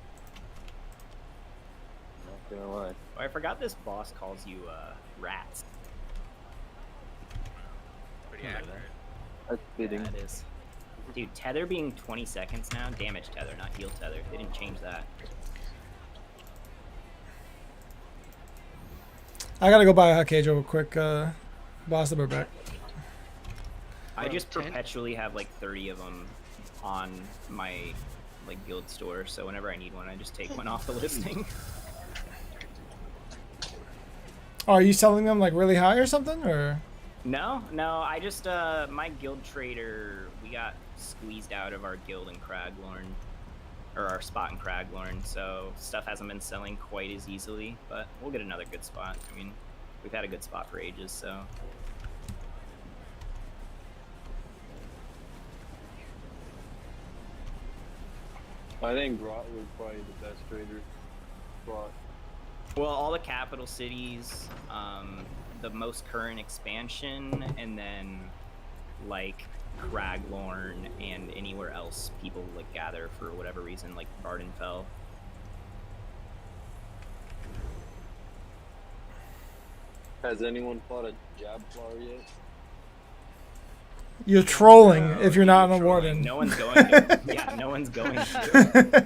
Not gonna lie. Oh, I forgot this boss calls you rats. Pretty Remember accurate. That's fitting. That is. Dude, tether being 20 seconds now, damage tether, not heal tether. They didn't change that. I gotta go buy a hot cage real quick. Boss, I'll be back. I Bro, just 10? perpetually have like 30 of them on my like guild store, so whenever I need one, I just take one off the listing. Oh, are you selling them like really high or something, or? No, I just my guild trader, we got squeezed out of our guild in Craglorn, or our spot in Craglorn, so stuff hasn't been selling quite as easily, but we'll get another good spot. I mean, we've had a good spot for ages, so. I think Grot was probably the best trader. Grot. Well, all the capital cities, the most current expansion, and then like Craglorn and anywhere else people like gather for whatever reason, like Vardenfell. Has anyone fought a Jabflar yet? You're trolling if you're not on a warden. No one's going to. Yeah, no one's going to.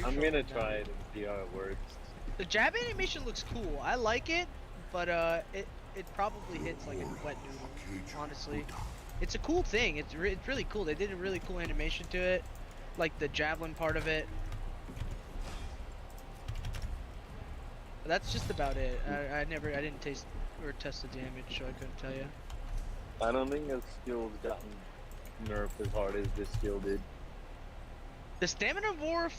I'm gonna try it and see how it works. The jab animation looks cool. I like it, but it probably hits like a wet noodle. Honestly, it's a cool thing. It's really cool. They did a really cool animation to it, like the javelin part of it. But that's just about it. I didn't taste or test the damage, so I couldn't tell you. I don't think this skill's gotten nerfed as hard as this skill did. The stamina morph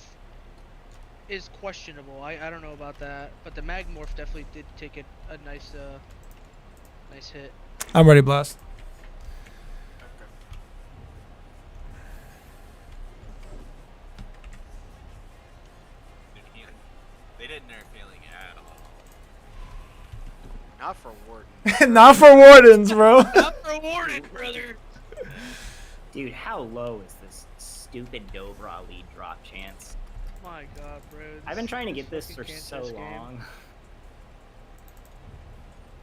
is questionable. I don't know about that, but the mag morph definitely did take a nice nice hit. I'm ready, Blast. They didn't nerf healing at all. Not for Warden. Not for wardens, bro. Not for warden, brother. Dude, how low is this stupid Dobra lead drop chance? My God, bro. I've been trying to get this for so long.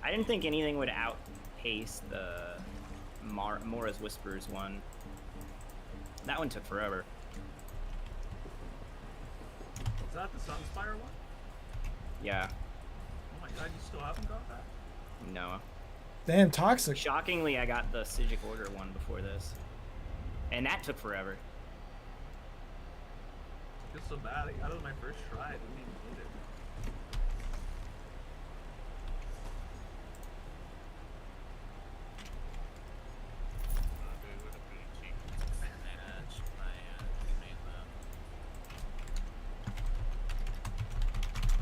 I didn't think anything would outpace the Mora's Whispers one. That one took forever. Was that the Sunspire one? Yeah. Oh my god, you still haven't got that? No. Damn, toxic. Shockingly, I got the Psijic Order one before this. And that took forever. I feel so bad. I got it on my first try. I didn't even need it.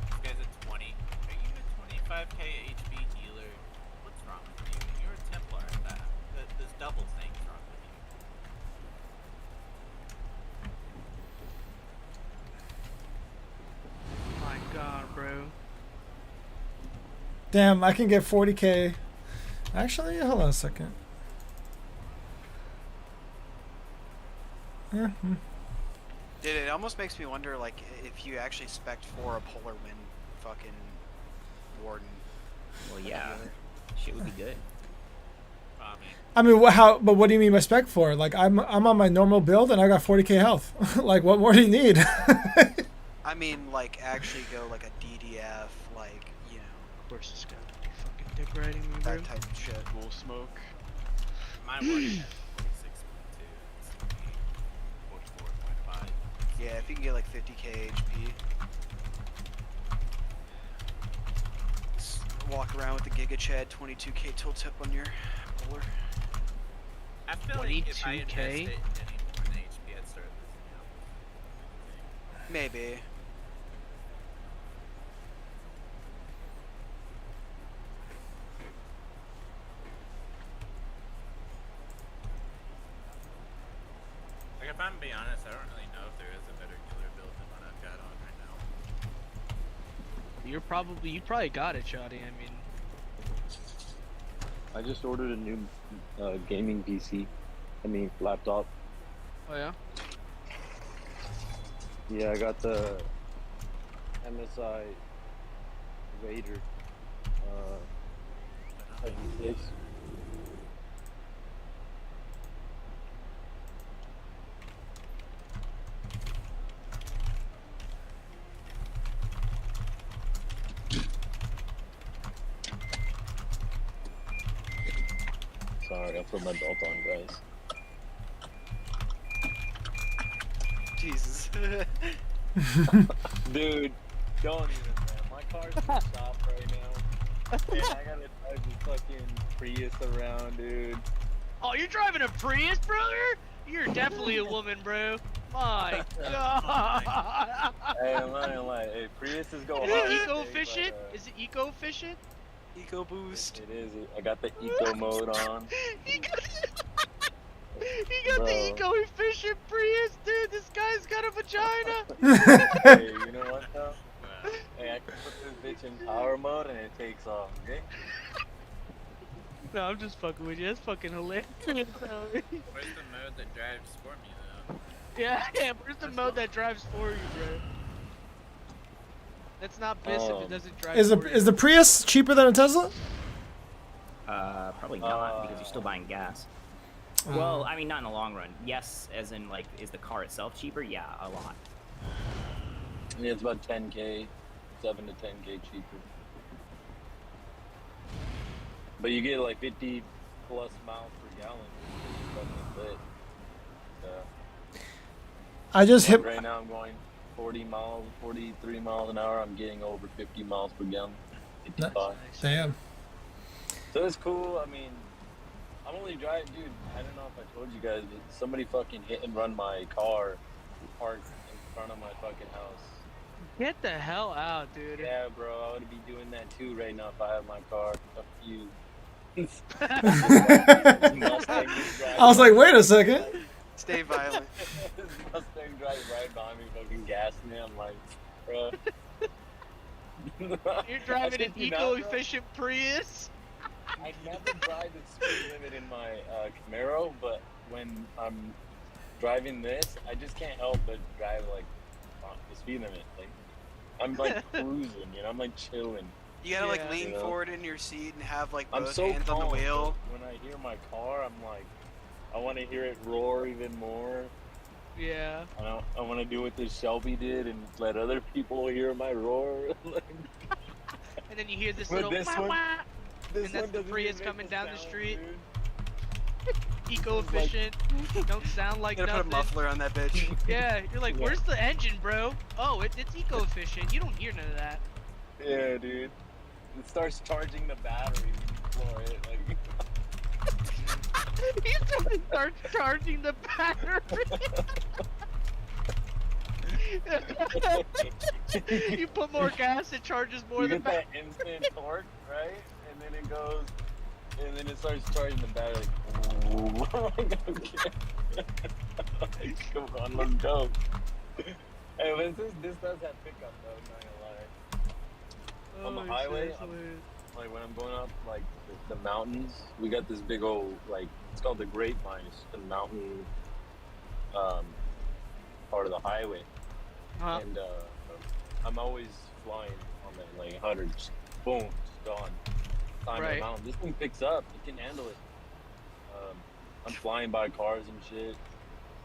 This guy's at 20. Are you a 25k HP healer? What's wrong with you? You're a Templar at that. There's double things wrong with you. My God, bro. Damn, I can get 40k. Actually, hold on a second. Dude, it almost makes me wonder, like, if you actually spec'd for a Polar Wind fucking Warden. Well, yeah. Shit would be good. I mean, how? But what do you mean by spec for? Like, I'm on my normal build and I got 40k health. Like, what more do you need? I mean, like, actually go like a DDF, like, you know. Of course, this guy would be fucking dick riding me, bro. That type of shit. Wolf smoke. Mine was at 46.2. 44.5. Yeah, if you can get like 50k HP. Walk around with the Giga Chad 22k tooltip on your Polar. I feel like if I invested any more in HP, I'd start losing out. Maybe. Like, if I'm being honest, I don't really know if there is a better killer build than what I've got on right now. You probably got it, Shoddy. I mean, I just ordered a new gaming PC. I mean, laptop. oh yeah. Yeah, I got the MSI Raider 76. Sorry, I put my belt on, guys. Jesus. Dude, don't even, man. My car's in the shop right now. And I gotta drive the fucking Prius around, dude. Oh, you're driving a Prius, brother? You're definitely a woman, bro. My God. Hey, I'm not gonna lie. Hey, Priuses go Is hard. it eco-efficient? Is it eco-efficient? Eco boost. It is. I got the eco mode on. He got Bro. the eco-efficient Prius, dude. This guy's got a vagina. Hey, you know what though? Hey, I can put this bitch in power mode and it takes off, okay? No, I'm just fucking with you. That's fucking hilarious. Where's the mode that drives for me though? Yeah, where's the mode that drives for you, bro? That's not BIS if it doesn't drive Is for the you. is the Prius cheaper than a Tesla? Probably not because you're still buying gas. Well, I mean, not in the long run. Yes, as in like, is the car itself cheaper? Yeah, a lot. Yeah, it's about 10K, 7 to 10K cheaper. But you get like 50 plus miles per gallon. That's it. So, I just hit. right now I'm going 40 miles, 43 miles an hour. I'm getting over 50 miles per gallon. 55. Damn. So it's cool. I mean, I'm only driving, dude. I don't know if I told you guys, but somebody fucking hit and run my car parked in front of my fucking house. Get the hell out, dude. Yeah, bro. I would be doing that too right now if I had my car. Fuck you. I was like, wait a second. Stay violent. Mustang drives right behind me, fucking gassing me. I'm like, bro. You're driving an eco-efficient Prius? I never drive the speed limit in my Camaro, but when I'm driving this, I just can't help but drive like on the speed limit. Like I'm like cruising, you know, I'm like chilling. You gotta like lean forward in your seat and have like I'm both so hands on the calm, wheel. but when I hear my car, I'm like, I want to hear it roar even more. Yeah. I want to do what this Shelby did and let other people hear my roar. And then you hear this But little this wah one- wah, this and that's one the doesn't Prius even coming make a down the sound, street. Eco-efficient, don't sound like You gotta nothing. put a muffler on that bitch. Yeah, you're like, Yeah. where's the engine, bro? Oh, it's eco-efficient. You don't hear none of that. Yeah, dude. It starts charging the battery when you floor it. Like, He just starts charging the battery. You put more gas, it charges more you than get that instant torque, right? And then it goes, and then it starts charging the battery. Like, okay. Come on, let's go. Hey, but this does have pickup though, not gonna lie. On the highway, like when I'm going up like the mountains, we got this big old like it's called the Grapevine. It's the mountain part of the highway, and I'm always flying on that like 100, boom, just gone. Climbing the mountain. This thing picks up. It can handle it. I'm flying by cars and shit.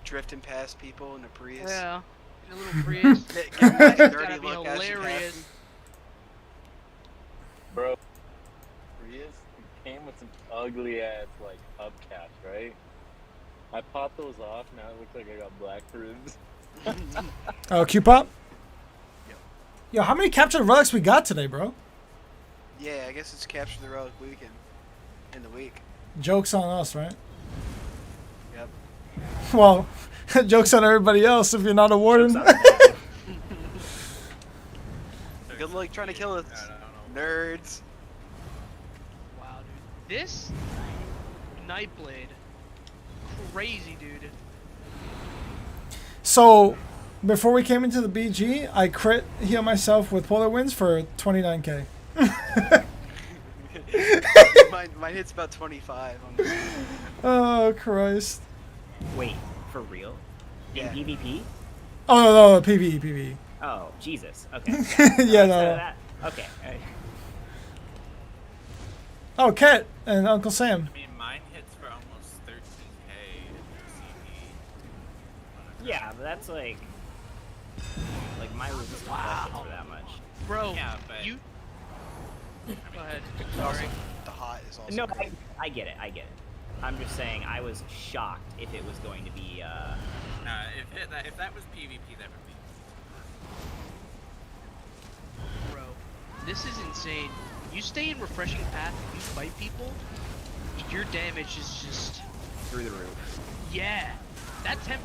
Drifting past people in a Prius. Yeah, in a little Prius. Get that dirty Gotta be look as you pass hilarious. them. Bro, Prius came with some ugly ass like hubcaps, right? I popped those off. Now it looks like I got black ribs. Oh, Q-Pop? Yo, how many captured relics we got today, bro? Yeah, I guess it's Capture the Relic weekend in the week. Joke's on us, right? Yep. Well, joke's on everybody else if you're not a warden. Good luck trying to kill us, nerds. Wow, dude. This Nightblade, crazy, dude. So, before we came into the BG, I crit heal myself with Polar Winds for 29k. Mine hits about 25. On this. Oh, Christ. Wait, for real? Yeah. In PvP? Oh, no, PvE. Oh, Jesus. Okay. Yeah, no. Instead of that- Okay. Oh, Ket and Uncle Sam. I mean, mine hits for almost 13k CP. Yeah, but that's like my resistance for that much. Bro, Yeah, but you. Go ahead. Also, Sorry. the hot is also No, great. I get it. I'm just saying I was shocked if it was going to be. if that was PvP, that would be. Bro, this is insane. You stay in refreshing path and you fight people, your damage is just through the roof. Yeah, that 10%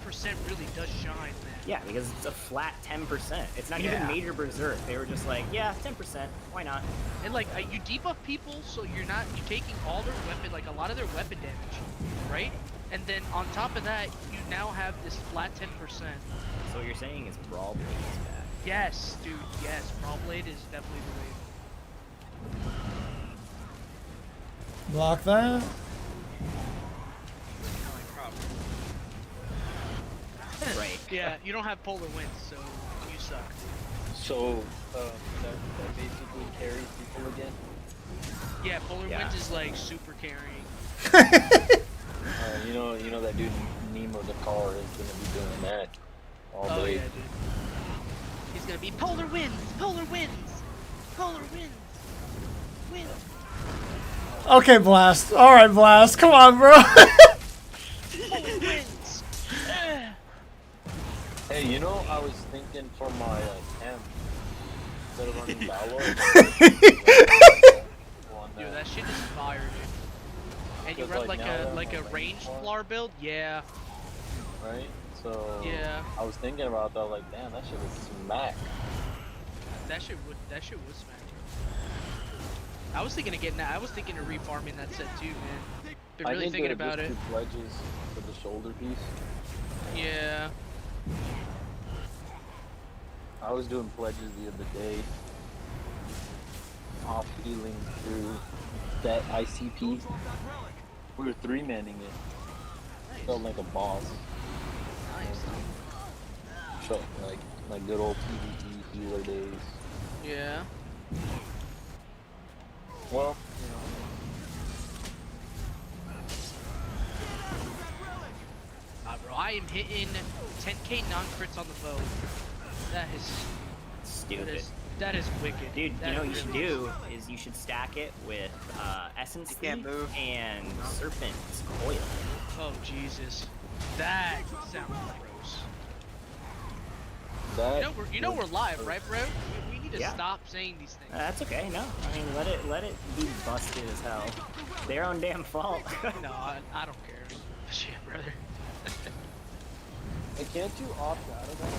really does shine, man. Yeah, because it's a flat 10%. It's not even major berserk. They were just like, yeah, 10%. Why not? And like you debuff people, so you're taking all their weapon, like a lot of their weapon damage, right? And then on top of that, you now have this flat 10%. So what you're saying is Brawl Blade is bad. Yes, dude. Yes, Brawl Blade is definitely the way. Block that. Right. Yeah, you don't have polar winds, so you suck. So, that basically carries people again? Yeah, polar Yeah. winds is like super carrying. You know that dude Nemo the car is gonna be doing that all Oh day. yeah, dude. He's gonna be polar winds, polar winds, polar winds, winds. Okay, Blast. All right, Blast. Come on, bro. Polar winds. Hey, you know, I was thinking for my camp, instead of running Balor, Dude, that shit is fire, dude. And you Because, run like, like now that a I'm like a on ranged range Flar build? Yeah. right? So Yeah. I was thinking about that, like, damn, that shit is smack. That shit was smack. I was thinking of getting that. I was thinking of refarming that set too, man. Been really thinking about it. Just 2 pledges for the shoulder piece. Yeah. I was doing pledges the other day. Off healing through that ICP. We were 3-manning it. Felt like a boss. Felt like good old PvP healer days. Yeah. Well, Bro, I am hitting 10k non-crits on the bow. That is Stupid. That is wicked. Dude, That you know what you should really do is you should stack it with Essence can't Thief move. and Serpent's Coil. Oh Jesus, that sounds gross. that You know we're live, right, bro? We need to Yeah. stop saying these things. That's okay. No, I mean let it be busted as hell. Their own damn fault. No, I don't care. Shit, brother. Hey, can't you opt out of that?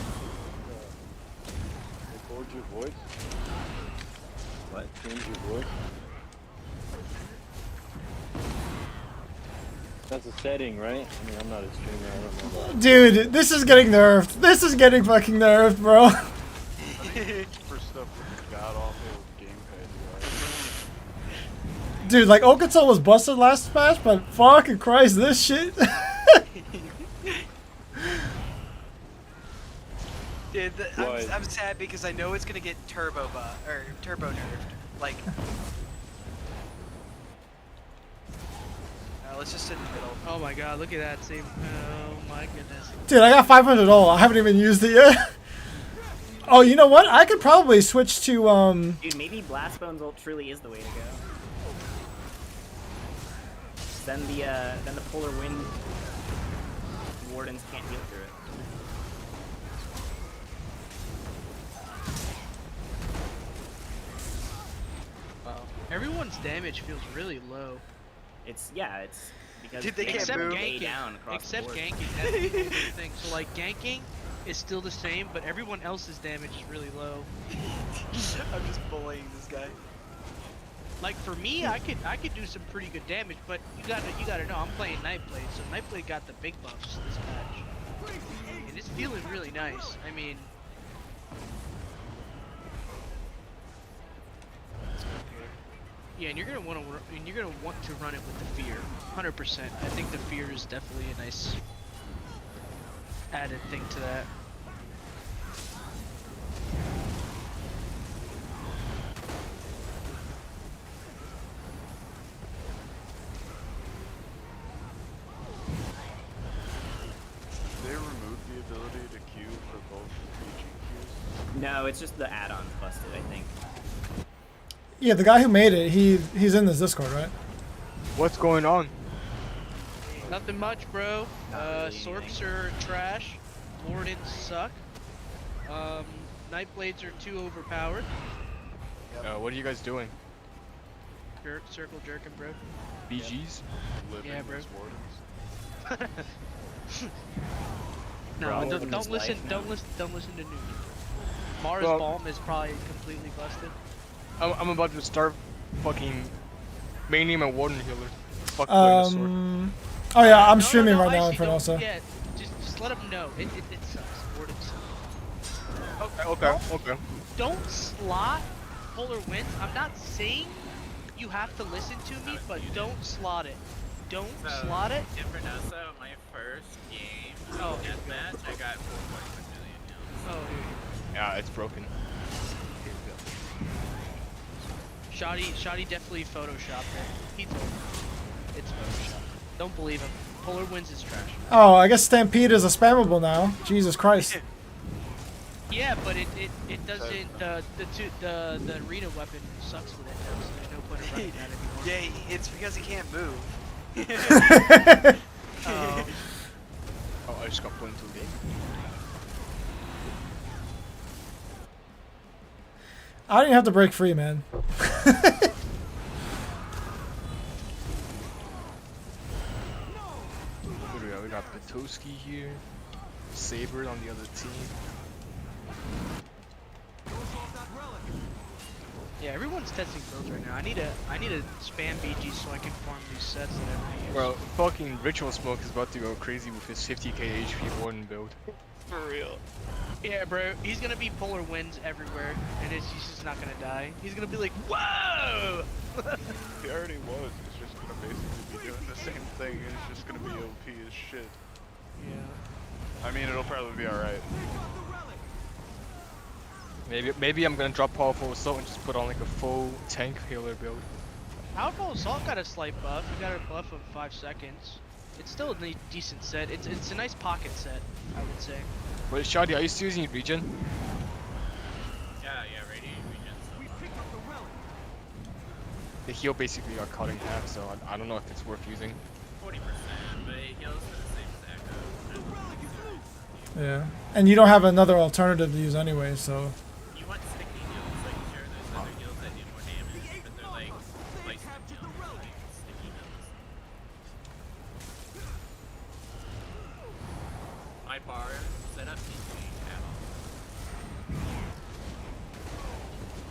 Record your voice? What? Change your voice? That's a setting, right? I mean, I'm not a streamer, I don't know that. Dude, this is getting nerfed. This is getting fucking nerfed, bro. For stuff with god awful gamepad UI. Dude, like Okatel was busted last match, but fucking Christ, this shit. Dude, I'm sad because I know it's gonna get turbo nerfed. Like, let's just sit in the middle. Oh my God, look at that save. Oh my goodness. Dude, I got 500 all. I haven't even used it yet. Oh, you know what? I could probably switch to Dude, maybe Blastbone's ult truly is the way to go. Then the polar wind wardens can't deal through it. Wow. Everyone's damage feels really low. It's because Dude, they can't have move. way down across Except the board. ganking. That's the only thing. So like ganking is still the same, but everyone else's damage is really low. I'm just bullying this guy. Like for me, I could do some pretty good damage, but you gotta know I'm playing Nightblade, so Nightblade got the big buffs this match, and it's feeling really nice. I mean, yeah, and you're gonna want to run it with the fear, 100%. I think the fear is definitely a nice added thing to that. They removed the ability to queue for both reaching queues. No, it's just the add-ons busted, I think. yeah, the guy who made it, he's in this Discord, right? What's going on? Nothing much, bro. Sorps are trash. Wardens suck. Nightblades are too overpowered. What are you guys doing? Circle jerking, bro. BGs? Living Yeah, bro. as wardens. No, Bro, don't living his listen. life Don't now. listen. Don't listen to Nuke. Mars Well- Balm is probably completely busted. I'm about to start fucking maining my warden healer. Fuck playing the sword. Oh yeah, I'm No, streaming no, right now in actually, Infernosa. don't- Yeah, just let them know. It sucks. Wardens suck. Okay. Don't slot polar winds. I'm not saying you have to listen to me, but don't slot it. Don't So, slot it. In Vernosa, my first game Oh, here we deathmatch, I got 4.1 million kills. Oh, here we Yeah, it's broken. go. Shoddy definitely photoshopped it. He told me. It's photoshopped. Don't believe him. Polar Winds is trash. Oh, I guess Stampede is a spammable now. Jesus Christ. Yeah, but it doesn't the arena weapon sucks with it now, so there's no point in running that anymore. Yeah, it's because he can't move. Oh. Oh, I just got put into the game. I didn't have to break free, man. We got Petoski here. Saber on the other team. Yeah, everyone's testing builds right now. I need to spam BG so I can farm these sets that everybody uses. Well, fucking Ritual Smoke is about to go crazy with his 50k HP Warden build. For real. Yeah, bro, he's gonna be Polar Winds everywhere, and he's just not gonna die. He's gonna be like, whoa! He already was. He's just gonna basically be doing the same thing. It's just gonna be OP as shit. Yeah. I mean, it'll probably be alright. Maybe I'm gonna drop Powerful Assault and just put on like a full tank healer build. Powerful Assault got a slight buff. We got a buff of 5 seconds. It's still a decent set. It's a nice pocket set, I would say. Wait, Shadi, are you still using Regen? Yeah, radiant regions. The heal basically got cut in half, so I don't know if it's worth using. 40%, but it heals for the same as Echo. Yeah. And you don't have another alternative to use anyway, so. You want sticky heals, like sure there's other heals that do more damage, but they're like placement heals, like sticky heals. My bar setup needs to be at all.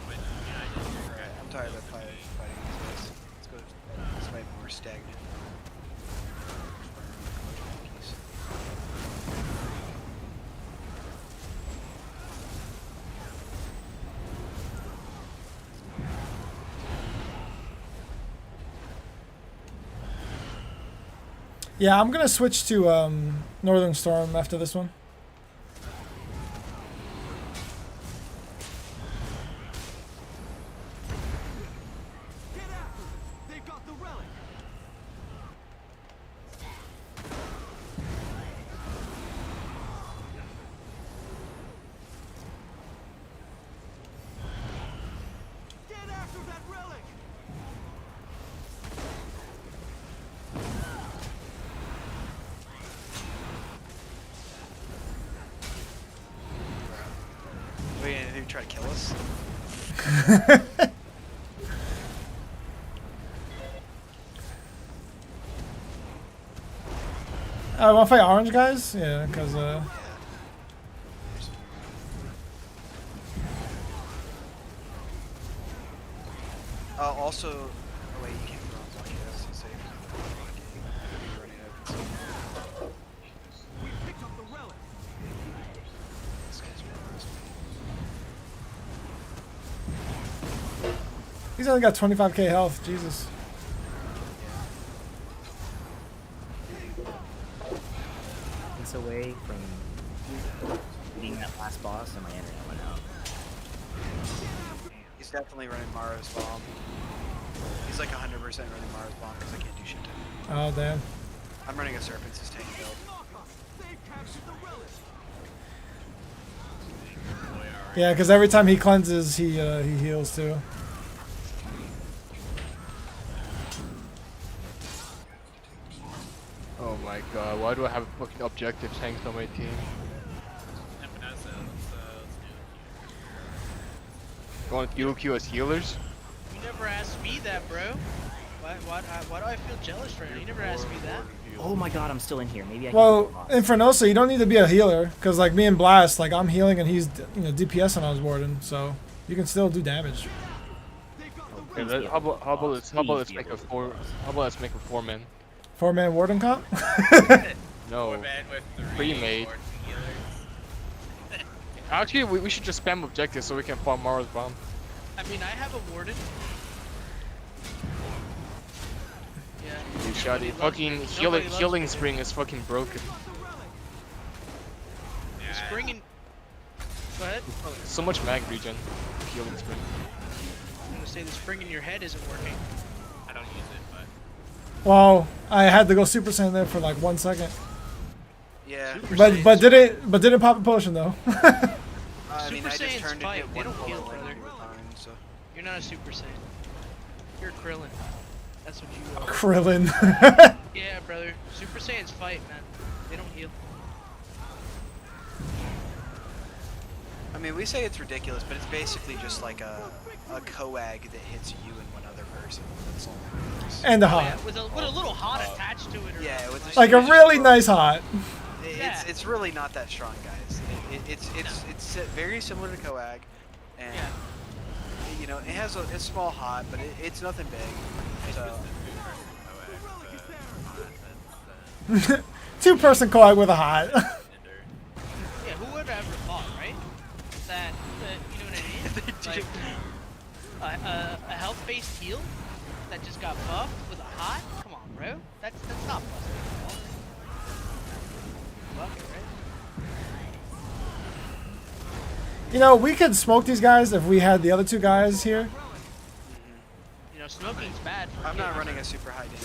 But yeah, I just forgot. I'm tired of fighting these guys. Let's go. This might be more stagnant. Yeah, I'm gonna switch to Northern Storm after this one. They've got the relic. Get after that relic. Wait, did they try to kill us? Want to fight orange guys? Yeah, because Also, oh wait, you can't throw on lucky. That's so safe. We picked up the relic. This guy's he's only got 25k health. Jesus. It's away from beating that last boss, and my internet went out. He's definitely running Mara's bomb. He's like 100% running Mara's bomb because I can't do shit to him. Oh damn. I'm running a Serpent's tank build. Yeah, because every time he cleanses, he heals too. Oh my god, why do I have fucking objective tanks on my team? You want dual Q as healers? You never asked me that, bro. Why do I feel jealous right now? You never asked me that. Oh my god, I'm still in here. Maybe I can Well, get lost. in Frenosa, you don't need to be a healer, because like me and Blast, like I'm healing and he's DPS on his warden, so you can still do damage. Okay, how about let's make a 4-man? 4-man warden comp? No, pre-made. Actually, we should just spam objectives so we can farm Mara's bomb. I mean, I have a warden. Yeah. Dude, Shotty, fucking healing spring is fucking broken. Spring in. Go ahead. So much mag regen. Healing spring. I'm gonna say the spring in your head isn't working. I don't use it, but Wow, I had to go Super Saiyan there for like 1 second. Yeah. But didn't pop a potion though. I mean, I just Saiyans turned fight. and They hit don't one heal, bullet brother. and you were fine, so. You're not a Super Saiyan. You're a Krillin. That's what you are. Krillin. Yeah, brother. Super Saiyans fight, man. They don't heal. I mean, we say it's ridiculous, but it's basically just like a coag that hits you and one other person. That's all it is. And a Oh, hot. yeah, with a little hot attached to it. Or Yeah, with just Like a really nice hot. It's really not that strong, guys. It's very similar to coag, and you know it has a small hot, but it's nothing big. So. 2-person coag with a hot. Yeah, who would have ever thought, right? That you know what I mean? Like, a health-based heal that just got buffed with a hot? Come on, bro. That's not busted at all. Fuck it, right? You know, we could smoke these guys if we had the other 2 guys here. You know, smoking's bad for I'm not kids. running a super high damage.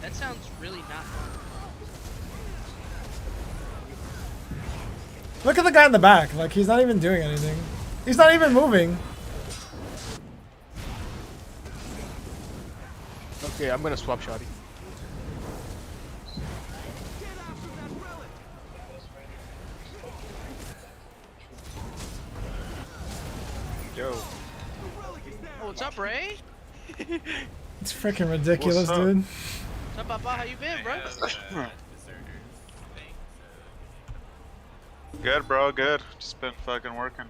That sounds really not fun. Look at the guy in the back. Like, he's not even doing anything. He's not even moving. Okay, I'm gonna swap Shotty. Yo. Oh, what's up, Ray? It's freaking ridiculous, What's up? dude. What's up, Papa? How you been, bro? Good, bro. Good. Just been fucking working.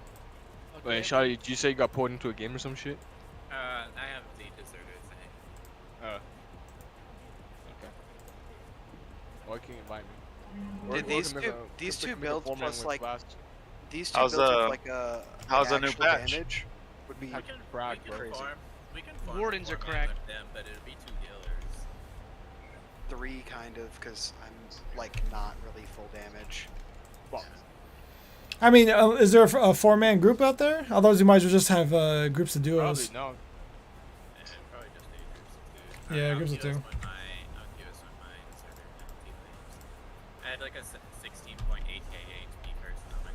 Wait, Shotty, did you say you got pulled into a game or some shit? I have the deserter thing. Oh. Okay. Why can't you invite me? Did these two builds plus like these two How's builds with like a how's the new actual patch? damage would be We can crazy. We can farm Wardens are beforehand correct. with them, but it'd be 2 healers. 3 kind of, because I'm like not really full damage. Well, I mean, is there a 4-man group out there? Otherwise, you might as well just have groups of Probably duos. no. Probably just do groups of 2. Yeah, groups of I'll 2. queue us with my deserter and team leads. I had like a 16.8k HP person on my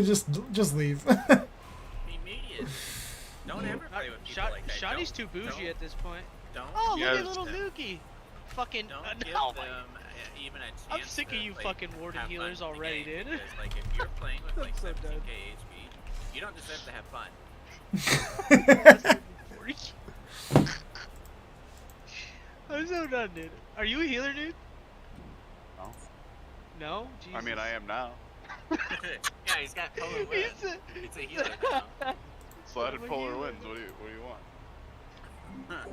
team. just leave. Immediate. Don't ever play with people like that. Shotty's too Don't- bougie don't- at this point. Don't Oh, look Yeah, at little Nuki. Fucking. Don't give no, them even a chance. I'm sick of to, you like, fucking warden have fun healers with the already, game, dude. Because, like, if you're playing with like I'm so 17k HP, you don't deserve to have fun. I'm so done, dude. Are you a healer, dude? No. No? Jesus. I mean, I am now. Yeah, he's got polar winds. He's a healer now. Slatted polar winds. What do you want? Huh.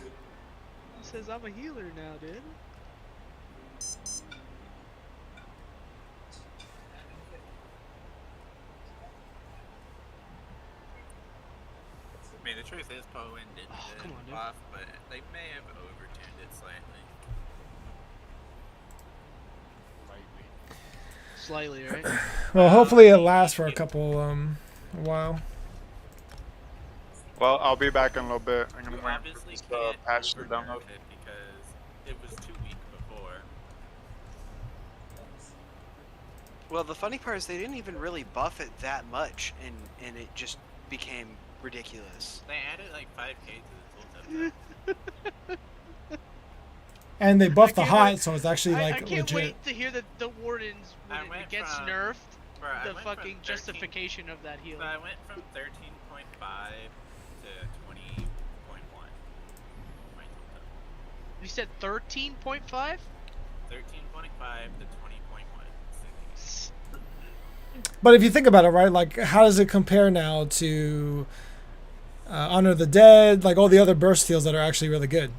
He says I'm a healer now, dude. I mean, the truth is, Poe Wind didn't come on, dude. off, but they may have overtuned it slightly. Slightly, right? Well, hopefully it lasts for a couple, a while. Well, I'll be back in a little bit. I'm gonna You wait obviously for this can't patch to over-nerf download. it because it was too weak before. Well, the funny part is they didn't even really buff it that much, and it just became ridiculous. They added like 5k to the tooltip. And they buffed the can't hot, wait- so it's actually I like can't legit. wait to hear that the wardens, when I it went gets from- nerfed, Bro, I the went from fucking 13 justification of that heal. So I went from 13.5 to 20.1. You said 13.5? 13.5 to 20.1. But if you think about it, right, like how does it compare now to Honor of the Dead, like all the other burst heals that are actually really good?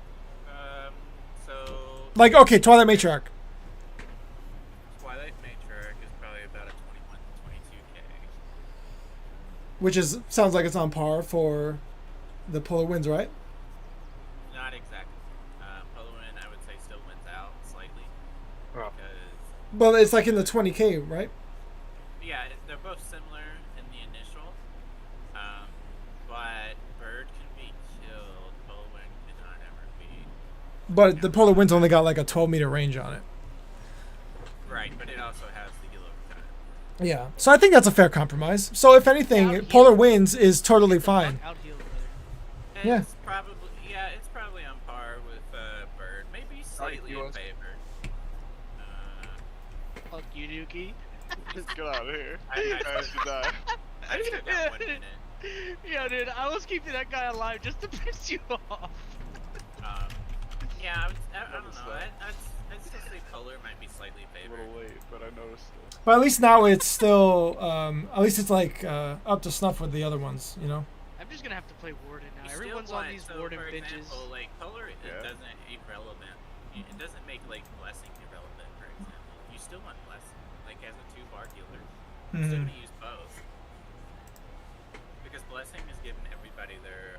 So Like, okay, Twilight Matriarch. Twilight Matriarch is probably about a 21 to 22k. which is sounds like it's on par for the Polar Winds, right? Not exactly. Polar Wind, I would say, still wins out slightly. Oh. Because, But it's like in the 20K, right? yeah, they're both similar in the initial. But Bird can be killed. Polar Wind cannot ever be. But the Polar Wind's only got like a 12-meter range on it. Right, but it also has the heal over time. Yeah. So I think that's a fair compromise. So if anything, Polar Winds is totally fine. And Yeah. It's probably on par with Bird. Maybe slightly in favor. Fuck you, Dookie. Just get out of here. I should die. I should have got 1 minute. Yo, dude, I was keeping that guy alive just to piss you off. Yeah, I don't know. I'd still say Polar might be slightly in favor. A little late, but I noticed it. But at least now it's still, at least it's like up to snuff with the other ones, you know? I'm just gonna have to play Warden now. You Everyone's still on want- these so Warden for binges. example, like Polar, it Yeah. doesn't irrelevant. It doesn't make like Blessing irrelevant. For example, you still want Blessing, like as a 2-bar healer. You're still gonna use both because Blessing is giving everybody their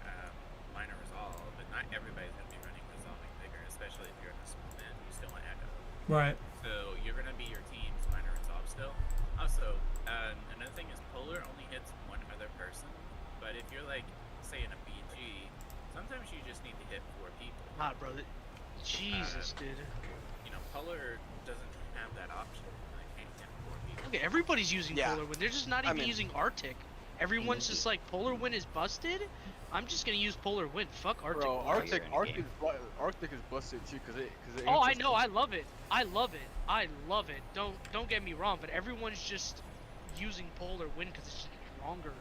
minor resolve, but not everybody's gonna be running resolving vigor, especially if you're in a small man. You still want echo. Right. So you're gonna be your team's minor resolve still. Also, another thing is Polar only hits one other person, but if you're like, say in a BG, sometimes you just need to hit 4 people. Ah, bro. Jesus, dude. You know, Polar doesn't have that option. Like, can't hit 4 people. Okay, everybody's using Yeah. Polar Wind. They're just not I even mean- using Arctic. Everyone's just like, Polar Wind is busted? I'm just gonna use Polar Wind. Fuck Arctic. Bro, while Arctic you're in the game. is busted too, cause it Oh, I hits know. us. I love it. I love it. I love it. Don't get me wrong, but everyone's just using Polar Wind because it's just stronger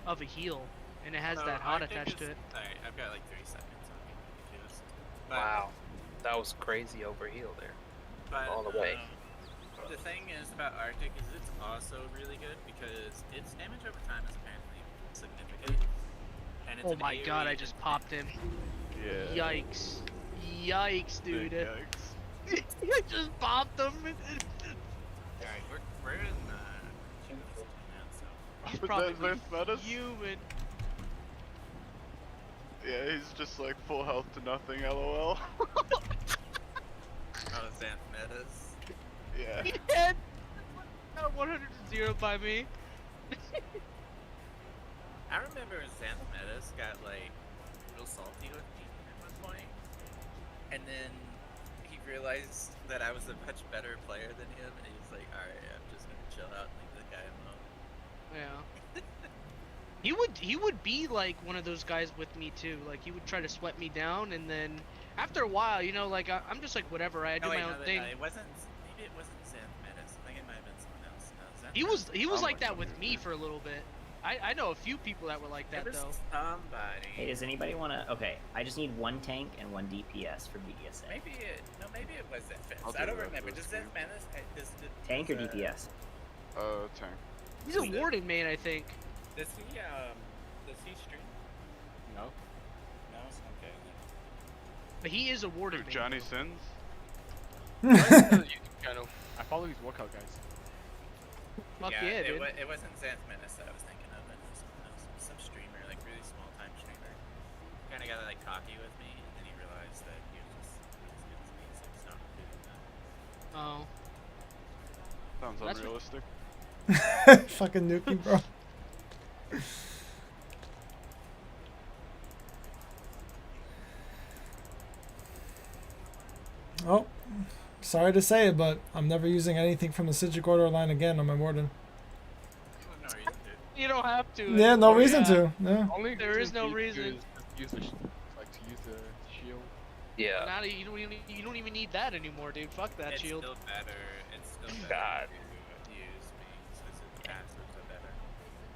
of a heal, and it has So that hot Arctic attached is- to it. Alright, I've got like 3 seconds on me. Confused. But, Wow. That was crazy overheal there. But, All the way. The thing is about Arctic is it's also really good because its damage over time is apparently significant. And it's Oh an my god, I AoE just popped him. Yeah. Yikes. Yikes, Big dude. yikes. I just popped him. Alright, we're in Chinese now, so. He's But probably then Metis? human. Yeah, he's just like full health to nothing, lol. Oh, Xanth Metas. Yeah. He hit 100 to 0 by me. I remember Xanth Metas got like real salty with me at one point, and then he realized that I was a much better player than him, and he was like, "All right, I'm just gonna chill out and leave the guy alone." Yeah. He would be like one of those guys with me too. Like he would try to sweat me down, and then after a while, you know, like I'm just like whatever. I do my own thing. It wasn't. Maybe it wasn't Xanth Metas. I think it might have been someone else. No, He was like that with me for a little bit. I know a few people that were like that It was though. somebody. Hey, does anybody want to? Okay, I just need 1 tank and 1 DPS for BDSA. Maybe it was Xanth I'll Metas. do I don't that remember. for Does this Xanth Metas Tank or DPS? Tank. He's a warden main, I think. Does he stream? No. No, it's okay. But he is a warden Dude, main. Johnny though. Sins? YouTube channel. I follow his workout guys. Fuck yeah, dude. It wasn't Xanth Menace that I was thinking of. It was someone else. Some streamer, like really small time streamer. Kind of got like cocky with me, and then he realized that he was just against me, so he stopped doing that. Oh. Sounds That's what- unrealistic. Fucking Nuki, bro. Oh, sorry to say it, but I'm never using anything from the Citric Order line again on my Warden. No reason to. You don't have to. Yeah, no Oh, reason yeah. to. No. Only There is no thing reason. is to use the like to use the shield. Yeah. Now you don't even need that anymore, dude. Fuck that It's shield. still better. It's still better God. to use me. Specific passives are better.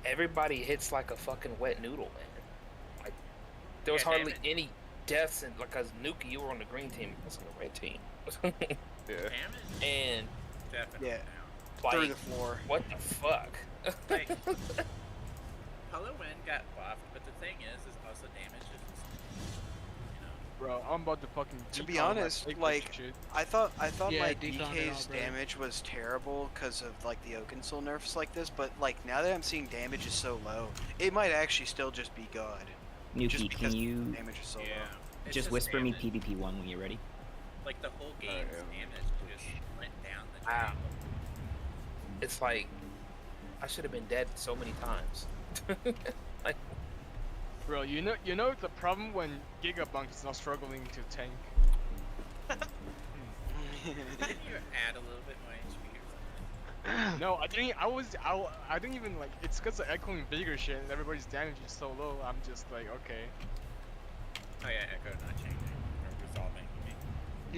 Everybody hits like a fucking wet noodle, man. Like there was Yeah, hardly damn any deaths, and because Nuki, you were on the green team, I was on the red team. Yeah. Damage? And Definitely. Yeah. like, Through the floor. what the fuck? Like, Hollow Wind got buffed, but the thing is also damage is, you know, Bro, I'm about to fucking. To be decon my honest, Blake like shit. I thought Yeah, my decon it DK's all, bro. damage was terrible because of like the Oakensoul nerfs like this, but like now that I'm seeing damage is so low, it might actually still just be good. Just Nuki, because can you damage is so Yeah. low. It's just whisper me damage. PvP1 when you're ready? Like the whole game's damage just went down the Wow. drain. It's like I should have been dead so many times. Like, Bro, you know the problem when Gigabunk is not struggling to tank. Didn't you add a little bit more HP or something? No, I didn't even like. It's because of echoing vigor shit and everybody's damage is so low. I'm just like, okay. Oh yeah, Echo not changing or resolving. You mean?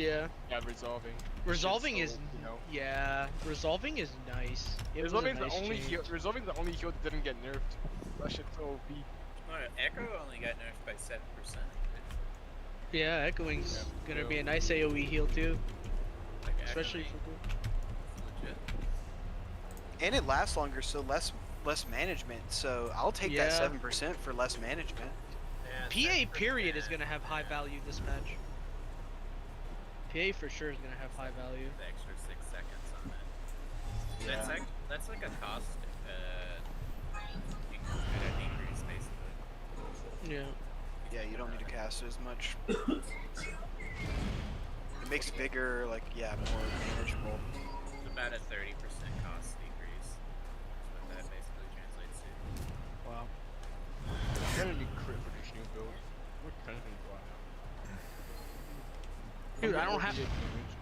Yeah. Yeah, resolving. Resolving Shit's is so, you know. yeah. Resolving is nice. It was a Resolving's nice the only change. heal. Resolving's the only heal that didn't get nerfed. That shit's so OP. No, Echo only got nerfed by 7%. Yeah, Echoing's gonna be a bro. nice AoE heal too, Like, especially Echoing for is legit. And it lasts longer, so less management. So I'll take that Yeah. 7% for less management. Yeah, PA period is 7%. gonna have high value this match. PA for sure is gonna have high value. The extra 6 seconds on it. That's like a cost decrease basically. Yeah. Yeah, you don't need to cast it as much. It makes vigor like more manageable. It's about a 30% cost decrease. That's what that basically translates to. Wow. I'm gonna need crit for this new build. What kind of thing do I have? Dude, I don't have. 48 damage.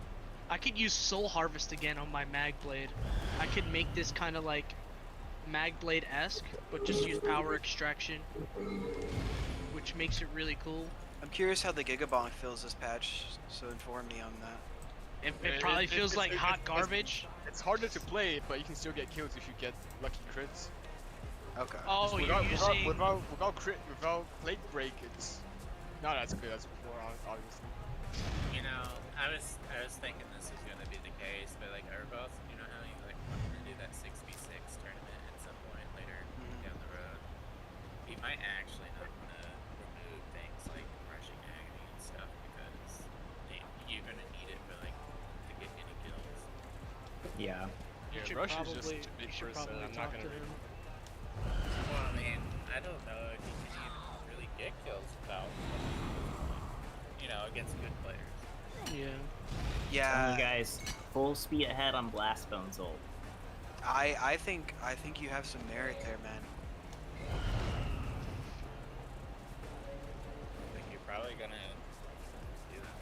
I could use Soul Harvest again on my Mag Blade. I could make this kind of like Mag Blade-esque, but just use power extraction, which makes it really cool. I'm curious how the Gigabonk feels this patch, so inform me on that. It probably feels like hot garbage. It's harder to play, but you can still get kills if you get lucky crits. Okay. Oh, you're using. without plate break, it's not as good as before, obviously. You know, I was thinking this was gonna be the case, but like Urboth, you know how you like want to do that 6v6 tournament at some point later down the road. He might actually not want to remove things like rushing agony and stuff because you're gonna need it for like to get any kills. Yeah. You should Rush is probably, just a big you should person. probably I'm not talk gonna to him. Well, I mean, I don't know if you can even really get kills without, you know, against good players. Yeah. Yeah. You guys, full speed ahead on Blastbone's ult. I think you have some merit there, man. I think you're probably gonna do that.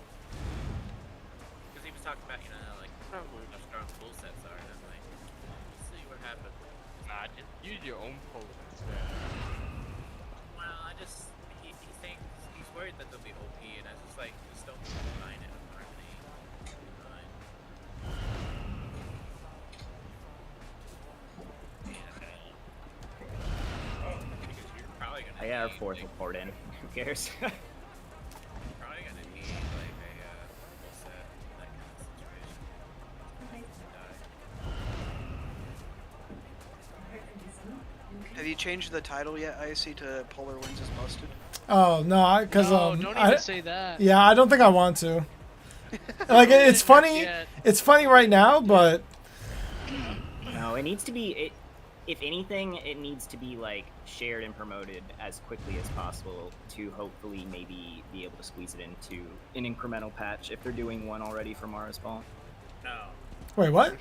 Because he was talking about, you know, how, like, how strong full sets are, and I'm like, we'll see what happens. Nah, just use your own potions. Well, he thinks, he's worried that they'll be OP, and I was just like, just don't combine it with Harmony. Because you're probably gonna I got our need, fourth like, report in. Who cares? you're probably gonna need, like, a full set, that kind of situation. Have you changed the title yet, IC, to Polar Winds is Busted? Oh no, because No, don't even say that. Yeah, I don't think I want to. Like it's funny. yet. It's funny right now, but No, it needs to be. If anything, it needs to be like shared and promoted as quickly as possible to hopefully maybe be able to squeeze it into an incremental patch if they're doing one already for Mara's Ball. No. wait, what?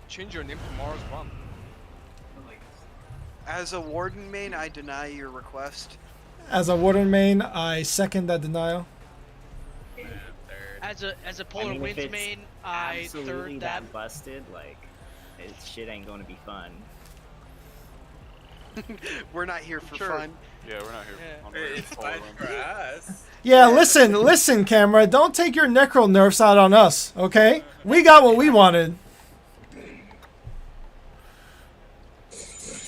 Change your name to Mars Bomb. As a Warden main, I deny your request. As a Warden main, I second that denial. As a I Polar mean, if Winds it's main, I absolutely third that. busted, like, shit ain't going to be fun. We're not here for Sure. fun. Yeah, we're not here. Yeah. On Reddit It's Polar fun Winds. for us. Yeah, listen, camera. Don't take your Necro nerfs out on us, okay? We got what we wanted.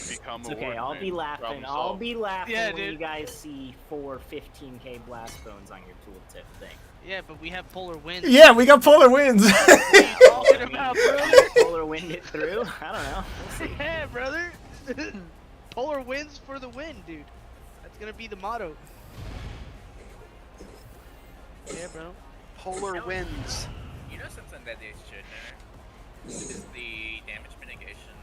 Become It's a okay, Warden I'll main. be laughing. Problem I'll solved. be laughing Yeah, when dude. you guys see 4 15k blast bones on your tooltip thing. Yeah, but we have Polar Winds. Yeah, we got Polar Winds. What are you talking about, brother? Polar wind it through? I don't know. We'll see. Yeah, brother. Polar Winds for the win, dude. That's gonna be the motto. Yeah, bro. Polar winds. You know something that they should nerf is the damage mitigation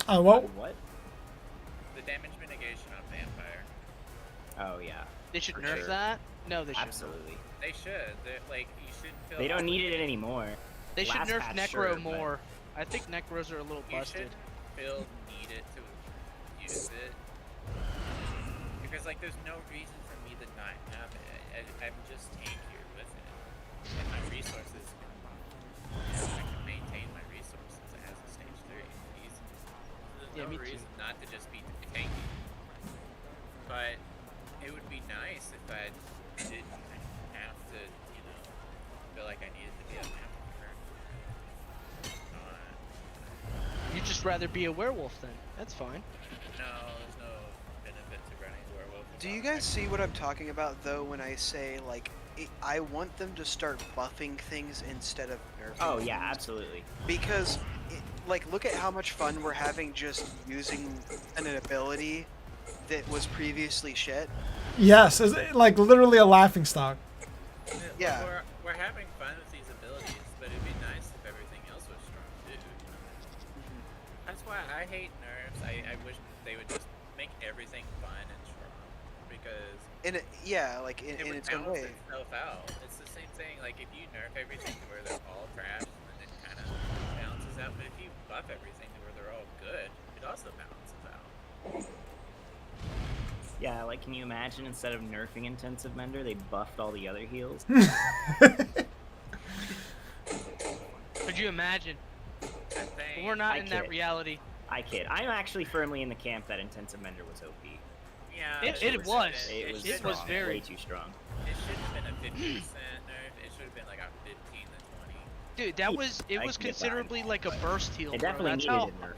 on. What? What? The damage mitigation on vampire. Oh yeah. They should For nerf sure. that? No, they should. Absolutely. They should. They're, like you shouldn't feel. They don't need it anymore. They should Last nerf patch, Necro sure, but- more. I think Necros are a little You busted. shouldn't feel needed to use it because like there's no reason for me to not have it. I'm just tankier with it, and my resources. I can maintain my resources as a stage 3. Easy. There's Yeah, no me too. reason not to just be tanky. But it would be nice if I didn't have to, you know, feel like I needed to be a vampire. You'd just rather be a werewolf then. That's fine. No, there's no benefit to running werewolf. Do you guys see what I'm talking about though when I say like I want them to start buffing things instead of nerfing? Oh yeah, things? absolutely. Because like look at how much fun we're having just using an ability that was previously shit. Yes, it's like literally a laughing stock. Yeah. We're having fun with these abilities, but it'd be nice if everything else was strong too. That's why I hate nerfs. I wish they would just make everything fun and strong, because In like it in would its own balance way. itself out. It's the same thing. Like if you nerf everything to where they're all trash, then it kind of balances out. But if you buff everything to where they're all good, it also balances out. Yeah, like can you imagine instead of nerfing Intensive Mender, they buffed all the other heals? Could you imagine? We're not in that kid. reality. I kid. I'm actually firmly in the camp that Intensive Mender was OP. Yeah, It was. It was It was strong, very. way too strong. It should have been a 50% nerf. It should have been like a 15 to 20. Dude, that was it I was can get considerably like a burst heal. It bro. definitely That's needed how, a nerf.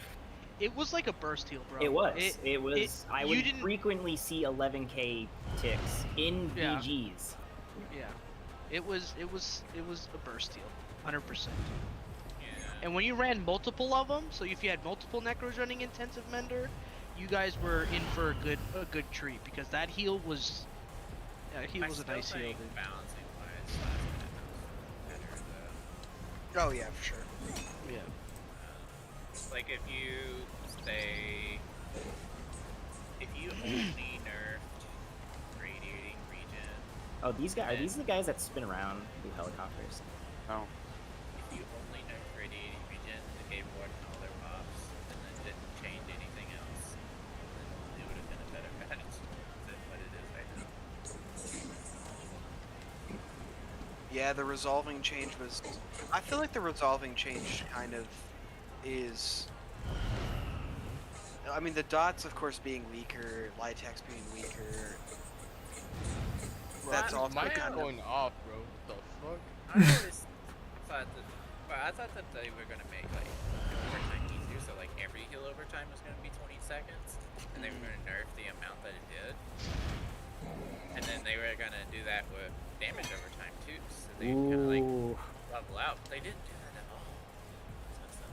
It was like a burst heal, bro. It was. It was. I you would didn't- frequently see 11k ticks in Yeah. VGs. Yeah, it was a burst heal, 100%. And when you ran multiple of them, so if you had multiple Necros running Intensive Mender, you guys were in for a good treat because that heal was a nice heal, dude. Balancing wise, better though. Oh yeah, for sure. Yeah. Like if you only nerfed radiating regen. Oh, these guys are these the guys that spin around do helicopters? No. If you only nerfed radiating regen, it gave more than all their buffs, and then didn't change anything else, then it would have been a better patch than what it is right now. Yeah, the resolving change was. I feel like the resolving change kind of is. I mean, the dots, of course, being weaker, Litex being weaker. That's all Mine kind of. going off, bro. What the fuck? I always thought that. Well, I thought that they were gonna make like overtime easier, so like every heal overtime was gonna be 20 seconds, and they were gonna nerf the amount that it did, and then they were gonna do that with damage overtime too, so they kind of like Ooh. level out. They didn't do that at all.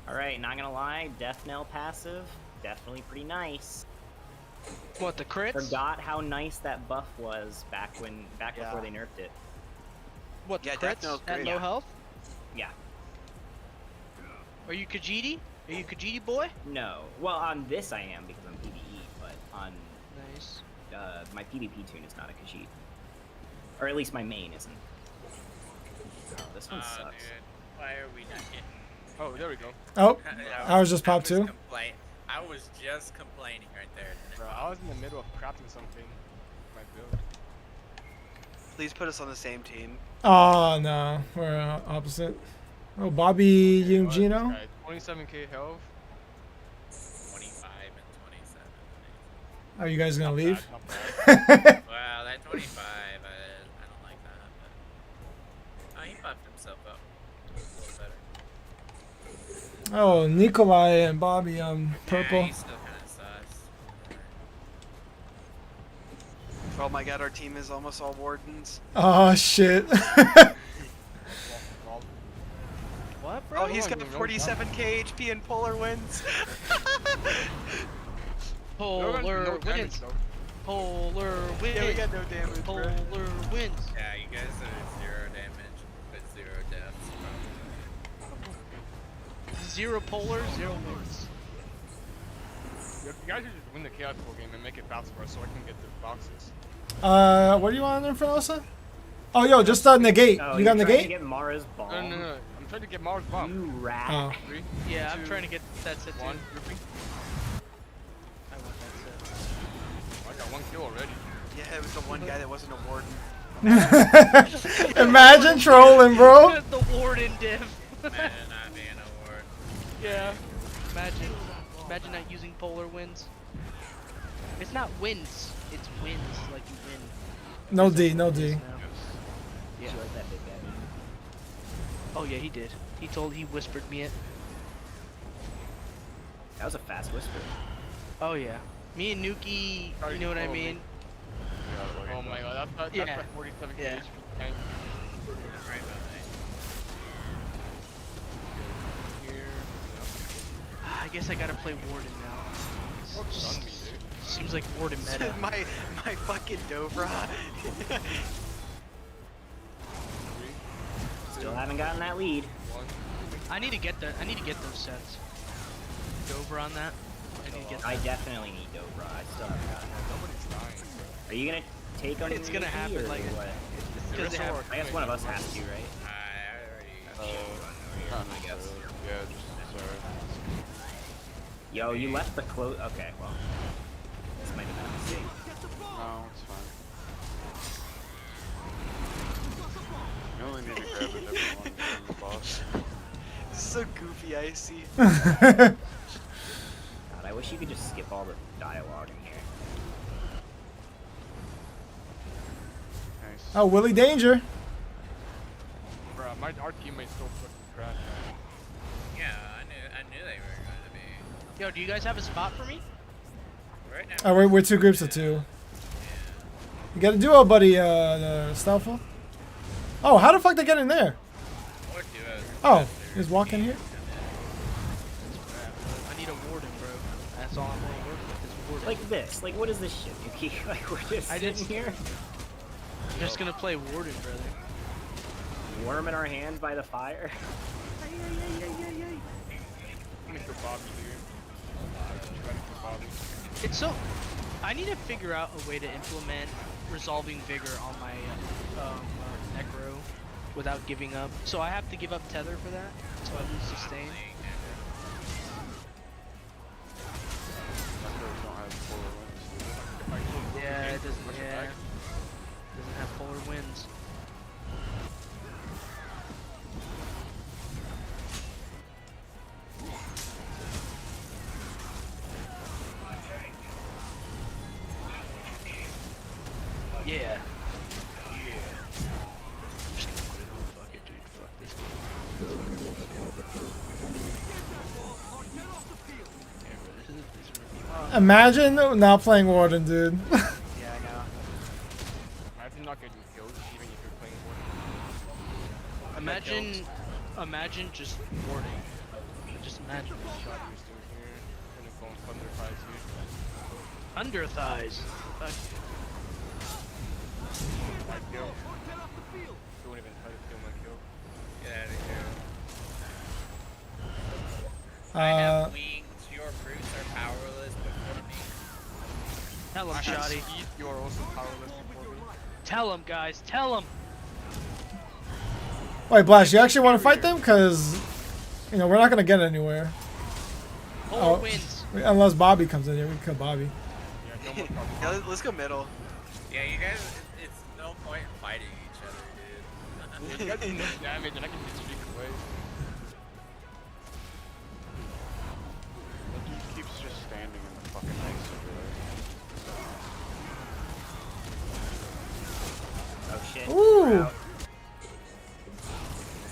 All right, not gonna lie, Death Knell passive, definitely pretty nice. What, the crits? Forgot how nice that buff was back before they nerfed it. What, the Yeah, crits Death Knell's at great. low Yeah. health? Yeah. Are you Khajiit? Are you Khajiit boy? No. Well, on this I am because I'm PvE, but on Nice. my PvP tune is not a Khajiit. Or at least my main isn't. Oh, this one sucks. Dude, why are we not getting? Oh, there we go. Oh, ours just popped too. I was just complaining right there. Bro, I was in the middle of crafting something. My build. Please put us on the same team. Oh no, we're opposite. Oh, Bobby Eugino. 27k health. 25 and 27. Are you guys gonna leave? Wow, that 25, I don't like that. But, he buffed himself up a little better. Oh, Nikolai and Bobby purple. Yeah, he's still kind of sus. Oh my god, our team is almost all wardens. Oh shit. What, bro? Oh, he's got 47k HP and polar winds. Polar winds. Polar wins. Yeah, we got no damage, bro. Polar wins. Yeah, you guys are 0 damage, but 0 deaths. 0 polar, 0 wins. You guys should just win the Chaos Bowl game and make it bounce for us so I can get the boxes. What do you want, Infernosa? Oh, yo, just negate. Oh, You got you're trying to negate? get Mara's bomb. No. I'm trying to get Mars bomb. You rat. Oh. 3, Yeah, I'm 2, trying to get that set too. 1, grouping. I want that I got 1 kill already. Yeah, it was the one guy that wasn't a warden. Imagine trolling, bro. set. The warden div. Man, not being a ward. Yeah. Imagine not using polar wins. It's not wins. It's wins like you win. No D, no D. Yeah. She like that big guy. Oh yeah, he did. He whispered me it. That was a fast whisper. Oh yeah. Me and Nuki, you know what I mean? Oh my god, that's Yeah. like 47 Yeah. HP tank. Right behind. Here. I guess I gotta play warden now. Fuck stun me, dude. Seems like warden meta. my fucking Dobra. Still haven't gotten that lead. 1. I need to get those sets. Dover on that. I need to get I that. definitely need Dobra. I still haven't gotten that. Nobody's dying, bro. Are you gonna take on It's gonna Ricky, happen, or like, what? Because they have. I guess one of us has to, right? I already. I guess. Yeah, just sorry. Yo, you left the close. Okay, well, this might have been a mistake. No, it's fine. You only need to grab a different one from the boss. This is so goofy, Icy. God, I wish you could just skip all the dialogue in here. Nice. Oh, Willie Danger. Bro, our teammates still fucking trash. Yeah, I knew they were going to be. Yo, do you guys have a spot for me? Right now. Oh, we're 2 groups of 2. You got a duo, buddy, Stealthful. Oh, how the fuck they get in there? Or duos. Oh, just walk in here? I need a warden, bro. That's all I'm gonna work with is warden. Like this. Like, what is this shit, Yuki? Like, we're just I sitting just- here, I'm just gonna play warden, brother. worm in our hand by the fire. I'm gonna kill Bobby here. Try to kill Bobby. It's so. I need to figure out a way to implement resolving vigor on my Necro without giving up. So I have to give up tether for that. So I lose sustain. Necros don't have polar winds, do they? Yeah, it doesn't. Yeah, doesn't have polar winds. Yeah. Just gonna put it on. Fuck it, dude. Fuck this game. Yeah, bro, this is Imagine now playing Warden, dude. Yeah, I know. Imagine not getting killed even if you're playing Warden. Imagine just warning. Just imagine. Shot you still here. Gonna go on Thunder Thighs here. Under thighs. Fuck. My kill. Don't even try to steal my kill. Get out of here. I Uh, have wings. Your brutes are powerless before me. Tell him, I have Shoddy. speed, you are also powerless before me. Tell him, guys. Tell him. wait, Blash, you actually want to fight them? Because, you know, we're not going to get anywhere. Polar wins. Unless Bobby comes in here. We can kill Bobby. Yeah, let's go middle. Yeah, you guys, it's no point in fighting each other, dude. You guys do enough damage and I can just streak away. The dude keeps just standing in the fucking ice over there. Oh shit. Ooh. We're out.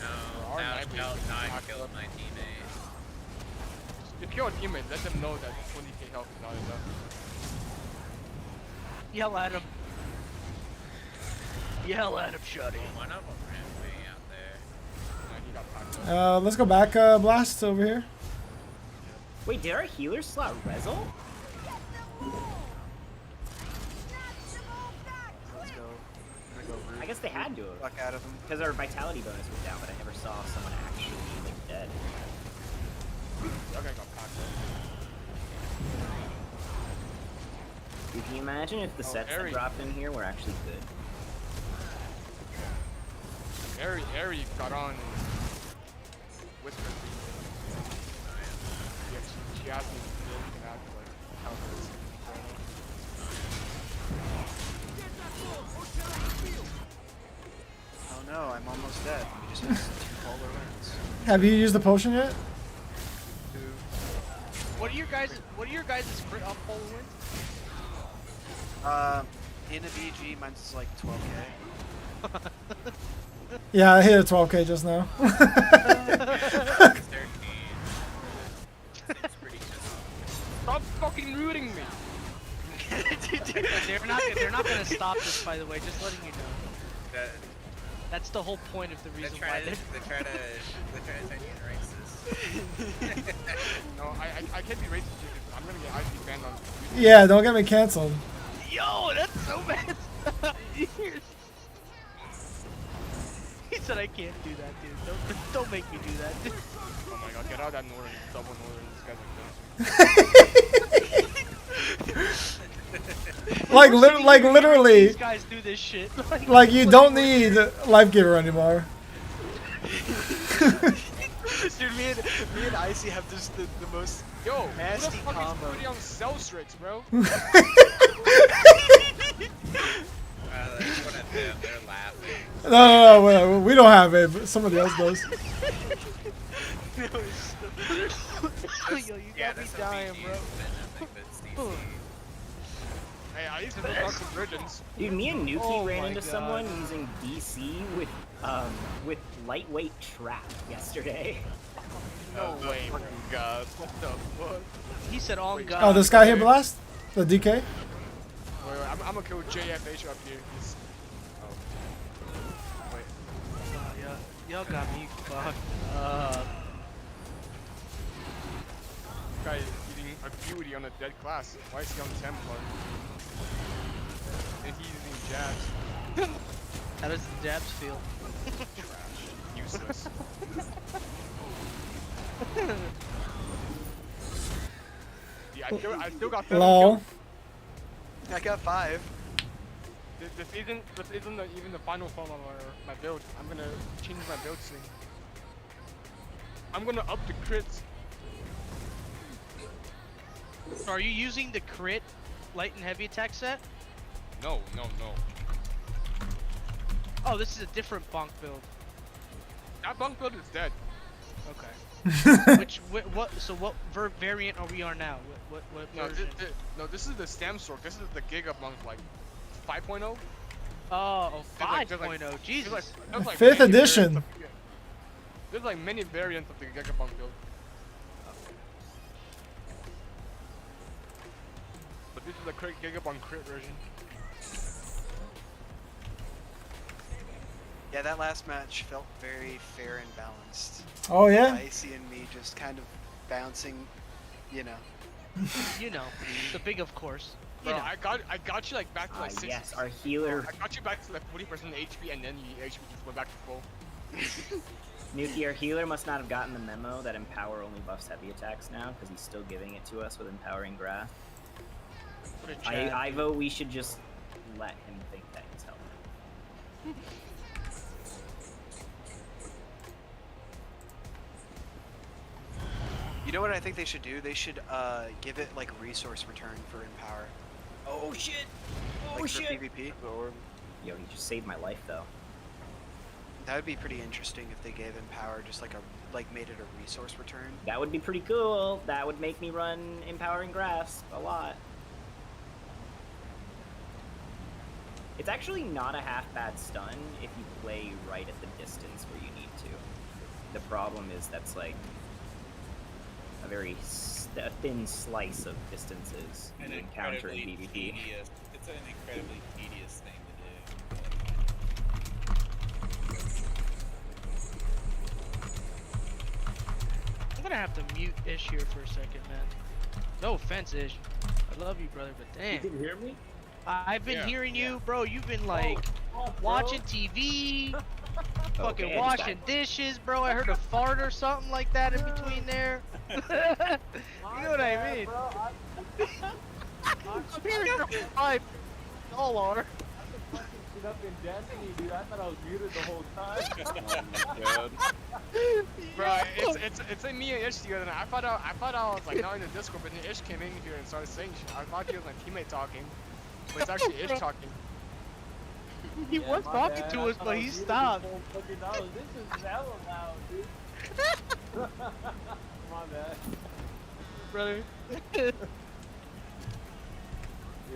No, now Cloud9 killed my teammate. If you're a teammate, let them know that 20k health is not enough. Yell at him. Yell at him, Shoddy. One of them ran way out there. He got packed up. Let's go back, Blast, over here. Wait, did our healer slot Rezel? had to have. Fuck out of him. Because our vitality bonus was down, but I never saw someone actually like dead. Okay, got packed up. Dude, can you imagine if the sets that Airy. dropped in here were actually good? Airy got on and whispered. Yeah, she asked me if we can act like how good it's Oh no, I'm almost dead. He just has 2 polar winds. Have you used the potion yet? What are your guys' crit up polar wins? In a BG, mine's like 12k. Yeah, I hit a 12k just now. Stop fucking rooting me! They're not gonna stop this, by the way. Just letting you know. That's the whole point of the reason why they're trying to turn you racist. No, I can't be racist because I'm gonna get IP banned on. Yeah, don't get me cancelled. Yo, that's so bad. He said I can't do that, dude. Don't make me do that. Dude. Oh my god, get out of that northern, double northern. This guy's like literally. These guys do this shit. Like you don't need Life Giver anymore. Dude, me and Icy have this the most nasty combo. Who the fuck is on cell strikes, bro? They're laughing. No, we don't have it, but somebody else does. Yo, you got me dying, bro. Hey, I used to know Dark Virgins. Dude, me and Nuki Oh ran my into God. someone using DC with lightweight trap yesterday. No way, bro. God, what the fuck? He said on God. Oh, this guy here blast? The DK? Wait, I'm gonna kill JFH up here. He's... Oh. Wait. Y'all got me fucked up. This guy is eating a beauty on a dead class. Why is he on Templar? And he's using jabs. How does the jabs feel? Trash. Useless. Yeah, I still got 7 Lol. kills. I got 5. This isn't even the final form of my build. I'm gonna change my build soon. I'm gonna up the crits. So are you using the crit light and heavy attack set? No. Oh, this is a different bonk build. That bunk build is dead. Okay. What variant are we on now? What No, version? this is the Stam Sword. This is the Giga Bunk, like 5.0. Oh, There's 5.0. Jesus. there's like Fifth many edition. variants of- There's like many variants of the Giga Bunk build. But this is the Giga Bunk crit version. Yeah, that last match felt very fair and balanced. Oh, yeah? Icy and me just kind of bouncing, you know. You know, the big of course. You Bro, know. I got you like back to like 60. Yes, our healer. I got you back to like 40% HP, and then your HP just went back to full. Nuki, our healer must not have gotten the memo that Empower only buffs heavy attacks now, because he's still giving it to us with Empowering Grasp. What a chat. I vote we should just let him think that he's helping. You know what I think they should do? They should give it like resource return for Empower. Oh shit! Oh Like shit! for PvP. Yo, he just saved my life though. That would be pretty interesting if they gave Empower just like made it a resource return. That would be pretty cool. That would make me run Empowering Grasp a lot. It's actually not a half bad stun if you play right at the distance where you need to. The problem is that's like a very a thin slice of distances you encounter in PvP. Tedious. It's an incredibly tedious thing I'm gonna have to mute Ish here for a second, man. No offense, Ish. I love you, brother, but damn. You can hear me? I've been Yeah. hearing you, bro. You've been like watching TV, fucking Okay, washing dishes, bro. I heard a fart or something like that in between there. You know what I mean? I'm hearing your vibe. All are. Shit up in Destiny, dude. I thought I was muted the whole time. God. Bro, it's like me and Ish the other night. I thought I was like not in the Discord, but then Ish came in here and started saying shit. I thought he was my teammate talking, but it's actually Ish talking. He was talking to us, but he stopped. This is hella loud, dude. My bad. Brother.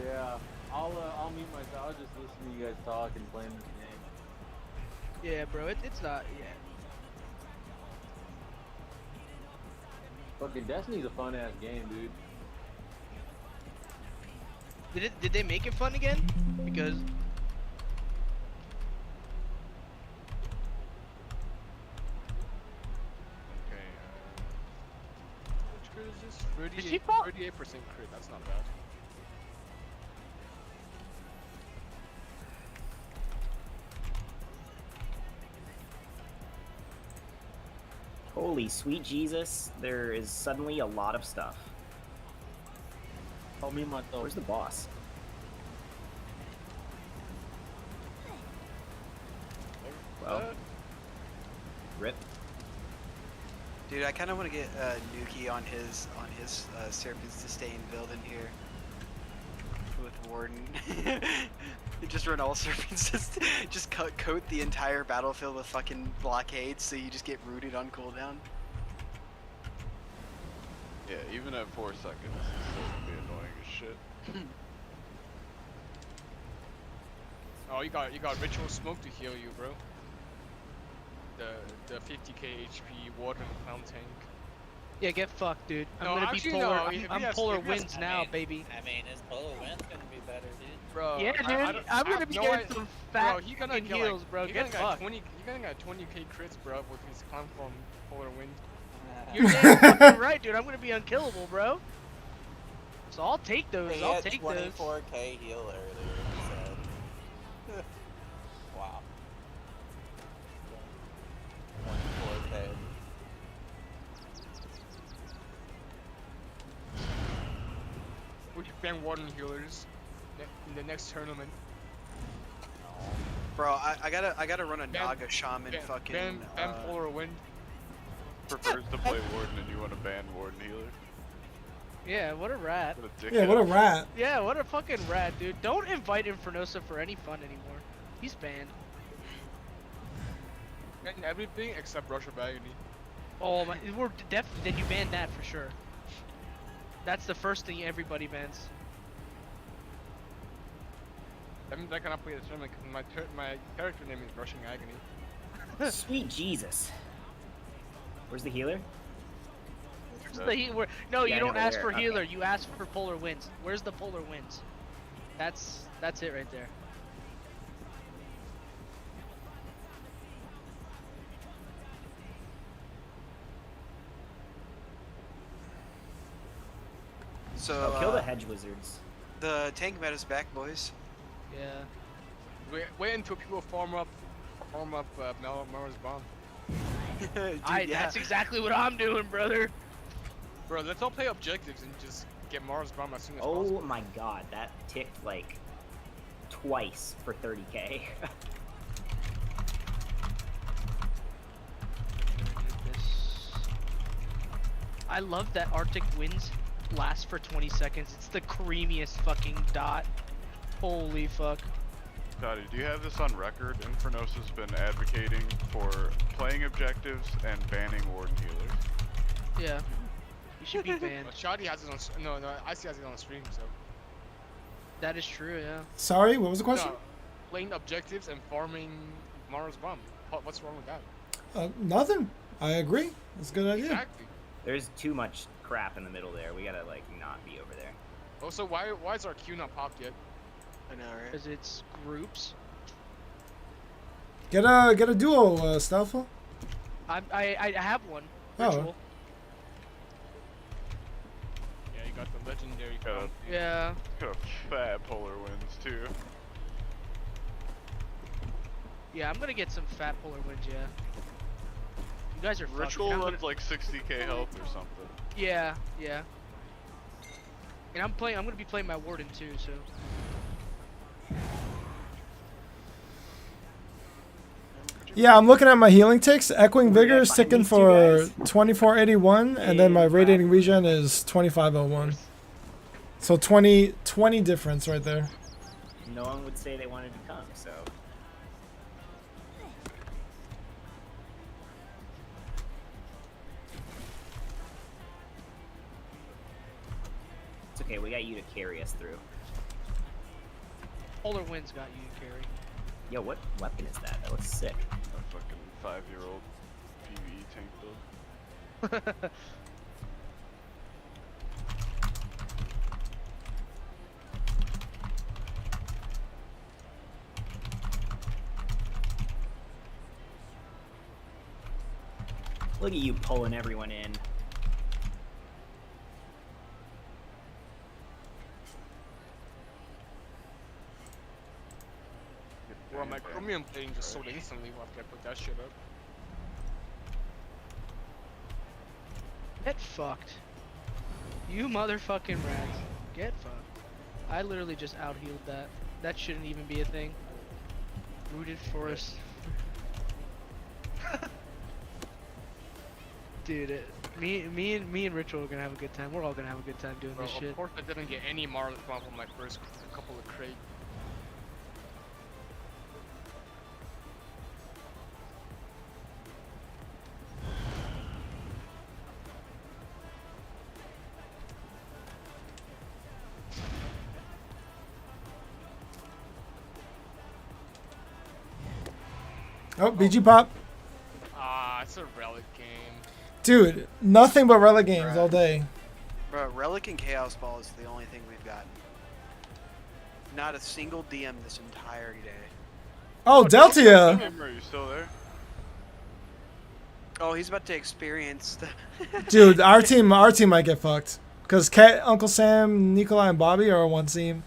Yeah, I'll mute myself. I'll just listen to you guys talk and playing this game. Yeah, bro. It's not. Yeah. Fucking Destiny's a fun ass game, dude. Did they make it fun again? Because Okay. Which crit is this? Did she 38% fall? crit. That's not bad. Holy sweet Jesus, there is suddenly a lot of stuff. I'll mute myself. Where's the boss? Well, rip. Dude, I kind of want to get Nuki on his Serpents to Stay in build in here with Warden. Just run all Serpents. Just coat the entire battlefield with fucking blockades, so you just get rooted on cooldown. Yeah, even at 4 seconds, it's still gonna be annoying as shit. Oh, you got Ritual Smoke to heal you, bro. The 50k HP Warden Clown tank. yeah, get fucked, dude. I'm No, gonna actually, be polar. no, if I'm he has- polar if he has- wins now, baby. I mean, his Polar Wind's gonna be better, dude. Bro, Yeah, dude. I don't- I'm I gonna have be no getting idea- some fat Bro, he gonna fucking get heals, like, bro. He Get gonna got fucked. 20. He gonna got 20k crits, bro, with his clown from Polar Wind. You're damn fucking right, dude. I'm gonna be unkillable, bro. So I'll take those. He I'll had take those. 24k heal earlier, he said. Wow. 24k. We can ban Warden healers in the next tournament. Bro, I gotta run a Naga Shaman ban, fucking. ban Polar Wind. Prefers to play Warden and you want to ban Warden healer? Yeah, what a rat. What a dickhead. Yeah, what a rat. Yeah, what a fucking rat, dude. Don't invite Infernosa for any fun anymore. He's banned. Ban everything except Rush of Agony. Oh my, we're definitely. Then you ban that for sure. That's the first thing everybody bans. That means I cannot play the tournament because my character name is Rushing Agony. Sweet Jesus. Where's the healer? No, Yeah, you don't over ask there, for okay. healer. You ask for Polar Winds. Where's the Polar Winds? That's it right there. So Oh, kill the hedge wizards. The tank meta's back, boys. Yeah. Wait until people farm up Mara's bomb. Dude, That's exactly what I'm doing, brother. Bro, let's all play objectives and just get Mara's bomb as soon as Oh possible. my god, that ticked like twice for 30k. I love that Arctic winds last for 20 seconds. It's the creamiest fucking dot. Holy fuck. Scotty, do you have this on record? Infernosa's been advocating for playing objectives and banning Warden healers. Yeah. You should be banned. Shadi has it on. No, Icy has it on stream. So. That is true, yeah. Sorry, what was the question? No, playing objectives and farming Mara's bomb. What's wrong with that? Nothing. I agree. That's a good idea. Exactly. There's too much crap in the middle there. We gotta like not be over there. Also, why is our queue not popped yet? I know, right? Because it's groups. Get a duo, Stealthful. I have one. Oh. Ritual. Yeah, you got the legendary Got crown. a, Yeah. got a fat polar winds too. Yeah, I'm gonna get some fat polar winds, yeah. You guys are fucked. Ritual I'm runs gonna- like 60k health or something. Yeah, yeah. And I'm gonna be playing my warden too, so. Yeah, I'm looking at my healing ticks. Echoing Vigor is ticking for 2481, and then my radiating regen is 2501. So 20 difference right there. No one would say they wanted to come, so. It's okay, we got you to carry us through. Polar winds got you, Carrie. Yo, what weapon is that? That looks sick. A fucking 5-year-old PvE tank build. Look at you pulling everyone in. Bro, my Chromium plating just sold instantly after I put that shit up. Get fucked. You motherfucking rats. Get fucked. I literally just out-healed that. That shouldn't even be a thing. Rooted Forest. Dude, me and Ritual are gonna have a good time. We're all gonna have a good time doing Bro, this of shit. course I didn't get any Marlin from my first couple of crates. Oh, BG Pop. Ah, it's a relic game. Dude, nothing but relic games all day. Bro, Relic and Chaos Ball is the only thing we've gotten. Not a single DM this entire day. Oh, Deltia! Are you still there? Oh, he's about to experience the... Dude, our team might get fucked. Because Kat, Uncle Sam, Nikolai, and Bobby are on one team.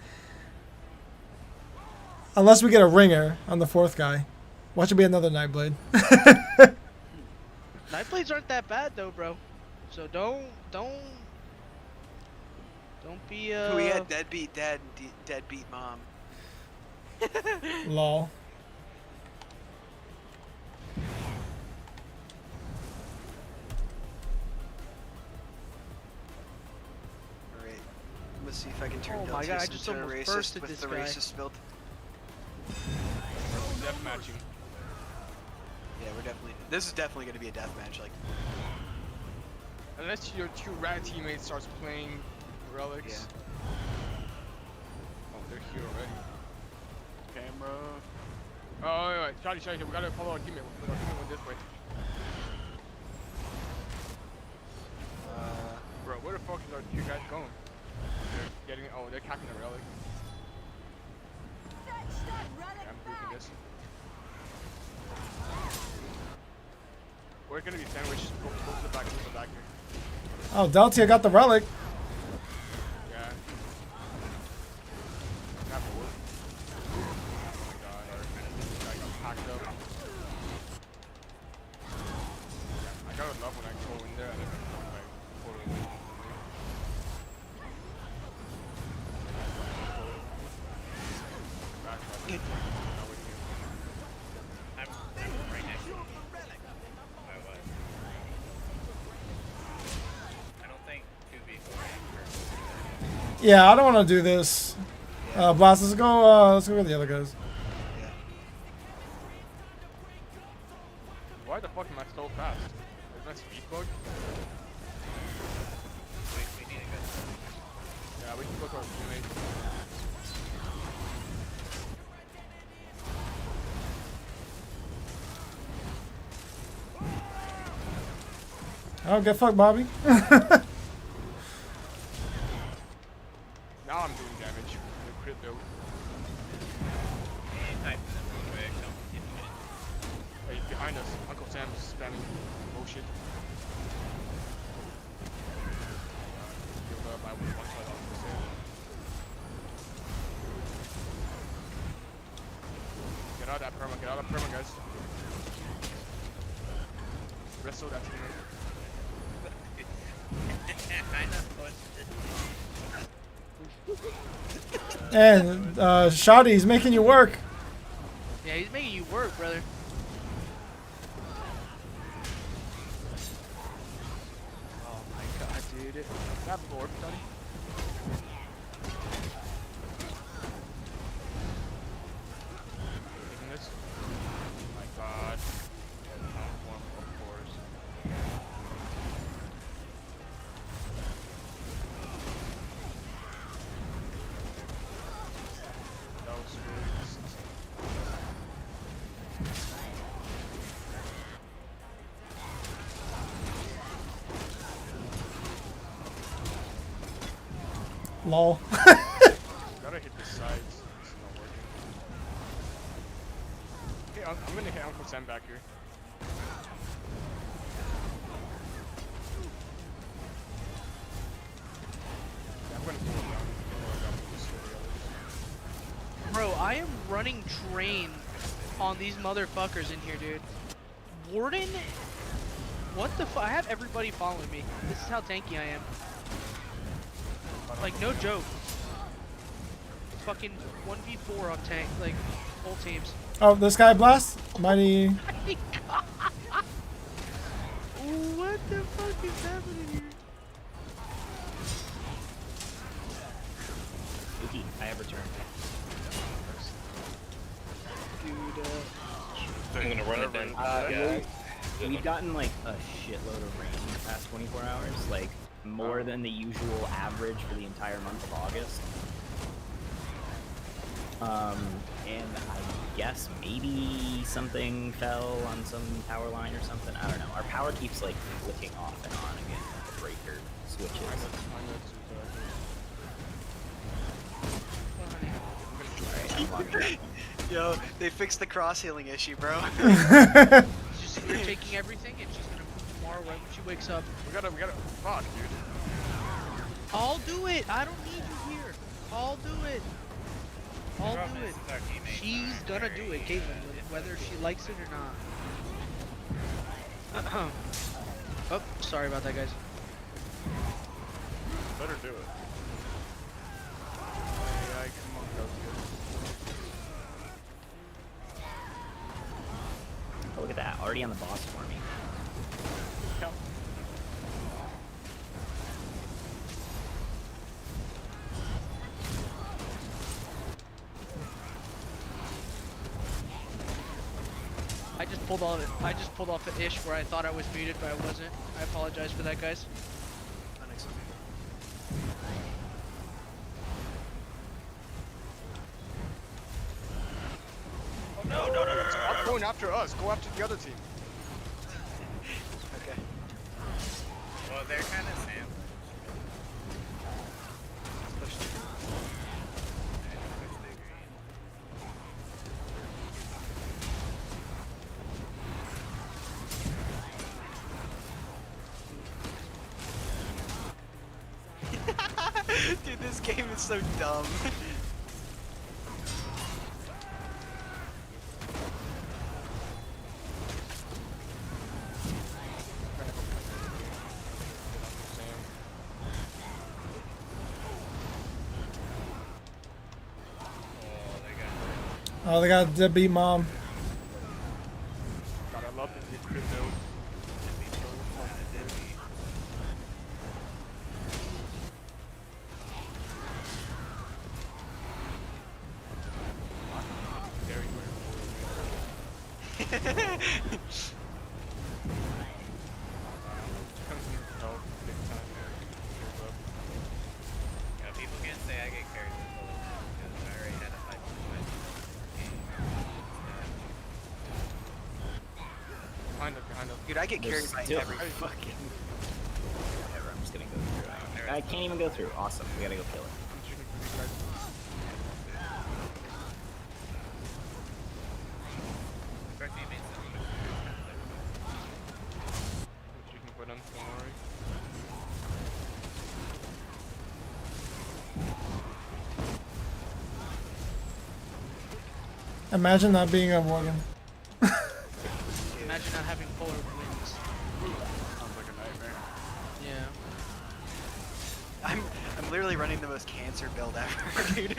Unless we get a ringer on the fourth guy. Watch it be another Nightblade. Nightblades aren't that bad though, bro. So don't be Who we had deadbeat dad, deadbeat mom. Lol. Alright, let's see if I can turn Oh my God, I Deltius just into a almost racist bursted with this the guy. racist build. Death matching. Yeah, we're definitely... This is definitely going to be a deathmatch, like... Unless your two rat teammates starts playing relics. Oh, they're here already. Camera. Oh, wait, Charlie, we gotta follow our teammate. Our teammate went this way. Bro, where the fuck is our two guys going? They're getting... Oh, they're attacking the relic. Yeah, I'm grouping this. We're gonna be sandwiched. Go to the back, here. Oh, Deltia got the relic. Yeah. Not the wood. Oh my god, our guy got packed up. Yeah, I gotta love when I go in there and then I totally win. Right next to you. I don't think 2v4. Yeah, I don't want to do this. Blast, let's go with the other guys. Why the fuck am I so fast? Is that speed bug? We need to go. Yeah, we can go to our teammate. Oh, get fucked, Bobby. Now I'm doing damage. The crit build. Hey, he's behind us. Uncle Sam's spamming bullshit. Give by one shot off the sand. Get out of that perma, get out of that perma, guys. Wrestle that team. And Shoddy's making you work. Yeah, he's making you work, brother. Oh my god, dude. Grab the board, buddy. Taking this. Oh my god. One, of course. That was really Lol. Gotta hit the sides. This is not working. Okay, I'm gonna hit Uncle Sam back here. Yeah, I'm gonna pull him down. Bro, I am running train on these motherfuckers in here, dude. Warden? What the fuck? I have everybody following me. This is how tanky I am. Like, no joke. Fucking 1v4 on tank, like, whole teams. Oh, the Sky Blast? Mighty. What the fuck is happening here? Oogie, I have returned. Dude, I'm gonna run it then. We've gotten like a shitload of rain in the past 24 hours, like more than the usual average for the entire month of August. And I guess maybe something fell on some power line or something. I don't know. Our power keeps like flicking off and on again. The breaker switches. Yo, they fixed the cross healing issue, bro. Just you're taking everything and she's gonna move tomorrow right when she wakes up. We gotta, fuck, dude. I'll do it. I don't need you here. I'll do it. I'll do it. She's gonna do it, Caitlyn, whether she likes it or not. Oh, sorry about that, guys. Better do it. Hey, come on, go, dude. Oh, look at that. Already on the boss for me. I just pulled off an ish where I thought I was muted, but I wasn't. I apologize for that, guys. Oh, no. Stop going after us. Go after the other team. Okay. Well, they're kind of sandwiched. Dude, this game is so dumb. Oh, they got deadbeat mom. God, I love this crypto. People can't say I get carried with bullets because I already had a fight with my Behind us. Dude, I get carried by Still every fucking. Whatever, I'm just gonna go through. I can't even go through. Awesome. We gotta go kill it. Imagine not being a Morgan. Imagine not having polar winds. Sounds like a nightmare. Yeah. I'm literally running the most cancer build ever, dude.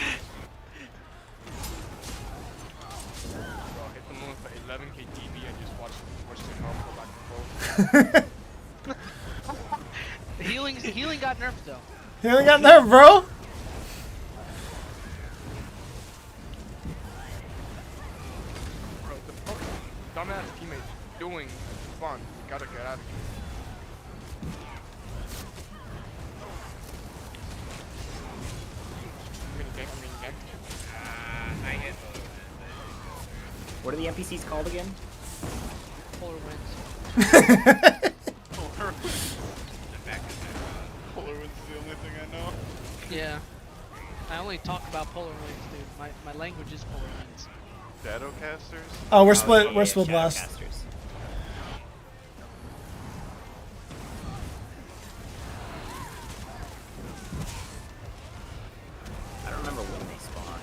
Bro, hit the moon for 11k DB and just watch the health go back and forth. Healing got nerfed though. You only got nerfed, bro. Bro, the fuck dumbass teammate doing fun. You gotta get out of here. I hit What are the NPCs called again? Polar winds. Polar Wind's the only thing I know. Yeah. I only talk about polar winds, dude. My language is polar winds. Shadowcasters? Oh, we're split. yeah, We're split blast. Shadowcasters. I don't remember when they spawn.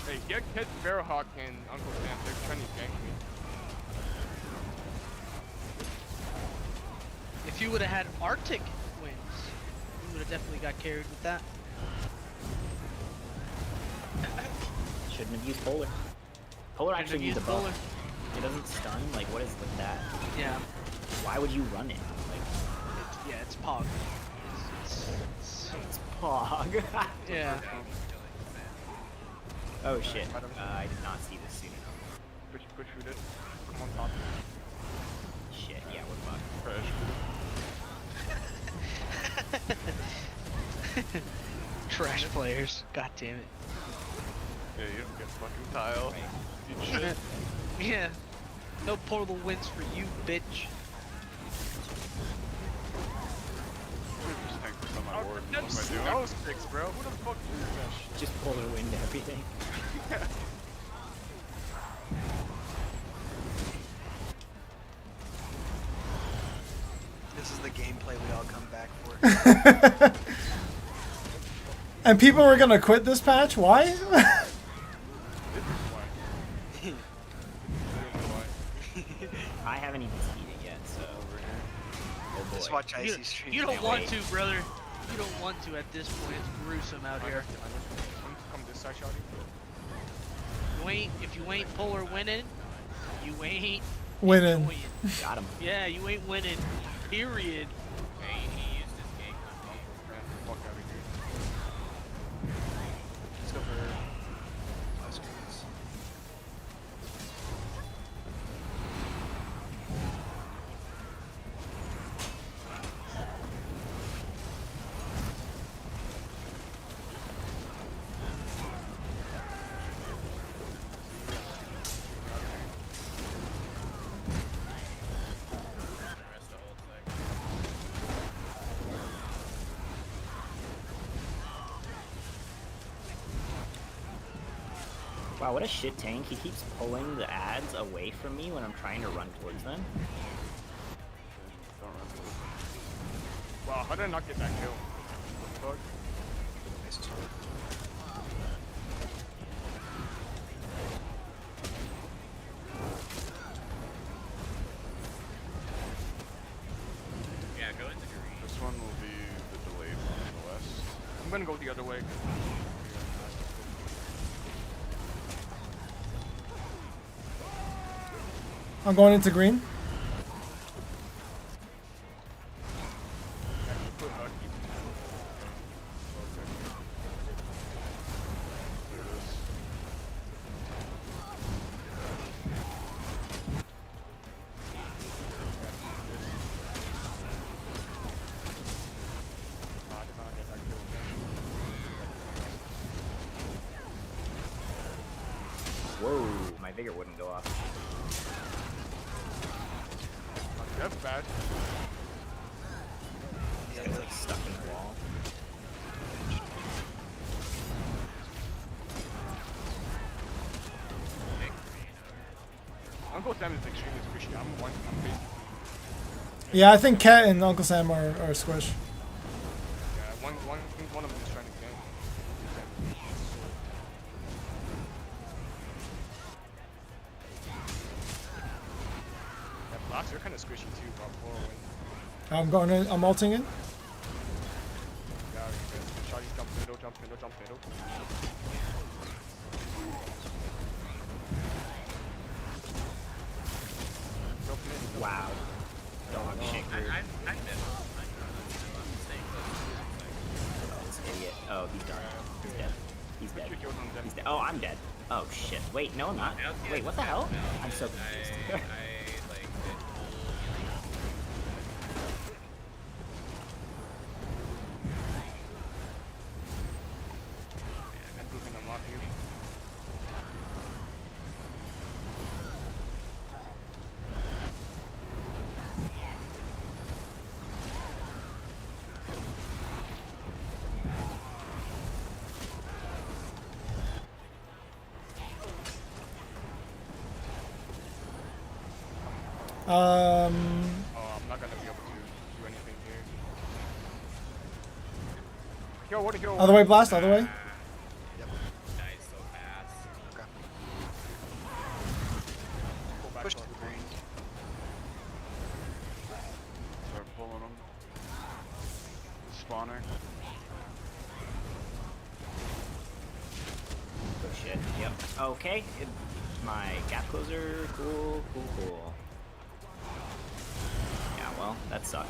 Hey, get Kid Bearhawk and Uncle Sam. They're trying to gank me. If you would have had Arctic winds, you would have definitely got carried with that. Shouldn't have used polar. Polar Shouldn't actually have used a used buff. polar. It doesn't stun. Like, what is with that? Yeah. Why would you run it? Like, Yeah, it's Pog. it's Pog. Yeah. Oh shit. I did not see this soon enough. Push shoot it. Come on top. Shit. Yeah, we're fucked. Crash. Trash players. God damn it. Yeah, you don't get fucking tile. You shit. Yeah. No portal wins for you, bitch. Just tank this on my ward. What am I That's doing? snow sticks, bro. Who the fuck uses that shit? Just polar wind everything. This is the gameplay we all come back for. And people were gonna quit this patch. Why? I haven't even seen it yet, so. Oh boy. Just watch Icy stream. You don't Can't want wait. to, brother. You don't want to at this point. It's gruesome out here. Come this side, shawty. If you ain't polar winning, you ain't Winning. enjoying. Got him. Yeah, you ain't winning. Period. Hey, he used his game. Fuck out of here. Let's go for last screens. Wow, what a shit tank. He keeps pulling the ads away from me when I'm trying to run towards them. Wow, how did I not get that kill? What the fuck? Yeah, go into green. This one will be the delayed one on the west. I'm gonna go the other way. I'm going into green. Whoa, my vigor wouldn't go off. That's bad. This guy's like stuck in the wall. Uncle Sam is extremely squishy. I'm basically. Yeah, I think Cat and Uncle Sam are squish. Yeah, one of them is trying to gank. Yeah, blocks are kind of squishy too, bro. I'm ulting in. Yeah, Shotty jump middle, jump middle, jump middle. Wow. Dog shit. I'm This idiot. Oh, he's done. He's dead. He's dead. He's dead. Oh, I'm dead. Oh shit. Wait, no, I'm not. Wait, what the hell? I'm so confused. Oh, I'm not gonna be able to do anything here. Yo, what? Yo, Other way, blast. Other way. Yep. Nice, so fast. Okay. Pull back Push to up. the green. Start pulling them. Spawner. Oh shit. Yep. Okay. My gap closer. Cool. Yeah, well, that sucked.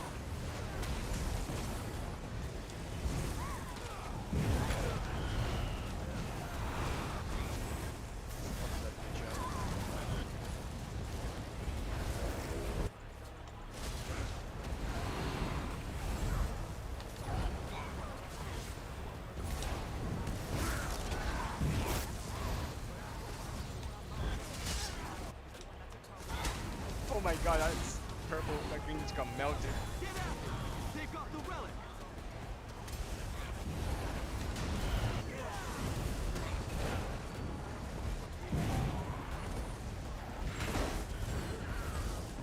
Oh my god, that's purple. That green just got melted. Take off the relic.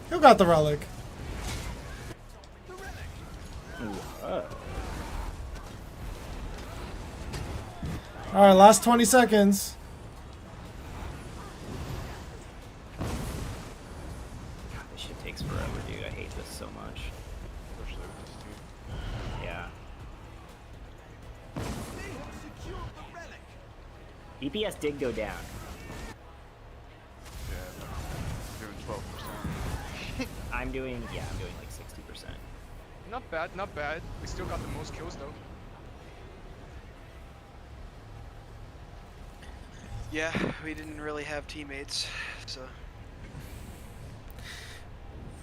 Who got the relic? All right, last 20 seconds. God, this shit takes forever, dude. I hate this so much. Especially with this team. Yeah. They have secured the relic. DPS did go down. Yeah, doing 12%. I'm doing like 60%. Not bad, not bad. We still got the most kills though. Yeah, we didn't really have teammates, so.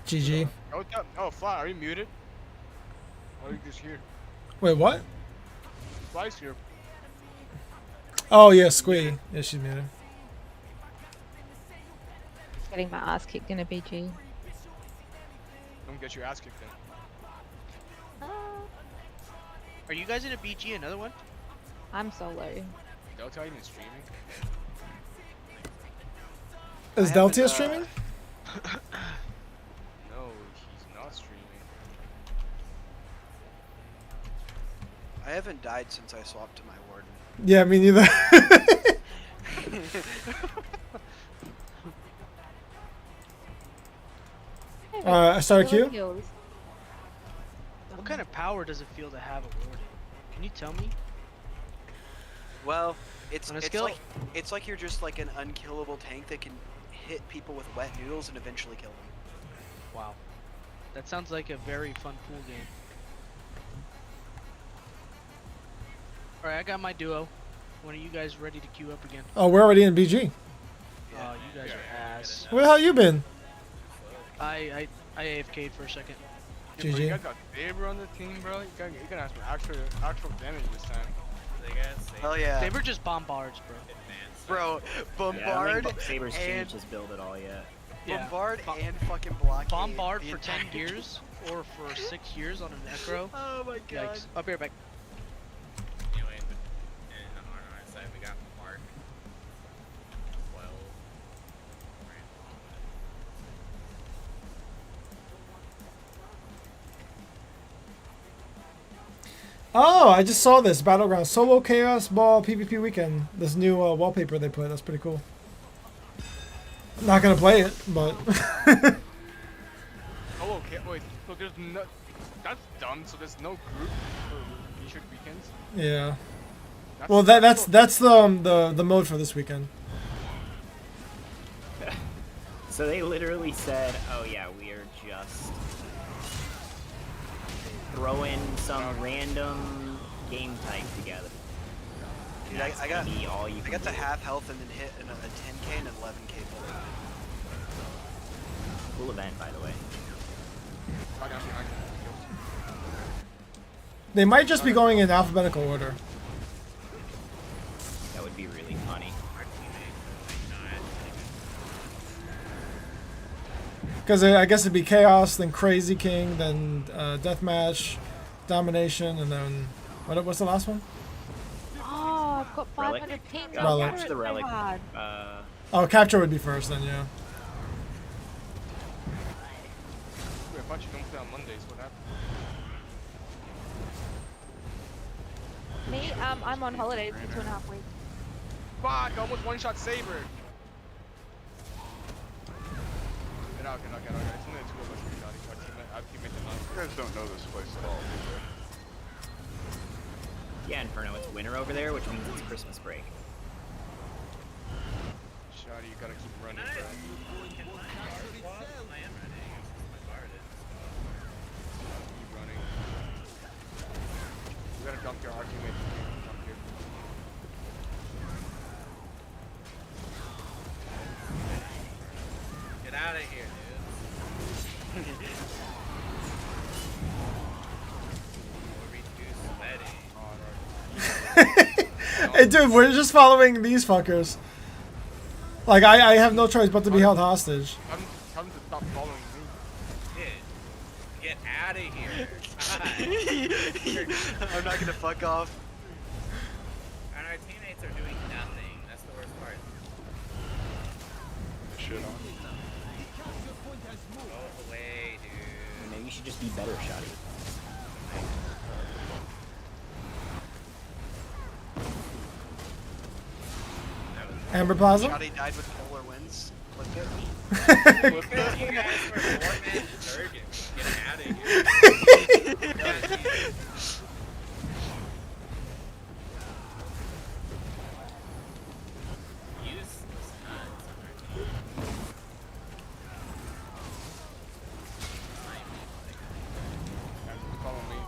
GG. Oh, Fly, are you muted? Or are you just here? Wait, what? Fly's here. Oh yeah, Squee. Yeah, she's muted. Getting my ass kicked in a BG. Don't get your ass kicked in. Are you guys in a BG? Another one? I'm solo. Delta even streaming? Is Deltia streaming? No, he's not streaming. I haven't died since I swapped to my warden. Yeah, me neither. I started Q. What kind of power does it feel to have a warden? Can you tell me? Well, it's On a it's skill? like you're just like an unkillable tank that can hit people with wet noodles and eventually kill them. Wow. That sounds like a very fun pool game. Alright, I got my duo. When are you guys ready to queue up again? Oh, we're already in BG. Oh, you guys are ass. Where the hell you been? I AFK'd for a second. Yeah, bro, GG. you guys got Saber on the team, bro. You gotta have some actual damage this time. Hell yeah. They were just bombards, bro. Bro, Yeah, Bombard I don't think Saber's and changed his build at all yet. Bombard and fucking Blockade. Bombard the for 10 entire- years or for 6 years on a Necro. Oh my god. Yikes. I'll be right back. Anyway, and on our side, we got Mark, 12, Oh, I just saw this Battleground Solo Chaos Ball PvP Weekend. This new wallpaper they put. That's pretty cool. I'm not gonna play it, but. Oh, okay. Wait. So there's no. That's dumb. So there's no group for featured weekends. Yeah. Well, that's the mode for this weekend. So they literally said, "Oh yeah, we are just throwing some random game type together." Dude, That's I got gonna be all you I can got to do. half health and then hit a 10k and an 11k bullet. Cool event, by the way. They might just be going in alphabetical order. That would be really funny. Because I guess it'd be Chaos, then Crazy King, then Deathmatch, Domination, and then what's the last one? Oh, I've got Relic? 500 ping. Gotta No Relic. wonder capture it's the so relic. hard. Oh, Capture would be first then, yeah. Wait, I thought you don't play on Mondays. What happened? Me, I'm on holidays for 2.5 weeks. Fuck! I almost one-shot Saber. Get out. It's only the two of us. Our teammate did not. You guys don't know this place at all, do they? Yeah, Inferno, it's winter over there, which means it's Christmas break. Shotty, you gotta keep running, bro. Keep running. We gotta dump your argument. Dump here. Get out of here, dude. Hey, dude, we're just following these fuckers. Like, I have no choice but to be held hostage. Tell them to stop following me. Get out of here. I'm not gonna fuck off. And our teammates are doing nothing. That's the worst part. Shit on. Go away, dude. Maybe you should just be better, Shotty. Amber Plaza? Shotty died with polar winds. Click it. Because you guys were 4-man surgeons. Get out of here. Useless nuts on our team. Follow me.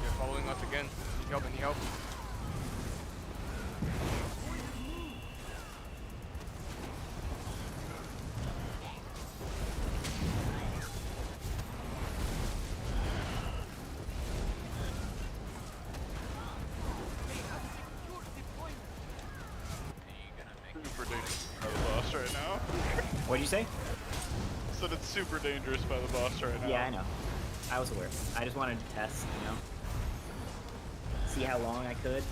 They're following us again. Need help. Super dangerous by the boss right now. What'd you say? Said it's super dangerous by the boss right now. Yeah, I know. I was aware. I just wanted to test, you know? See how long I could.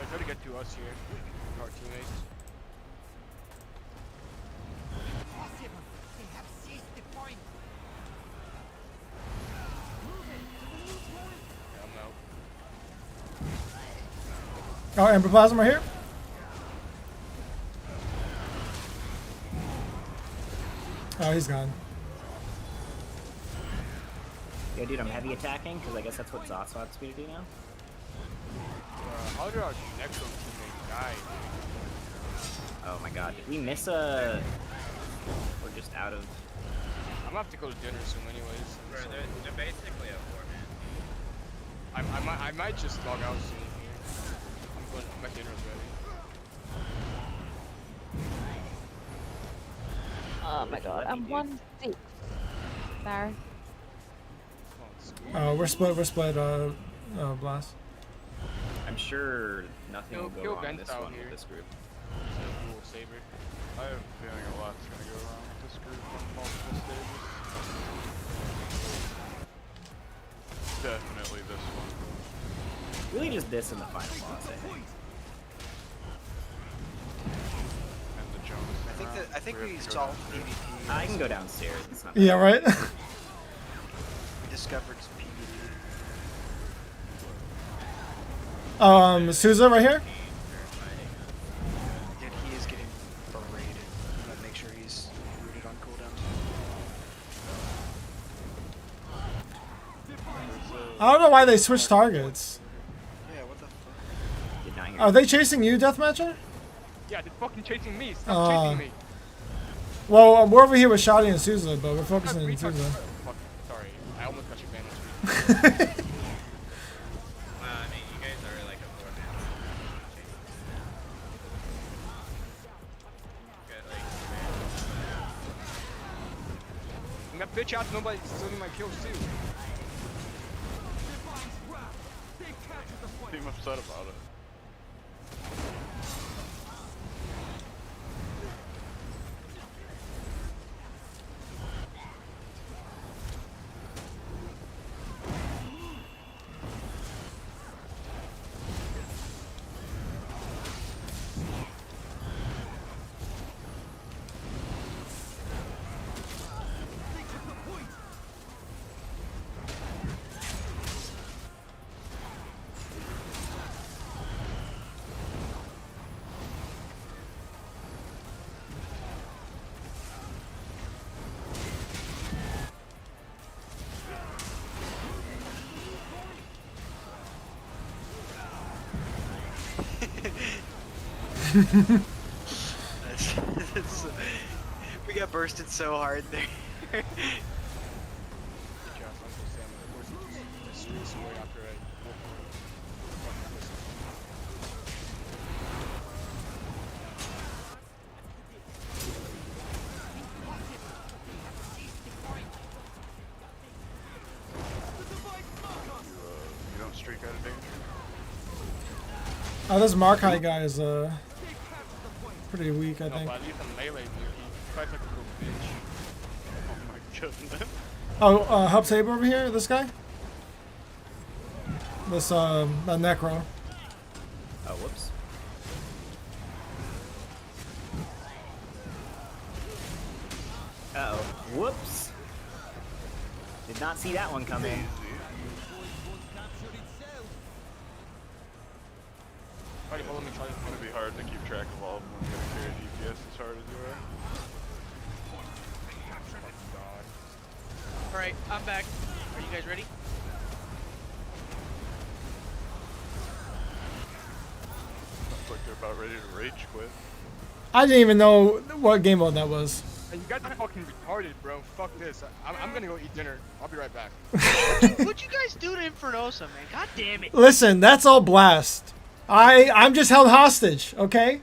Try to get to us here. Our teammates. They have seized the point. Yeah, I'm out. Oh, Amber Plasma right here? Oh, he's gone. Yeah, dude, I'm heavy attacking, because I guess that's what Zots wants me to do now. How did our Necro teammate die? Oh my god, did we miss a... We're just out of... I'm gonna have to go to dinner soon anyways. Bro, they're basically a 4-man. I might just log out soon here. My dinner's ready. Oh my god, I'm 1-6. Barry. We're split, Blast. I'm sure nothing will Kill go wrong Vent this out one here. with this group. Cool, Saber. I have a feeling a lot's gonna go wrong with this group on multiple stages. Definitely this one. Really just this and the final boss, I think. I think we solved PvP. I can go downstairs. It's not Yeah, right. We discovered PvP. Souza right here. Yet he is getting berated. I'm gonna make sure he's rooted on cooldown too. I don't know why they switched targets. Yeah, what the fuck? Are they chasing you, Deathmatcher? Yeah, they're fucking chasing me. Stop chasing me. Well, we're over here with Shoddy and Souza, but we're focusing on Souza. Fuck, sorry. I almost got your bandage. I mean, you guys are like a 4-man. And that bitch out, nobody's stealing my kills too. Seem upset about it. We got bursted so hard there. You don't streak out of danger. Oh, this Markai guy is pretty weak, I No, think. but at least in melee, he fights like a little bitch. Oh my goodness. Oh, Hub Saber over here, this guy? This, Necro. Oh, whoops. Uh-oh. Whoops. Did not see that one coming. Alright, follow me, Charlie. It's gonna be hard to keep track of all of them when you gotta carry DPS as hard as you are. Alright, I'm back. Are you guys ready? Looks like they're about ready to rage quit. I didn't even know what game mode that was. Hey, you guys are fucking retarded, bro. Fuck this. I'm gonna go eat dinner. I'll be right back. What'd you guys do to Infernosa, man? God damn it. Listen, that's all Blast. I'm just held hostage, okay?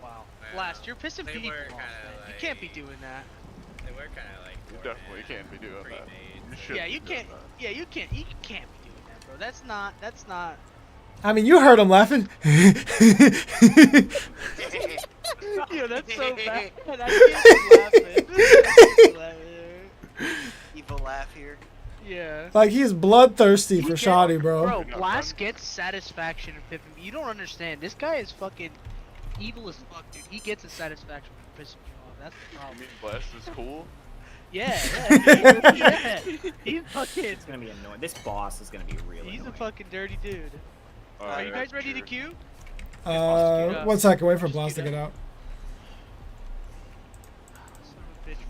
Wow. Blast, you're pissing people off, man. You can't be doing that. They were kind of like. You definitely can't be doing that. You shouldn't Yeah, you be doing can't. that. Yeah, you can't be doing that, bro. That's not. I mean, you heard him laughing. Yo, that's so bad. I can't be laughing. Evil laugh here. Yeah. Like, he's bloodthirsty for Shoddy, bro. Bro, Blast gets satisfaction in pipping me. You don't understand. This guy is fucking evil as fuck, dude. He gets a satisfaction from pissing me off. That's the I problem. mean, Blast is cool. Yeah, yeah. He's fucking. It's gonna be annoying. This boss is gonna be really He's a annoying. fucking dirty dude. Are you guys ready to queue? 1 second, wait for Blast to get out.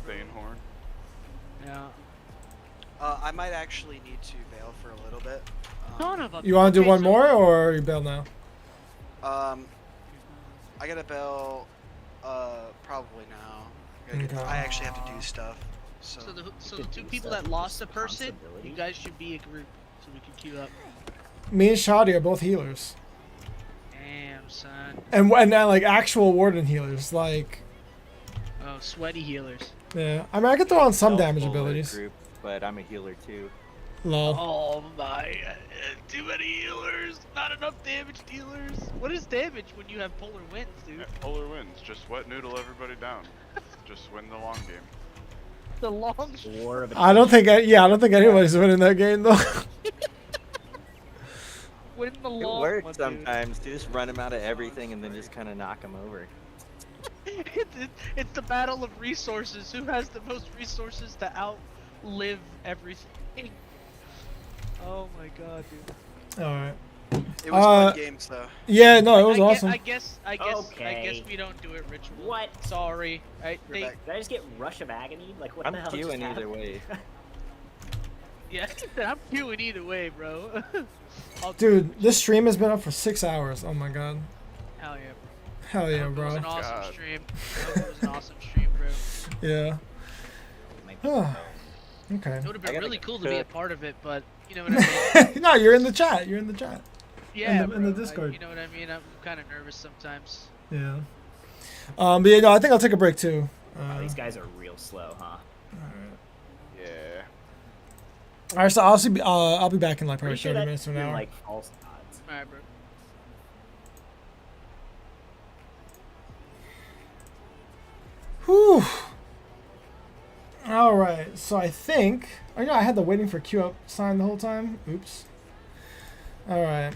Banehorn. Yeah. I might actually need to bail for a little bit. Son of a. You want to do one more, or you bail now? I gotta bail, probably now. Okay. I actually have to do stuff. So, So the two people that lost a person, you guys should be a group so we can queue up. Me and Shoddy are both healers. Damn, son. And like actual Warden healers, like... Oh, sweaty healers. Yeah, I mean, I could throw on some I'll damage pull a abilities. Group, but I'm a healer too. Lol. Oh my, too many healers, not enough damage dealers. What is damage when you have polar winds, dude? Yeah, polar winds. Just wet noodle everybody down. Just win the long game. The long War of I don't think anybody's winning that game, though. Win the It long works one, dude. sometimes. Just run them out of everything and then just kind of knock them over. It's the battle of resources. Who has the most resources to outlive everything? Oh my god, dude. All right. It was fun games though. Yeah, no, it was awesome. I guess we don't do it ritual. What? Sorry. Did I just get Rush of Agony? Like what I'm the hell queuing just either happened? way. Yeah, I'm queuing either way, bro. Dude, this stream has been up for 6 hours. Oh my god. Hell yeah, bro. Hell yeah, It was bro. an awesome stream. It was an awesome stream, bro. Yeah. Okay. It would have been really cool to be a part of it, but you know what I mean? No, you're in the chat. You're in the chat. Yeah, in the Discord. You know what I mean? I'm kind of nervous sometimes. Yeah. But yeah, no, I think I'll take a break too. Wow, these guys are real slow, huh? Yeah. All right, so I'll be back in like probably 30 minutes from now. Like false odds. Alright, bro. Whew. All right, so I think. Oh, yeah, I had the waiting for queue up sign the whole time. Oops. All right.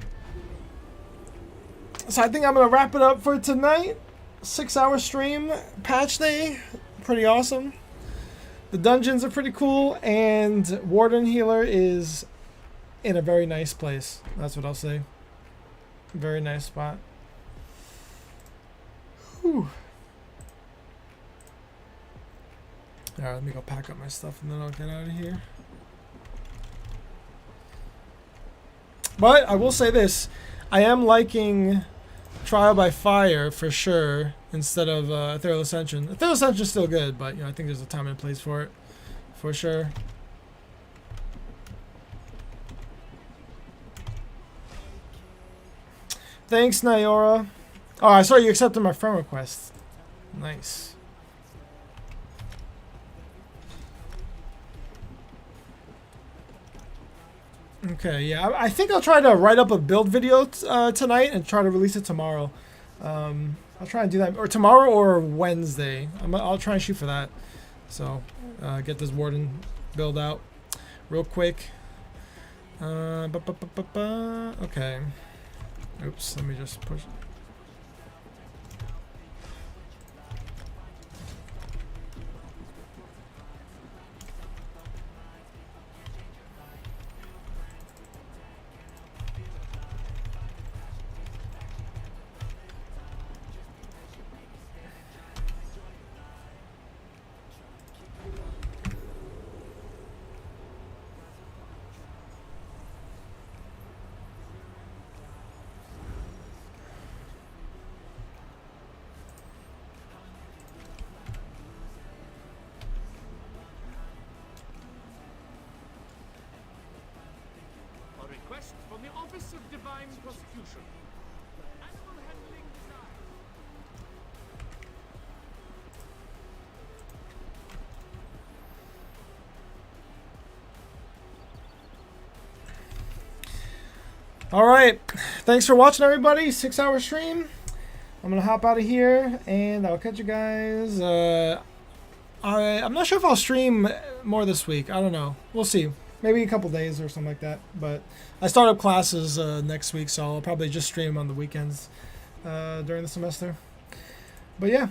So I think I'm gonna wrap it up for tonight. 6-hour stream, patch day, pretty awesome. The dungeons are pretty cool, and Warden Healer is in a very nice place. That's what I'll say. Very nice spot. Whew. Alright, let me go pack up my stuff and then I'll get out of here. But I will say this. I am liking Trial by Fire for sure instead of Ethereal Ascension. Ethereal Ascension is still good, but you know I think there's a time and place for it. For sure. Thanks, Nyora. Oh, I saw you accepted my friend request. Nice. Okay, yeah, I think I'll try to write up a build video tonight and try to release it tomorrow. I'll try and do that, or tomorrow or Wednesday. I'll try and shoot for that. So, get this Warden build out real quick. Okay. Oops, let me just push. A request from the Office of Divine Prosecution. Animal handling denied. All right, thanks for watching, everybody. 6-hour stream. I'm gonna hop out of here, and I'll catch you guys. I'm not sure if I'll stream more this week. I don't know. We'll see. Maybe a couple days or something like that. But I start up classes next week, so I'll probably just stream on the weekends during the semester. But yeah.